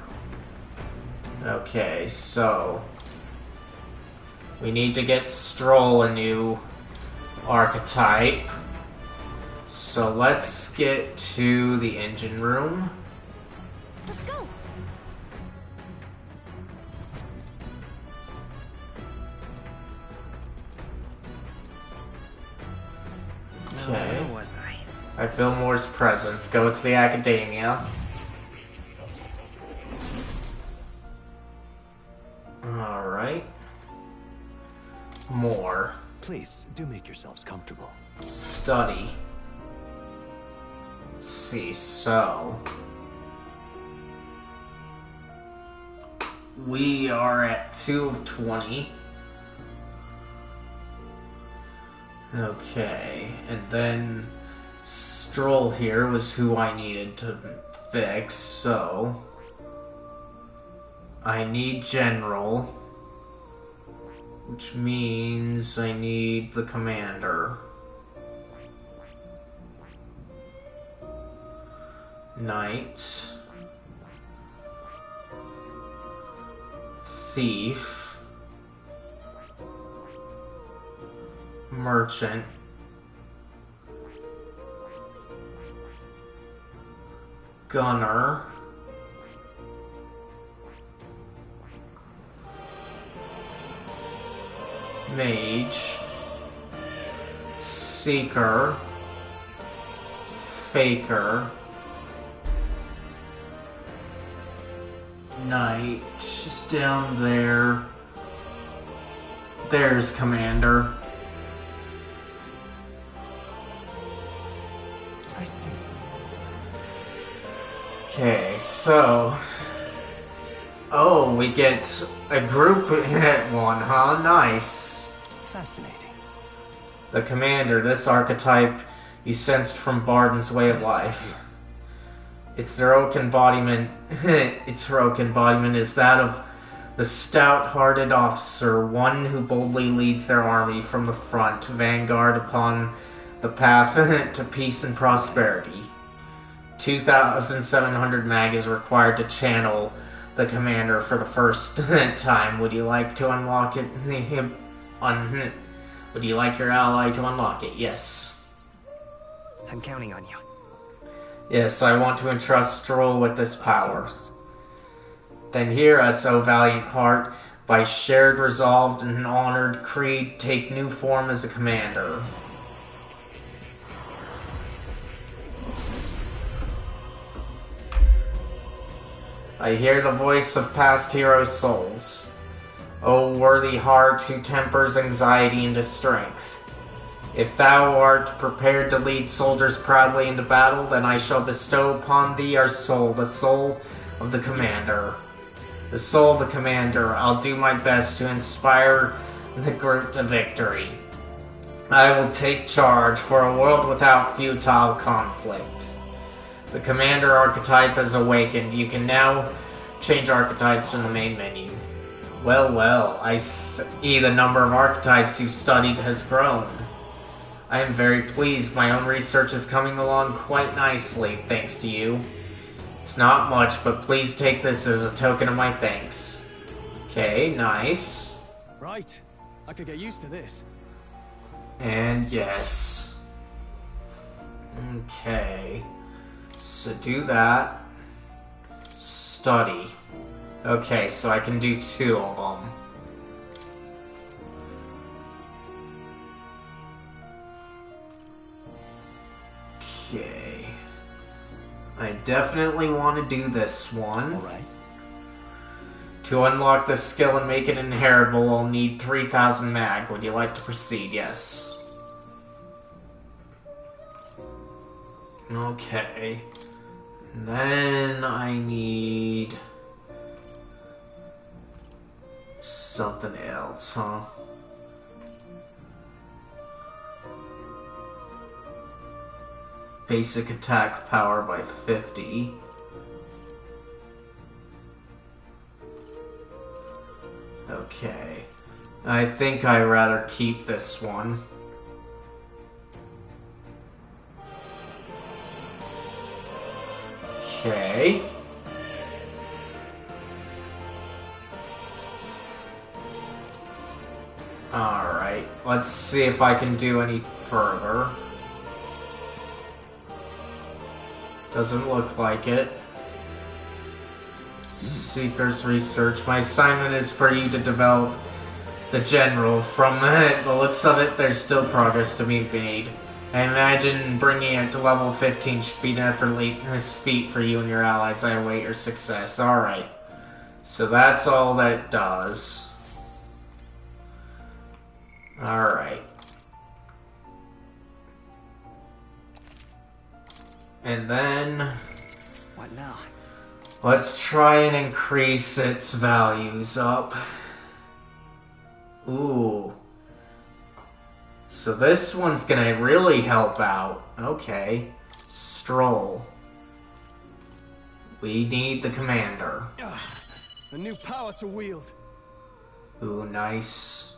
Okay, so we need to get Stroll a new archetype. So let's get to the engine room. Let's go. Okay. Where was I? I feel Moore's presence. Go to the academia. Please, do make yourselves comfortable. Study. Let's see, so... we are at 2 of 20. Okay, and then Stroll here was who I needed to fix, so... I need General, which means I need the Commander. Knight. Thief. Merchant. Gunner. Mage. Seeker. Faker. Knight. Just down there. There's Commander. I see. Okay, so... oh, we get a group hit one, huh? Nice. Fascinating. The Commander, this archetype you sensed from Barden's way of life. Its heroic embodiment is that of the stout-hearted officer, one who boldly leads their army from the front, vanguard upon the path to peace and prosperity. 2,700 mag is required to channel the Commander for the first time. Would you like to unlock it? Would you like your ally to unlock it? Yes. I'm counting on you. Yes, I want to entrust Stroll with this power. Then hear us, O valiant heart, by shared resolve and honored creed, take new form as a commander. I hear the voice of past hero souls. O worthy heart who tempers anxiety into strength. If thou art prepared to lead soldiers proudly into battle, then I shall bestow upon thee our soul, the soul of the Commander. The soul of the Commander, I'll do my best to inspire the group to victory. I will take charge for a world without futile conflict. The Commander archetype has awakened. You can now change archetypes in the main menu. Well, well, I see the number of archetypes you've studied has grown. I am very pleased. My own research is coming along quite nicely, thanks to you. It's not much, but please take this as a token of my thanks. Okay, nice. Right. I could get used to this. And yes. Okay. So do that. Study. Okay, so I can do 2 of them. Okay. I definitely want to do this one. Alright. To unlock this skill and make it inheritable, I'll need 3,000 mag. Would you like to proceed? Yes. Okay. And then I need something else, huh? Basic attack power by 50. Okay. I think I'd rather keep this one. Okay. Alright, let's see if I can do any further. Doesn't look like it. Seeker's research. My assignment is for you to develop the general. From the looks of it, there's still progress to be made. I imagine bringing it to level 15 should be an effortless feat for you and your allies. I await your success. Alright. So that's all that it does. Alright. And then... What now? let's try and increase its values up. Ooh. So this one's gonna really help out. Okay. Stroll. We need the commander. A new power to wield. Ooh, nice.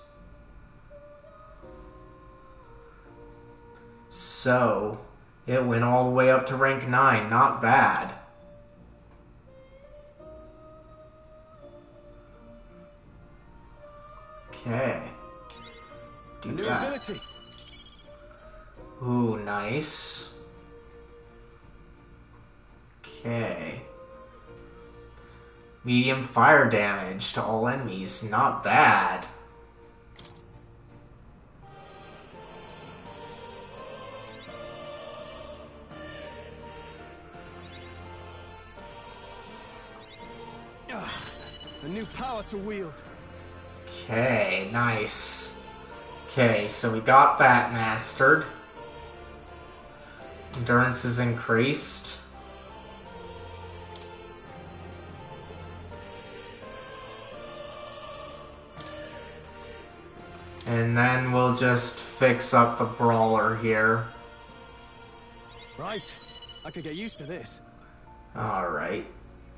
So, it went all the way up to rank 9. Not bad. Okay. Do a new that. ability. Ooh, nice. Okay. Medium fire damage to all enemies. Not bad. A new power to wield. Okay, nice. Okay, so we got that mastered. Endurance is increased. And then we'll just fix up the brawler here. Right. I could get used to this. Alright.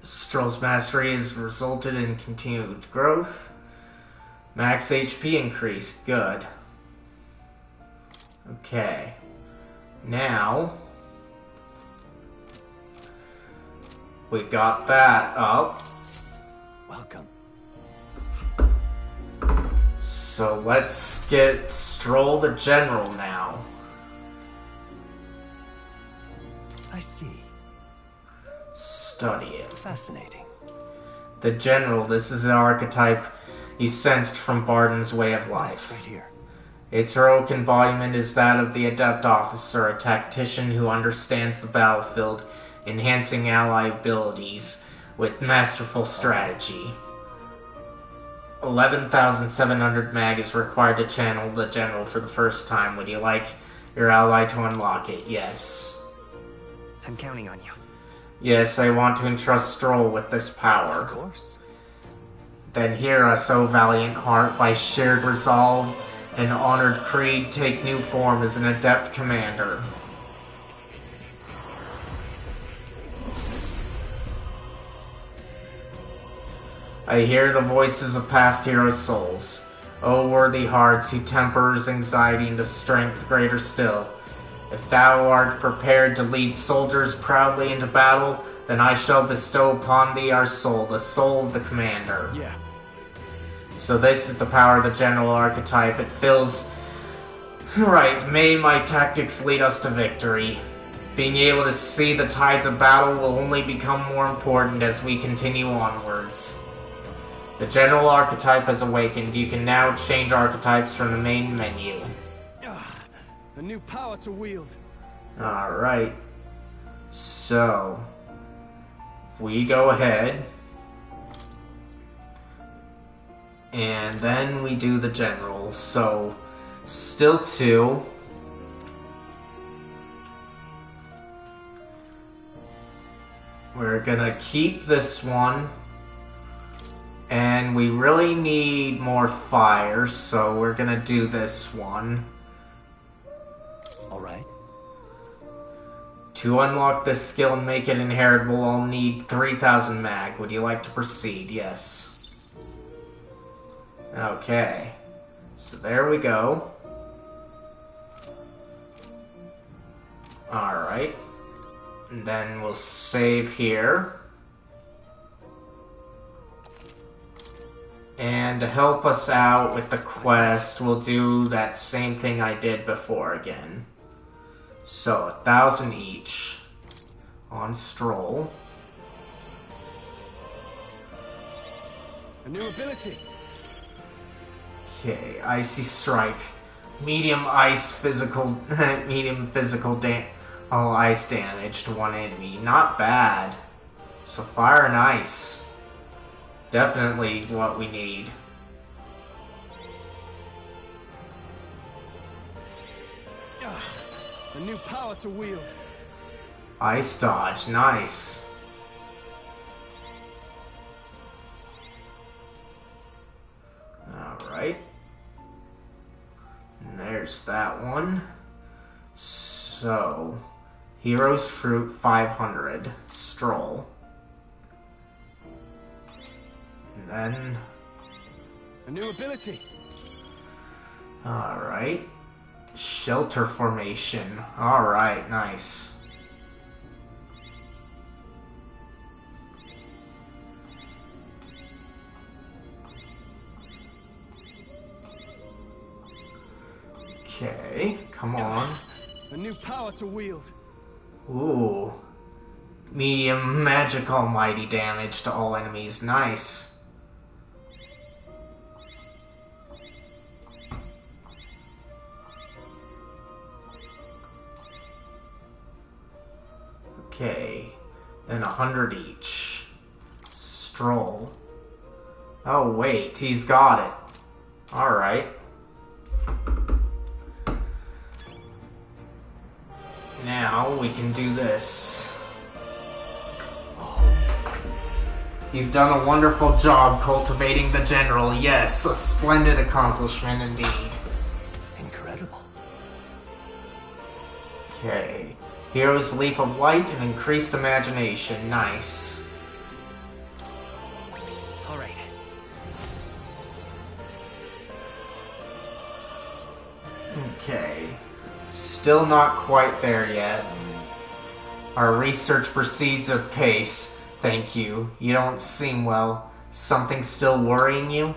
Stroll's mastery has resulted in continued growth. Max HP increased. Good. Okay. Now... we got that up. Welcome. So let's get Stroll the General now. I see. Study it. Fascinating. The General, this is an archetype he sensed from Barden's way of life. Right here. Its heroic embodiment is that of the Adept Officer, a tactician who understands the battlefield, enhancing ally abilities with masterful strategy. 11,700 mag is required to channel the General for the first time. Would you like your ally to unlock it? Yes. I'm counting on you. Yes, I want to entrust Stroll with this power. Of course. Then hear us, O valiant heart, by shared resolve and honored creed, take new form as an adept commander. I hear the voices of past heroes' souls. O worthy hearts, who tempers anxiety into strength greater still. If thou art prepared to lead soldiers proudly into battle, then I shall bestow upon thee our soul, the soul of the commander. Yeah. So this is the power of the General archetype. It fills... right, may my tactics lead us to victory. Being able to see the tides of battle will only become more important as we continue onwards. The General archetype has awakened. You can now change archetypes from the main menu. A new power to wield. Alright. So... we go ahead. And then we do the General. So, still 2. We're gonna keep this one. And we really need more fire, so we're gonna do this one. Alright. To unlock this skill and make it inheritable, I'll need 3,000 mag. Would you like to proceed? Yes. Okay. So there we go. Alright. And then we'll save here. And to help us out with the quest, we'll do that same thing I did before again. So, 1,000 each on Stroll. A new ability. Okay, Icy Strike. Medium ice physical, medium physical ice damage to one enemy. Not bad. So fire and ice. Definitely what we need. A new power to wield. Ice dodge, nice. Alright. And there's that one. So, Hero's Fruit 500. Stroll. And then... a new ability. Alright. Shelter Formation. Alright, nice. Okay, come on. A new power to wield. Ooh. Medium magic almighty damage to all enemies. Nice. Okay. Then 100 each. Stroll. Oh wait, he's got it. Alright. Now we can do this. You've done a wonderful job cultivating the general. Yes, a splendid accomplishment indeed. Incredible. Okay. Hero's Leaf of Light and increased imagination. Nice. Alright. Okay. Still not quite there yet. Our research proceeds at pace. Thank you. You don't seem well. Something still worrying you?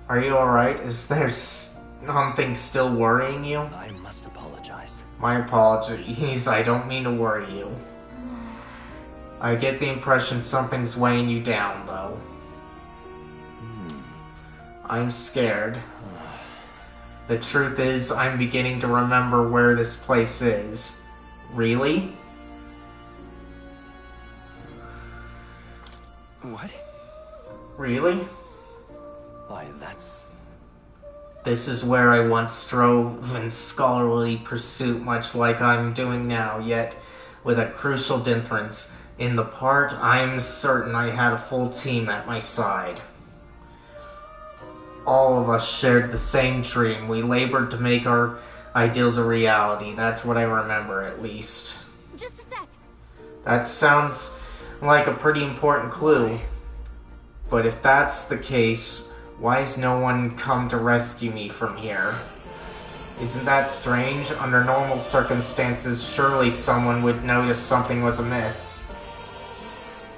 Are you alright? Is there something still worrying you? I must apologize. My apologies. I don't mean to worry you. I get the impression something's weighing you down, though. I'm scared. The truth is, I'm beginning to remember where this place is. Really? What? Really? Why, that's... This is where I once strove in scholarly pursuit, much like I'm doing now, yet with a crucial difference. In the part, I'm certain I had a full team at my side. All of us shared the same dream. We labored to make our ideals a reality. That's what I remember, at least. Just a sec. That sounds like a pretty important clue. But if that's the case, why has no one come to rescue me from here? Isn't that strange? Under normal circumstances, surely someone would notice something was amiss.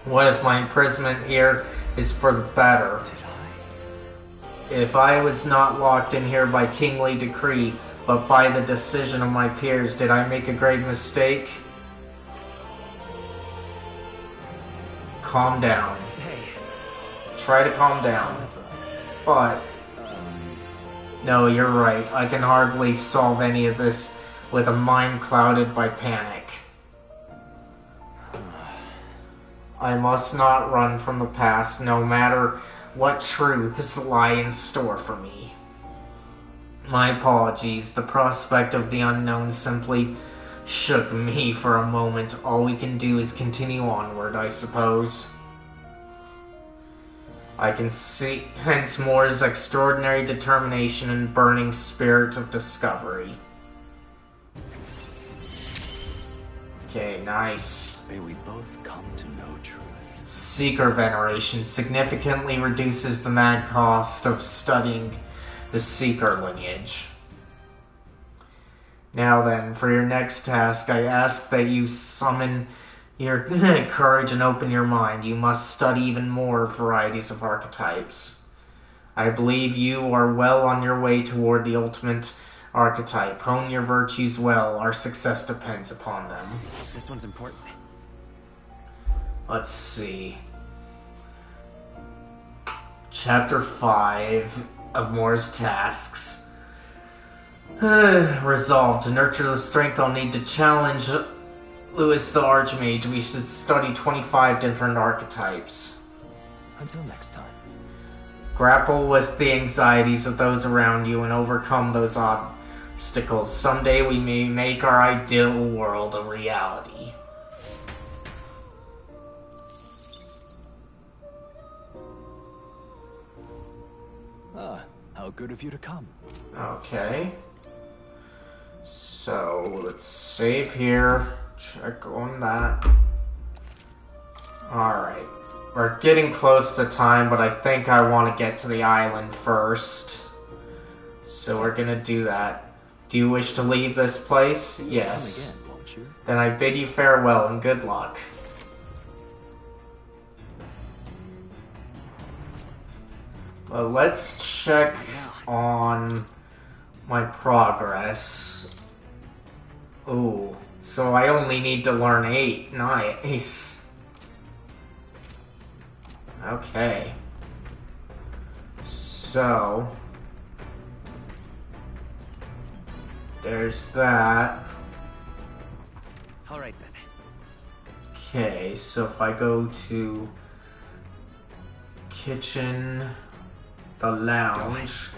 What if my imprisonment here is for the better? If I was not locked in here by kingly decree, but by the decision of my peers, did I make a grave mistake? Calm down. Try to calm down. But... no, you're right. I can hardly solve any of this with a mind clouded by panic. I must not run from the past, no matter what truths lie in store for me. My apologies. The prospect of the unknown simply shook me for a moment. All we can do is continue onward, I suppose. I can see hence Moore's extraordinary determination and burning spirit of discovery. Okay, nice. May we both come to know truth. Seeker veneration significantly reduces the mad cost of studying the Seeker lineage. Now then, for your next task, I ask that you summon your courage and open your mind. You must study even more varieties of archetypes. I believe you are well on your way toward the ultimate archetype. Hone your virtues well. Our success depends upon them. This one's important. Let's see. Chapter 5 of Moore's Tasks. Resolved to nurture the strength I'll need to challenge Lewis the Archmage. We should study 25 different archetypes. Until next time. Grapple with the anxieties of those around you and overcome those obstacles. Someday we may make our ideal world a reality. Ah, how good of you to come. Okay. So, let's save here. Check on that. Alright. We're getting close to time, but I think I want to get to the island first. So we're gonna do that. Do you wish to leave this place? Yes. Come again, won't you? Then I bid you farewell and good luck. Well, let's check on my progress. Ooh, so I only need to learn 8. Nice. Okay. So, there's that. Alright then. Okay, so if I go to kitchen, the lounge.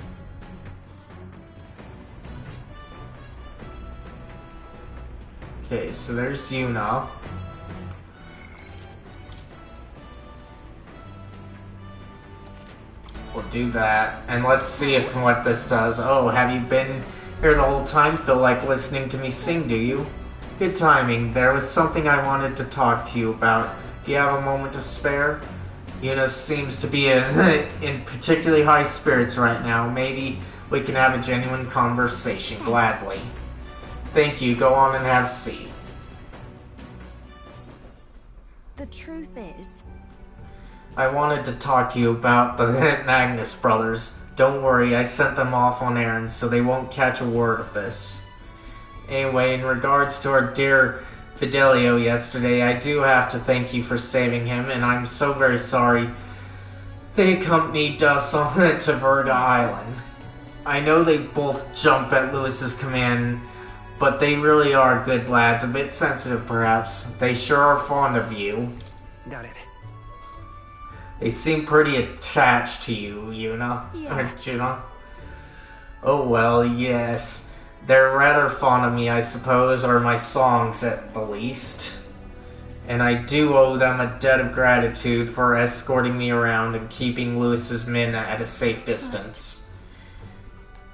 Okay, so there's Yuna. We'll do that, and let's see if what this does. Oh, have you been here the whole time? Feel like listening to me sing, do you? Good timing. There was something I wanted to talk to you about. Do you have a moment to spare? Yuna seems to be in particularly high spirits right now. Maybe we can have a genuine conversation. Gladly. Thank you. Go on and have a seat. The truth is, I wanted to talk to you about the Magnus brothers. Don't worry, I sent them off on errands, so they won't catch a word of this. Anyway, in regards to our dear Fidelio yesterday, I do have to thank you for saving him, and I'm so very sorry they accompanied us on to Verga Island. I know they both jump at Lewis's command, but they really are good lads, a bit sensitive perhaps. They sure are fond of you. Got it. They seem pretty attached to you, Yuna. Yeah. Juna. Oh well, yes. They're rather fond of me, I suppose, or my songs at the least. And I do owe them a debt of gratitude for escorting me around and keeping Lewis's men at a safe distance.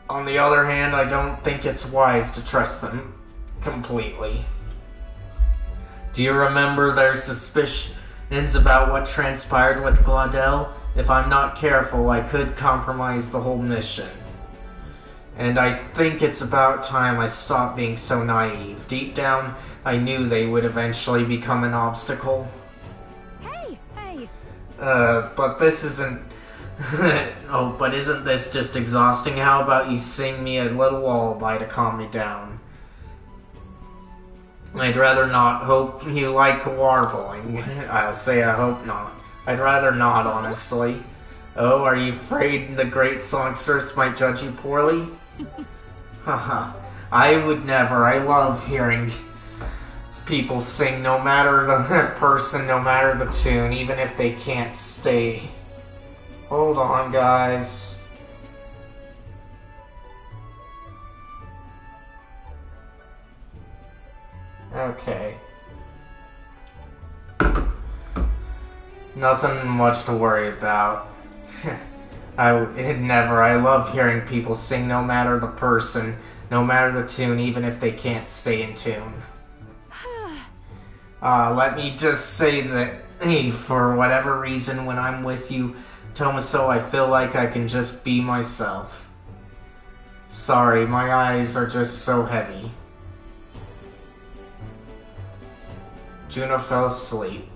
On the other hand, I don't think it's wise to trust them completely. Do you remember their suspicions about what transpired with Glaudel? If I'm not careful, I could compromise the whole mission. And I think it's about time I stopped being so naive. Deep down, I knew they would eventually become an obstacle. hey! But this isn't... oh, but isn't this just exhausting? How about you sing me a little lullaby to calm me down? I'd rather not. Hope you like warbling. I'll say I hope not. I'd rather not, honestly. Oh, are you afraid the great songsters might judge you poorly? Haha. I would never. I love hearing people sing, no matter the person, no matter the tune, even if they can't stay. Hold on, guys. Okay. Nothing much to worry about. I love hearing people sing, no matter the person, no matter the tune, even if they can't stay in tune. Let me just say that, for whatever reason, when I'm with you, Tomaso, I feel like I can just be myself. Sorry, my eyes are just so heavy. Juno fell asleep.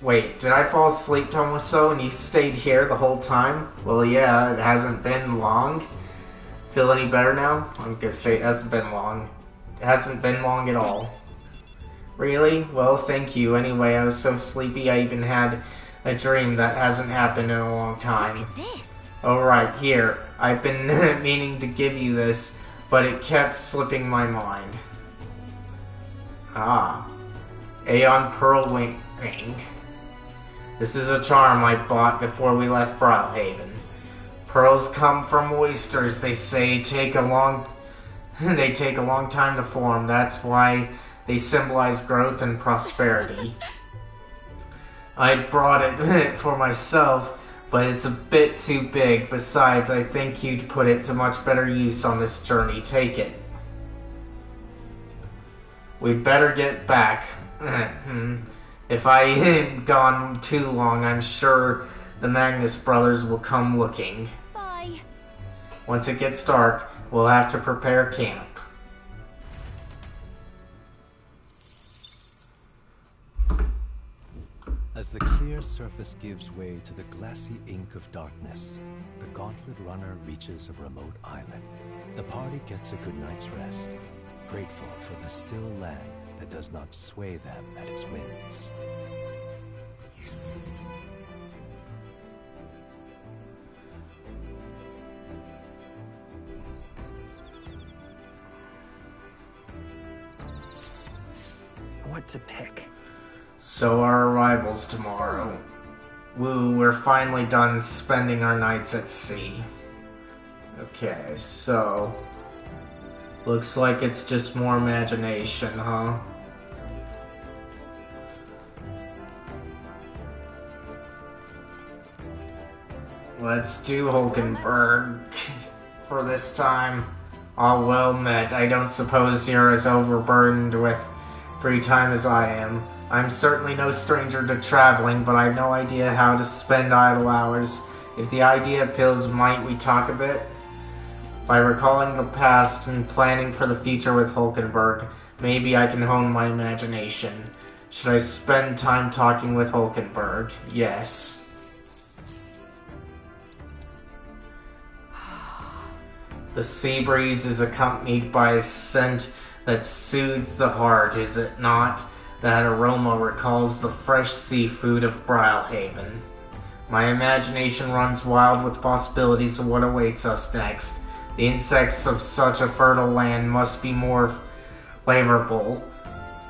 Wait, did I fall asleep, Tomaso, and you stayed here the whole time? Well, yeah, it hasn't been long. Feel any better now? I'm gonna say it hasn't been long. It hasn't been long at all. Really? Well, thank you. Anyway, I was so sleepy I even had a dream that hasn't happened in a long time. Look at this. Alright, here. I've been meaning to give you this, but it kept slipping my mind. Ah. Aeon Pearl Ring. This is a charm I bought before we left Brawlhaven. Pearls come from oysters, they say, take a long time to form. That's why they symbolize growth and prosperity. I brought it for myself, but it's a bit too big. Besides, I think you'd put it to much better use on this journey. Take it. We'd better get back. If I ain't gone too long, I'm sure the Magnus brothers will come looking. Bye. Once it gets dark, we'll have to prepare camp. As the clear surface gives way to the glassy ink of darkness, the Gauntlet Runner reaches a remote island. The party gets a good night's rest, grateful for the still land that does not sway them at its whims. What to pick? So our arrival's tomorrow. Woo, we're finally done spending our nights at sea. Okay, so... looks like it's just more imagination, huh? Let's do Hulkenberg for this time. All well met. I don't suppose you're as overburdened with free time as I am. I'm certainly no stranger to traveling, but I've no idea how to spend idle hours. If the idea appeals, might we talk a bit? By recalling the past and planning for the future with Hulkenberg, maybe I can hone my imagination. Should I spend time talking with Hulkenberg? Yes. The sea breeze is accompanied by a scent that soothes the heart, is it not? That aroma recalls the fresh seafood of Brylehaven. My imagination runs wild with possibilities of what awaits us next. The insects of such a fertile land must be more flavorful.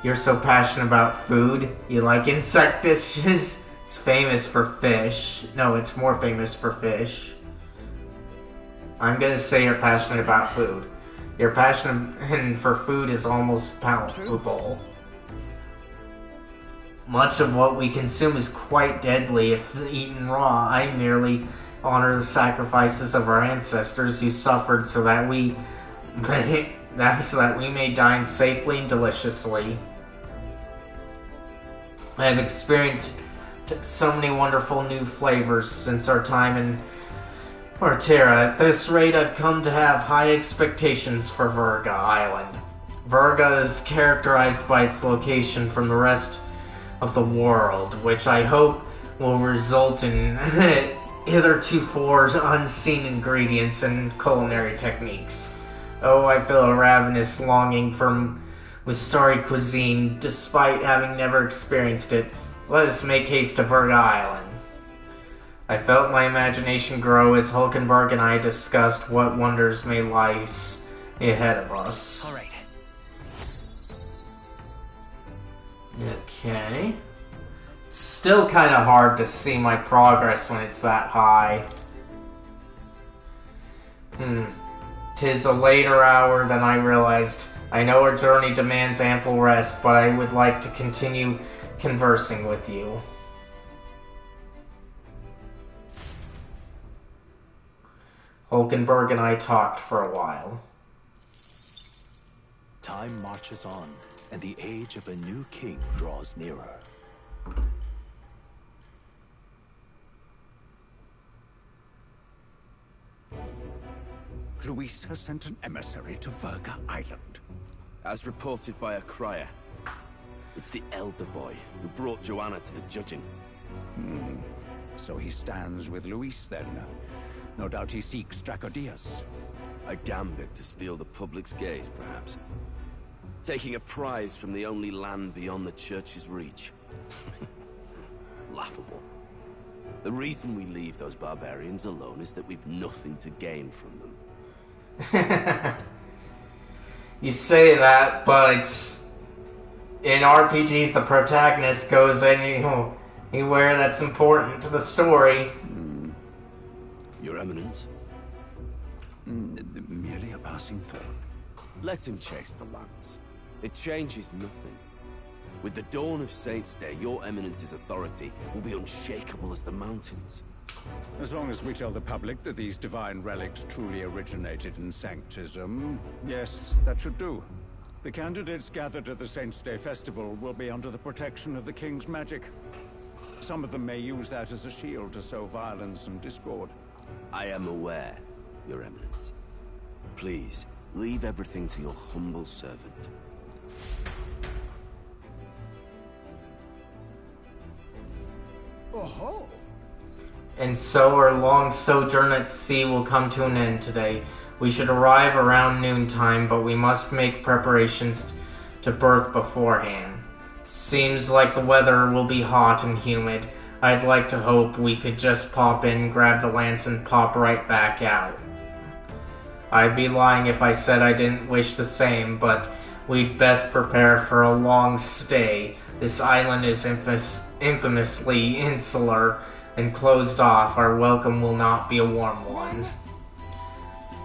You're so passionate about food. You like insect dishes? It's famous for fish. No, it's more famous for fish. I'm gonna say you're passionate about food. Your passion for food is almost palpable. Much of what we consume is quite deadly if eaten raw. I merely honor the sacrifices of our ancestors who suffered so that we may dine safely and deliciously. I have experienced so many wonderful new flavors since our time in Martera. At this rate, I've come to have high expectations for Verga Island. Verga is characterized by its location from the rest of the world, which I hope will result in hitherto unseen ingredients and culinary techniques. Oh, I feel a ravenous longing for Wistari cuisine, despite having never experienced it. Let us make haste to Verga Island. I felt my imagination grow as Hulkenberg and I discussed what wonders may lie ahead of us. All right. Okay. Still kind of hard to see my progress when it's that high. 'Tis a later hour than I realized. I know our journey demands ample rest, but I would like to continue conversing with you. Hulkenberg and I talked for a while. Time marches on, and the age of a new king draws nearer. Luis has sent an emissary to Verga Island. As reported by a crier. It's the elder boy who brought Joanna to the judging. So he stands with Luis then. No doubt he seeks Dracodias. A gambit to steal the public's gaze, perhaps. Taking a prize from the only land beyond the church's reach. Laughable. The reason we leave those barbarians alone is that we've nothing to gain from them. You say that, but in RPGs the protagonist goes anywhere that's important to the story. Your Eminence, Merely a passing thought. Let him chase the lance. It changes nothing. With the dawn of Saints' Day, your Eminence's authority will be unshakable as the mountains. As long as we tell the public that these divine relics truly originated in Sanctism, yes, that should do. The candidates gathered at the Saints' Day Festival will be under the protection of the King's magic. Some of them may use that as a shield to sow violence and discord. I am aware, Your Eminence. Please, leave everything to your humble servant. Oh-ho! And so our long sojourn at sea will come to an end today. We should arrive around noontime, but we must make preparations to berth beforehand. Seems like the weather will be hot and humid. I'd like to hope we could just pop in, grab the lance, and pop right back out. I'd be lying if I said I didn't wish the same, but we'd best prepare for a long stay. This island is infamously insular and closed off. Our welcome will not be a warm one.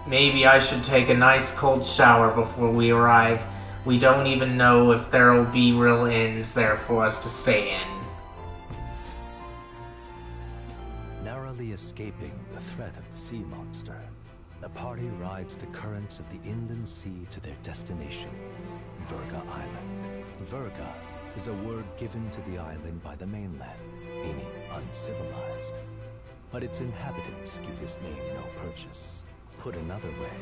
Maybe I should take a nice cold shower before we arrive. We don't even know if there'll be real inns there for us to stay in. Narrowly escaping the threat of the sea monster, the party rides the currents of the inland sea to their destination, Verga Island. Verga is a word given to the island by the mainland, meaning uncivilized. But its inhabitants give this name no purchase. Put another way,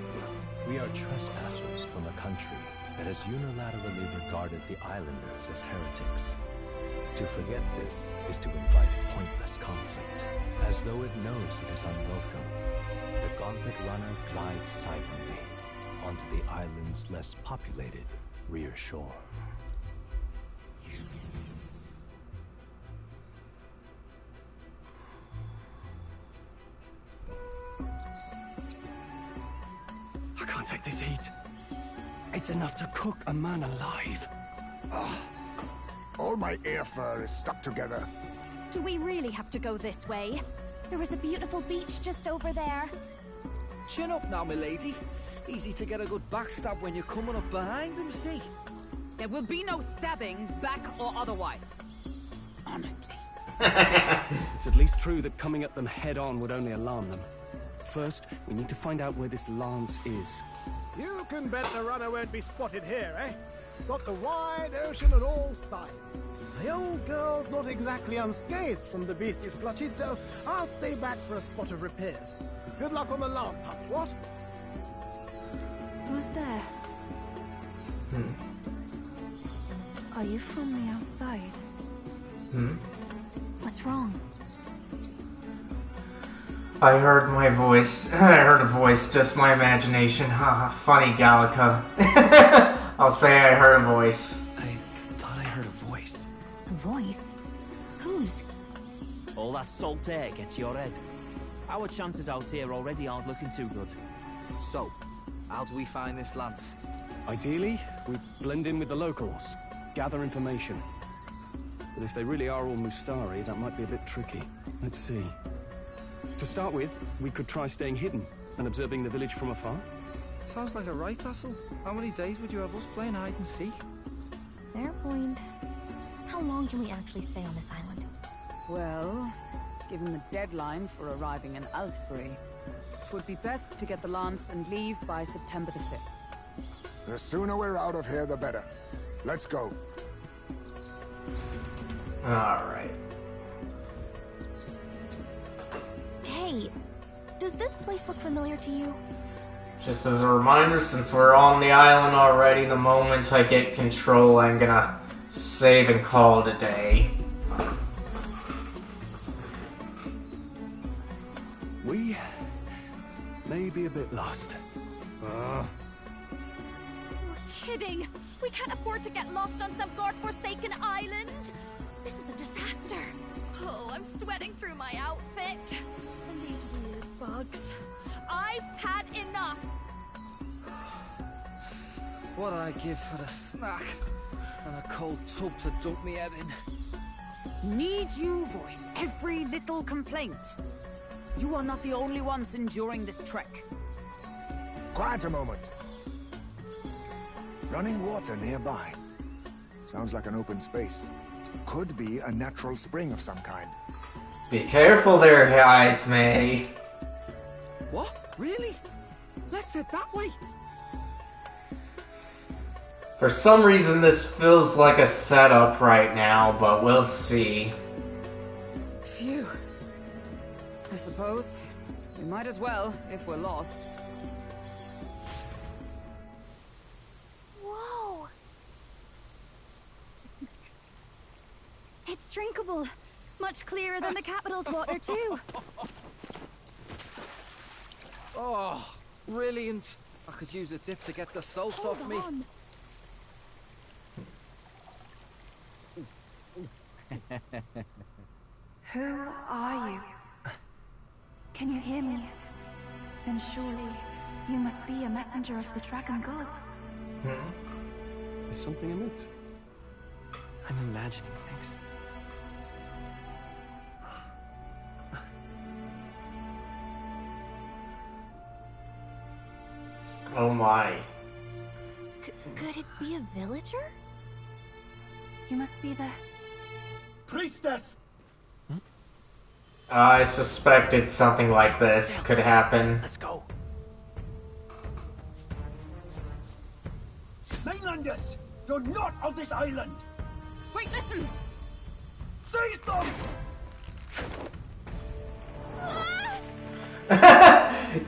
we are trespassers from a country that has unilaterally regarded the islanders as heretics. To forget this is to invite pointless conflict, as though it knows it is unwelcome. The Gauntlet Runner glides silently onto the island's less populated rear shore. I can't take this heat. It's enough to cook a man alive. All my air fur is stuck together. Do we really have to go this way? There is a beautiful beach just over there. Chin up now, milady. Easy to get a good backstab when you're coming up behind him, see? There will be no stabbing, back or otherwise. Honestly. It's at least true that coming at them head-on would only alarm them. First, we need to find out where this lance is. You can bet the runner won't be spotted here, eh? Got the wide ocean on all sides. The old girl's not exactly unscathed from the beastie's clutches, so I'll stay back for a spot of repairs. Good luck on the lance hunt, what? Who's there? Are you from the outside? What's wrong? I heard my voice. I heard a voice, just my imagination. Haha, funny, Gallica. I'll say I heard a voice. I thought I heard a voice. A voice? Whose? All that salt air gets your head. Our chances out here already aren't looking too good. So, how do we find this lance? Ideally, we blend in with the locals, gather information. But if they really are all Mustari, that might be a bit tricky. Let's see. To start with, we could try staying hidden and observing the village from afar. Sounds like a right hustle. How many days would you have us playing hide and seek? Fair point. How long can we actually stay on this island? Well, given the deadline for arriving in Altbury, it would be best to get the lance and leave by September the 5th. The sooner we're out of here, the better. Let's go. Alright. Hey, does this place look familiar to you? Just as a reminder, since we're on the island already, the moment I get control, I'm gonna save and call it a day. We may be a bit lost. You're kidding! We can't afford to get lost on some god-forsaken island! This is a disaster! Oh, I'm sweating through my outfit. And these weird bugs. I've had enough! What I give for a snack and a cold tub to dump me head in. Need you voice every little complaint? You are not the only ones enduring this trek. Quiet a moment. Running water nearby. Sounds like an open space. Could be a natural spring of some kind. Be careful there, guys, May. What? Really? Let's head that way. For some reason, this feels like a setup right now, but we'll see. Phew. I suppose we might as well if we're lost. Whoa! It's drinkable. Much clearer than the capital's water, too. Oh, brilliant. I could use a dip to get the salt off me. Who are you? Can you hear me? Then surely you must be a messenger of the Dragon God. Is something amiss? I'm imagining things. Oh my. Could it be a villager? You must be the... Priestess! I suspected something like this could happen. Let's go. Mainlanders! You're not of this island! Wait, listen! Seize them!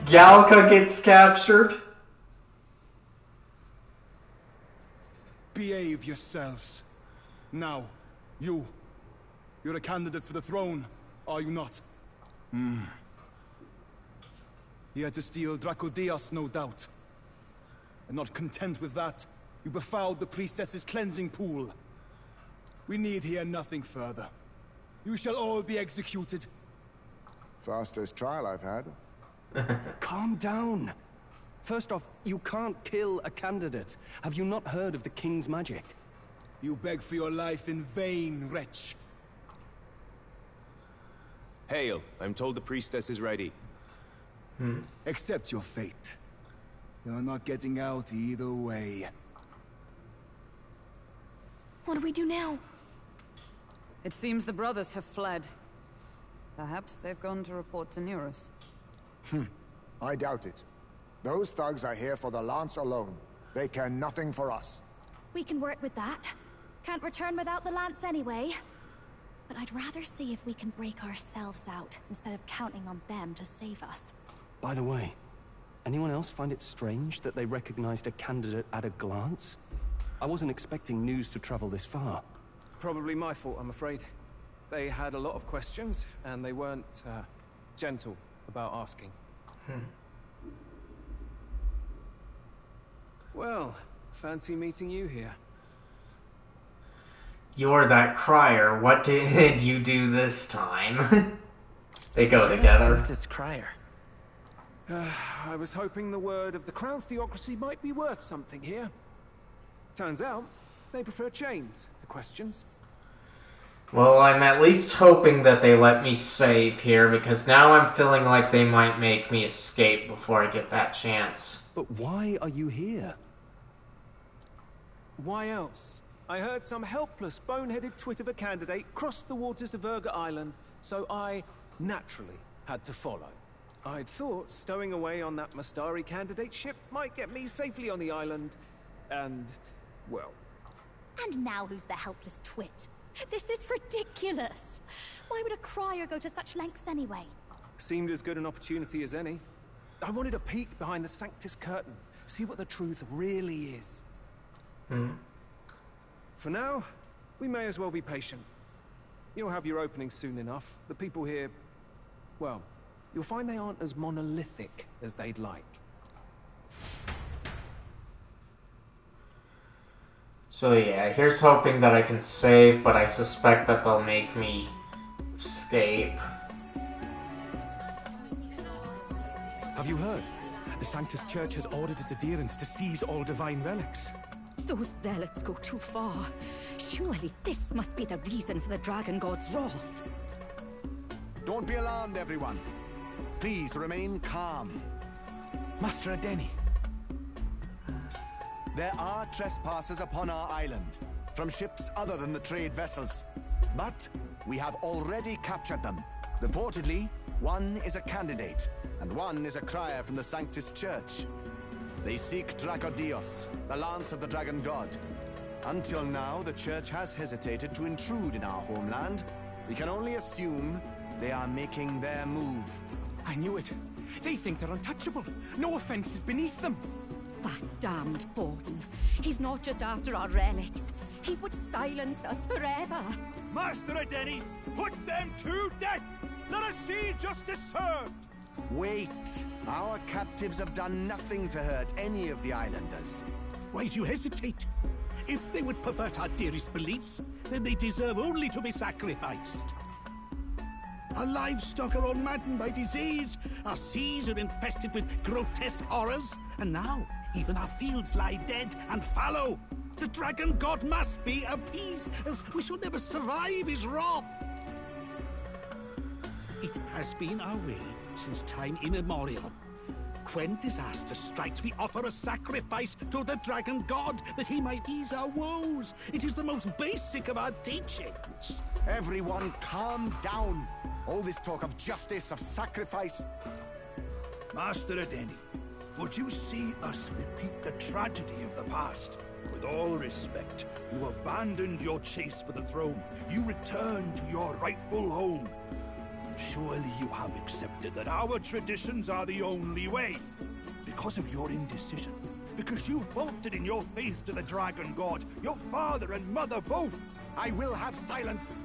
Galka gets captured. Behave yourselves. Now, you're a candidate for the throne, are you not? You had to steal Dracodias, no doubt. And not content with that, you befouled the priestess's cleansing pool. We need hear nothing further. You shall all be executed. Fastest trial I've had. Calm down. First off, you can't kill a candidate. Have you not heard of the king's magic? You beg for your life in vain, wretch. Hail, I'm told the priestess is ready. Accept your fate. You're not getting out either way. What do we do now? It seems the brothers have fled. Perhaps they've gone to report to Neros. I doubt it. Those thugs are here for the lance alone. They care nothing for us. We can work with that. Can't return without the lance anyway. But I'd rather see if we can break ourselves out, instead of counting on them to save us. By the way, anyone else find it strange that they recognized a candidate at a glance? I wasn't expecting news to travel this far. Probably my fault, I'm afraid. They had a lot of questions, and they weren't gentle about asking. Well, fancy meeting you here. You're that crier. What did you do this time? They go together. Sanctus Crier. I was hoping the word of the Crown Theocracy might be worth something here. Turns out, they prefer chains to questions. Well, I'm at least hoping that they let me save here, because now I'm feeling like they might make me escape before I get that chance. But why are you here? Why else? I heard some helpless, boneheaded twit of a candidate crossed the waters of Virga Island, so I naturally had to follow. I'd thought stowing away on that Mastari candidate ship might get me safely on the island, and, well... And now who's the helpless twit? This is ridiculous! Why would a crier go to such lengths anyway? Seemed as good an opportunity as any. I wanted a peek behind the Sanctus curtain, see what the truth really is. For now, we may as well be patient. You'll have your opening soon enough. The people here, well, you'll find they aren't as monolithic as they'd like. So yeah, here's hoping that I can save, but I suspect that they'll make me escape. Have you heard? The Sanctus Church has ordered its adherents to seize all divine relics. Those zealots go too far. Surely this must be the reason for the Dragon God's wrath. Don't be alarmed, everyone. Please remain calm. Master Adeni, There are trespassers upon our island, from ships other than the trade vessels. But we have already captured them. Reportedly, one is a candidate, and one is a crier from the Sanctus Church. They seek Dracodios, the lance of the dragon god. Until now, the Church has hesitated to intrude in our homeland. We can only assume they are making their move. I knew it. They think they're untouchable. No offense is beneath them. That damned Borden. He's not just after our relics. He would silence us forever. Master Adeni, put them to death! Let us see justice served! Wait. Our captives have done nothing to hurt any of the islanders. Why do you hesitate? If they would pervert our dearest beliefs, then they deserve only to be sacrificed. Our livestock are all maddened by disease, our seas are infested with grotesque horrors, and now even our fields lie dead and fallow. The dragon god must be appeased, else we shall never survive his wrath. It has been our way since time immemorial. When disaster strikes, we offer a sacrifice to the dragon god that he might ease our woes. It is the most basic of our teachings. Everyone calm down. All this talk of justice, of sacrifice... Master Adeni, would you see us repeat the tragedy of the past? With all respect, you abandoned your chase for the throne. You returned to your rightful home. Surely you have accepted that our traditions are the only way. Because of your indecision. Because you faltered in your faith to the dragon god. Your father and mother both. I will have silence.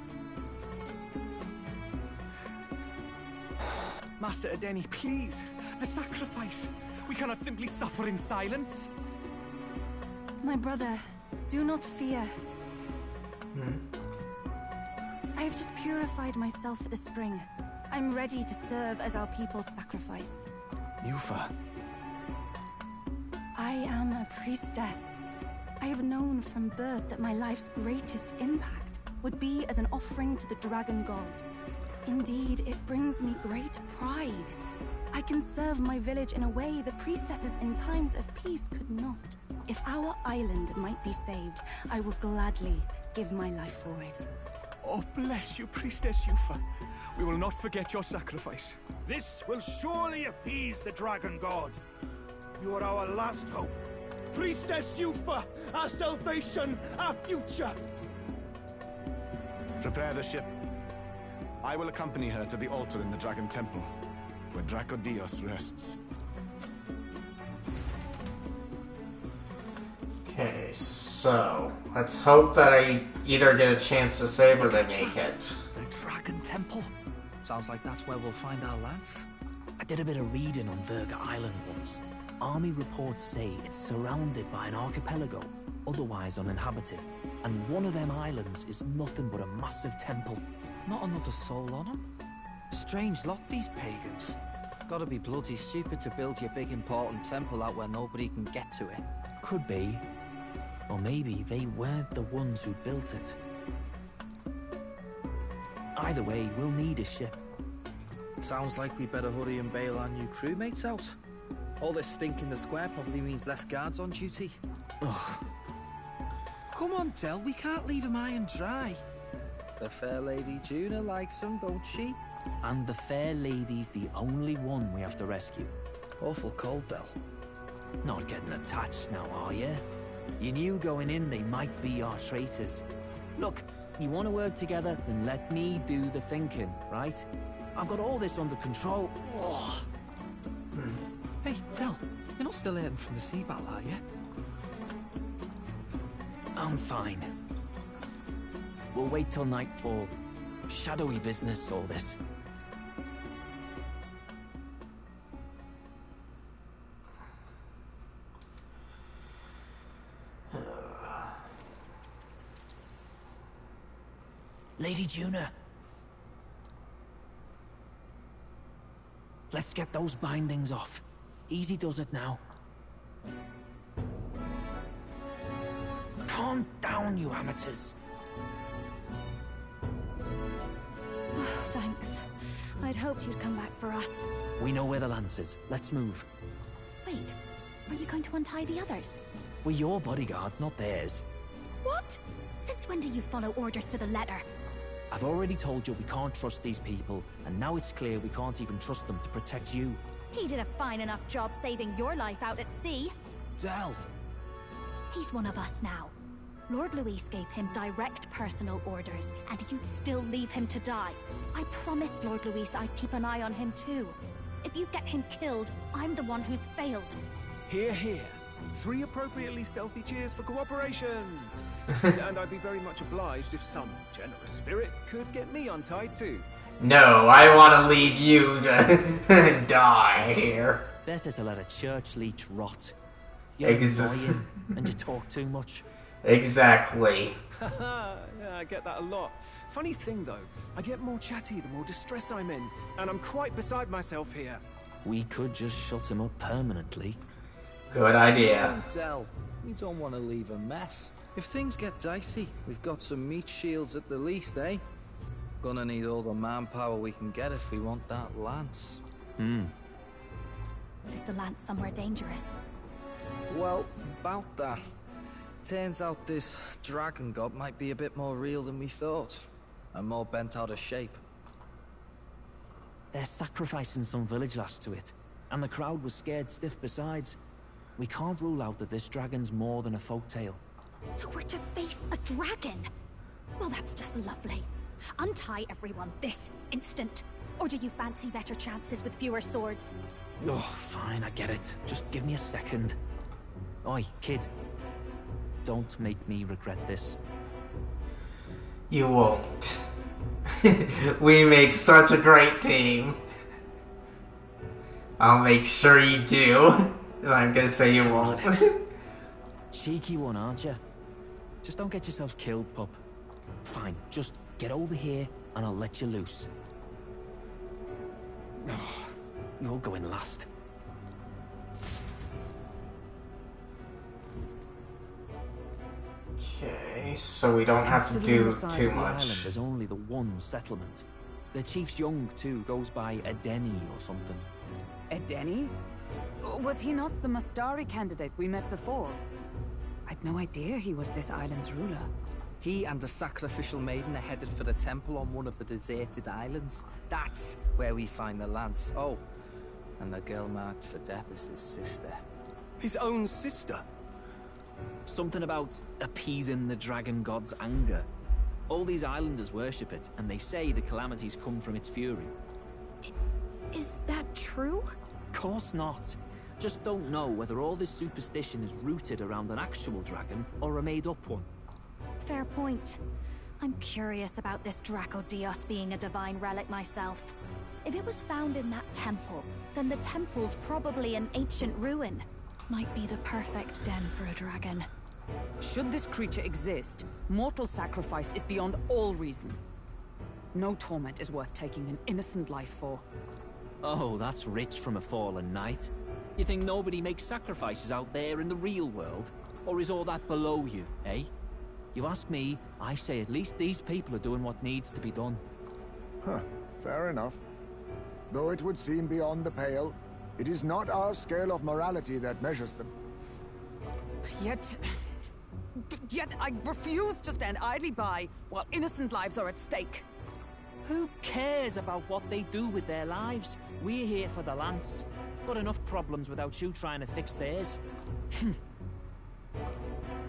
Master Adeni, please. The sacrifice. We cannot simply suffer in silence. My brother, do not fear. I have just purified myself for the spring. I'm ready to serve as our people's sacrifice. Yufa. I am a priestess. I have known from birth that my life's greatest impact would be as an offering to the dragon god. Indeed, it brings me great pride. I can serve my village in a way the priestesses in times of peace could not. If our island might be saved, I will gladly give my life for it. Oh, bless you, Priestess Yufa. We will not forget your sacrifice. This will surely appease the dragon god. You are our last hope. Priestess Yufa, our salvation, our future. Prepare the ship. I will accompany her to the altar in the Dragon Temple, where Dracodios rests. Okay, so let's hope that I either get a chance to save or they make it. The Dragon Temple? Sounds like that's where we'll find our lance. I did a bit of reading on Virga Island once. Army reports say it's surrounded by an archipelago, otherwise uninhabited. And one of them islands is nothing but a massive temple. Not another soul on them? Strange lot, these pagans. Gotta be bloody stupid to build your big important temple out where nobody can get to it. Could be. Or maybe they weren't the ones who built it. Either way, we'll need a ship. Sounds like we better hurry and bail our new crewmates out. All this stink in the square probably means less guards on duty. Ugh. Come on, Del, we can't leave him high and dry. The fair lady Juna likes him, don't she? And the fair lady's the only one we have to rescue. Awful cold, Del. Not getting attached now, are you? You knew going in they might be our traitors. Look, you want to work together, then let me do the thinking, right? I've got all this under control. Oh. Hey, Del, you're not still hurting from the sea battle, are you? I'm fine. We'll wait till nightfall. Shadowy business, all this. Lady Juna. Let's get those bindings off. Easy does it now. Calm down, you amateurs. Thanks. I'd hoped you'd come back for us. We know where the lance is. Let's move. Wait, are you going to untie the others? We're your bodyguards, not theirs. What? Since when do you follow orders to the letter? I've already told you we can't trust these people, and now it's clear we can't even trust them to protect you. He did a fine enough job saving your life out at sea. Del! He's one of us now. Lord Luis gave him direct personal orders, and you'd still leave him to die. I promised Lord Luis I'd keep an eye on him too. If you get him killed, I'm the one who's failed. Hear, hear. 3 appropriately stealthy cheers for cooperation. And I'd be very much obliged if some generous spirit could get me untied too. No, I want to leave you to die here. Better to let a church leech rot. You're annoying, and you talk too much. Exactly. Yeah, I get that a lot. Funny thing though, I get more chatty the more distress I'm in, and I'm quite beside myself here. We could just shut him up permanently. Good idea. Del, we don't want to leave a mess. If things get dicey, we've got some meat shields at the least, eh? Gonna need all the manpower we can get if we want that lance. Is the lance somewhere dangerous? Well, about that. Turns out this dragon god might be a bit more real than we thought. And more bent out of shape. They're sacrificing some village lass to it, and the crowd was scared stiff besides. We can't rule out that this dragon's more than a folktale. So we're to face a dragon? Well, that's just lovely. Untie everyone this instant. Or do you fancy better chances with fewer swords? Oh, fine, I get it. Just give me a second. Oi, kid. Don't make me regret this. You won't. We make such a great team. I'll make sure you do. And I'm gonna say you won't. Cheeky one, aren't you? Just don't get yourself killed, pup. Fine, just get over here and I'll let you loose. Oh, you're going last. Okay, so we don't have to do too much. Island, there's only the one settlement. The chief's young too, goes by Edeni or something. Edeni? Was he not the Mustari candidate we met before? I'd no idea he was this island's ruler. He and the sacrificial maiden are headed for the temple on one of the deserted islands. That's where we find the lance. Oh, and the girl marked for death is his sister. His own sister? Something about appeasing the dragon god's anger. All these islanders worship it, and they say the calamities come from its fury. Is that true? Course not. Just don't know whether all this superstition is rooted around an actual dragon or a made-up one. Fair point. I'm curious about this Draco Dios being a divine relic myself. If it was found in that temple, then the temple's probably an ancient ruin. Might be the perfect den for a dragon. Should this creature exist, mortal sacrifice is beyond all reason. No torment is worth taking an innocent life for. Oh, that's rich from a fallen knight. You think nobody makes sacrifices out there in the real world? Or is all that below you, eh? You ask me, I say at least these people are doing what needs to be done. Huh, fair enough. Though it would seem beyond the pale, it is not our scale of morality that measures them. Yet I refuse to stand idly by while innocent lives are at stake. Who cares about what they do with their lives? We're here for the lance. Got enough problems without you trying to fix theirs.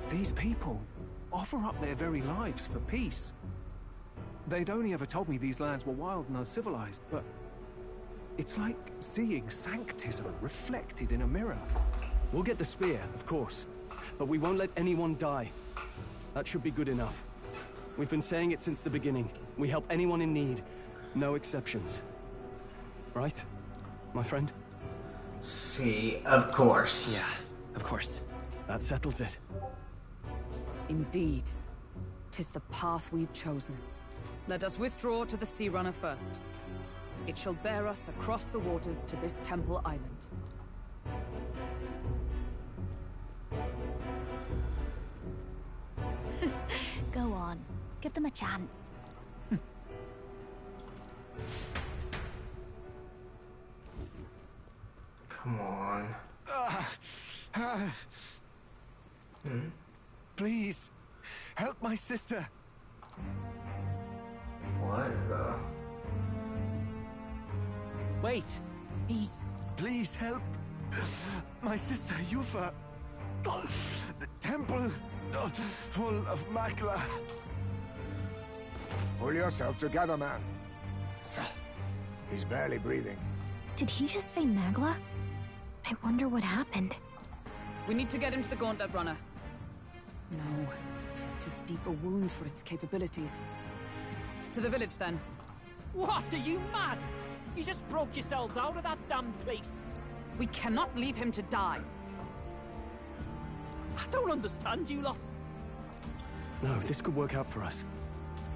These people offer up their very lives for peace. They'd only ever told me these lands were wild and uncivilized, but it's like seeing sanctism reflected in a mirror. We'll get the spear, of course, but we won't let anyone die. That should be good enough. We've been saying it since the beginning. We help anyone in need, no exceptions. Right, my friend? See, of course. Yeah, of course. That settles it. Indeed. 'Tis the path we've chosen. Let us withdraw to the Sea Runner first. It shall bear us across the waters to this temple island. Go on. Give them a chance. Come on. Please, help my sister. What the? Wait, Please help my sister Yufa. The temple full of Magla. Pull yourself together, man. He's barely breathing. Did he just say Magla? I wonder what happened. We need to get him to the Gauntlet Runner. No, it is too deep a wound for its capabilities. To the village, then. What? Are you mad? You just broke yourselves out of that damned place. We cannot leave him to die. I don't understand you lot. No, this could work out for us.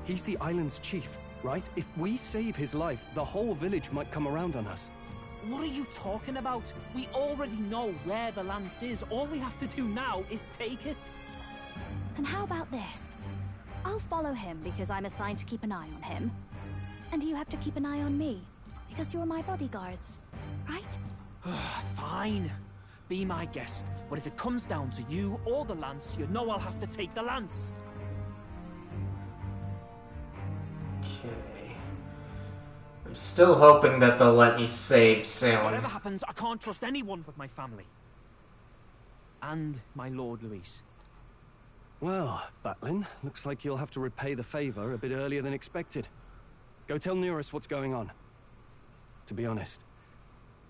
He's the island's chief, right? If we save his life, the whole village might come around on us. What are you talking about? We already know where the lance is. All we have to do now is take it. And how about this? I'll follow him because I'm assigned to keep an eye on him. And you have to keep an eye on me because you're my bodyguards, right? Fine. Be my guest. But if it comes down to you or the lance, you know I'll have to take the lance. Okay. I'm still hoping that they'll let me save soon. Whatever happens, I can't trust anyone but my family. And my Lord Luis. Well, Batlin, looks like you'll have to repay the favor a bit earlier than expected. Go tell Nearest what's going on. To be honest,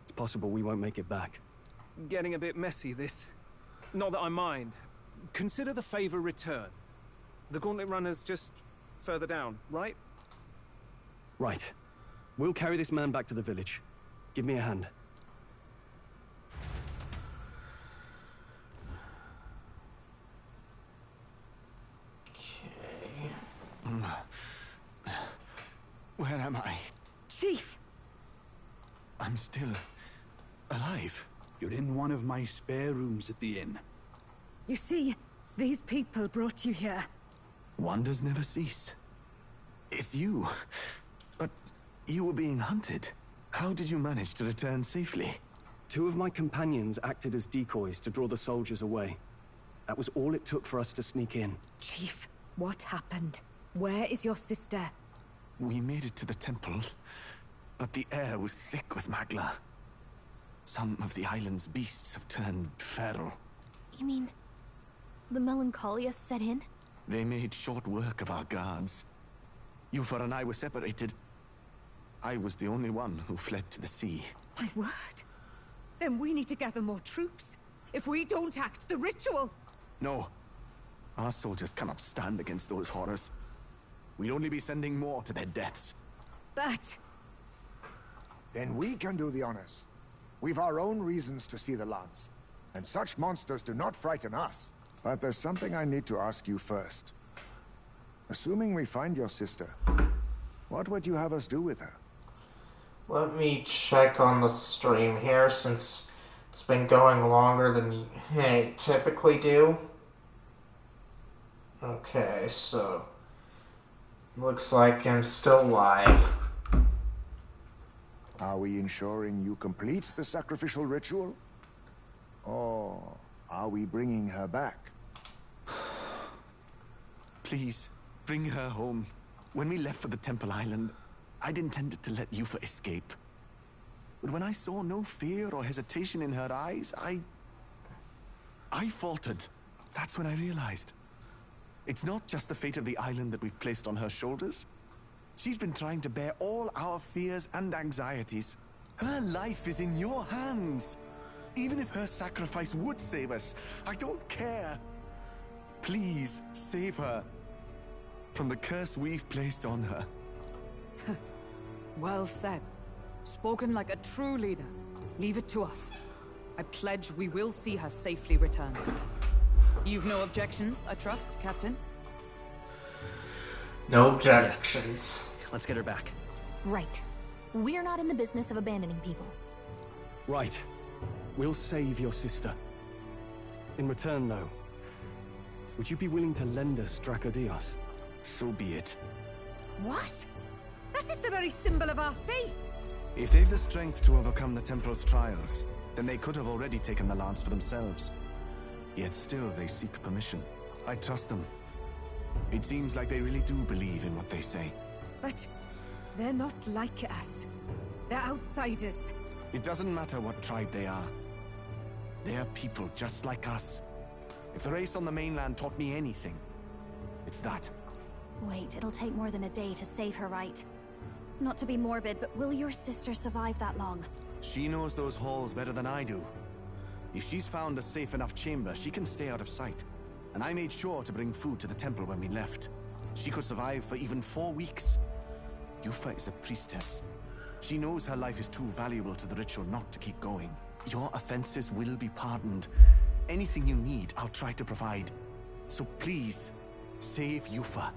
it's possible we won't make it back. Getting a bit messy, this. Not that I mind. Consider the favor returned. The Gauntlet Runner's just further down, right? Right. We'll carry this man back to the village. Give me a hand. Where am I? Chief! I'm still alive. You're in one of my spare rooms at the inn. You see, these people brought you here. Wonders never cease. It's you. But you were being hunted. How did you manage to return safely? 2 of my companions acted as decoys to draw the soldiers away. That was all it took for us to sneak in. Chief, what happened? Where is your sister? We made it to the temple, but the air was thick with Magla. Some of the island's beasts have turned feral. You mean the Melancholia set in? They made short work of our guards. Yufa and I were separated. I was the only one who fled to the sea. My word. Then we need to gather more troops. If we don't act, the ritual... No. Our soldiers cannot stand against those horrors. We'd only be sending more to their deaths. But... Then we can do the honors. We've our own reasons to see the lance. And such monsters do not frighten us. But there's something I need to ask you first. Assuming we find your sister, what would you have us do with her? Let me check on the stream here since it's been going longer than I typically do. Okay, so looks like I'm still live. Are we ensuring you complete the sacrificial ritual? Or are we bringing her back? Please, bring her home. When we left for the Temple Island, I'd intended to let Yufa escape. But when I saw no fear or hesitation in her eyes, I faltered. That's when I realized. It's not just the fate of the island that we've placed on her shoulders. She's been trying to bear all our fears and anxieties. Her life is in your hands. Even if her sacrifice would save us, I don't care. Please, save her from the curse we've placed on her. Well said. Spoken like a true leader. Leave it to us. I pledge we will see her safely returned. You've no objections, I trust, Captain? No objections. Yes. Let's get her back. Right. We're not in the business of abandoning people. Right. We'll save your sister. In return, though, would you be willing to lend us Dracodios? So be it. What? That is the very symbol of our faith! If they've the strength to overcome the Temple's trials, then they could have already taken the lance for themselves. Yet still they seek permission. I trust them. It seems like they really do believe in what they say. But they're not like us. They're outsiders. It doesn't matter what tribe they are. They are people just like us. If the race on the mainland taught me anything, it's that. Wait, it'll take more than a day to save her, right? Not to be morbid, but will your sister survive that long? She knows those halls better than I do. If she's found a safe enough chamber, she can stay out of sight. And I made sure to bring food to the temple when we left. She could survive for even 4 weeks. Yufa is a priestess. She knows her life is too valuable to the ritual not to keep going. Your offenses will be pardoned. Anything you need, I'll try to provide. So please, save Yufa.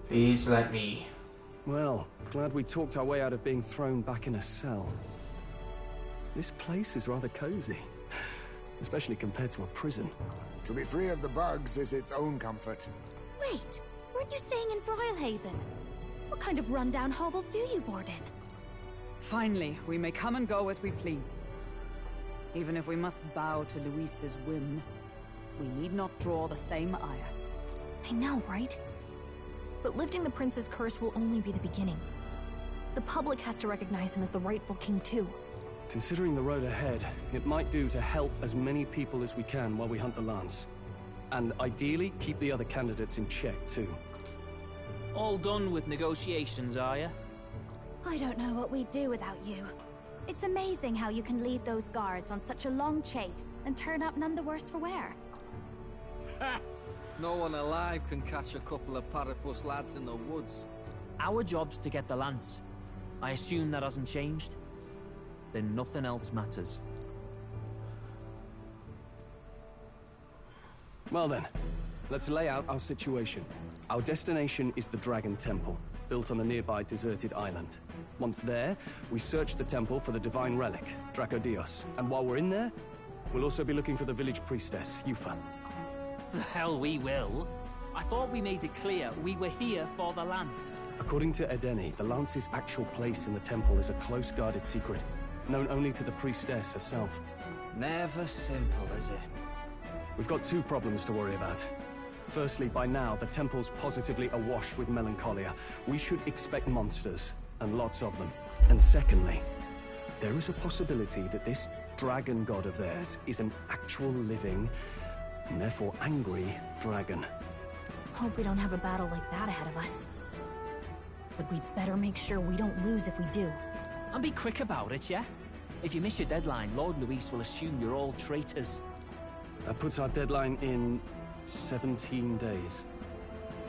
Please let me. Well, glad we talked our way out of being thrown back in a cell. This place is rather cozy, especially compared to a prison. To be free of the bugs is its own comfort. Wait, weren't you staying in Brilhaven? What kind of rundown hovels do you board in? Finally, we may come and go as we please. Even if we must bow to Luis's whim, we need not draw the same ire. I know, right? But lifting the prince's curse will only be the beginning. The public has to recognize him as the rightful king too. Considering the road ahead, it might do to help as many people as we can while we hunt the Lance. And ideally, keep the other candidates in check too. All done with negotiations, are you? I don't know what we'd do without you. It's amazing how you can lead those guards on such a long chase and turn up none the worse for wear. No one alive can catch a couple of Parapus lads in the woods. Our job's to get the Lance. I assume that hasn't changed? Then nothing else matters. Well then, let's lay out our situation. Our destination is the Dragon Temple, built on a nearby deserted island. Once there, we search the temple for the divine relic, Dracodios. And while we're in there, we'll also be looking for the village priestess, Yufa. The hell we will. I thought we made it clear we were here for the Lance. According to Edeni, the Lance's actual place in the temple is a close guarded secret, known only to the priestess herself. Never simple, is it? We've got 2 problems to worry about. Firstly, by now, the temple's positively awash with melancholia. We should expect monsters, and lots of them. And secondly, there is a possibility that this dragon god of theirs is an actual living, and therefore angry, dragon. Hope we don't have a battle like that ahead of us. But we'd better make sure we don't lose if we do. And be quick about it, yeah? If you miss your deadline, Lord Luis will assume you're all traitors. That puts our deadline in 17 days.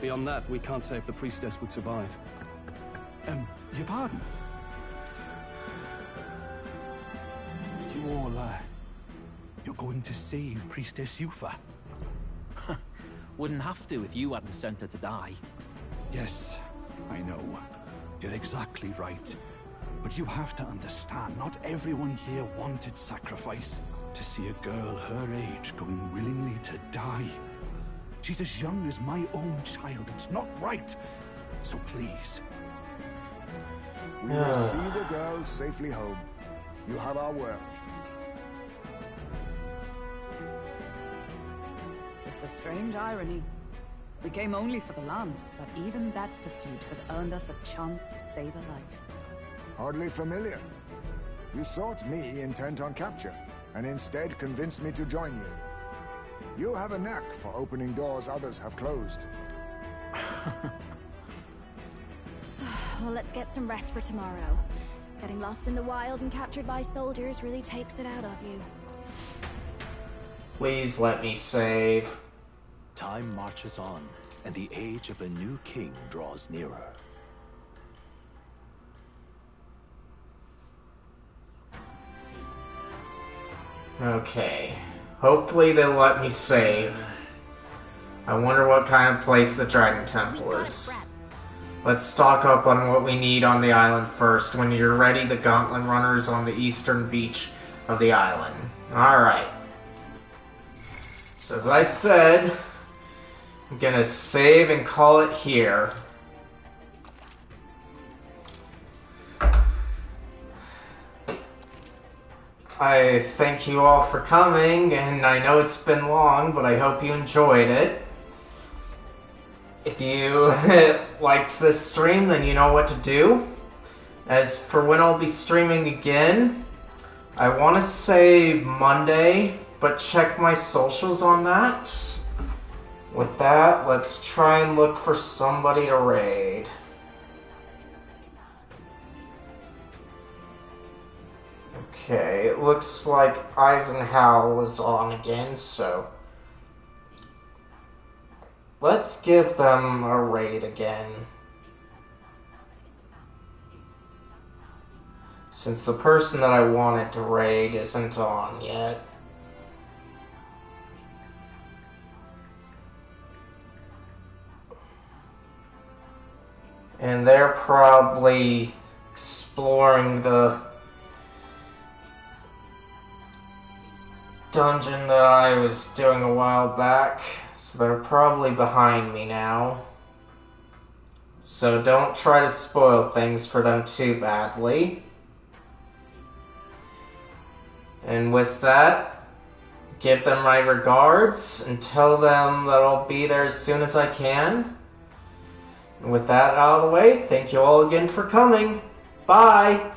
Beyond that, we can't say if the priestess would survive. Your pardon? You all, you're going to save Priestess Yufa? Wouldn't have to if you hadn't sent her to die. Yes, I know. You're exactly right. But you have to understand, not everyone here wanted sacrifice. To see a girl her age going willingly to die. She's as young as my own child. It's not right. So please. We will see the girl safely home. You have our word. It's a strange irony. We came only for the Lance, but even that pursuit has earned us a chance to save a life. Hardly familiar. You sought me intent on capture, and instead convinced me to join you. You have a knack for opening doors others have closed. Well, let's get some rest for tomorrow. Getting lost in the wild and captured by soldiers really takes it out of you. Please let me save. Time marches on, and the age of a new king draws nearer. Okay. Hopefully they'll let me save. I wonder what kind of place the Dragon Temple is. Let's stock up on what we need on the island first. When you're ready, the Gauntlet Runner is on the eastern beach of the island. Alright. So as I said, I'm gonna save and call it here. I thank you all for coming, and I know it's been long, but I hope you enjoyed it. If you liked this stream, then you know what to do. As for when I'll be streaming again, I want to say Monday, but check my socials on that. With that, let's try and look for somebody to raid. Okay, it looks like Eisenhower is on again, so let's give them a raid again. Since the person that I wanted to raid isn't on yet. And they're probably exploring the dungeon that I was doing a while back, so they're probably behind me now. So don't try to spoil things for them too badly. And with that, give them my regards and tell them that I'll be there as soon as I can. And with that out of the way, thank you all again for coming. Bye!